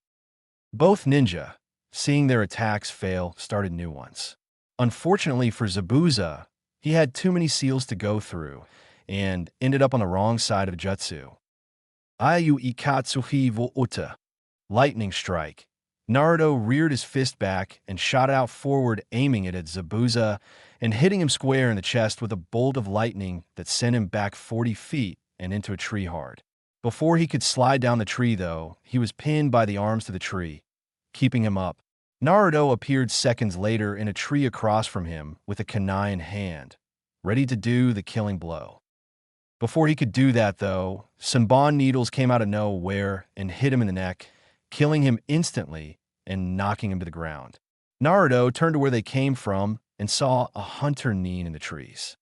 Both ninja, seeing their attacks fail, started new ones. Unfortunately for Zabuza, he had too many seals to go through and ended up on the wrong side of jutsu. Ayu ikatsuhi wo uta. Lightning strike. Naruto reared his fist back and shot out forward, aiming it at Zabuza and hitting him square in the chest with a bolt of lightning that sent him back 40 feet and into a tree hard. Before he could slide down the tree, though, he was pinned by the arms to the tree, keeping him up. Naruto appeared seconds later in a tree across from him with a kunai in hand, ready to do the killing blow. Before he could do that, though, some bond needles came out of nowhere and hit him in the neck, killing him instantly and knocking him to the ground. Naruto turned to where they came from and saw a hunter nin in the trees.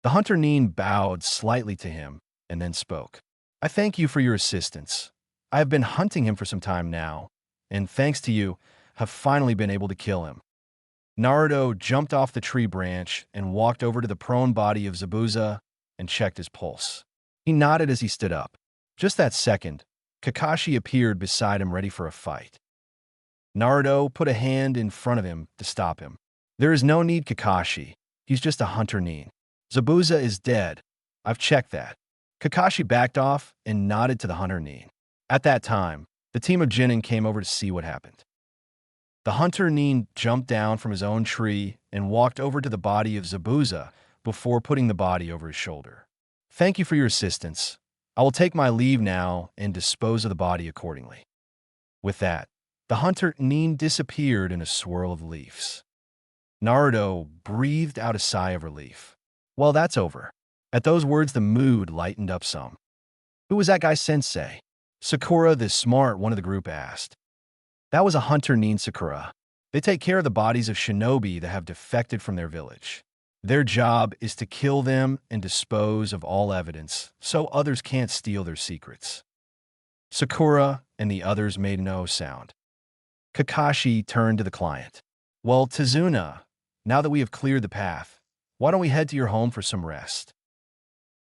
The hunter nin bowed slightly to him and then spoke. I thank you for your assistance. I have been hunting him for some time now, and thanks to you, have finally been able to kill him. Naruto jumped off the tree branch and walked over to the prone body of Zabuza and checked his pulse. He nodded as he stood up. Just that second, Kakashi appeared beside him ready for a fight. Naruto put a hand in front of him to stop him. There is no need, Kakashi. He's just a hunter nin. Zabuza is dead. I've checked that. Kakashi backed off and nodded to the hunter nin. At that time, the team of Jōnin came over to see what happened. The hunter nin jumped down from his own tree and walked over to the body of Zabuza before putting the body over his shoulder. Thank you for your assistance. I will take my leave now and dispose of the body accordingly. With that, the hunter nin disappeared in a swirl of leaves. Naruto breathed out a sigh of relief. Well, that's over. At those words, the mood lightened up some. Who was that guy sensei? Sakura, the smart one of the group, asked. That was a hunter nin, Sakura. They take care of the bodies of shinobi that have defected from their village. Their job is to kill them and dispose of all evidence so others can't steal their secrets. Sakura and the others made no sound. Kakashi turned to the client. Well, Tazuna, now that we have cleared the path, why don't we head to your home for some rest?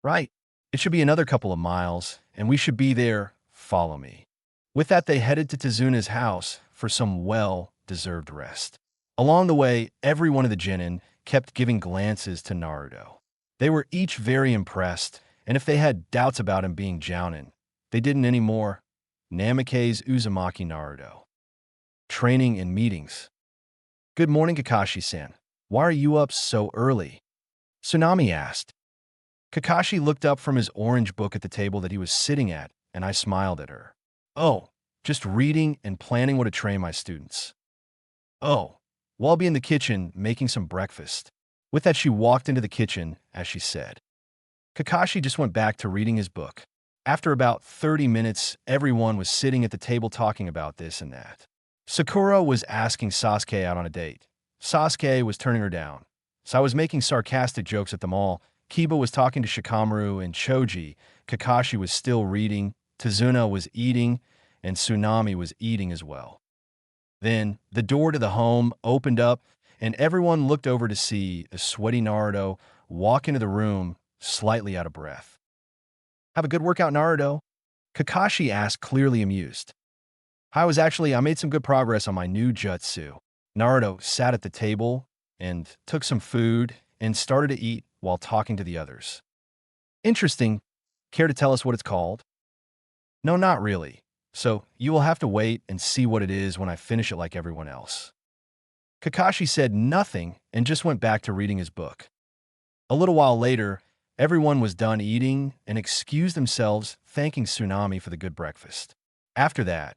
Right. It should be another couple of miles, and we should be there. Follow me. With that, they headed to Tazuna's house for some well-deserved rest. Along the way, every one of the Jōnin kept giving glances to Naruto. They were each very impressed, and if they had doubts about him being Jōnin, they didn't anymore. Namake's Uzumaki Naruto. Training and meetings. Good morning, Kakashi-san. Why are you up so early? Tsunami asked. Kakashi looked up from his orange book at the table that he was sitting at, and I smiled at her. Oh, just reading and planning what to train my students. Oh, well, I'll be in the kitchen making some breakfast. With that, she walked into the kitchen, as she said. Kakashi just went back to reading his book. After about 30 minutes, everyone was sitting at the table talking about this and that. Sakura was asking Sasuke out on a date. Sasuke was turning her down. So I was making sarcastic jokes at them all. Kiba was talking to Shikamaru and Choji. Kakashi was still reading. Tazuna was eating, and Tsunami was eating as well. Then, the door to the home opened up, and everyone looked over to see a sweaty Naruto walk into the room, slightly out of breath. Have a good workout, Naruto? Kakashi asked, clearly amused. I made some good progress on my new jutsu. Naruto sat at the table and took some food and started to eat while talking to the others. Interesting. Care to tell us what it's called? No, not really. So you will have to wait and see what it is when I finish it like everyone else. Kakashi said nothing and just went back to reading his book. A little while later, everyone was done eating and excused themselves, thanking Tsunami for the good breakfast. After that,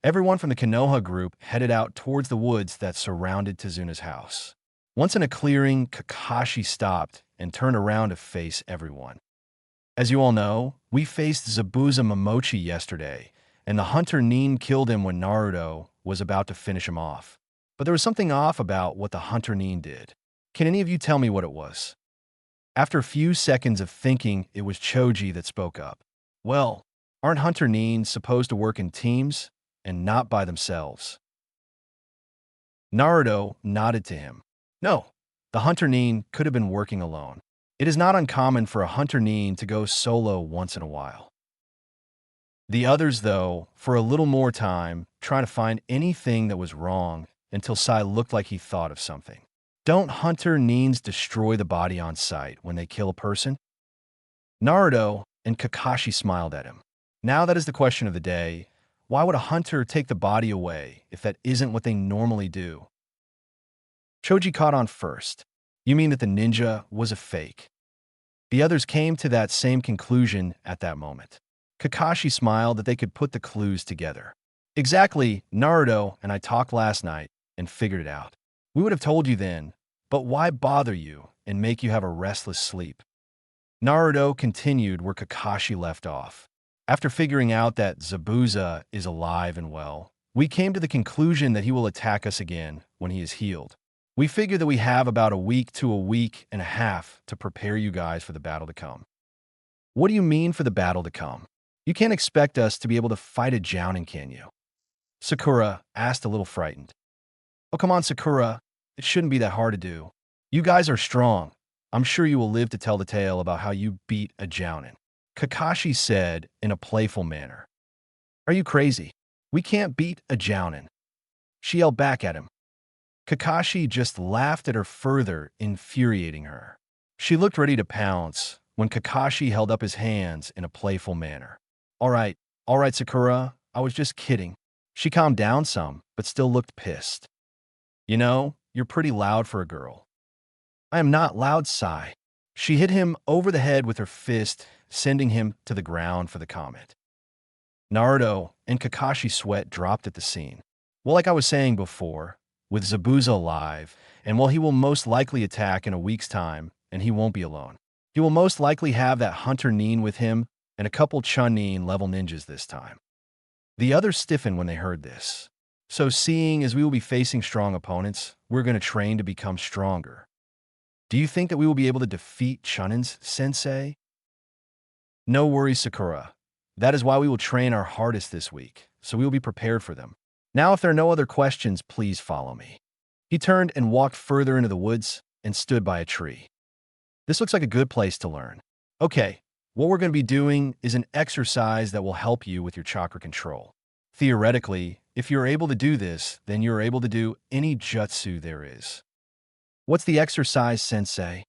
everyone from the Konoha group headed out towards the woods that surrounded Tazuna's house. Once in a clearing, Kakashi stopped and turned around to face everyone. As you all know, we faced Zabuza Momochi yesterday, and the hunter nin killed him when Naruto was about to finish him off. But there was something off about what the hunter nin did. Can any of you tell me what it was? After a few seconds of thinking, it was Choji that spoke up. Well, aren't hunter nins supposed to work in teams and not by themselves? Naruto nodded to him. No, the hunter nin could have been working alone. It is not uncommon for a hunter nin to go solo once in a while. The others, though, for a little more time, trying to find anything that was wrong until Sai looked like he thought of something. Don't hunter nins destroy the body on sight when they kill a person? Naruto and Kakashi smiled at him. Now that is the question of the day. Why would a hunter take the body away if that isn't what they normally do? Choji caught on first. You mean that the ninja was a fake? The others came to that same conclusion at that moment. Kakashi smiled that they could put the clues together. Exactly, Naruto and I talked last night and figured it out. We would have told you then, but why bother you and make you have a restless sleep? Naruto continued where Kakashi left off. After figuring out that Zabuza is alive and well, we came to the conclusion that he will attack us again when he is healed. We figure that we have about a week to a week and a half to prepare you guys for the battle to come. What do you mean for the battle to come? You can't expect us to be able to fight a Jōnin, can you? Sakura asked, a little frightened. Oh, come on, Sakura. It shouldn't be that hard to do. You guys are strong. I'm sure you will live to tell the tale about how you beat a Jōnin. Kakashi said in a playful manner. Are you crazy? We can't beat a Jōnin. She yelled back at him. Kakashi just laughed at her further, infuriating her. She looked ready to pounce when Kakashi held up his hands in a playful manner. All right, Sakura, I was just kidding. She calmed down some, but still looked pissed. You know, you're pretty loud for a girl. I am not loud, Sai. She hit him over the head with her fist, sending him to the ground for the comment. Naruto and Kakashi's sweat dropped at the scene. Well, like I was saying before, with Zabuza alive, and while he will most likely attack in a week's time, and he won't be alone. He will most likely have that Hunter Nin with him and a couple Chunin level ninjas this time. The others stiffened when they heard this. So seeing as we will be facing strong opponents, we're going to train to become stronger. Do you think that we will be able to defeat Chunins, Sensei? No worries, Sakura. That is why we will train our hardest this week, so we will be prepared for them. Now, if there are no other questions, please follow me. He turned and walked further into the woods and stood by a tree. This looks like a good place to learn. Okay, what we're going to be doing is an exercise that will help you with your chakra control. Theoretically, if you're able to do this, then you're able to do any jutsu there is. What's the exercise, Sensei?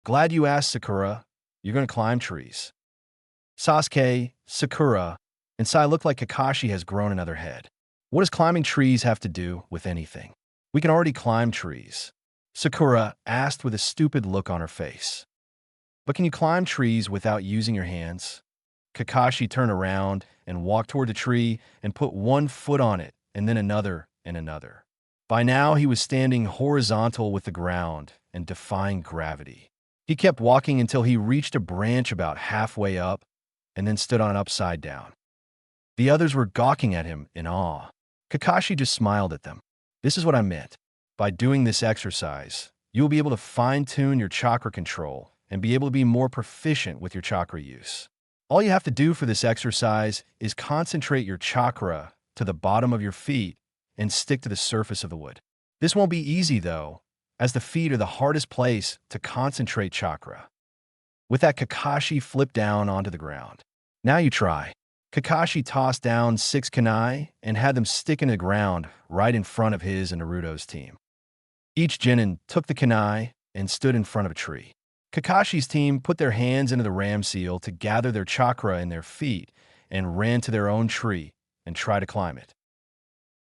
Glad you asked, Sakura. You're going to climb trees. Sasuke, Sakura, and Sai look like Kakashi has grown another head. What does climbing trees have to do with anything? We can already climb trees. Sakura asked with a stupid look on her face. But can you climb trees without using your hands? Kakashi turned around and walked toward the tree and put one foot on it, and then another and another. By now, he was standing horizontal with the ground and defying gravity. He kept walking until he reached a branch about halfway up and then stood on upside down. The others were gawking at him in awe. Kakashi just smiled at them. This is what I meant. By doing this exercise, you will be able to fine-tune your chakra control and be able to be more proficient with your chakra use. All you have to do for this exercise is concentrate your chakra to the bottom of your feet and stick to the surface of the wood. This won't be easy, though, as the feet are the hardest place to concentrate chakra. With that, Kakashi flipped down onto the ground. Now you try. Kakashi tossed down 6 kunai and had them stick in the ground right in front of his and Naruto's team. Each genin took the kunai and stood in front of a tree. Kakashi's team put their hands into the ram seal to gather their chakra in their feet and ran to their own tree and tried to climb it.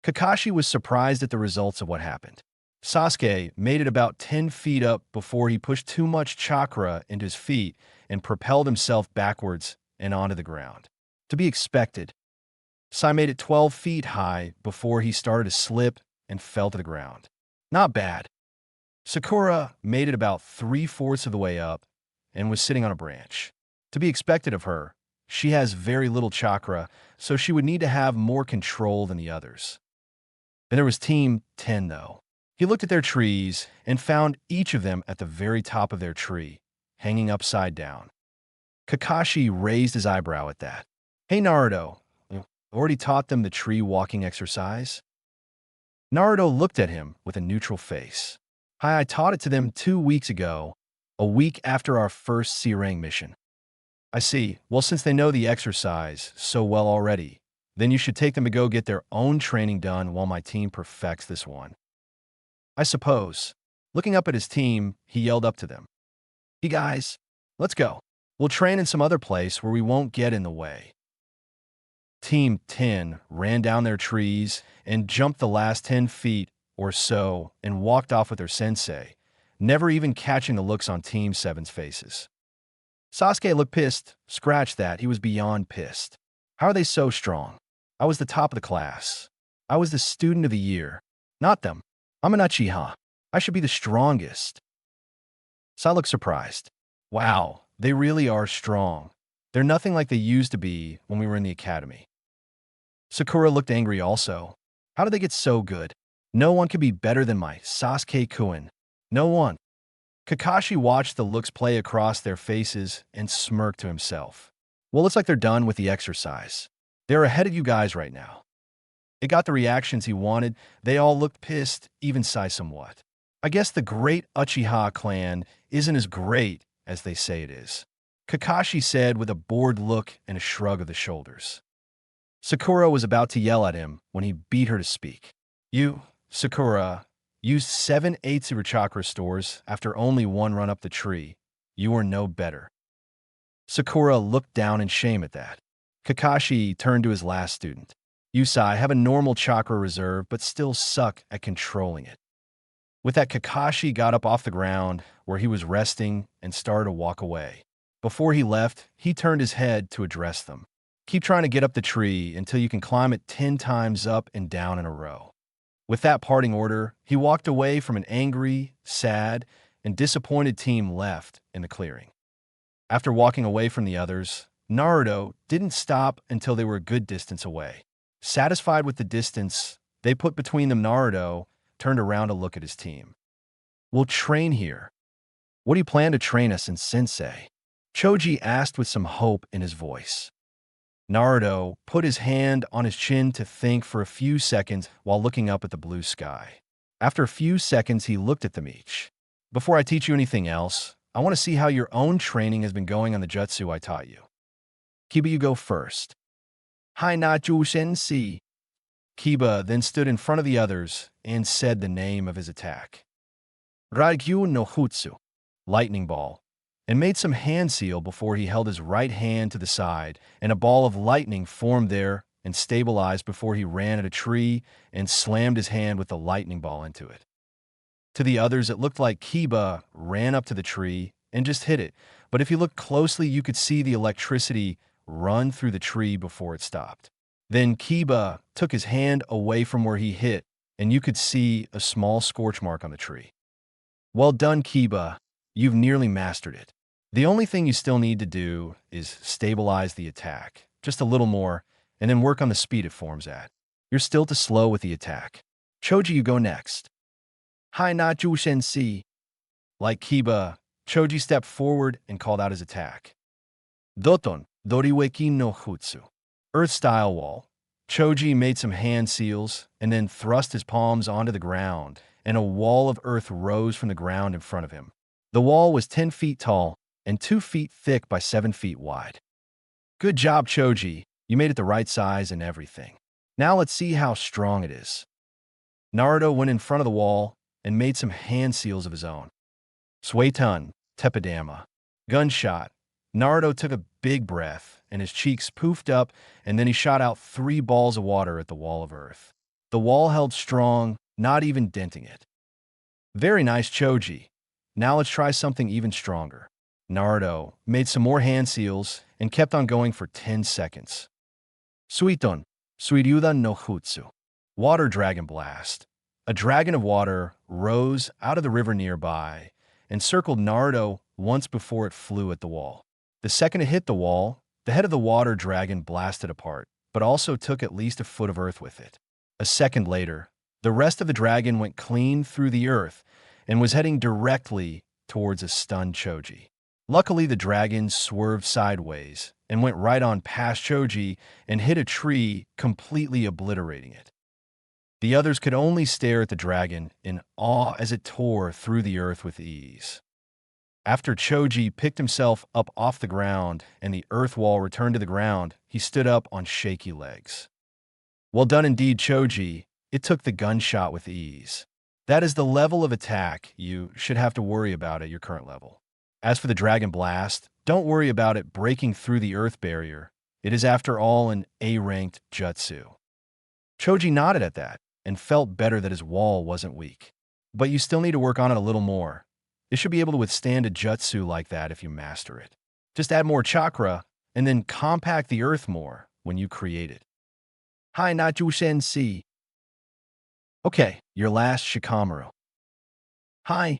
Kakashi was surprised at the results of what happened. Sasuke made it about 10 feet up before he pushed too much chakra into his feet and propelled himself backwards and onto the ground. To be expected. Sai made it 12 feet high before he started to slip and fell to the ground. Not bad. Sakura made it about 3/4 of the way up and was sitting on a branch. To be expected of her, she has very little chakra, so she would need to have more control than the others. Then there was Team 10, though. He looked at their trees and found each of them at the very top of their tree, hanging upside down. Kakashi raised his eyebrow at that. Hey, Naruto, already taught them the tree walking exercise? Naruto looked at him with a neutral face. Hi, I taught it to them 2 weeks ago, a week after our first C-Rank mission. I see. Well, since they know the exercise so well already, then you should take them to go get their own training done while my team perfects this one. I suppose. Looking up at his team, he yelled up to them. Hey guys, let's go. We'll train in some other place where we won't get in the way. Team 10 ran down their trees and jumped the last 10 feet or so and walked off with their sensei, never even catching the looks on Team 7's faces. Sasuke looked pissed. Scratch that, he was beyond pissed. How are they so strong? I was the top of the class. I was the student of the year. Not them. I'm an Uchiha. I should be the strongest. Sai looked surprised. Wow, they really are strong. They're nothing like they used to be when we were in the academy. Sakura looked angry also. How did they get so good? No one could be better than my Sasuke-kun. No one. Kakashi watched the looks play across their faces and smirked to himself. Well, it's like they're done with the exercise. They're ahead of you guys right now. It got the reactions he wanted. They all looked pissed, even Sai somewhat. I guess the great Uchiha clan isn't as great as they say it is, Kakashi said with a bored look and a shrug of the shoulders. Sakura was about to yell at him when he beat her to speak. You, Sakura, used 7/8 of your chakra stores after only one run up the tree. You are no better. Sakura looked down in shame at that. Kakashi turned to his last student. You, Sai, have a normal chakra reserve but still suck at controlling it. With that, Kakashi got up off the ground where he was resting and started to walk away. Before he left, he turned his head to address them. Keep trying to get up the tree until you can climb it 10 times up and down in a row. With that parting order, he walked away from an angry, sad, and disappointed team left in the clearing. After walking away from the others, Naruto didn't stop until they were a good distance away. Satisfied with the distance they put between them, Naruto turned around to look at his team. We'll train here. What do you plan to train us in, Sensei? Choji asked with some hope in his voice. Naruto put his hand on his chin to think for a few seconds while looking up at the blue sky. After a few seconds, he looked at them each. Before I teach you anything else, I want to see how your own training has been going on the jutsu I taught you. Kiba, you go first. Hai na ju sensei. Kiba then stood in front of the others and said the name of his attack. Raigyu no Jutsu, lightning ball, and made some hand seal before he held his right hand to the side, and a ball of lightning formed there and stabilized before he ran at a tree and slammed his hand with the lightning ball into it. To the others, it looked like Kiba ran up to the tree and just hit it, but if you looked closely, you could see the electricity run through the tree before it stopped. Then Kiba took his hand away from where he hit, and you could see a small scorch mark on the tree. Well done, Kiba. You've nearly mastered it. The only thing you still need to do is stabilize the attack, just a little more, and then work on the speed it forms at. You're still too slow with the attack. Choji, you go next. Hai na ju sensei. Like Kiba, Choji stepped forward and called out his attack. Doton, doriweki no Jutsu. Earth-style wall. Choji made some hand seals and then thrust his palms onto the ground, and a wall of earth rose from the ground in front of him. The wall was 10 feet tall and 2 feet thick by 7 feet wide. Good job, Choji. You made it the right size and everything. Now let's see how strong it is. Naruto went in front of the wall and made some hand seals of his own. Suetun, Tepidama. Gunshot. Naruto took a big breath, and his cheeks poofed up, and then he shot out 3 balls of water at the wall of earth. The wall held strong, not even denting it. Very nice, Choji. Now let's try something even stronger. Naruto made some more hand seals and kept on going for 10 seconds. Suiton, Suiryudan no Jutsu. Water Dragon Blast. A dragon of water rose out of the river nearby and circled Naruto once before it flew at the wall. The second it hit the wall, the head of the water dragon blasted apart, but also took at least a foot of earth with it. A second later, the rest of the dragon went clean through the earth and was heading directly towards a stunned Choji. Luckily, the dragon swerved sideways and went right on past Choji and hit a tree, completely obliterating it. The others could only stare at the dragon in awe as it tore through the earth with ease. After Choji picked himself up off the ground and the earth wall returned to the ground, he stood up on shaky legs. Well done indeed, Choji. It took the gunshot with ease. That is the level of attack you should have to worry about at your current level. As for the Dragon Blast, don't worry about it breaking through the earth barrier. It is after all an A-ranked jutsu. Choji nodded at that and felt better that his wall wasn't weak. But you still need to work on it a little more. It should be able to withstand a jutsu like that if you master it. Just add more chakra and then compact the earth more when you create it. Hai na ju sensei. Okay, your last Shikamaru. Hi.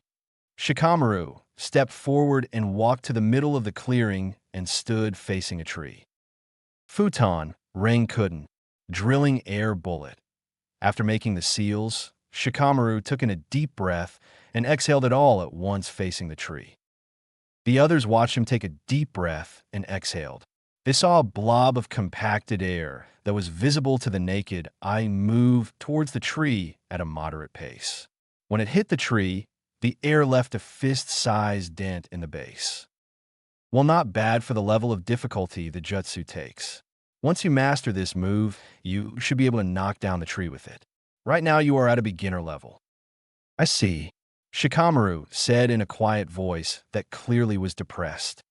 Shikamaru stepped forward and walked to the middle of the clearing and stood facing a tree. Futon, Rankuden, drilling air bullet. After making the seals, Shikamaru took in a deep breath and exhaled it all at once facing the tree. The others watched him take a deep breath and exhaled. They saw a blob of compacted air that was visible to the naked eye move towards the tree at a moderate pace. When it hit the tree, the air left a fist-sized dent in the base. While not bad for the level of difficulty the jutsu takes. Once you master this move, you should be able to knock down the tree with it. Right now you are at a beginner level. I see, Shikamaru said in a quiet voice that clearly was depressed.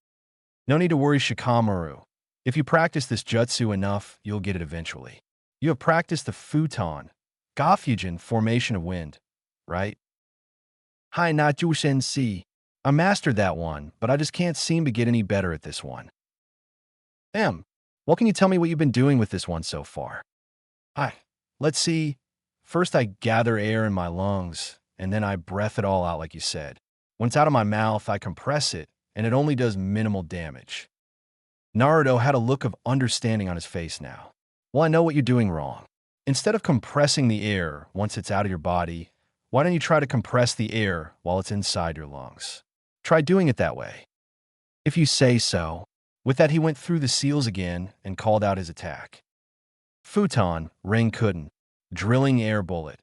No need to worry, Shikamaru. If you practice this jutsu enough, you'll get it eventually. You have practiced the futon, Gafujin formation of wind, right? Hi, Naju Sensei. I mastered that one, but I just can't seem to get any better at this one. Well, can you tell me what you've been doing with this one so far? Hi, let's see. First I gather air in my lungs, and then I breath it all out like you said. When it's out of my mouth, I compress it, and it only does minimal damage. Naruto had a look of understanding on his face now. Well, I know what you're doing wrong. Instead of compressing the air once it's out of your body, why don't you try to compress the air while it's inside your lungs? Try doing it that way. If you say so. With that, he went through the seals again and called out his attack. Futon, Rankuden, drilling air bullet.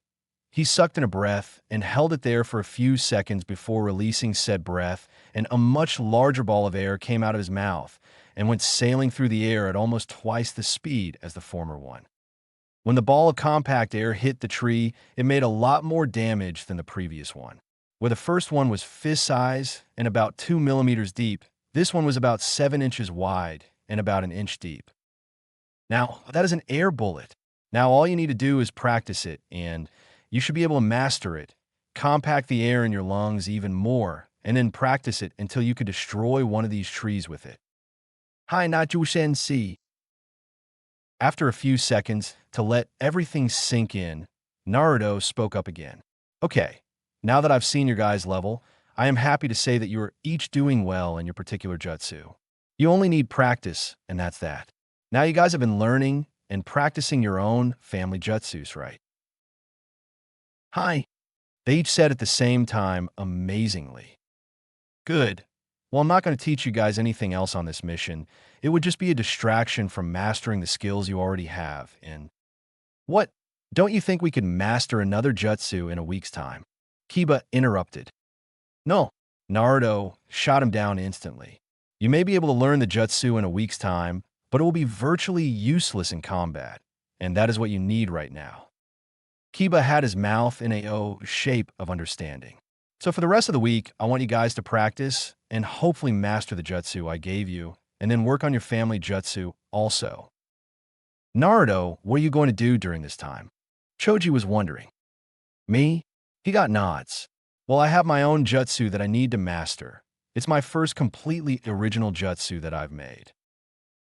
He sucked in a breath and held it there for a few seconds before releasing said breath, and a much larger ball of air came out of his mouth and went sailing through the air at almost twice the speed as the former one. When the ball of compact air hit the tree, it made a lot more damage than the previous one. Where the first one was fist size and about 2 millimeters deep, this one was about 7 inches wide and about an inch deep. Now, that is an air bullet. Now all you need to do is practice it, and you should be able to master it. Compact the air in your lungs even more, and then practice it until you could destroy one of these trees with it. Hi, Naju Sensei. After a few seconds, to let everything sink in, Naruto spoke up again. Okay, now that I've seen your guys' level, I am happy to say that you are each doing well in your particular jutsu. You only need practice, and that's that. Now you guys have been learning and practicing your own family jutsus, right? Hi. They each said at the same time, amazingly. Good. Well, I'm not going to teach you guys anything else on this mission. It would just be a distraction from mastering the skills you already have. And what? Don't you think we could master another jutsu in a week's time? Kiba interrupted. No. Naruto shot him down instantly. You may be able to learn the jutsu in a week's time, but it will be virtually useless in combat, and that is what you need right now. Kiba had his mouth in a O shape of understanding. So for the rest of the week, I want you guys to practice and hopefully master the jutsu I gave you, and then work on your family jutsu also. Naruto, what are you going to do during this time? Choji was wondering. Me? He got nods. Well, I have my own jutsu that I need to master. It's my first completely original jutsu that I've made.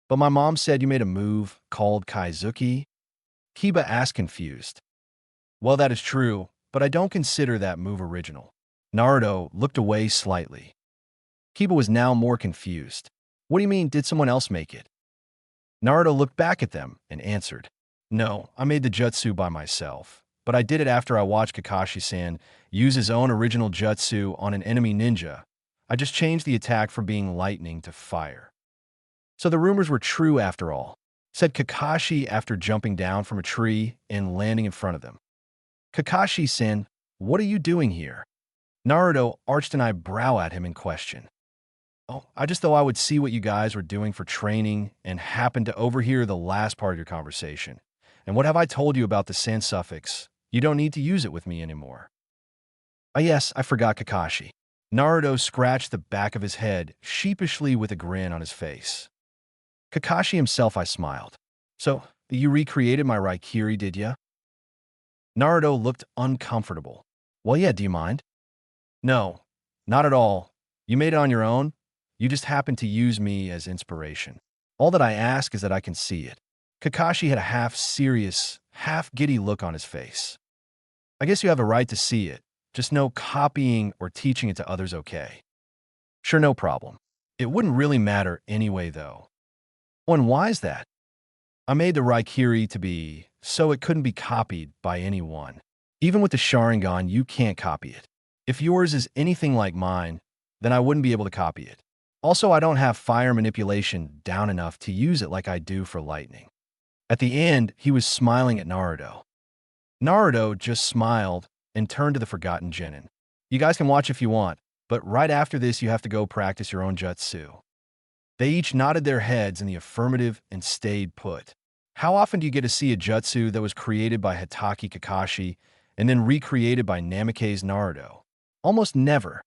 But my mom said you made a move called Kaizuki? Kiba asked confused. Well, that is true, but I don't consider that move original. Naruto looked away slightly. Kiba was now more confused. What do you mean, did someone else make it? Naruto looked back at them and answered. No, I made the jutsu by myself, but I did it after I watched Kakashi-san use his own original jutsu on an enemy ninja. I just changed the attack from being lightning to fire. So the rumors were true after all, said Kakashi after jumping down from a tree and landing in front of them. Kakashi-san, what are you doing here? Naruto arched an eyebrow at him in question. Oh, I just thought I would see what you guys were doing for training and happened to overhear the last part of your conversation. And what have I told you about the sans suffix? You don't need to use it with me anymore. Ah, yes, I forgot, Kakashi. Naruto scratched the back of his head sheepishly with a grin on his face. Kakashi himself, I smiled. So, you recreated my Raikiri, did ya? Naruto looked uncomfortable. Well, yeah, do you mind? No, not at all. You made it on your own. You just happened to use me as inspiration. All that I ask is that I can see it. Kakashi had a half-serious, half-giddy look on his face. I guess you have a right to see it. Just no copying or teaching it to others, okay? Sure, no problem. It wouldn't really matter anyway, though. Oh, and why is that? I made the Raikiri to be so it couldn't be copied by anyone. Even with the Sharingan, you can't copy it. If yours is anything like mine, then I wouldn't be able to copy it. Also, I don't have fire manipulation down enough to use it like I do for lightning. At the end, he was smiling at Naruto. Naruto just smiled and turned to the forgotten Jōnin. You guys can watch if you want, but right after this you have to go practice your own jutsu. They each nodded their heads in the affirmative and stayed put. How often do you get to see a jutsu that was created by Hitaki Kakashi and then recreated by Namikaze Naruto? Almost never.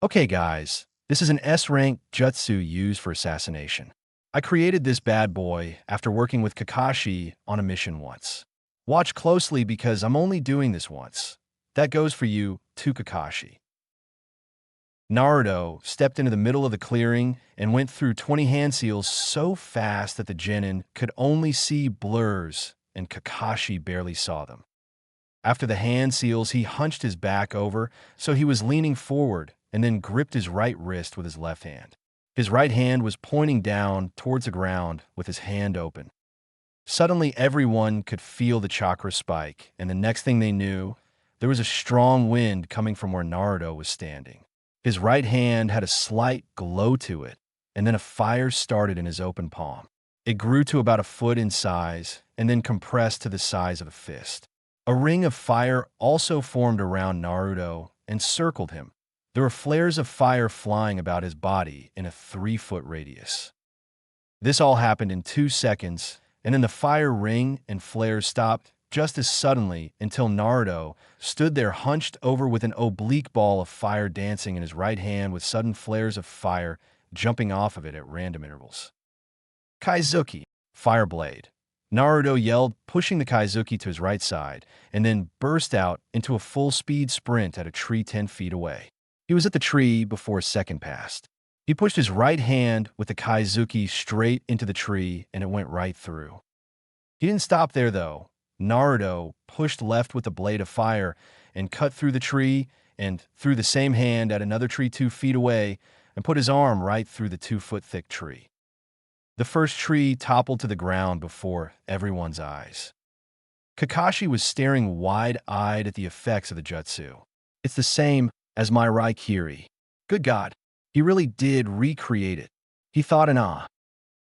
Okay guys, this is an S-rank jutsu used for assassination. I created this bad boy after working with Kakashi on a mission once. Watch closely because I'm only doing this once. That goes for you, too, Kakashi. Naruto stepped into the middle of the clearing and went through 20 hand seals so fast that the Jōnin could only see blurs and Kakashi barely saw them. After the hand seals, he hunched his back over so he was leaning forward and then gripped his right wrist with his left hand. His right hand was pointing down towards the ground with his hand open. Suddenly, everyone could feel the chakra spike, and the next thing they knew, there was a strong wind coming from where Naruto was standing. His right hand had a slight glow to it, and then a fire started in his open palm. It grew to about a foot in size, and then compressed to the size of a fist. A ring of fire also formed around Naruto and circled him. There were flares of fire flying about his body in a 3-foot radius. This all happened in 2 seconds, and then the fire ring and flares stopped just as suddenly until Naruto stood there hunched over with an oblique ball of fire dancing in his right hand with sudden flares of fire jumping off of it at random intervals. Kaizuki, fire blade. Naruto yelled, pushing the Kaizuki to his right side, and then burst out into a full-speed sprint at a tree 10 feet away. He was at the tree before a second passed. He pushed his right hand with the Kaizuki straight into the tree, and it went right through. He didn't stop there, though. Naruto pushed left with the blade of fire and cut through the tree and through the same hand at another tree 2 feet away and put his arm right through the 2-foot-thick tree. The first tree toppled to the ground before everyone's eyes. Kakashi was staring wide-eyed at the effects of the jutsu. It's the same as my Raikiri. Good God, he really did recreate it. He thought in awe.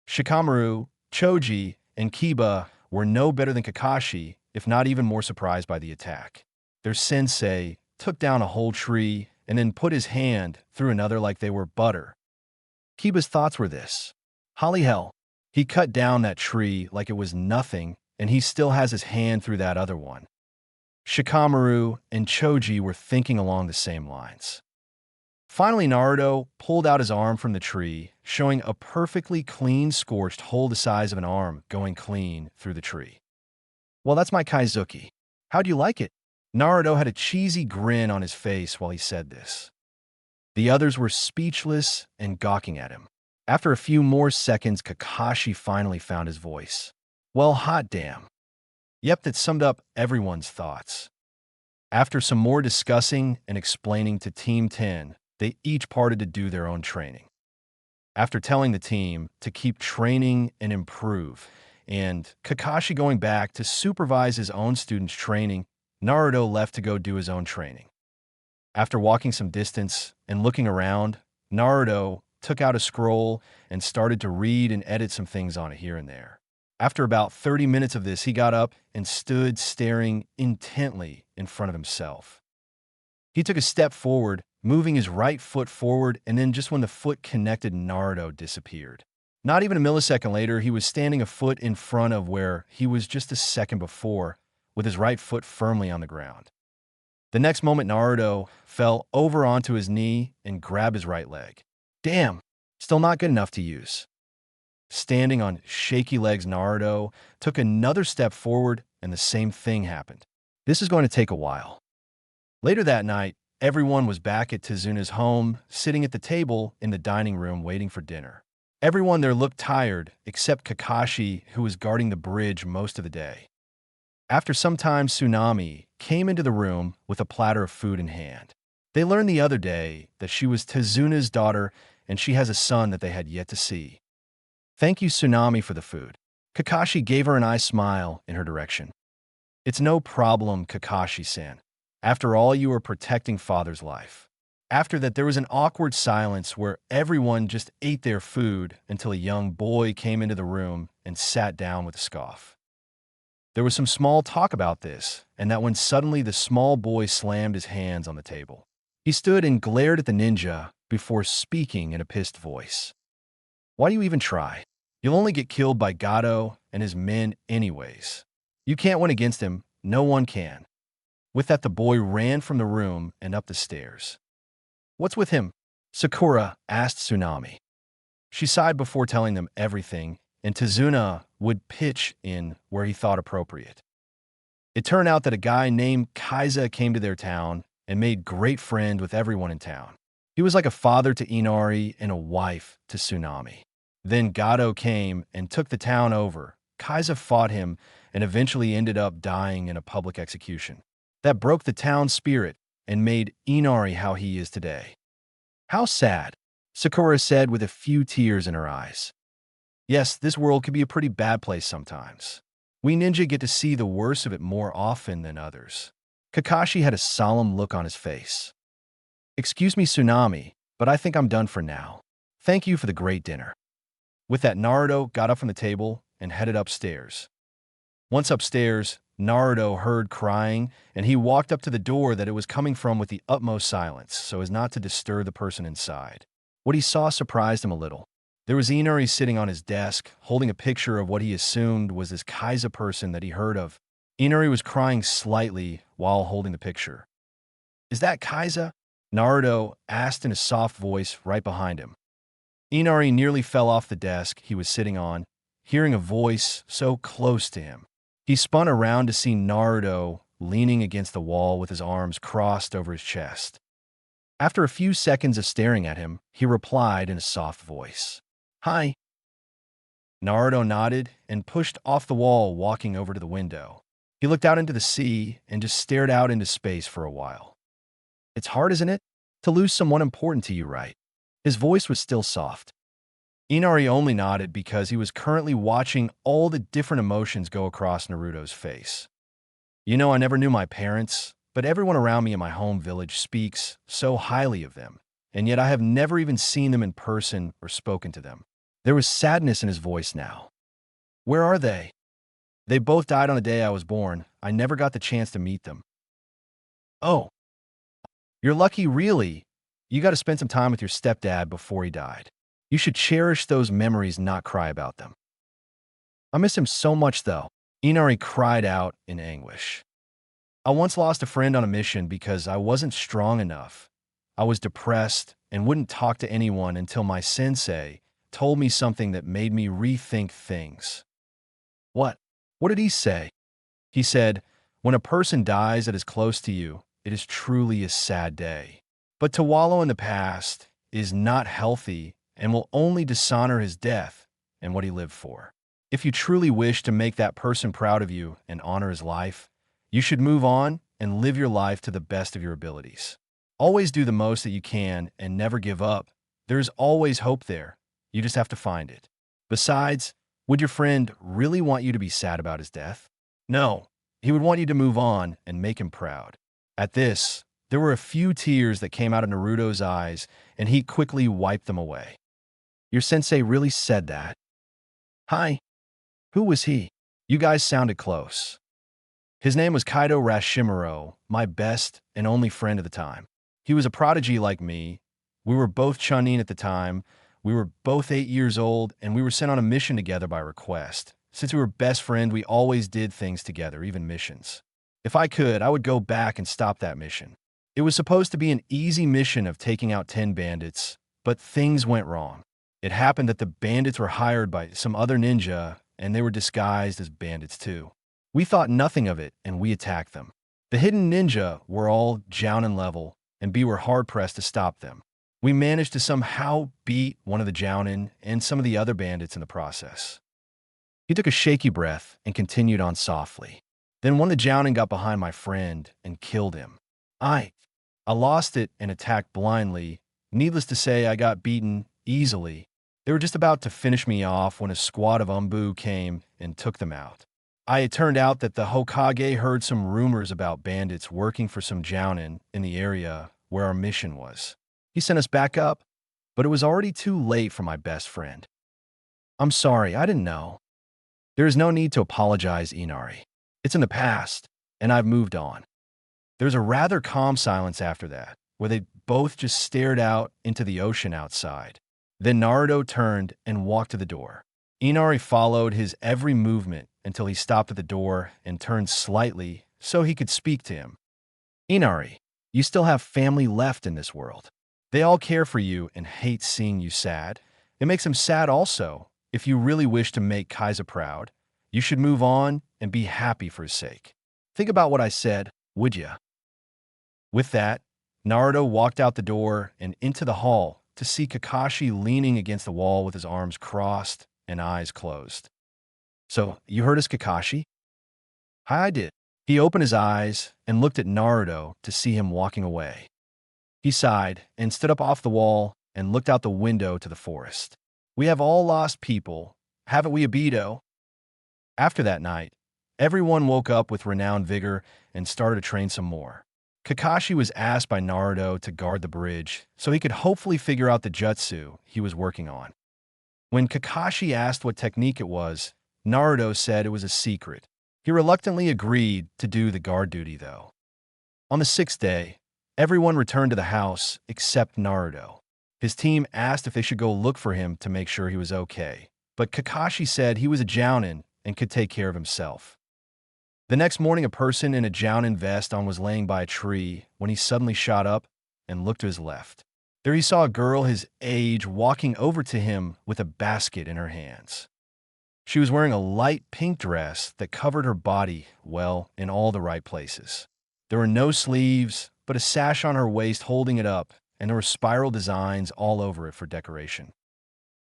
Shikamaru, Choji, and Kiba were no better than Kakashi, if not even more surprised by the attack. Their sensei took down a whole tree and then put his hand through another like they were butter. Kiba's thoughts were this. Holly hell, he cut down that tree like it was nothing, and he still has his hand through that other one. Shikamaru and Choji were thinking along the same lines. Finally, Naruto pulled out his arm from the tree, showing a perfectly clean scorched hole the size of an arm going clean through the tree. Well, that's my Kaizuki. How'd you like it? Naruto had a cheesy grin on his face while he said this. The others were speechless and gawking at him. After a few more seconds, Kakashi finally found his voice. Well, hot damn. Yep, that summed up everyone's thoughts. After some more discussing and explaining to Team 10, they each parted to do their own training. After telling the team to keep training and improve, and Kakashi going back to supervise his own students' training, Naruto left to go do his own training. After walking some distance and looking around, Naruto took out a scroll and started to read and edit some things on it here and there. After about 30 minutes of this, he got up and stood staring intently in front of himself. He took a step forward, moving his right foot forward, and then just when the foot connected, Naruto disappeared. Not even a millisecond later, he was standing a foot in front of where he was just a second before, with his right foot firmly on the ground. The next moment, Naruto fell over onto his knee and grabbed his right leg. Damn, still not good enough to use. Standing on shaky legs, Naruto took another step forward, and the same thing happened. This is going to take a while. Later that night, everyone was back at Tezuna's home, sitting at the table in the dining room waiting for dinner. Everyone there looked tired, except Kakashi, who was guarding the bridge most of the day. After some time, Tsunami came into the room with a platter of food in hand. They learned the other day that she was Tezuna's daughter, and she has a son that they had yet to see. Thank you, Tsunami, for the food. Kakashi gave her an eye smile in her direction. It's no problem, Kakashi-san. After all, you are protecting father's life. After that, there was an awkward silence where everyone just ate their food until a young boy came into the room and sat down with a scoff. There was some small talk about this, and that when suddenly the small boy slammed his hands on the table. He stood and glared at the ninja before speaking in a pissed voice. Why do you even try? You'll only get killed by Gato and his men anyways. You can't win against him. No one can. With that, the boy ran from the room and up the stairs. What's with him? Sakura asked Tsunami. She sighed before telling them everything, and Tazuna would pitch in where he thought appropriate. It turned out that a guy named Kaiza came to their town and made great friend with everyone in town. He was like a father to Inari and a wife to Tsunami. Then Gato came and took the town over. Kaiza fought him and eventually ended up dying in a public execution. That broke the town's spirit and made Inari how he is today. How sad, Sakura said with a few tears in her eyes. Yes, this world can be a pretty bad place sometimes. We ninja get to see the worst of it more often than others. Kakashi had a solemn look on his face. Excuse me, Tsunami, but I think I'm done for now. Thank you for the great dinner. With that, Naruto got up from the table and headed upstairs. Once upstairs, Naruto heard crying, and he walked up to the door that it was coming from with the utmost silence so as not to disturb the person inside. What he saw surprised him a little. There was Inari sitting on his desk, holding a picture of what he assumed was this Kaiza person that he heard of. Inari was crying slightly while holding the picture. Is that Kaiza? Naruto asked in a soft voice right behind him. Inari nearly fell off the desk he was sitting on, hearing a voice so close to him. He spun around to see Naruto leaning against the wall with his arms crossed over his chest. After a few seconds of staring at him, he replied in a soft voice. Hi. Naruto nodded and pushed off the wall, walking over to the window. He looked out into the sea and just stared out into space for a while. It's hard, isn't it, to lose someone important to you, right? His voice was still soft. Inari only nodded because he was currently watching all the different emotions go across Naruto's face. You know, I never knew my parents, but everyone around me in my home village speaks so highly of them, and yet I have never even seen them in person or spoken to them. There was sadness in his voice now. Where are they? They both died on the day I was born. I never got the chance to meet them. Oh, you're lucky, really. You got to spend some time with your stepdad before he died. You should cherish those memories, not cry about them. I miss him so much, though. Inari cried out in anguish. I once lost a friend on a mission because I wasn't strong enough. I was depressed and wouldn't talk to anyone until my sensei told me something that made me rethink things. What? What did he say? He said, when a person dies that is close to you, it is truly a sad day. But to wallow in the past is not healthy and will only dishonor his death and what he lived for. If you truly wish to make that person proud of you and honor his life, you should move on and live your life to the best of your abilities. Always do the most that you can and never give up. There's always hope there. You just have to find it. Besides, would your friend really want you to be sad about his death? No, he would want you to move on and make him proud. At this, there were a few tears that came out of Naruto's eyes, and he quickly wiped them away. Your sensei really said that? Hi. Who was he? You guys sounded close. His name was Kaido Rashimuro, my best and only friend at the time. He was a prodigy like me. We were both Chunin at the time. We were both 8 years old, and we were sent on a mission together by request. Since we were best friends, we always did things together, even missions. If I could, I would go back and stop that mission. It was supposed to be an easy mission of taking out 10 bandits, but things went wrong. It happened that the bandits were hired by some other ninja, and they were disguised as bandits too. We thought nothing of it, and we attacked them. The hidden ninja were all Jōnin level, and we were hard-pressed to stop them. We managed to somehow beat one of the Jōnin and some of the other bandits in the process. He took a shaky breath and continued on softly. Then one of the Jōnin got behind my friend and killed him. I lost it and attacked blindly. Needless to say, I got beaten easily. They were just about to finish me off when a squad of Umbu came and took them out. It turned out that the Hokage heard some rumors about bandits working for some Jōnin in the area where our mission was. He sent us back up, but it was already too late for my best friend. I'm sorry, I didn't know. There is no need to apologize, Inari. It's in the past, and I've moved on. There was a rather calm silence after that, where they both just stared out into the ocean outside. Then Naruto turned and walked to the door. Inari followed his every movement until he stopped at the door and turned slightly so he could speak to him. Inari, you still have family left in this world. They all care for you and hate seeing you sad. It makes them sad also. If you really wish to make Kaiser proud, you should move on and be happy for his sake. Think about what I said, would ya? With that, Naruto walked out the door and into the hall to see Kakashi leaning against the wall with his arms crossed and eyes closed. So, you heard us, Kakashi? Hi, I did. He opened his eyes and looked at Naruto to see him walking away. He sighed and stood up off the wall and looked out the window to the forest. We have all lost people, haven't we, Obito? After that night, everyone woke up with renowned vigor and started to train some more. Kakashi was asked by Naruto to guard the bridge so he could hopefully figure out the jutsu he was working on. When Kakashi asked what technique it was, Naruto said it was a secret. He reluctantly agreed to do the guard duty, though. On the sixth day, everyone returned to the house except Naruto. His team asked if they should go look for him to make sure he was okay, but Kakashi said he was a Jōnin and could take care of himself. The next morning, a person in a Jōnin vest on was laying by a tree when he suddenly shot up and looked to his left. There he saw a girl his age walking over to him with a basket in her hands. She was wearing a light pink dress that covered her body well in all the right places. There were no sleeves, but a sash on her waist holding it up, and there were spiral designs all over it for decoration.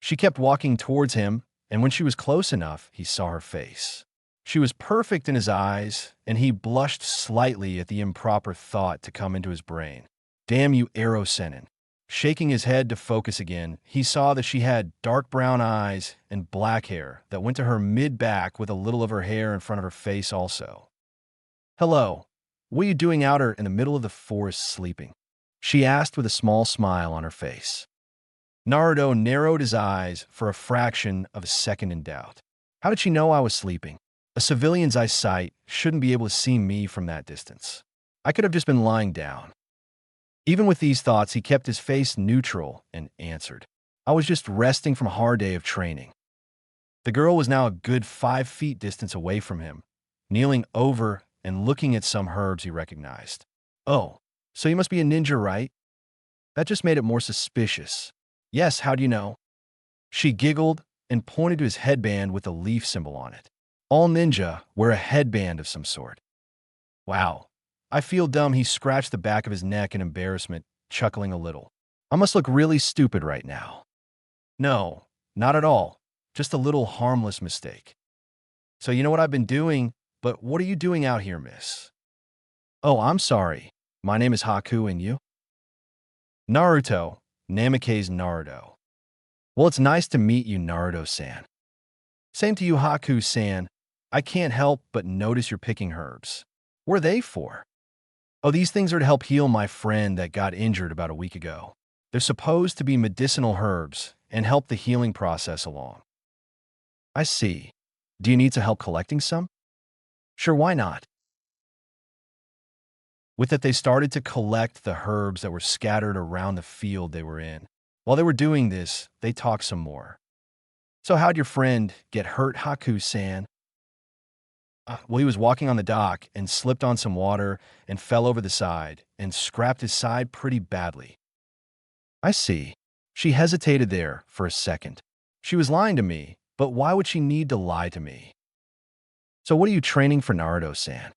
She kept walking towards him, and when she was close enough, he saw her face. She was perfect in his eyes, and he blushed slightly at the improper thought to come into his brain. Damn you, Arrow Sennin. Shaking his head to focus again, he saw that she had dark brown eyes and black hair that went to her mid-back with a little of her hair in front of her face also. Hello, what are you doing out here in the middle of the forest sleeping? She asked with a small smile on her face. Naruto narrowed his eyes for a fraction of a second in doubt. How did she know I was sleeping? A civilian's eyesight shouldn't be able to see me from that distance. I could have just been lying down. Even with these thoughts, he kept his face neutral and answered, I was just resting from a hard day of training. The girl was now a good 5 feet distance away from him, kneeling over and looking at some herbs he recognized. Oh, so you must be a ninja, right? That just made it more suspicious. Yes, how do you know? She giggled and pointed to his headband with a leaf symbol on it. All ninja wear a headband of some sort. Wow. I feel dumb. He scratched the back of his neck in embarrassment, chuckling a little. I must look really stupid right now. No, not at all. Just a little harmless mistake. So you know what I've been doing, but what are you doing out here, miss? Oh, I'm sorry. My name is Haku, and you? Naruto, Namake's Naruto. Well, it's nice to meet you, Naruto-san. Same to you, Haku-san. I can't help but notice you're picking herbs. What are they for? Oh, these things are to help heal my friend that got injured about a week ago. They're supposed to be medicinal herbs and help the healing process along. I see. Do you need some help collecting some? Sure, why not? With it, they started to collect the herbs that were scattered around the field they were in. While they were doing this, they talked some more. So how'd your friend get hurt, Haku-san? Well, he was walking on the dock and slipped on some water and fell over the side and scraped his side pretty badly. I see. She hesitated there for a second. She was lying to me, but why would she need to lie to me? So what are you training for, Naruto-san?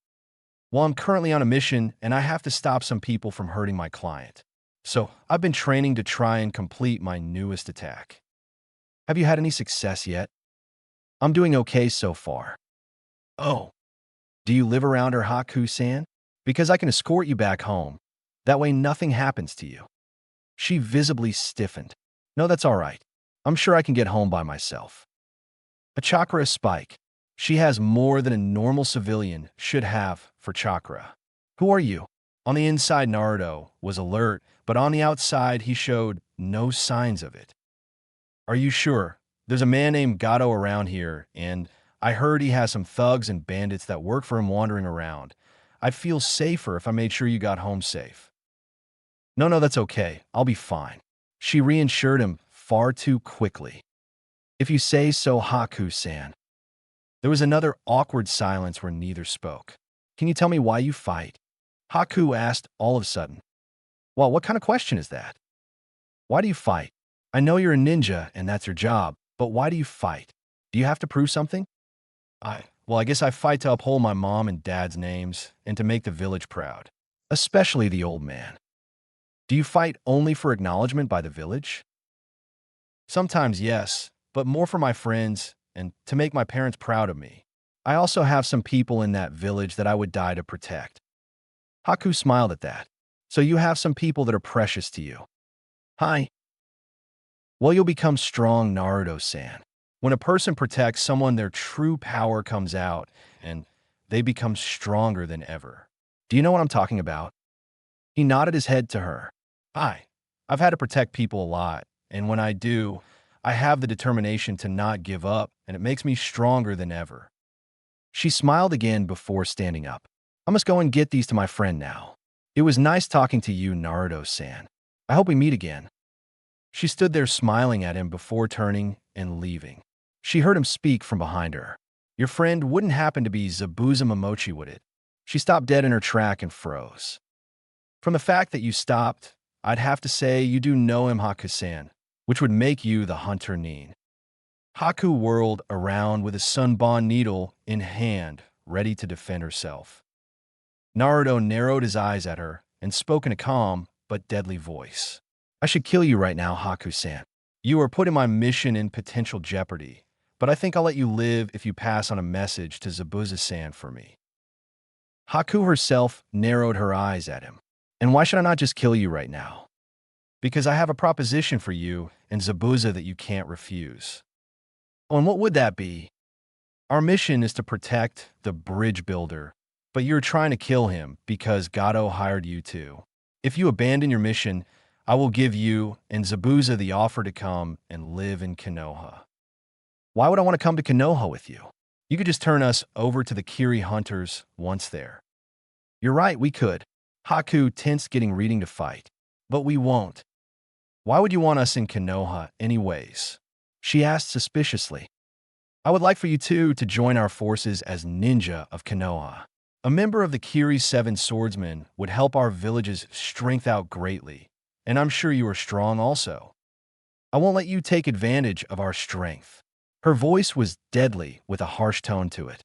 Well, I'm currently on a mission and I have to stop some people from hurting my client. So I've been training to try and complete my newest attack. Have you had any success yet? I'm doing okay so far. Oh, do you live around her, Haku-san? Because I can escort you back home. That way nothing happens to you. She visibly stiffened. No, that's all right. I'm sure I can get home by myself. A chakra spike. She has more than a normal civilian should have for chakra. Who are you? On the inside, Naruto was alert, but on the outside, he showed no signs of it. Are you sure? There's a man named Gato around here, and I heard he has some thugs and bandits that work for him wandering around. I'd feel safer if I made sure you got home safe. No, no, that's okay. I'll be fine. She reassured him far too quickly. If you say so, Haku-san. There was another awkward silence where neither spoke. Can you tell me why you fight? Haku asked all of a sudden. Well, what kind of question is that? Why do you fight? I know you're a ninja and that's your job, but why do you fight? Do you have to prove something? Well, I guess I fight to uphold my mom and dad's names and to make the village proud, especially the old man. Do you fight only for acknowledgement by the village? Sometimes, yes, but more for my friends and to make my parents proud of me. I also have some people in that village that I would die to protect. Haku smiled at that. So you have some people that are precious to you. Hi. Well, you'll become strong, Naruto-san. When a person protects someone, their true power comes out, and they become stronger than ever. Do you know what I'm talking about? He nodded his head to her. I've had to protect people a lot, and when I do, I have the determination to not give up, and it makes me stronger than ever. She smiled again before standing up. I must go and get these to my friend now. It was nice talking to you, Naruto-san. I hope we meet again. She stood there smiling at him before turning and leaving. She heard him speak from behind her. Your friend wouldn't happen to be Zabuza Momochi, would it? She stopped dead in her track and froze. From the fact that you stopped, I'd have to say you do know him, Haku-san, which would make you the hunter Nin. Haku whirled around with his sunbon needle in hand, ready to defend herself. Naruto narrowed his eyes at her and spoke in a calm but deadly voice. I should kill you right now, Haku-san. You are putting my mission in potential jeopardy, but I think I'll let you live if you pass on a message to Zabuza-san for me. Haku herself narrowed her eyes at him. And why should I not just kill you right now? Because I have a proposition for you and Zabuza that you can't refuse. Oh, and what would that be? Our mission is to protect the bridge builder, but you're trying to kill him because Gato hired you to. If you abandon your mission, I will give you and Zabuza the offer to come and live in Konoha. Why would I want to come to Konoha with you? You could just turn us over to the Kiri hunters once there. You're right, we could. Haku tensed, getting ready to fight. But we won't. Why would you want us in Konoha anyways? She asked suspiciously. I would like for you two to join our forces as ninja of Konoha. A member of the Kiri 7 swordsmen would help our village's strength out greatly, and I'm sure you are strong also. I won't let you take advantage of our strength. Her voice was deadly with a harsh tone to it.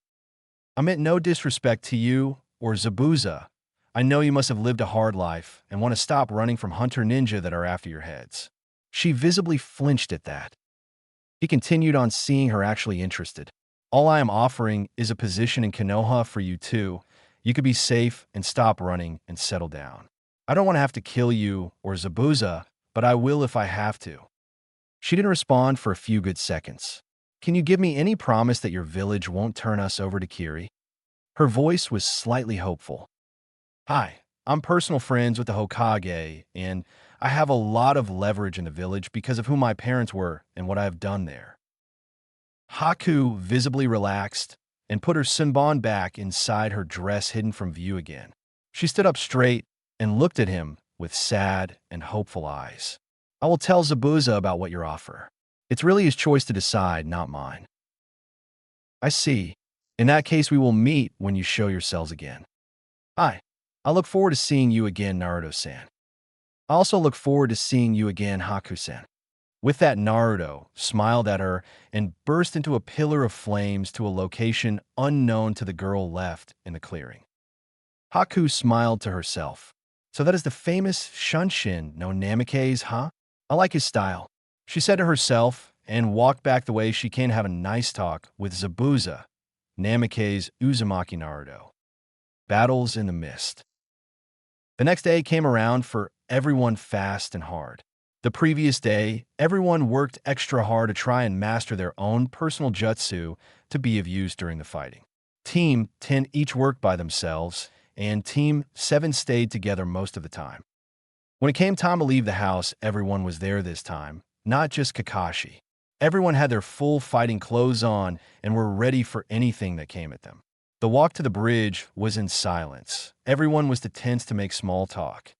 I meant no disrespect to you or Zabuza. I know you must have lived a hard life and want to stop running from hunter ninja that are after your heads. She visibly flinched at that. He continued on, seeing her actually interested. All I am offering is a position in Konoha for you two. You could be safe and stop running and settle down. I don't want to have to kill you or Zabuza, but I will if I have to. She didn't respond for a few good seconds. Can you give me any promise that your village won't turn us over to Kiri? Her voice was slightly hopeful. Hi, I'm personal friends with the Hokage, and I have a lot of leverage in the village because of who my parents were and what I have done there. Haku visibly relaxed and put her sunbon back inside her dress, hidden from view again. She stood up straight and looked at him with sad and hopeful eyes. I will tell Zabuza about what you offer. It's really his choice to decide, not mine. I see. In that case, we will meet when you show yourselves again. Hi. I look forward to seeing you again, Naruto-san. I also look forward to seeing you again, Haku-san. With that, Naruto smiled at her and burst into a pillar of flames to a location unknown to the girl left in the clearing. Haku smiled to herself. So that is the famous Shunshin no Namikaze, huh? I like his style, she said to herself, and walked back the way she can have a nice talk with Zabuza, Namikaze Uzumaki Naruto. Battles in the mist. The next day came around for everyone fast and hard. The previous day, everyone worked extra hard to try and master their own personal jutsu to be of use during the fighting. Team 10 each worked by themselves, and Team 7 stayed together most of the time. When it came time to leave the house, everyone was there this time, not just Kakashi. Everyone had their full fighting clothes on and were ready for anything that came at them. The walk to the bridge was in silence. Everyone was too tense to make small talk.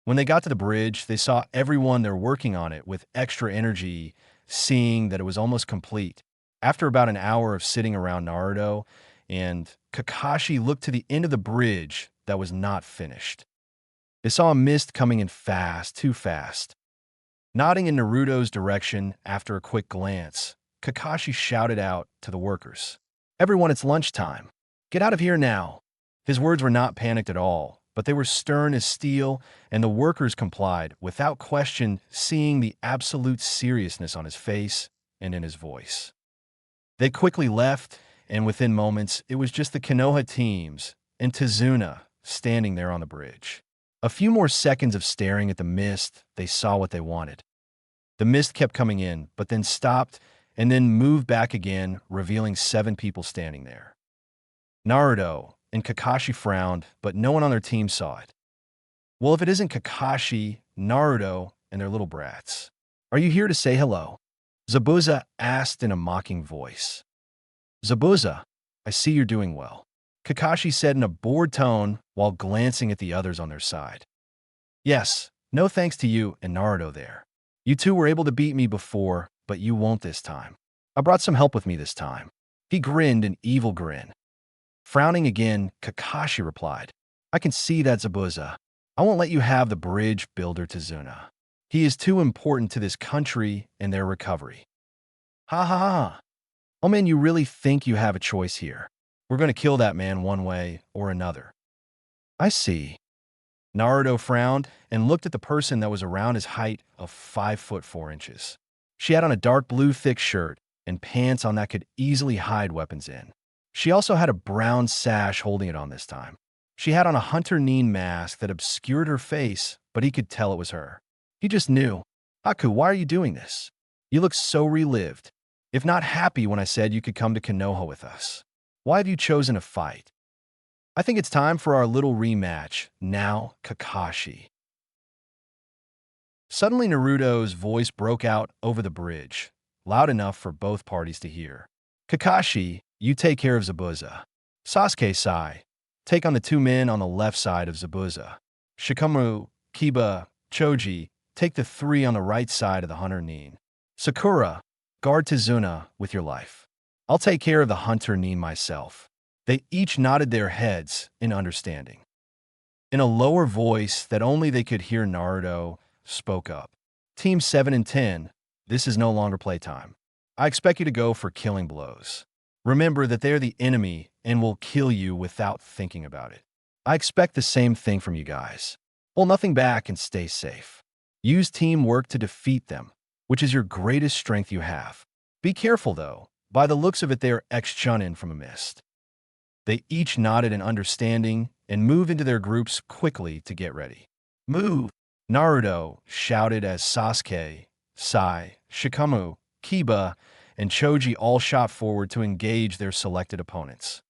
When they got to the bridge, they saw everyone there working on it with extra energy, seeing that it was almost complete. After about an hour of sitting around Naruto, and Kakashi looked to the end of the bridge that was not finished. They saw a mist coming in fast, too fast. Nodding in Naruto's direction after a quick glance, Kakashi shouted out to the workers, "Everyone, it's lunchtime. Get out of here now." His words were not panicked at all, but they were stern as steel, and the workers complied without question, seeing the absolute seriousness on his face and in his voice. They quickly left, and within moments, it was just the Konoha teams and Tazuna standing there on the bridge. A few more seconds of staring at the mist, they saw what they wanted. The mist kept coming in, but then stopped and then moved back again, revealing 7 people standing there. Naruto and Kakashi frowned, but no one on their team saw it. Well, if it isn't Kakashi, Naruto, and their little brats. "Are you here to say hello?" Zabuza asked in a mocking voice. "Zabuza, I see you're doing well," Kakashi said in a bored tone while glancing at the others on their side. "Yes, no thanks to you and Naruto there. You two were able to beat me before, but you won't this time. I brought some help with me this time." He grinned an evil grin. Frowning again, Kakashi replied, "I can see that, Zabuza. I won't let you have the bridge builder Tazuna. He is too important to this country and their recovery." "Ha ha ha. Oh man, you really think you have a choice here? We're going to kill that man one way or another." "I see." Naruto frowned and looked at the person that was around his height of 5 foot 4 inches. She had on a dark blue thick shirt and pants on that could easily hide weapons in. She also had a brown sash holding it on this time. She had on a hunter Nin mask that obscured her face, but he could tell it was her. He just knew. "Haku, why are you doing this? You look so relived. If not happy when I said you could come to Konoha with us. Why have you chosen to fight?" "I think it's time for our little rematch. Now, Kakashi." Suddenly, Naruto's voice broke out over the bridge, loud enough for both parties to hear. "Kakashi, you take care of Zabuza. Sasuke-sai, take on the 2 men on the left side of Zabuza. Shikamaru, Kiba, Choji, take the 3 on the right side of the hunter Nin. Sakura, guard Tazuna with your life. I'll take care of the hunter Nin myself." They each nodded their heads in understanding. In a lower voice that only they could hear, Naruto spoke up. "Team 7 and 10, this is no longer playtime. I expect you to go for killing blows. Remember that they're the enemy and will kill you without thinking about it. I expect the same thing from you guys. Hold nothing back and stay safe. Use teamwork to defeat them, which is your greatest strength you have. Be careful, though. By the looks of it, they are ex-Jōnin from a mist." They each nodded in understanding and moved into their groups quickly to get ready. "Move!" Naruto shouted as Sasuke, Sai, Shikamaru, Kiba, and Choji all shot forward to engage their selected opponents.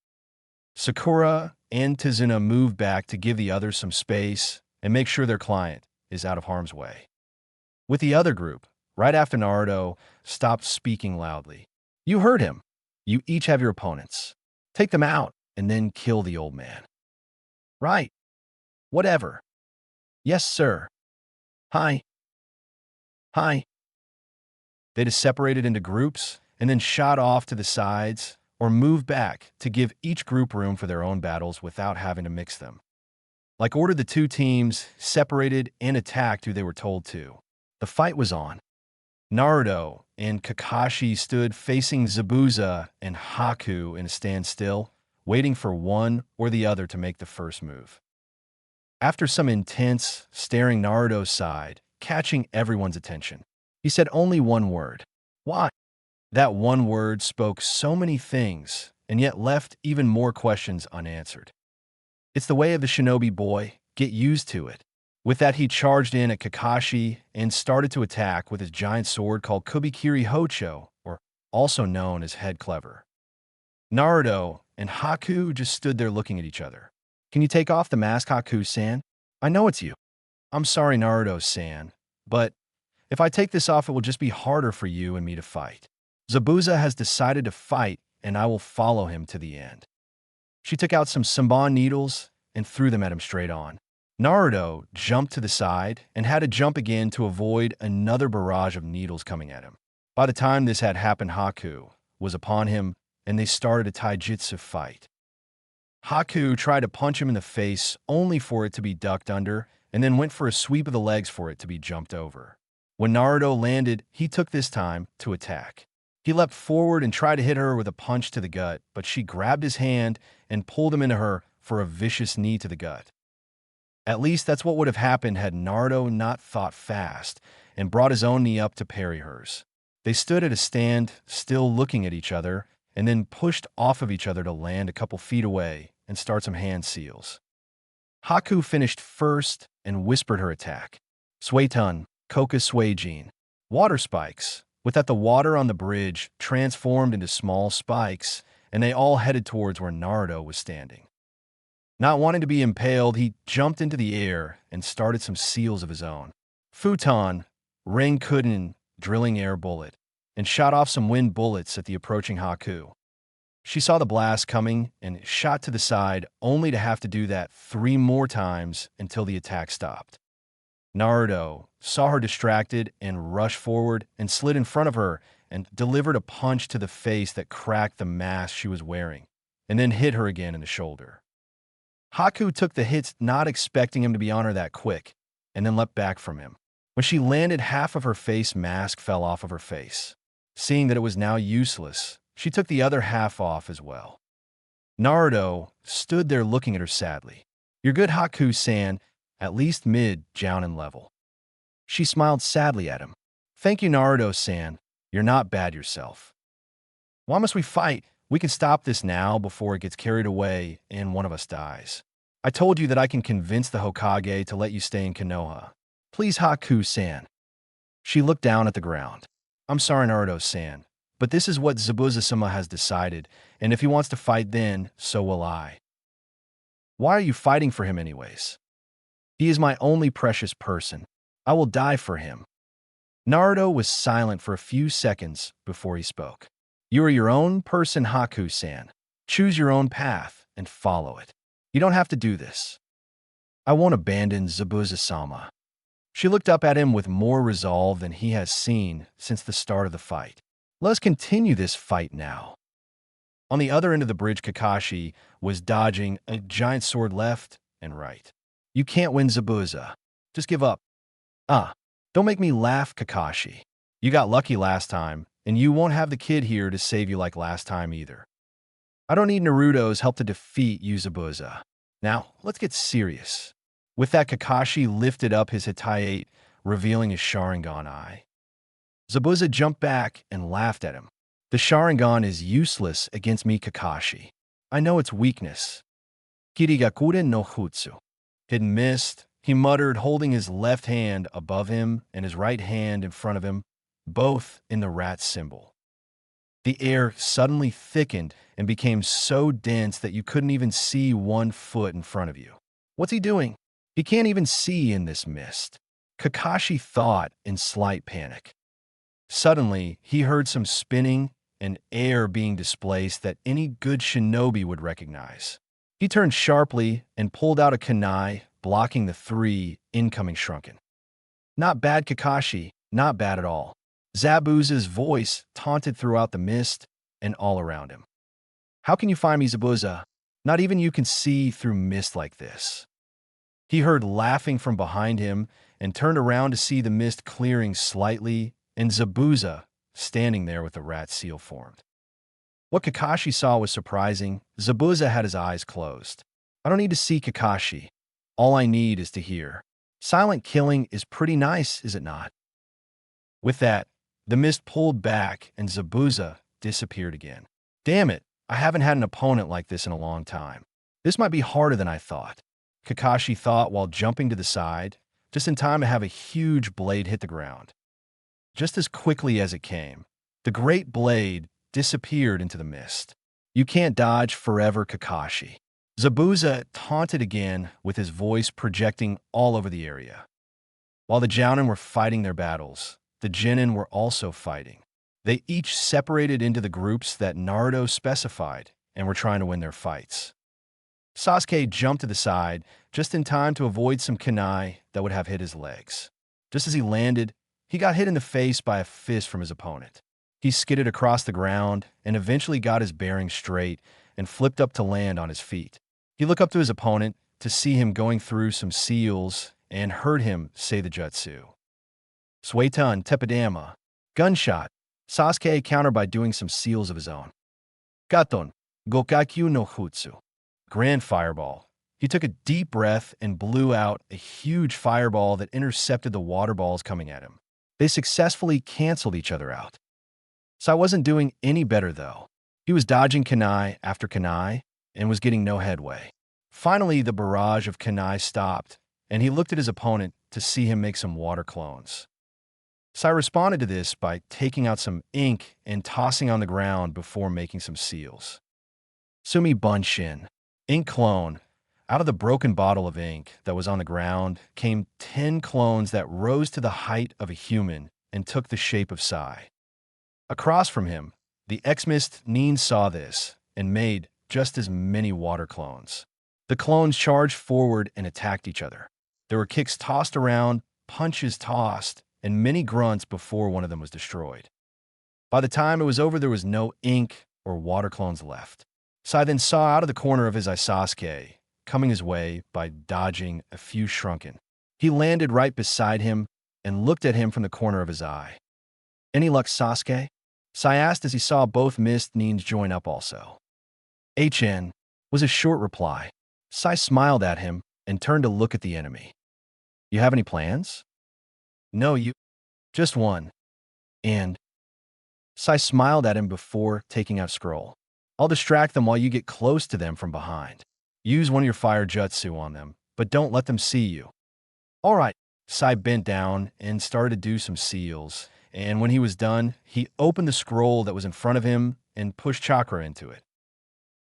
Sakura and Tazuna moved back to give the others some space and make sure their client is out of harm's way. With the other group, right after Naruto stopped speaking loudly. "You heard him. You each have your opponents. Take them out and then kill the old man." "Right. Whatever." "Yes, sir." Hi. Hi. They just separated into groups and then shot off to the sides or moved back to give each group room for their own battles without having to mix them. Like ordered, the 2 teams separated and attacked who they were told to. The fight was on. Naruto and Kakashi stood facing Zabuza and Haku in a standstill, waiting for one or the other to make the first move. After some intense staring, Naruto's side, catching everyone's attention, he said only one word. "Why?" That one word spoke so many things and yet left even more questions unanswered. "It's the way of the shinobi, boy. Get used to it." With that, he charged in at Kakashi and started to attack with his giant sword called Kubikiri Hocho, or also known as Head Clever. Naruto and Haku just stood there looking at each other. Can you take off the mask, Haku-san? I know it's you. I'm sorry, Naruto-san, but if I take this off, it will just be harder for you and me to fight. Zabuza has decided to fight, and I will follow him to the end. She took out some Senbon needles and threw them at him straight on. Naruto jumped to the side and had to jump again to avoid another barrage of needles coming at him. By the time this had happened, Haku was upon him, and they started a taijutsu fight. Haku tried to punch him in the face only for it to be ducked under, and then went for a sweep of the legs for it to be jumped over. When Naruto landed, he took this time to attack. He leapt forward and tried to hit her with a punch to the gut, but she grabbed his hand and pulled him into her for a vicious knee to the gut. At least that's what would have happened had Naruto not thought fast and brought his own knee up to parry hers. They stood at a stand, still looking at each other, and then pushed off of each other to land a couple feet away and start some hand seals. Haku finished first and whispered her attack. Suetun, Koka Suejin. Water spikes, with that the water on the bridge transformed into small spikes, and they all headed towards where Naruto was standing. Not wanting to be impaled, he jumped into the air and started some seals of his own. Futon, Renkuden, drilling air bullet, and shot off some wind bullets at the approaching Haku. She saw the blast coming and shot to the side, only to have to do that 3 more times until the attack stopped. Naruto saw her distracted and rushed forward and slid in front of her and delivered a punch to the face that cracked the mask she was wearing, and then hit her again in the shoulder. Haku took the hits, not expecting him to be on her that quick, and then leapt back from him. When she landed, half of her face mask fell off of her face. Seeing that it was now useless, she took the other half off as well. Naruto stood there looking at her sadly. You're good, Haku-san, at least mid-Jōnin level. She smiled sadly at him. Thank you, Naruto-san. You're not bad yourself. Why must we fight? We can stop this now before it gets carried away and one of us dies. I told you that I can convince the Hokage to let you stay in Konoha. Please, Haku-san. She looked down at the ground. I'm sorry, Naruto-san, but this is what Zabuza-sama has decided, and if he wants to fight then, so will I. Why are you fighting for him anyways? He is my only precious person. I will die for him. Naruto was silent for a few seconds before he spoke. You are your own person, Haku-san. Choose your own path and follow it. You don't have to do this. I won't abandon Zabuza-sama. She looked up at him with more resolve than he has seen since the start of the fight. Let's continue this fight now. On the other end of the bridge, Kakashi was dodging a giant sword left and right. You can't win, Zabuza. Just give up. Don't make me laugh, Kakashi. You got lucky last time, and you won't have the kid here to save you like last time either. I don't need Naruto's help to defeat you, Zabuza. Now, let's get serious. With that, Kakashi lifted up his Hitayate, revealing his Sharingan eye. Zabuza jumped back and laughed at him. The Sharingan is useless against me, Kakashi. I know its weakness. Kirigakure no Jutsu. Hidden mist, he muttered, holding his left hand above him and his right hand in front of him, both in the rat symbol. The air suddenly thickened and became so dense that you couldn't even see 1 foot in front of you. What's he doing? He can't even see in this mist. Kakashi thought in slight panic. Suddenly, he heard some spinning and air being displaced that any good shinobi would recognize. He turned sharply and pulled out a kunai, blocking the 3 incoming shrunken. Not bad, Kakashi. Not bad at all. Zabuza's voice taunted throughout the mist and all around him. How can you find me, Zabuza? Not even you can see through mist like this. He heard laughing from behind him and turned around to see the mist clearing slightly and Zabuza standing there with the rat seal formed. What Kakashi saw was surprising. Zabuza had his eyes closed. I don't need to see Kakashi. All I need is to hear. Silent killing is pretty nice, is it not? With that, the mist pulled back and Zabuza disappeared again. Damn it, I haven't had an opponent like this in a long time. This might be harder than I thought. Kakashi thought while jumping to the side, just in time to have a huge blade hit the ground. Just as quickly as it came, the great blade disappeared into the mist. You can't dodge forever, Kakashi. Zabuza taunted again with his voice projecting all over the area. While the Jōnin were fighting their battles, the Jōnin were also fighting. They each separated into the groups that Naruto specified and were trying to win their fights. Sasuke jumped to the side just in time to avoid some kunai that would have hit his legs. Just as he landed, he got hit in the face by a fist from his opponent. He skidded across the ground and eventually got his bearings straight and flipped up to land on his feet. He looked up to his opponent to see him going through some seals and heard him say the jutsu. Suetun Tepidama. Gunshot. Sasuke countered by doing some seals of his own. Gaton. Gokakyu no Jutsu. Grand Fireball. He took a deep breath and blew out a huge fireball that intercepted the water balls coming at him. They successfully canceled each other out. Sai wasn't doing any better, though. He was dodging kunai after kunai and was getting no headway. Finally, the barrage of kunai stopped, and he looked at his opponent to see him make some water clones. Sai responded to this by taking out some ink and tossing on the ground before making some seals. Sumi Bunshin. Ink clone. Out of the broken bottle of ink that was on the ground came 10 clones that rose to the height of a human and took the shape of Sai. Across from him, the X-Mist Nin saw this and made just as many water clones. The clones charged forward and attacked each other. There were kicks tossed around, punches tossed, and many grunts before one of them was destroyed. By the time it was over, there was no ink or water clones left. Sai then saw out of the corner of his eye Sasuke, coming his way by dodging a few shrunken. He landed right beside him and looked at him from the corner of his eye. Any luck, Sasuke? Sai asked as he saw both Mist Nins join up also. HN was a short reply. Sai smiled at him and turned to look at the enemy. You have any plans? No, you. Just one. And Sai smiled at him before taking out scroll. I'll distract them while you get close to them from behind. Use one of your fire jutsu on them, but don't let them see you. All right. Sai bent down and started to do some seals, and when he was done, he opened the scroll that was in front of him and pushed chakra into it.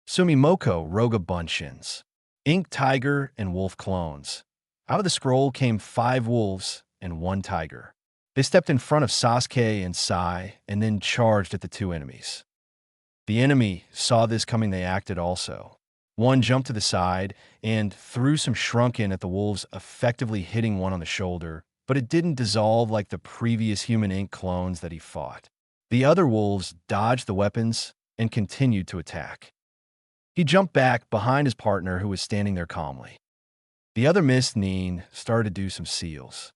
Sumimoko Roga Bunshins. Ink tiger and wolf clones. Out of the scroll came 5 wolves and 1 tiger. They stepped in front of Sasuke and Sai and then charged at the 2 enemies. The enemy saw this coming. They acted also. One jumped to the side and threw some shrunken at the wolves, effectively hitting one on the shoulder, but it didn't dissolve like the previous human ink clones that he fought. The other wolves dodged the weapons and continued to attack. He jumped back behind his partner, who was standing there calmly. The other Mist Nin started to do some seals.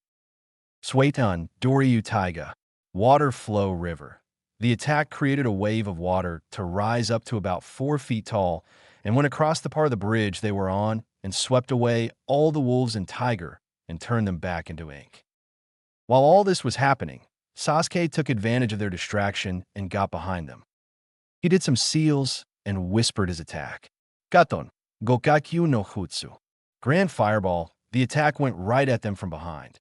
Suetun Doryu Taiga. Water flow river. The attack created a wave of water to rise up to about 4 feet tall and went across the part of the bridge they were on and swept away all the wolves and tiger and turned them back into ink. While all this was happening, Sasuke took advantage of their distraction and got behind them. He did some seals and whispered his attack. Gaton, Gokakyu no Jutsu. Grand Fireball, the attack went right at them from behind.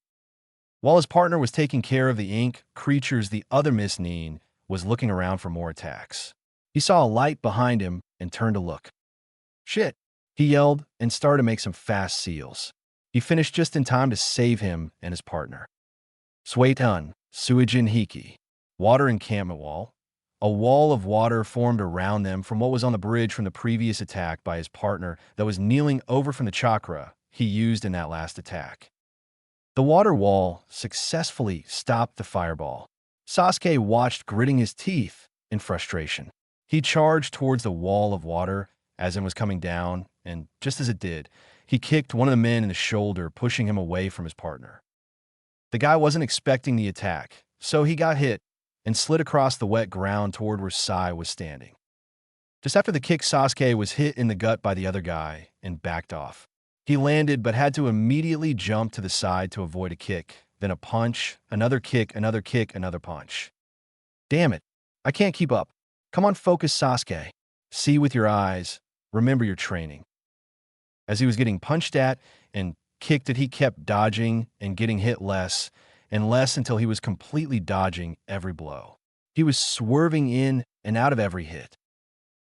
While his partner was taking care of the ink creatures, the other Mist Nin was looking around for more attacks. He saw a light behind him and turned to look. Shit, he yelled and started to make some fast seals. He finished just in time to save him and his partner. Suetun, Suijin Hiki. Water encampment wall. A wall of water formed around them from what was on the bridge from the previous attack by his partner that was kneeling over from the chakra he used in that last attack. The water wall successfully stopped the fireball. Sasuke watched, gritting his teeth in frustration. He charged towards the wall of water as it was coming down, and just as it did, he kicked one of the men in the shoulder, pushing him away from his partner. The guy wasn't expecting the attack, so he got hit and slid across the wet ground toward where Sai was standing. Just after the kick, Sasuke was hit in the gut by the other guy and backed off. He landed but had to immediately jump to the side to avoid a kick, then a punch, another kick, another punch. Damn it, I can't keep up. Come on, focus, Sasuke. See with your eyes. Remember your training. As he was getting punched at and kicked at, he kept dodging and getting hit less and less until he was completely dodging every blow. He was swerving in and out of every hit.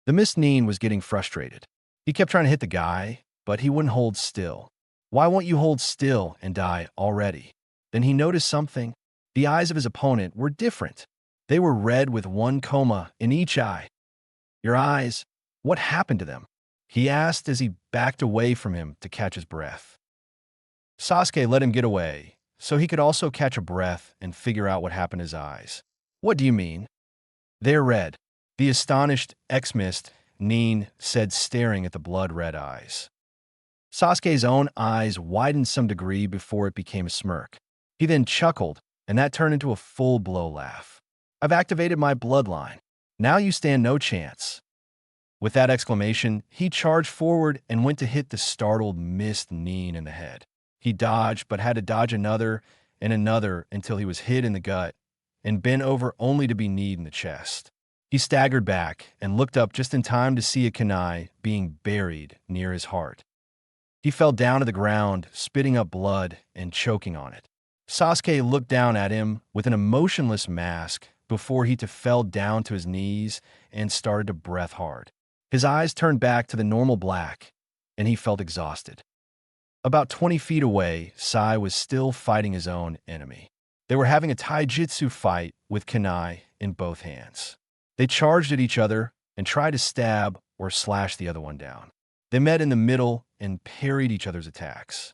The Mist Nin was getting frustrated. He kept trying to hit the guy, but he wouldn't hold still. Why won't you hold still and die already? Then he noticed something. The eyes of his opponent were different. They were red with one coma in each eye. Your eyes, what happened to them? He asked as he backed away from him to catch his breath. Sasuke let him get away, so he could also catch a breath and figure out what happened to his eyes. What do you mean? They're red. The astonished ex-mist Nin said, staring at the blood-red eyes. Sasuke's own eyes widened some degree before it became a smirk. He then chuckled, and that turned into a full-blow laugh. I've activated my bloodline. Now you stand no chance. With that exclamation, he charged forward and went to hit the startled Mist Nin in the head. He dodged, but had to dodge another and another until he was hit in the gut and bent over only to be kneed in the chest. He staggered back and looked up just in time to see a kunai being buried near his heart. He fell down to the ground, spitting up blood and choking on it. Sasuke looked down at him with an emotionless mask before he fell down to his knees and started to breath hard. His eyes turned back to the normal black, and he felt exhausted. About 20 feet away, Sai was still fighting his own enemy. They were having a taijutsu fight with kunai in both hands. They charged at each other and tried to stab or slash the other one down. They met in the middle and parried each other's attacks.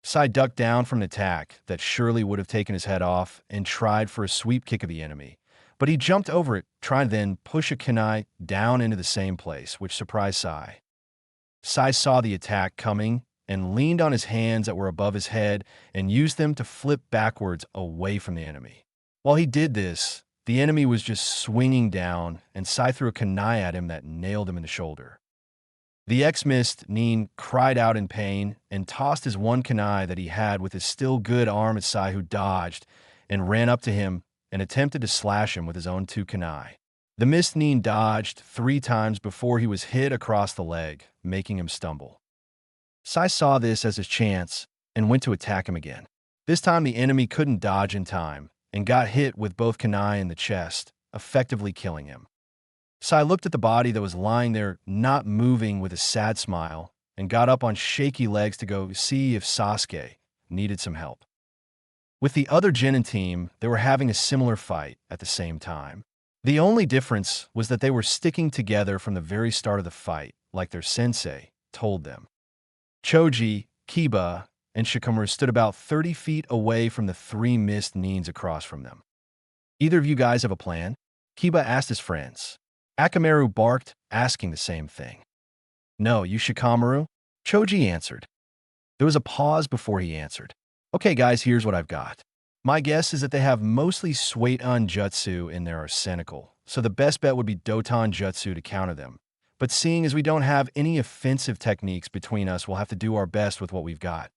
Sai ducked down from an attack that surely would have taken his head off and tried for a sweep kick of the enemy, but he jumped over it, trying to then push a kunai down into the same place, which surprised Sai. Sai saw the attack coming and leaned on his hands that were above his head and used them to flip backwards away from the enemy. While he did this, the enemy was just swinging down, and Sai threw a kunai at him that nailed him in the shoulder. The ex-mist Nin cried out in pain and tossed his one kunai that he had with his still good arm at Sai, who dodged and ran up to him and attempted to slash him with his own two kunai. The mist Nin dodged 3 times before he was hit across the leg, making him stumble. Sai saw this as his chance and went to attack him again. This time the enemy couldn't dodge in time and got hit with both kunai in the chest, effectively killing him. Sai looked at the body that was lying there, not moving, with a sad smile, and got up on shaky legs to go see if Sasuke needed some help. With the other Jōnin team, they were having a similar fight at the same time. The only difference was that they were sticking together from the very start of the fight, like their sensei told them. Choji, Kiba, and Shikamaru stood about 30 feet away from the 3 mist Nins across from them. Either of you guys have a plan? Kiba asked his friends. Akamaru barked, asking the same thing. No, you Shikamaru? Choji answered. There was a pause before he answered. Okay guys, here's what I've got. My guess is that they have mostly Suiton Jutsu in their arsenal, so the best bet would be Doton Jutsu to counter them. But seeing as we don't have any offensive techniques between us, we'll have to do our best with what we've got.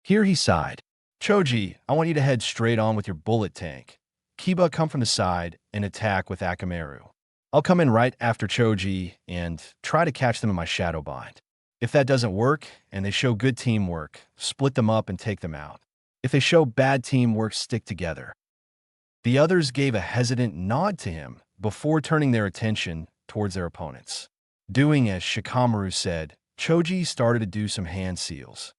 Here he sighed. Choji, I want you to head straight on with your bullet tank. Kiba, come from the side and attack with Akamaru. I'll come in right after Choji and try to catch them in my shadow bind. If that doesn't work and they show good teamwork, split them up and take them out. If they show bad teamwork, stick together. The others gave a hesitant nod to him before turning their attention towards their opponents. Doing as Shikamaru said, Choji started to do some hand seals.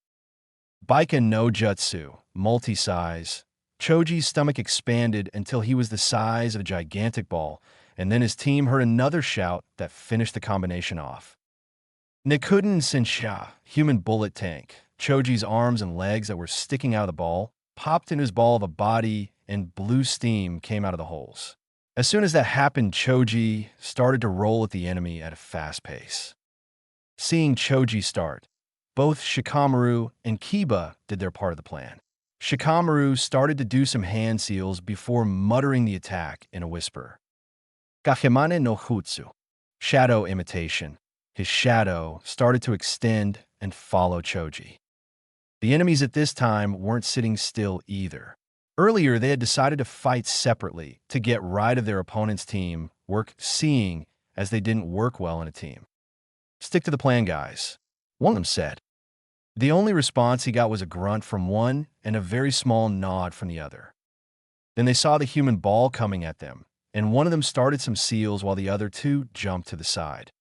Baika no Jutsu, multi-size. Choji's stomach expanded until he was the size of a gigantic ball, and then his team heard another shout that finished the combination off. Nikuden Sensha, human bullet tank. Choji's arms and legs that were sticking out of the ball popped into his ball of a body, and blue steam came out of the holes. As soon as that happened, Choji started to roll at the enemy at a fast pace. Seeing Choji start, both Shikamaru and Kiba did their part of the plan. Shikamaru started to do some hand seals before muttering the attack in a whisper. Gahimane no Jutsu, shadow imitation. His shadow started to extend and follow Choji. The enemies at this time weren't sitting still either. Earlier, they had decided to fight separately to get rid of their opponent's team, seeing as they didn't work well in a team. Stick to the plan, guys, one of them said. The only response he got was a grunt from one and a very small nod from the other. Then they saw the human ball coming at them, and one of them started some seals while the other 2 jumped to the side.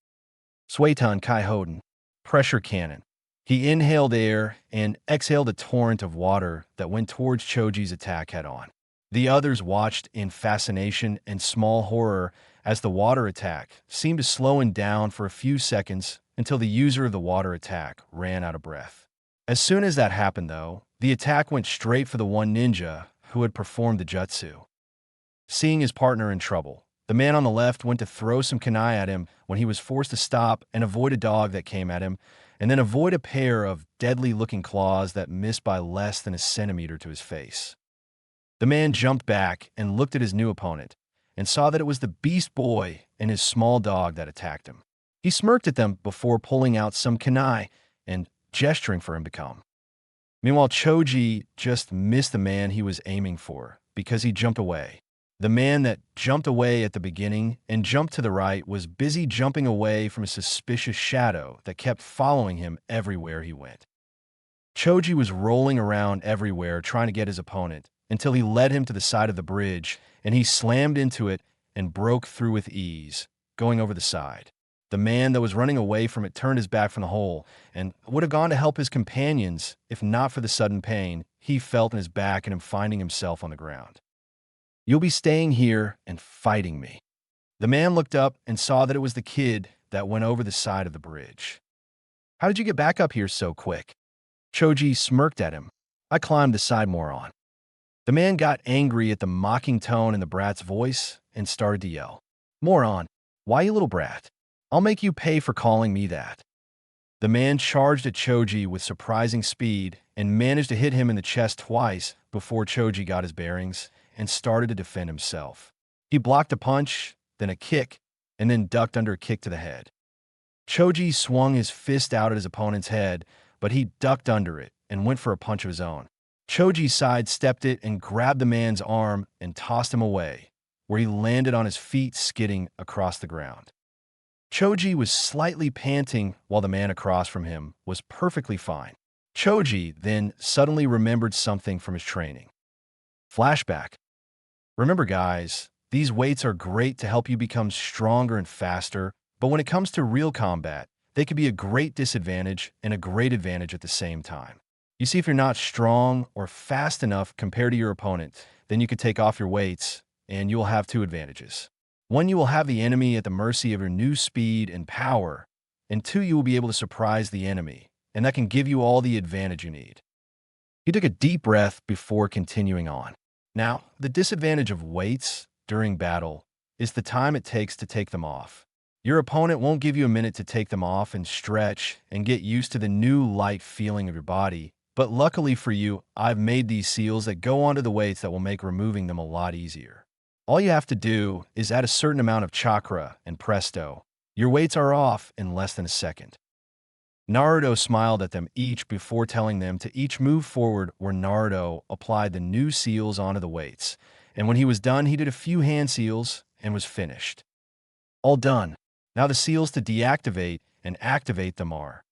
Suiton Kai Hoden, pressure cannon. He inhaled air and exhaled a torrent of water that went towards Choji's attack head-on. The others watched in fascination and small horror as the water attack seemed to slow him down for a few seconds until the user of the water attack ran out of breath. As soon as that happened, though, the attack went straight for the one ninja who had performed the jutsu. Seeing his partner in trouble, the man on the left went to throw some kunai at him when he was forced to stop and avoid a dog that came at him, and then avoid a pair of deadly-looking claws that missed by less than a centimeter to his face. The man jumped back and looked at his new opponent, and saw that it was the Beast Boy and his small dog that attacked him. He smirked at them before pulling out some kunai and gesturing for him to come. Meanwhile, Choji just missed the man he was aiming for because he jumped away. The man that jumped away at the beginning and jumped to the right was busy jumping away from a suspicious shadow that kept following him everywhere he went. Choji was rolling around everywhere trying to get his opponent until he led him to the side of the bridge, and he slammed into it and broke through with ease, going over the side. The man that was running away from it turned his back from the hole and would have gone to help his companions if not for the sudden pain he felt in his back and him finding himself on the ground. "You'll be staying here and fighting me." The man looked up and saw that it was the kid that went over the side of the bridge. "How did you get back up here so quick?" Choji smirked at him. "I climbed the side, moron." The man got angry at the mocking tone in the brat's voice and started to yell, "Moron, why you little brat? I'll make you pay for calling me that." The man charged at Choji with surprising speed and managed to hit him in the chest twice before Choji got his bearings and started to defend himself. He blocked a punch, then a kick, and then ducked under a kick to the head. Choji swung his fist out at his opponent's head, but he ducked under it and went for a punch of his own. Choji sidestepped it and grabbed the man's arm and tossed him away, where he landed on his feet, skidding across the ground. Choji was slightly panting while the man across from him was perfectly fine. Choji then suddenly remembered something from his training. Flashback. Remember, guys, these weights are great to help you become stronger and faster, but when it comes to real combat, they can be a great disadvantage and a great advantage at the same time. You see, if you're not strong or fast enough compared to your opponent, then you could take off your weights and you will have two advantages. One, you will have the enemy at the mercy of your new speed and power, and two, you will be able to surprise the enemy, and that can give you all the advantage you need. He took a deep breath before continuing on. Now, the disadvantage of weights during battle is the time it takes to take them off. Your opponent won't give you a minute to take them off and stretch and get used to the new light feeling of your body, but luckily for you, I've made these seals that go onto the weights that will make removing them a lot easier. All you have to do is add a certain amount of chakra, and presto, your weights are off in less than a second. Naruto smiled at them each before telling them to each move forward, where Naruto applied the new seals onto the weights, and when he was done, he did a few hand seals and was finished. All done. Now the seals to deactivate and activate them are.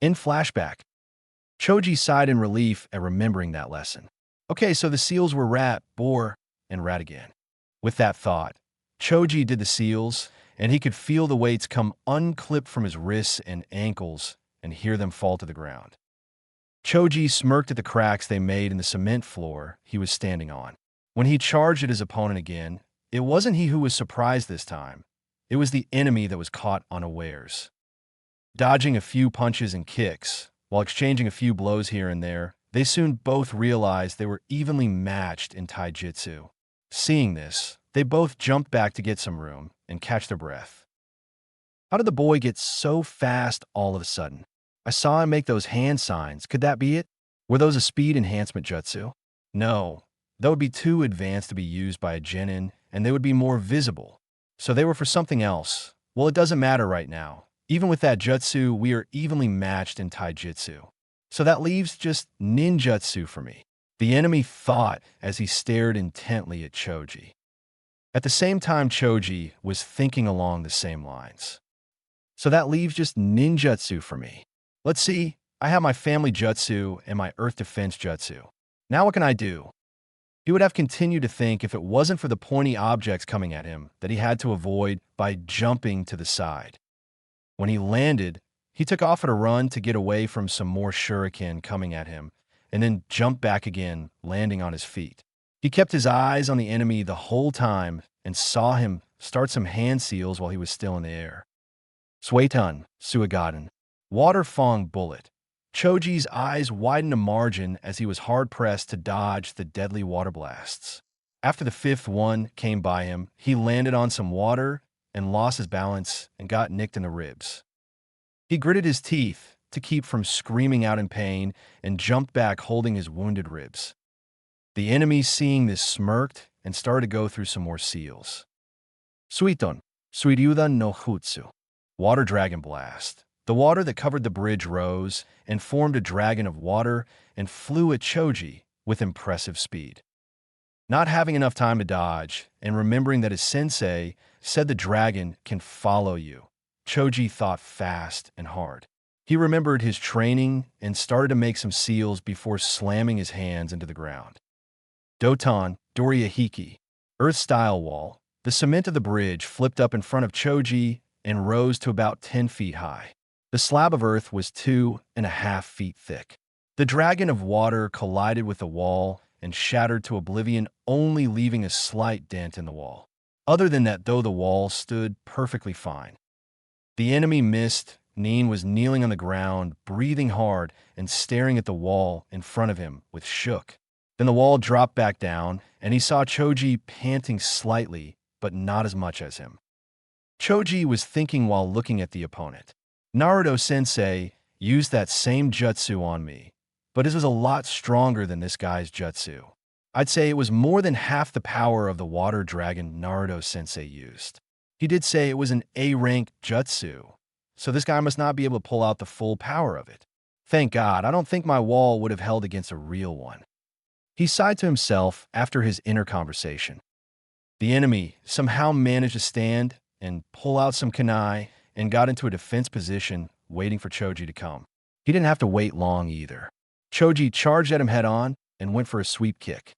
In flashback, Choji sighed in relief at remembering that lesson. Okay, so the seals were rat, boar, and rat again. With that thought, Choji did the seals, and he could feel the weights come unclipped from his wrists and ankles and hear them fall to the ground. Choji smirked at the cracks they made in the cement floor he was standing on. When he charged at his opponent again, it wasn't he who was surprised this time. It was the enemy that was caught unawares. Dodging a few punches and kicks, while exchanging a few blows here and there, they soon both realized they were evenly matched in taijutsu. Seeing this, they both jumped back to get some room and catch their breath. How did the boy get so fast all of a sudden? I saw him make those hand signs. Could that be it? Were those a speed enhancement jutsu? No, that would be too advanced to be used by a Jōnin, and they would be more visible. So they were for something else. Well, it doesn't matter right now. Even with that jutsu, we are evenly matched in taijutsu. So that leaves just ninjutsu for me, the enemy thought as he stared intently at Choji. At the same time, Choji was thinking along the same lines. So that leaves just ninjutsu for me. Let's see, I have my family jutsu and my earth defense jutsu. Now what can I do? He would have continued to think if it wasn't for the pointy objects coming at him that he had to avoid by jumping to the side. When he landed, he took off at a run to get away from some more shuriken coming at him, and then jumped back again, landing on his feet. He kept his eyes on the enemy the whole time and saw him start some hand seals while he was still in the air. Suetun, Suigaden, Water Fong Bullet. Choji's eyes widened a margin as he was hard-pressed to dodge the deadly water blasts. After the fifth one came by him, he landed on some water and lost his balance and got nicked in the ribs. He gritted his teeth to keep from screaming out in pain and jumped back holding his wounded ribs. The enemy, seeing this, smirked and started to go through some more seals. Suiton, Suiryudan no Jutsu. Water Dragon Blast. The water that covered the bridge rose and formed a dragon of water and flew at Choji with impressive speed. Not having enough time to dodge and remembering that his sensei said the dragon can follow you, Choji thought fast and hard. He remembered his training and started to make some seals before slamming his hands into the ground. Doton, Doriyahiki, Earth-style wall. The cement of the bridge flipped up in front of Choji and rose to about 10 feet high. The slab of earth was 2.5 feet thick. The dragon of water collided with the wall and shattered to oblivion, only leaving a slight dent in the wall. Other than that, though, the wall stood perfectly fine. The enemy missed. Nin was kneeling on the ground, breathing hard and staring at the wall in front of him with shook. Then the wall dropped back down, and he saw Choji panting slightly, but not as much as him. Choji was thinking while looking at the opponent. Naruto-sensei used that same jutsu on me, but it was a lot stronger than this guy's jutsu. I'd say it was more than half the power of the water dragon Naruto-sensei used. He did say it was an A-rank jutsu, so this guy must not be able to pull out the full power of it. Thank God, I don't think my wall would have held against a real one. He sighed to himself after his inner conversation. The enemy somehow managed to stand and pull out some kunai and got into a defense position waiting for Choji to come. He didn't have to wait long either. Choji charged at him head-on and went for a sweep kick.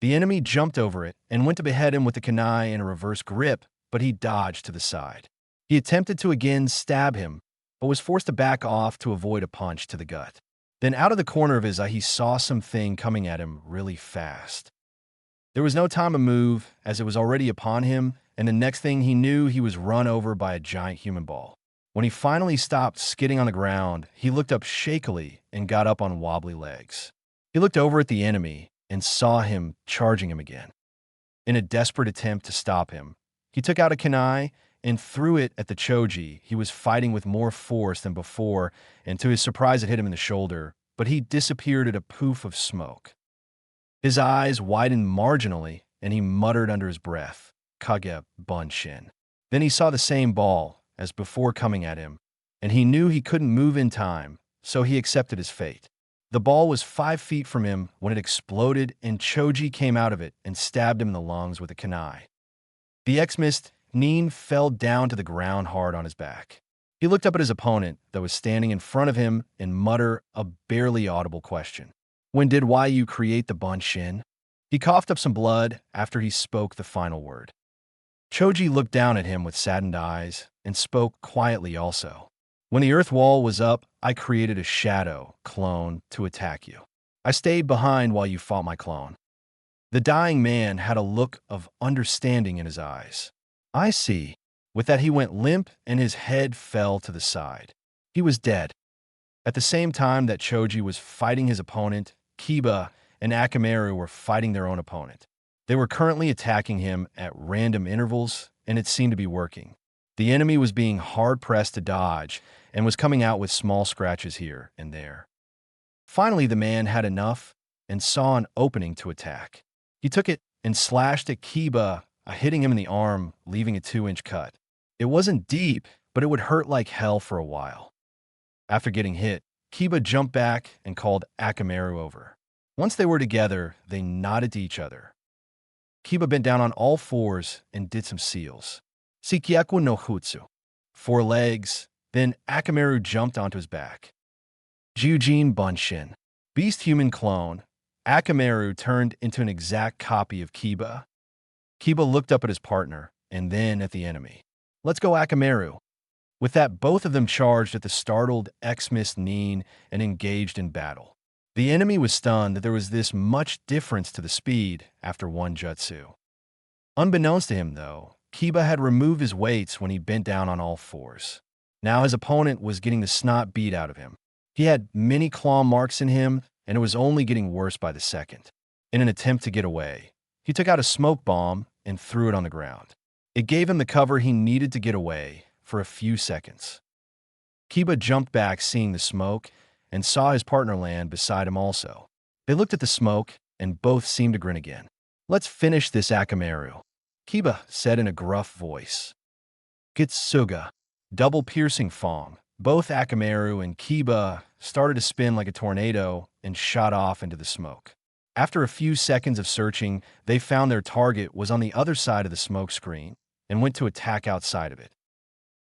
The enemy jumped over it and went to behead him with the kunai in a reverse grip, but he dodged to the side. He attempted to again stab him, but was forced to back off to avoid a punch to the gut. Then out of the corner of his eye, he saw something coming at him really fast. There was no time to move, as it was already upon him, and the next thing he knew, he was run over by a giant human ball. When he finally stopped skidding on the ground, he looked up shakily and got up on wobbly legs. He looked over at the enemy and saw him charging him again. In a desperate attempt to stop him, he took out a kunai and threw it at the Choji. He was fighting with more force than before, and to his surprise, it hit him in the shoulder, but he disappeared at a poof of smoke. His eyes widened marginally, and he muttered under his breath, "Kage Bunshin." Then he saw the same ball as before coming at him, and he knew he couldn't move in time, so he accepted his fate. The ball was 5 feet from him when it exploded, and Choji came out of it and stabbed him in the lungs with a kunai. The ex-missed Nin fell down to the ground hard on his back. He looked up at his opponent that was standing in front of him and muttered a barely audible question. "When did you create the Bunshin?" He coughed up some blood after he spoke the final word. Choji looked down at him with saddened eyes and spoke quietly also. "When the earth wall was up, I created a shadow clone to attack you. I stayed behind while you fought my clone." The dying man had a look of understanding in his eyes. "I see." With that, he went limp and his head fell to the side. He was dead. At the same time that Choji was fighting his opponent, Kiba and Akamaru were fighting their own opponent. They were currently attacking him at random intervals, and it seemed to be working. The enemy was being hard-pressed to dodge and was coming out with small scratches here and there. Finally, the man had enough and saw an opening to attack. He took it and slashed at Kiba, hitting him in the arm, leaving a 2-inch cut. It wasn't deep, but it would hurt like hell for a while. After getting hit, Kiba jumped back and called Akamaru over. Once they were together, they nodded to each other. Kiba bent down on all fours and did some seals. Sikyaku no Jutsu. 4 legs, then Akamaru jumped onto his back. Jujin Bunshin. Beast human clone. Akamaru turned into an exact copy of Kiba. Kiba looked up at his partner and then at the enemy. "Let's go, Akamaru." With that, both of them charged at the startled Xmas Nin and engaged in battle. The enemy was stunned that there was this much difference to the speed after one jutsu. Unbeknownst to him, though, Kiba had removed his weights when he bent down on all fours. Now his opponent was getting the snot beat out of him. He had many claw marks in him, and it was only getting worse by the second. In an attempt to get away, he took out a smoke bomb and threw it on the ground. It gave him the cover he needed to get away for a few seconds. Kiba jumped back seeing the smoke and saw his partner land beside him also. They looked at the smoke and both seemed to grin again. "Let's finish this, Akamaru," Kiba said in a gruff voice. Gitsuga, double piercing fong. Both Akamaru and Kiba started to spin like a tornado and shot off into the smoke. After a few seconds of searching, they found their target was on the other side of the smoke screen and went to attack outside of it.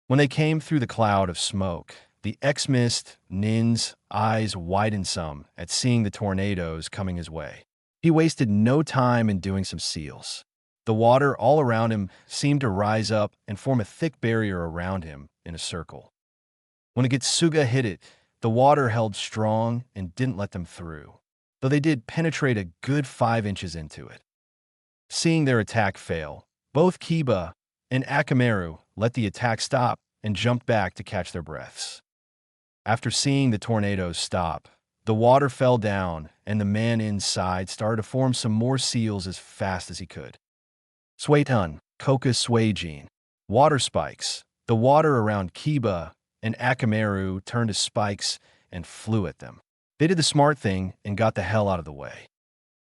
When they came through the cloud of smoke, the Xmas Nin's eyes widened some at seeing the tornadoes coming his way. He wasted no time in doing some seals. The water all around him seemed to rise up and form a thick barrier around him in a circle. When the Gitsuga hit it, the water held strong and didn't let them through, though they did penetrate a good 5 inches into it. Seeing their attack fail, both Kiba and Akamaru let the attack stop and jumped back to catch their breaths. After seeing the tornadoes stop, the water fell down and the man inside started to form some more seals as fast as he could. Suetun, Koka Suejin, water spikes. The water around Kiba and Akamaru turned to spikes and flew at them. They did the smart thing and got the hell out of the way.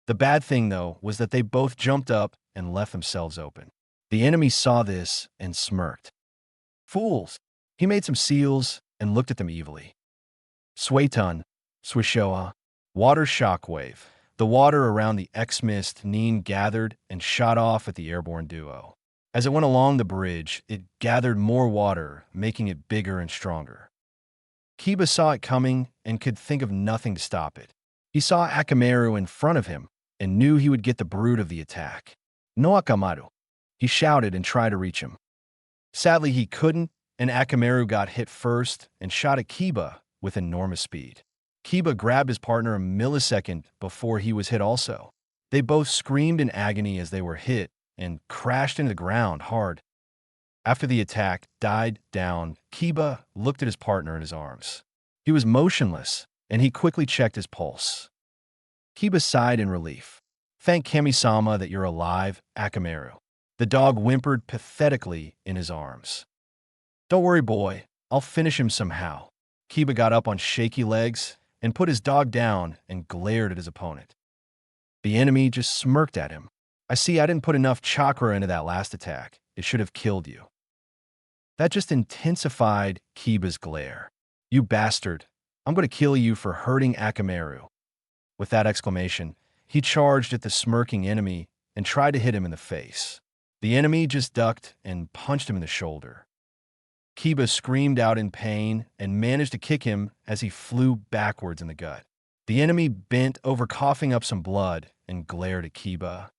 The bad thing, though, was that they both jumped up and left themselves open. The enemy saw this and smirked. "Fools!" He made some seals and looked at them evilly. Suetun, Swishoa, water shockwave. The water around the Xmas Nin gathered and shot off at the airborne duo. As it went along the bridge, it gathered more water, making it bigger and stronger. Kiba saw it coming and could think of nothing to stop it. He saw Akamaru in front of him and knew he would get the brunt of the attack. "No Akamaru," he shouted and tried to reach him. Sadly, he couldn't, and Akamaru got hit first and shot at Kiba with enormous speed. Kiba grabbed his partner a millisecond before he was hit also. They both screamed in agony as they were hit and crashed into the ground hard. After the attack died down, Kiba looked at his partner in his arms. He was motionless, and he quickly checked his pulse. Kiba sighed in relief. "Thank Kami-sama that you're alive, Akamaru." The dog whimpered pathetically in his arms. "Don't worry, boy. I'll finish him somehow." Kiba got up on shaky legs and put his dog down and glared at his opponent. The enemy just smirked at him. "I see I didn't put enough chakra into that last attack. It should have killed you." That just intensified Kiba's glare. "You bastard. I'm going to kill you for hurting Akamaru." With that exclamation, he charged at the smirking enemy and tried to hit him in the face. The enemy just ducked and punched him in the shoulder. Kiba screamed out in pain and managed to kick him as he flew backwards in the gut. The enemy bent over coughing up some blood and glared at Kiba.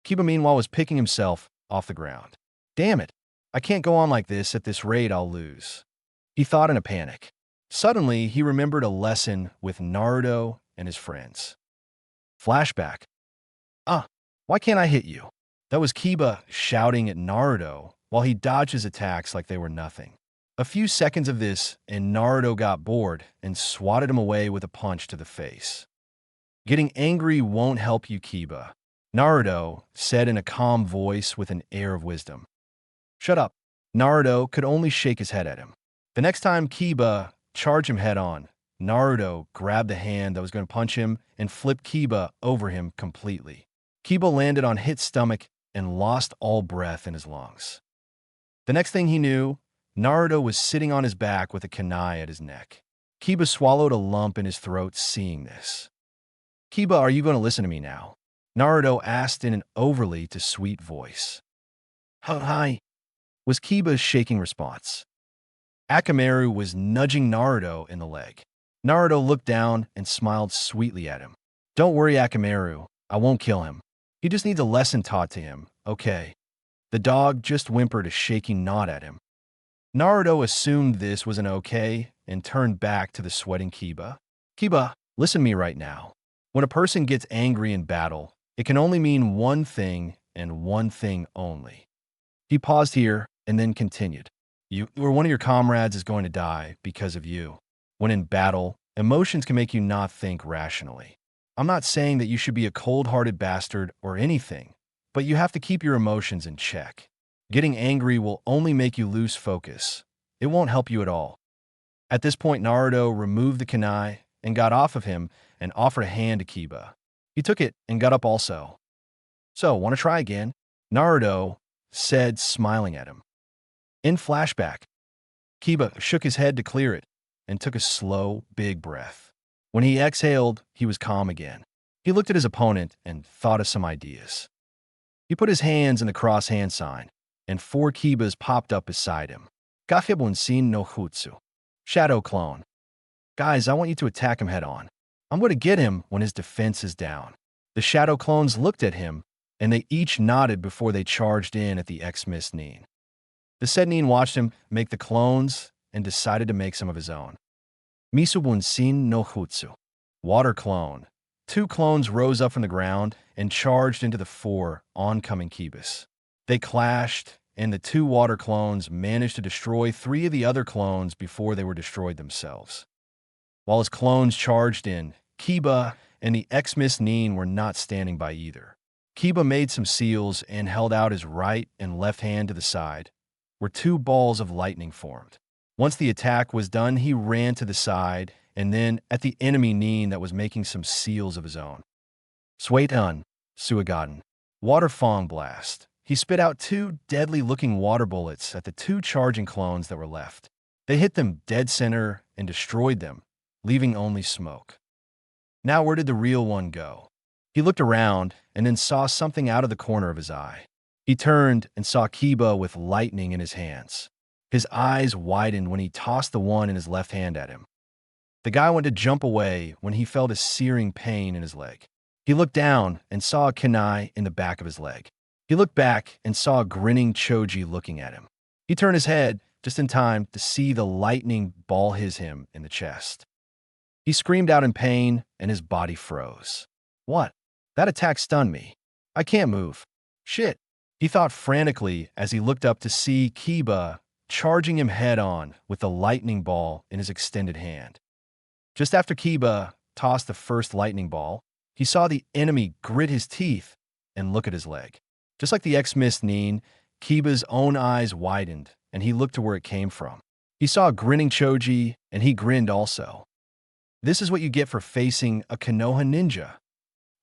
Kiba, meanwhile, was picking himself off the ground. "Damn it, I can't go on like this. At this rate, I'll lose," he thought in a panic. Suddenly, he remembered a lesson with Naruto and his friends. Flashback. Why can't I hit you?" That was Kiba shouting at Naruto while he dodged his attacks like they were nothing. A few seconds of this, and Naruto got bored and swatted him away with a punch to the face. "Getting angry won't help you, Kiba," Naruto said in a calm voice with an air of wisdom. "Shut up." Naruto could only shake his head at him. The next time Kiba charged him head-on, Naruto grabbed the hand that was going to punch him and flipped Kiba over him completely. Kiba landed on Hit's stomach and lost all breath in his lungs. The next thing he knew, Naruto was sitting on his back with a kunai at his neck. Kiba swallowed a lump in his throat seeing this. "Kiba, are you going to listen to me now?" Naruto asked in an overly too sweet voice. "Hi," was Kiba's shaking response. Akamaru was nudging Naruto in the leg. Naruto looked down and smiled sweetly at him. "Don't worry, Akamaru. I won't kill him. He just needs a lesson taught to him, okay?" The dog just whimpered a shaking nod at him. Naruto assumed this was an okay and turned back to the sweating Kiba. Kiba, listen to me right now. When a person gets angry in battle, it can only mean one thing and one thing only. He paused here and then continued. You or one of your comrades is going to die because of you. When in battle, emotions can make you not think rationally. I'm not saying that you should be a cold-hearted bastard or anything, but you have to keep your emotions in check. Getting angry will only make you lose focus. It won't help you at all. At this point, Naruto removed the kunai and got off of him and offered a hand to Kiba. He took it and got up also. So, want to try again? Naruto said, smiling at him. In flashback, Kiba shook his head to clear it and took a slow, big breath. When he exhaled, he was calm again. He looked at his opponent and thought of some ideas. He put his hands in the cross-hand sign, and 4 Kibas popped up beside him. Gahibunsin no Jutsu. Shadow Clone. Guys, I want you to attack him head-on. I'm going to get him when his defense is down. The Shadow Clones looked at him, and they each nodded before they charged in at the ex-Miss Nin. The said Nin watched him make the clones and decided to make some of his own. Misubunsin no Jutsu. Water Clone. 2 clones rose up from the ground and charged into the 4 oncoming Kibas. They clashed, and the 2 water clones managed to destroy 3 of the other clones before they were destroyed themselves. While his clones charged in, Kiba and the ex-Miss Nin were not standing by either. Kiba made some seals and held out his right and left hand to the side, where 2 balls of lightning formed. Once the attack was done, he ran to the side and then at the enemy Nin that was making some seals of his own. Suetan, Suigaden. Water Fong Blast. He spit out 2 deadly-looking water bullets at the 2 charging clones that were left. They hit them dead center and destroyed them, leaving only smoke. Now where did the real one go? He looked around and then saw something out of the corner of his eye. He turned and saw Kiba with lightning in his hands. His eyes widened when he tossed the one in his left hand at him. The guy went to jump away when he felt a searing pain in his leg. He looked down and saw a kunai in the back of his leg. He looked back and saw a grinning Choji looking at him. He turned his head just in time to see the lightning ball hit him in the chest. He screamed out in pain and his body froze. What? That attack stunned me. I can't move. Shit. He thought frantically as he looked up to see Kiba charging him head-on with the lightning ball in his extended hand. Just after Kiba tossed the first lightning ball, he saw the enemy grit his teeth and look at his leg. Just like the ex-Miss Nin, Kiba's own eyes widened and he looked to where it came from. He saw a grinning Choji and he grinned also. This is what you get for facing a Konoha ninja.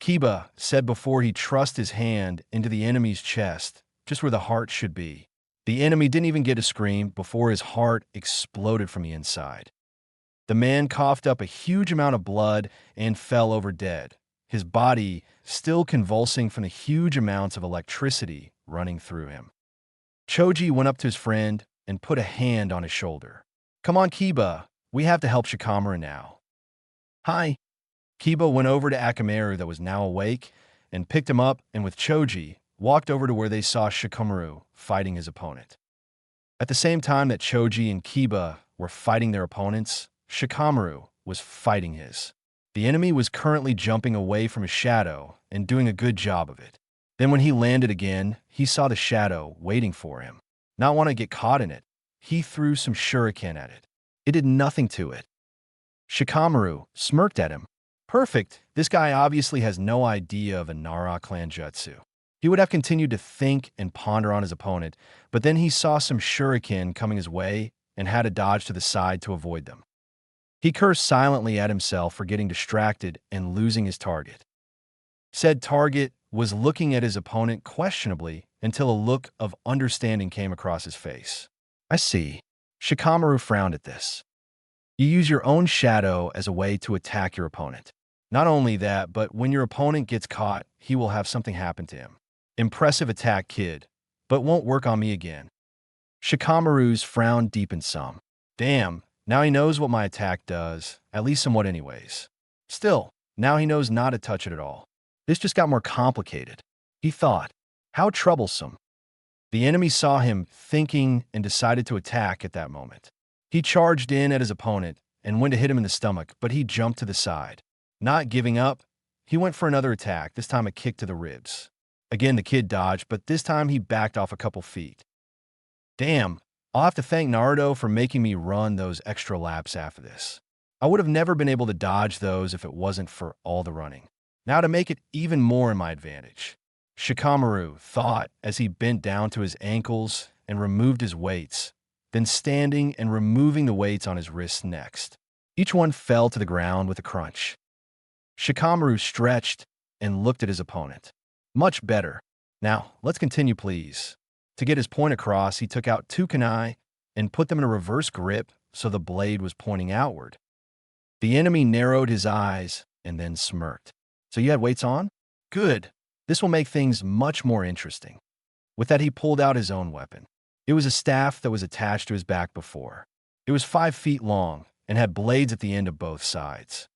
Kiba said before he thrust his hand into the enemy's chest, just where the heart should be. The enemy didn't even get a scream before his heart exploded from the inside. The man coughed up a huge amount of blood and fell over dead, his body still convulsing from the huge amounts of electricity running through him. Choji went up to his friend and put a hand on his shoulder. Come on, Kiba, we have to help Shikamaru now. Hi. Kiba went over to Akamaru that was now awake and picked him up and with Choji, walked over to where they saw Shikamaru fighting his opponent. At the same time that Choji and Kiba were fighting their opponents, Shikamaru was fighting his. The enemy was currently jumping away from his shadow and doing a good job of it. Then when he landed again, he saw the shadow waiting for him. Not want to get caught in it, he threw some shuriken at it. It did nothing to it. Shikamaru smirked at him. Perfect, this guy obviously has no idea of a Nara clan jutsu. He would have continued to think and ponder on his opponent, but then he saw some shuriken coming his way and had to dodge to the side to avoid them. He cursed silently at himself for getting distracted and losing his target. Said target was looking at his opponent questionably until a look of understanding came across his face. I see. Shikamaru frowned at this. You use your own shadow as a way to attack your opponent. Not only that, but when your opponent gets caught, he will have something happen to him. Impressive attack, kid, but won't work on me again. Shikamaru's frown deepened some. Damn, now he knows what my attack does, at least somewhat anyways. Still, now he knows not to touch it at all. This just got more complicated. He thought, how troublesome. The enemy saw him thinking and decided to attack at that moment. He charged in at his opponent and went to hit him in the stomach, but he jumped to the side. Not giving up, he went for another attack, this time a kick to the ribs. Again, the kid dodged, but this time he backed off a couple feet. Damn, I'll have to thank Naruto for making me run those extra laps after this. I would have never been able to dodge those if it wasn't for all the running. Now to make it even more in my advantage, Shikamaru thought as he bent down to his ankles and removed his weights, then standing and removing the weights on his wrists next. Each one fell to the ground with a crunch. Shikamaru stretched and looked at his opponent. Much better. Now, let's continue, please. To get his point across, he took out 2 kunai and put them in a reverse grip so the blade was pointing outward. The enemy narrowed his eyes and then smirked. So you had weights on? Good. This will make things much more interesting. With that, he pulled out his own weapon. It was a staff that was attached to his back before. It was 5 feet long and had blades at the end of both sides.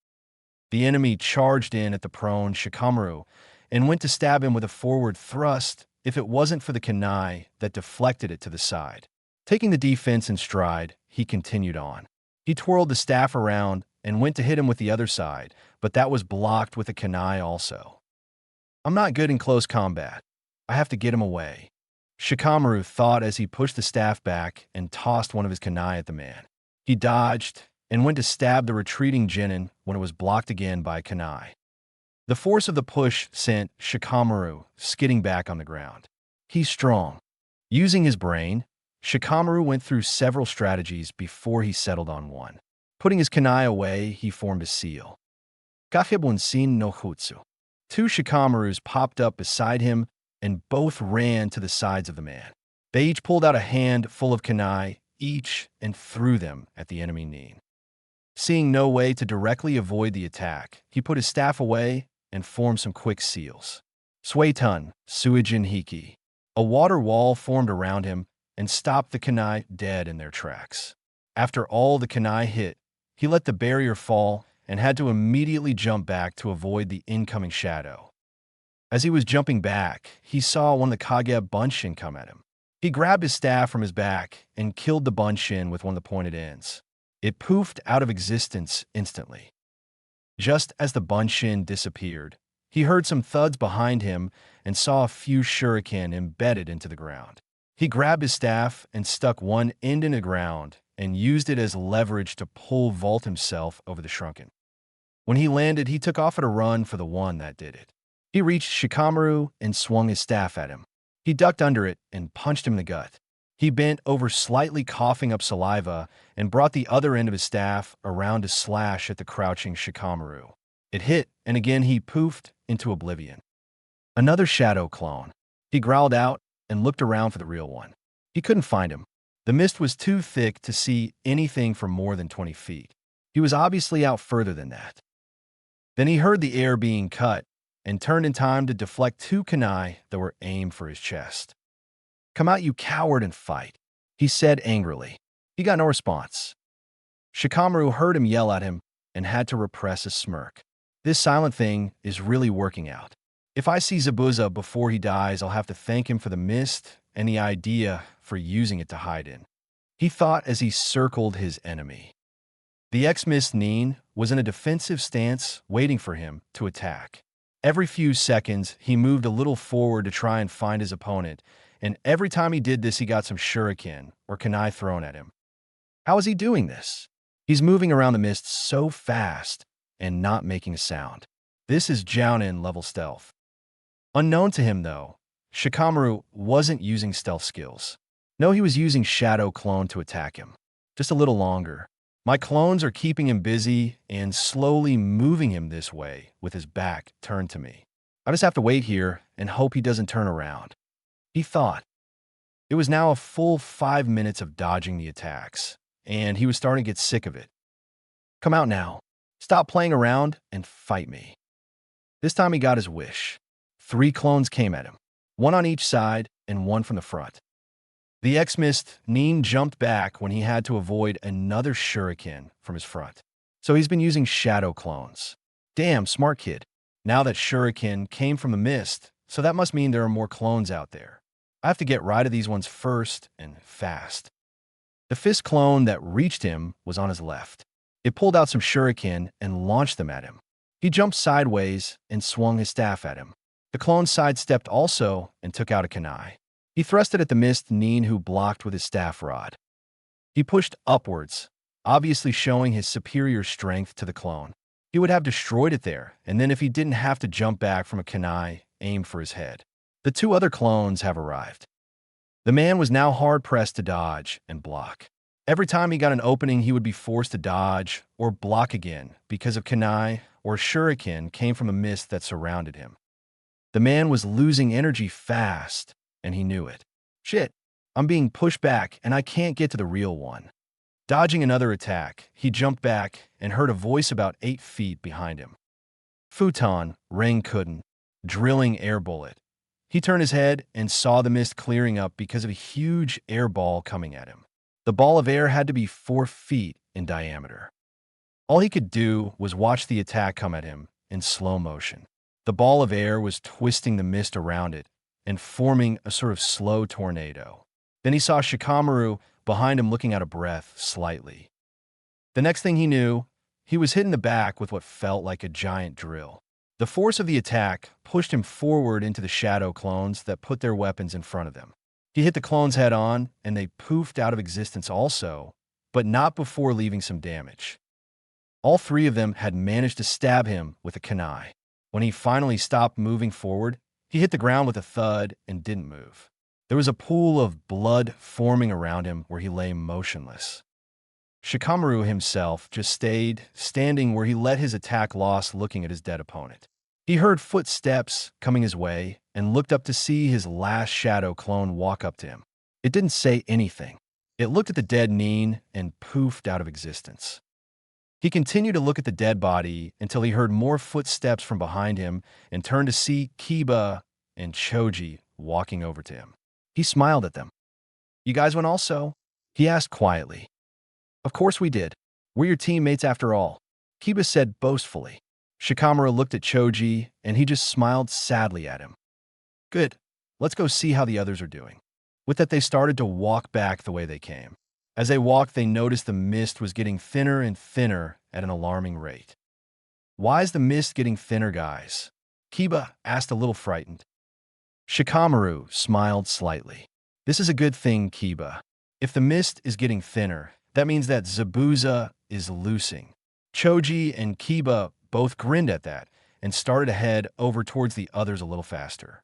The enemy charged in at the prone Shikamaru and went to stab him with a forward thrust if it wasn't for the kunai that deflected it to the side. Taking the defense in stride, he continued on. He twirled the staff around and went to hit him with the other side, but that was blocked with a kunai also. I'm not good in close combat. I have to get him away. Shikamaru thought as he pushed the staff back and tossed one of his kunai at the man. He dodged and went to stab the retreating Jōnin when it was blocked again by a kunai. The force of the push sent Shikamaru skidding back on the ground. He's strong. Using his brain, Shikamaru went through several strategies before he settled on one. Putting his kunai away, he formed a seal. Gafibun sin no jutsu. 2 Shikamarus popped up beside him and both ran to the sides of the man. They each pulled out a hand full of kunai each and threw them at the enemy nin. Seeing no way to directly avoid the attack, he put his staff away and formed some quick seals. Suetun, Suijin Hiki. A water wall formed around him and stopped the kunai dead in their tracks. After all the kunai hit, he let the barrier fall and had to immediately jump back to avoid the incoming shadow. As he was jumping back, he saw one of the Kage Bunshin come at him. He grabbed his staff from his back and killed the Bunshin with one of the pointed ends. It poofed out of existence instantly. Just as the Bunshin disappeared, he heard some thuds behind him and saw a few shuriken embedded into the ground. He grabbed his staff and stuck one end in the ground and used it as leverage to pole vault himself over the shrunken. When he landed, he took off at a run for the one that did it. He reached Shikamaru and swung his staff at him. He ducked under it and punched him in the gut. He bent over slightly coughing up saliva and brought the other end of his staff around to slash at the crouching Shikamaru. It hit, and again he poofed into oblivion. Another shadow clone. He growled out and looked around for the real one. He couldn't find him. The mist was too thick to see anything for more than 20 feet. He was obviously out further than that. Then he heard the air being cut and turned in time to deflect 2 kunai that were aimed for his chest. "Come out, you coward, and fight," he said angrily. He got no response. Shikamaru heard him yell at him and had to repress a smirk. This silent thing is really working out. If I see Zabuza before he dies, I'll have to thank him for the mist and the idea for using it to hide in, he thought as he circled his enemy. The ex-mist nin was in a defensive stance waiting for him to attack. Every few seconds, he moved a little forward to try and find his opponent, and every time he did this, he got some shuriken or kunai thrown at him. How is he doing this? He's moving around the mist so fast and not making a sound. This is Jōnin level stealth. Unknown to him, though, Shikamaru wasn't using stealth skills. No, he was using Shadow Clone to attack him. Just a little longer. My clones are keeping him busy and slowly moving him this way with his back turned to me. I just have to wait here and hope he doesn't turn around, he thought. It was now a full 5 minutes of dodging the attacks, and he was starting to get sick of it. Come out now. Stop playing around and fight me. This time he got his wish. 3 clones came at him, one on each side and one from the front. The ex-mist nin jumped back when he had to avoid another shuriken from his front. So he's been using shadow clones. Damn, smart kid. Now that shuriken came from the mist, so that must mean there are more clones out there. I have to get rid of these ones first and fast. The fist clone that reached him was on his left. It pulled out some shuriken and launched them at him. He jumped sideways and swung his staff at him. The clone sidestepped also and took out a kunai. He thrust it at the missed Nin, who blocked with his staff rod. He pushed upwards, obviously showing his superior strength to the clone. He would have destroyed it there, and then if he didn't have to jump back from a kunai aimed for his head. The two other clones have arrived. The man was now hard-pressed to dodge and block. Every time he got an opening, he would be forced to dodge or block again because of kunai or shuriken came from a mist that surrounded him. The man was losing energy fast, and he knew it. Shit, I'm being pushed back, and I can't get to the real one. Dodging another attack, he jumped back and heard a voice about 8 feet behind him. Futon, Rain couldn't, drilling air bullet. He turned his head and saw the mist clearing up because of a huge air ball coming at him. The ball of air had to be 4 feet in diameter. All he could do was watch the attack come at him in slow motion. The ball of air was twisting the mist around it and forming a sort of slow tornado. Then he saw Shikamaru behind him looking out of breath slightly. The next thing he knew, he was hit in the back with what felt like a giant drill. The force of the attack pushed him forward into the shadow clones that put their weapons in front of them. He hit the clones head on, and they poofed out of existence also, but not before leaving some damage. All 3 of them had managed to stab him with a kunai. When he finally stopped moving forward, he hit the ground with a thud and didn't move. There was a pool of blood forming around him where he lay motionless. Shikamaru himself just stayed standing where he let his attack lost, looking at his dead opponent. He heard footsteps coming his way and looked up to see his last shadow clone walk up to him. It didn't say anything. It looked at the dead Nin and poofed out of existence. He continued to look at the dead body until he heard more footsteps from behind him and turned to see Kiba and Choji walking over to him. He smiled at them. "You guys went also?" he asked quietly. "Of course we did. We're your teammates after all," Kiba said boastfully. Shikamaru looked at Choji, and he just smiled sadly at him. "Good. Let's go see how the others are doing." With that, they started to walk back the way they came. As they walked, they noticed the mist was getting thinner and thinner at an alarming rate. "Why is the mist getting thinner, guys?" Kiba asked, a little frightened. Shikamaru smiled slightly. "This is a good thing, Kiba. If the mist is getting thinner, that means that Zabuza is loosing." Choji and Kiba both grinned at that and started to head over towards the others a little faster.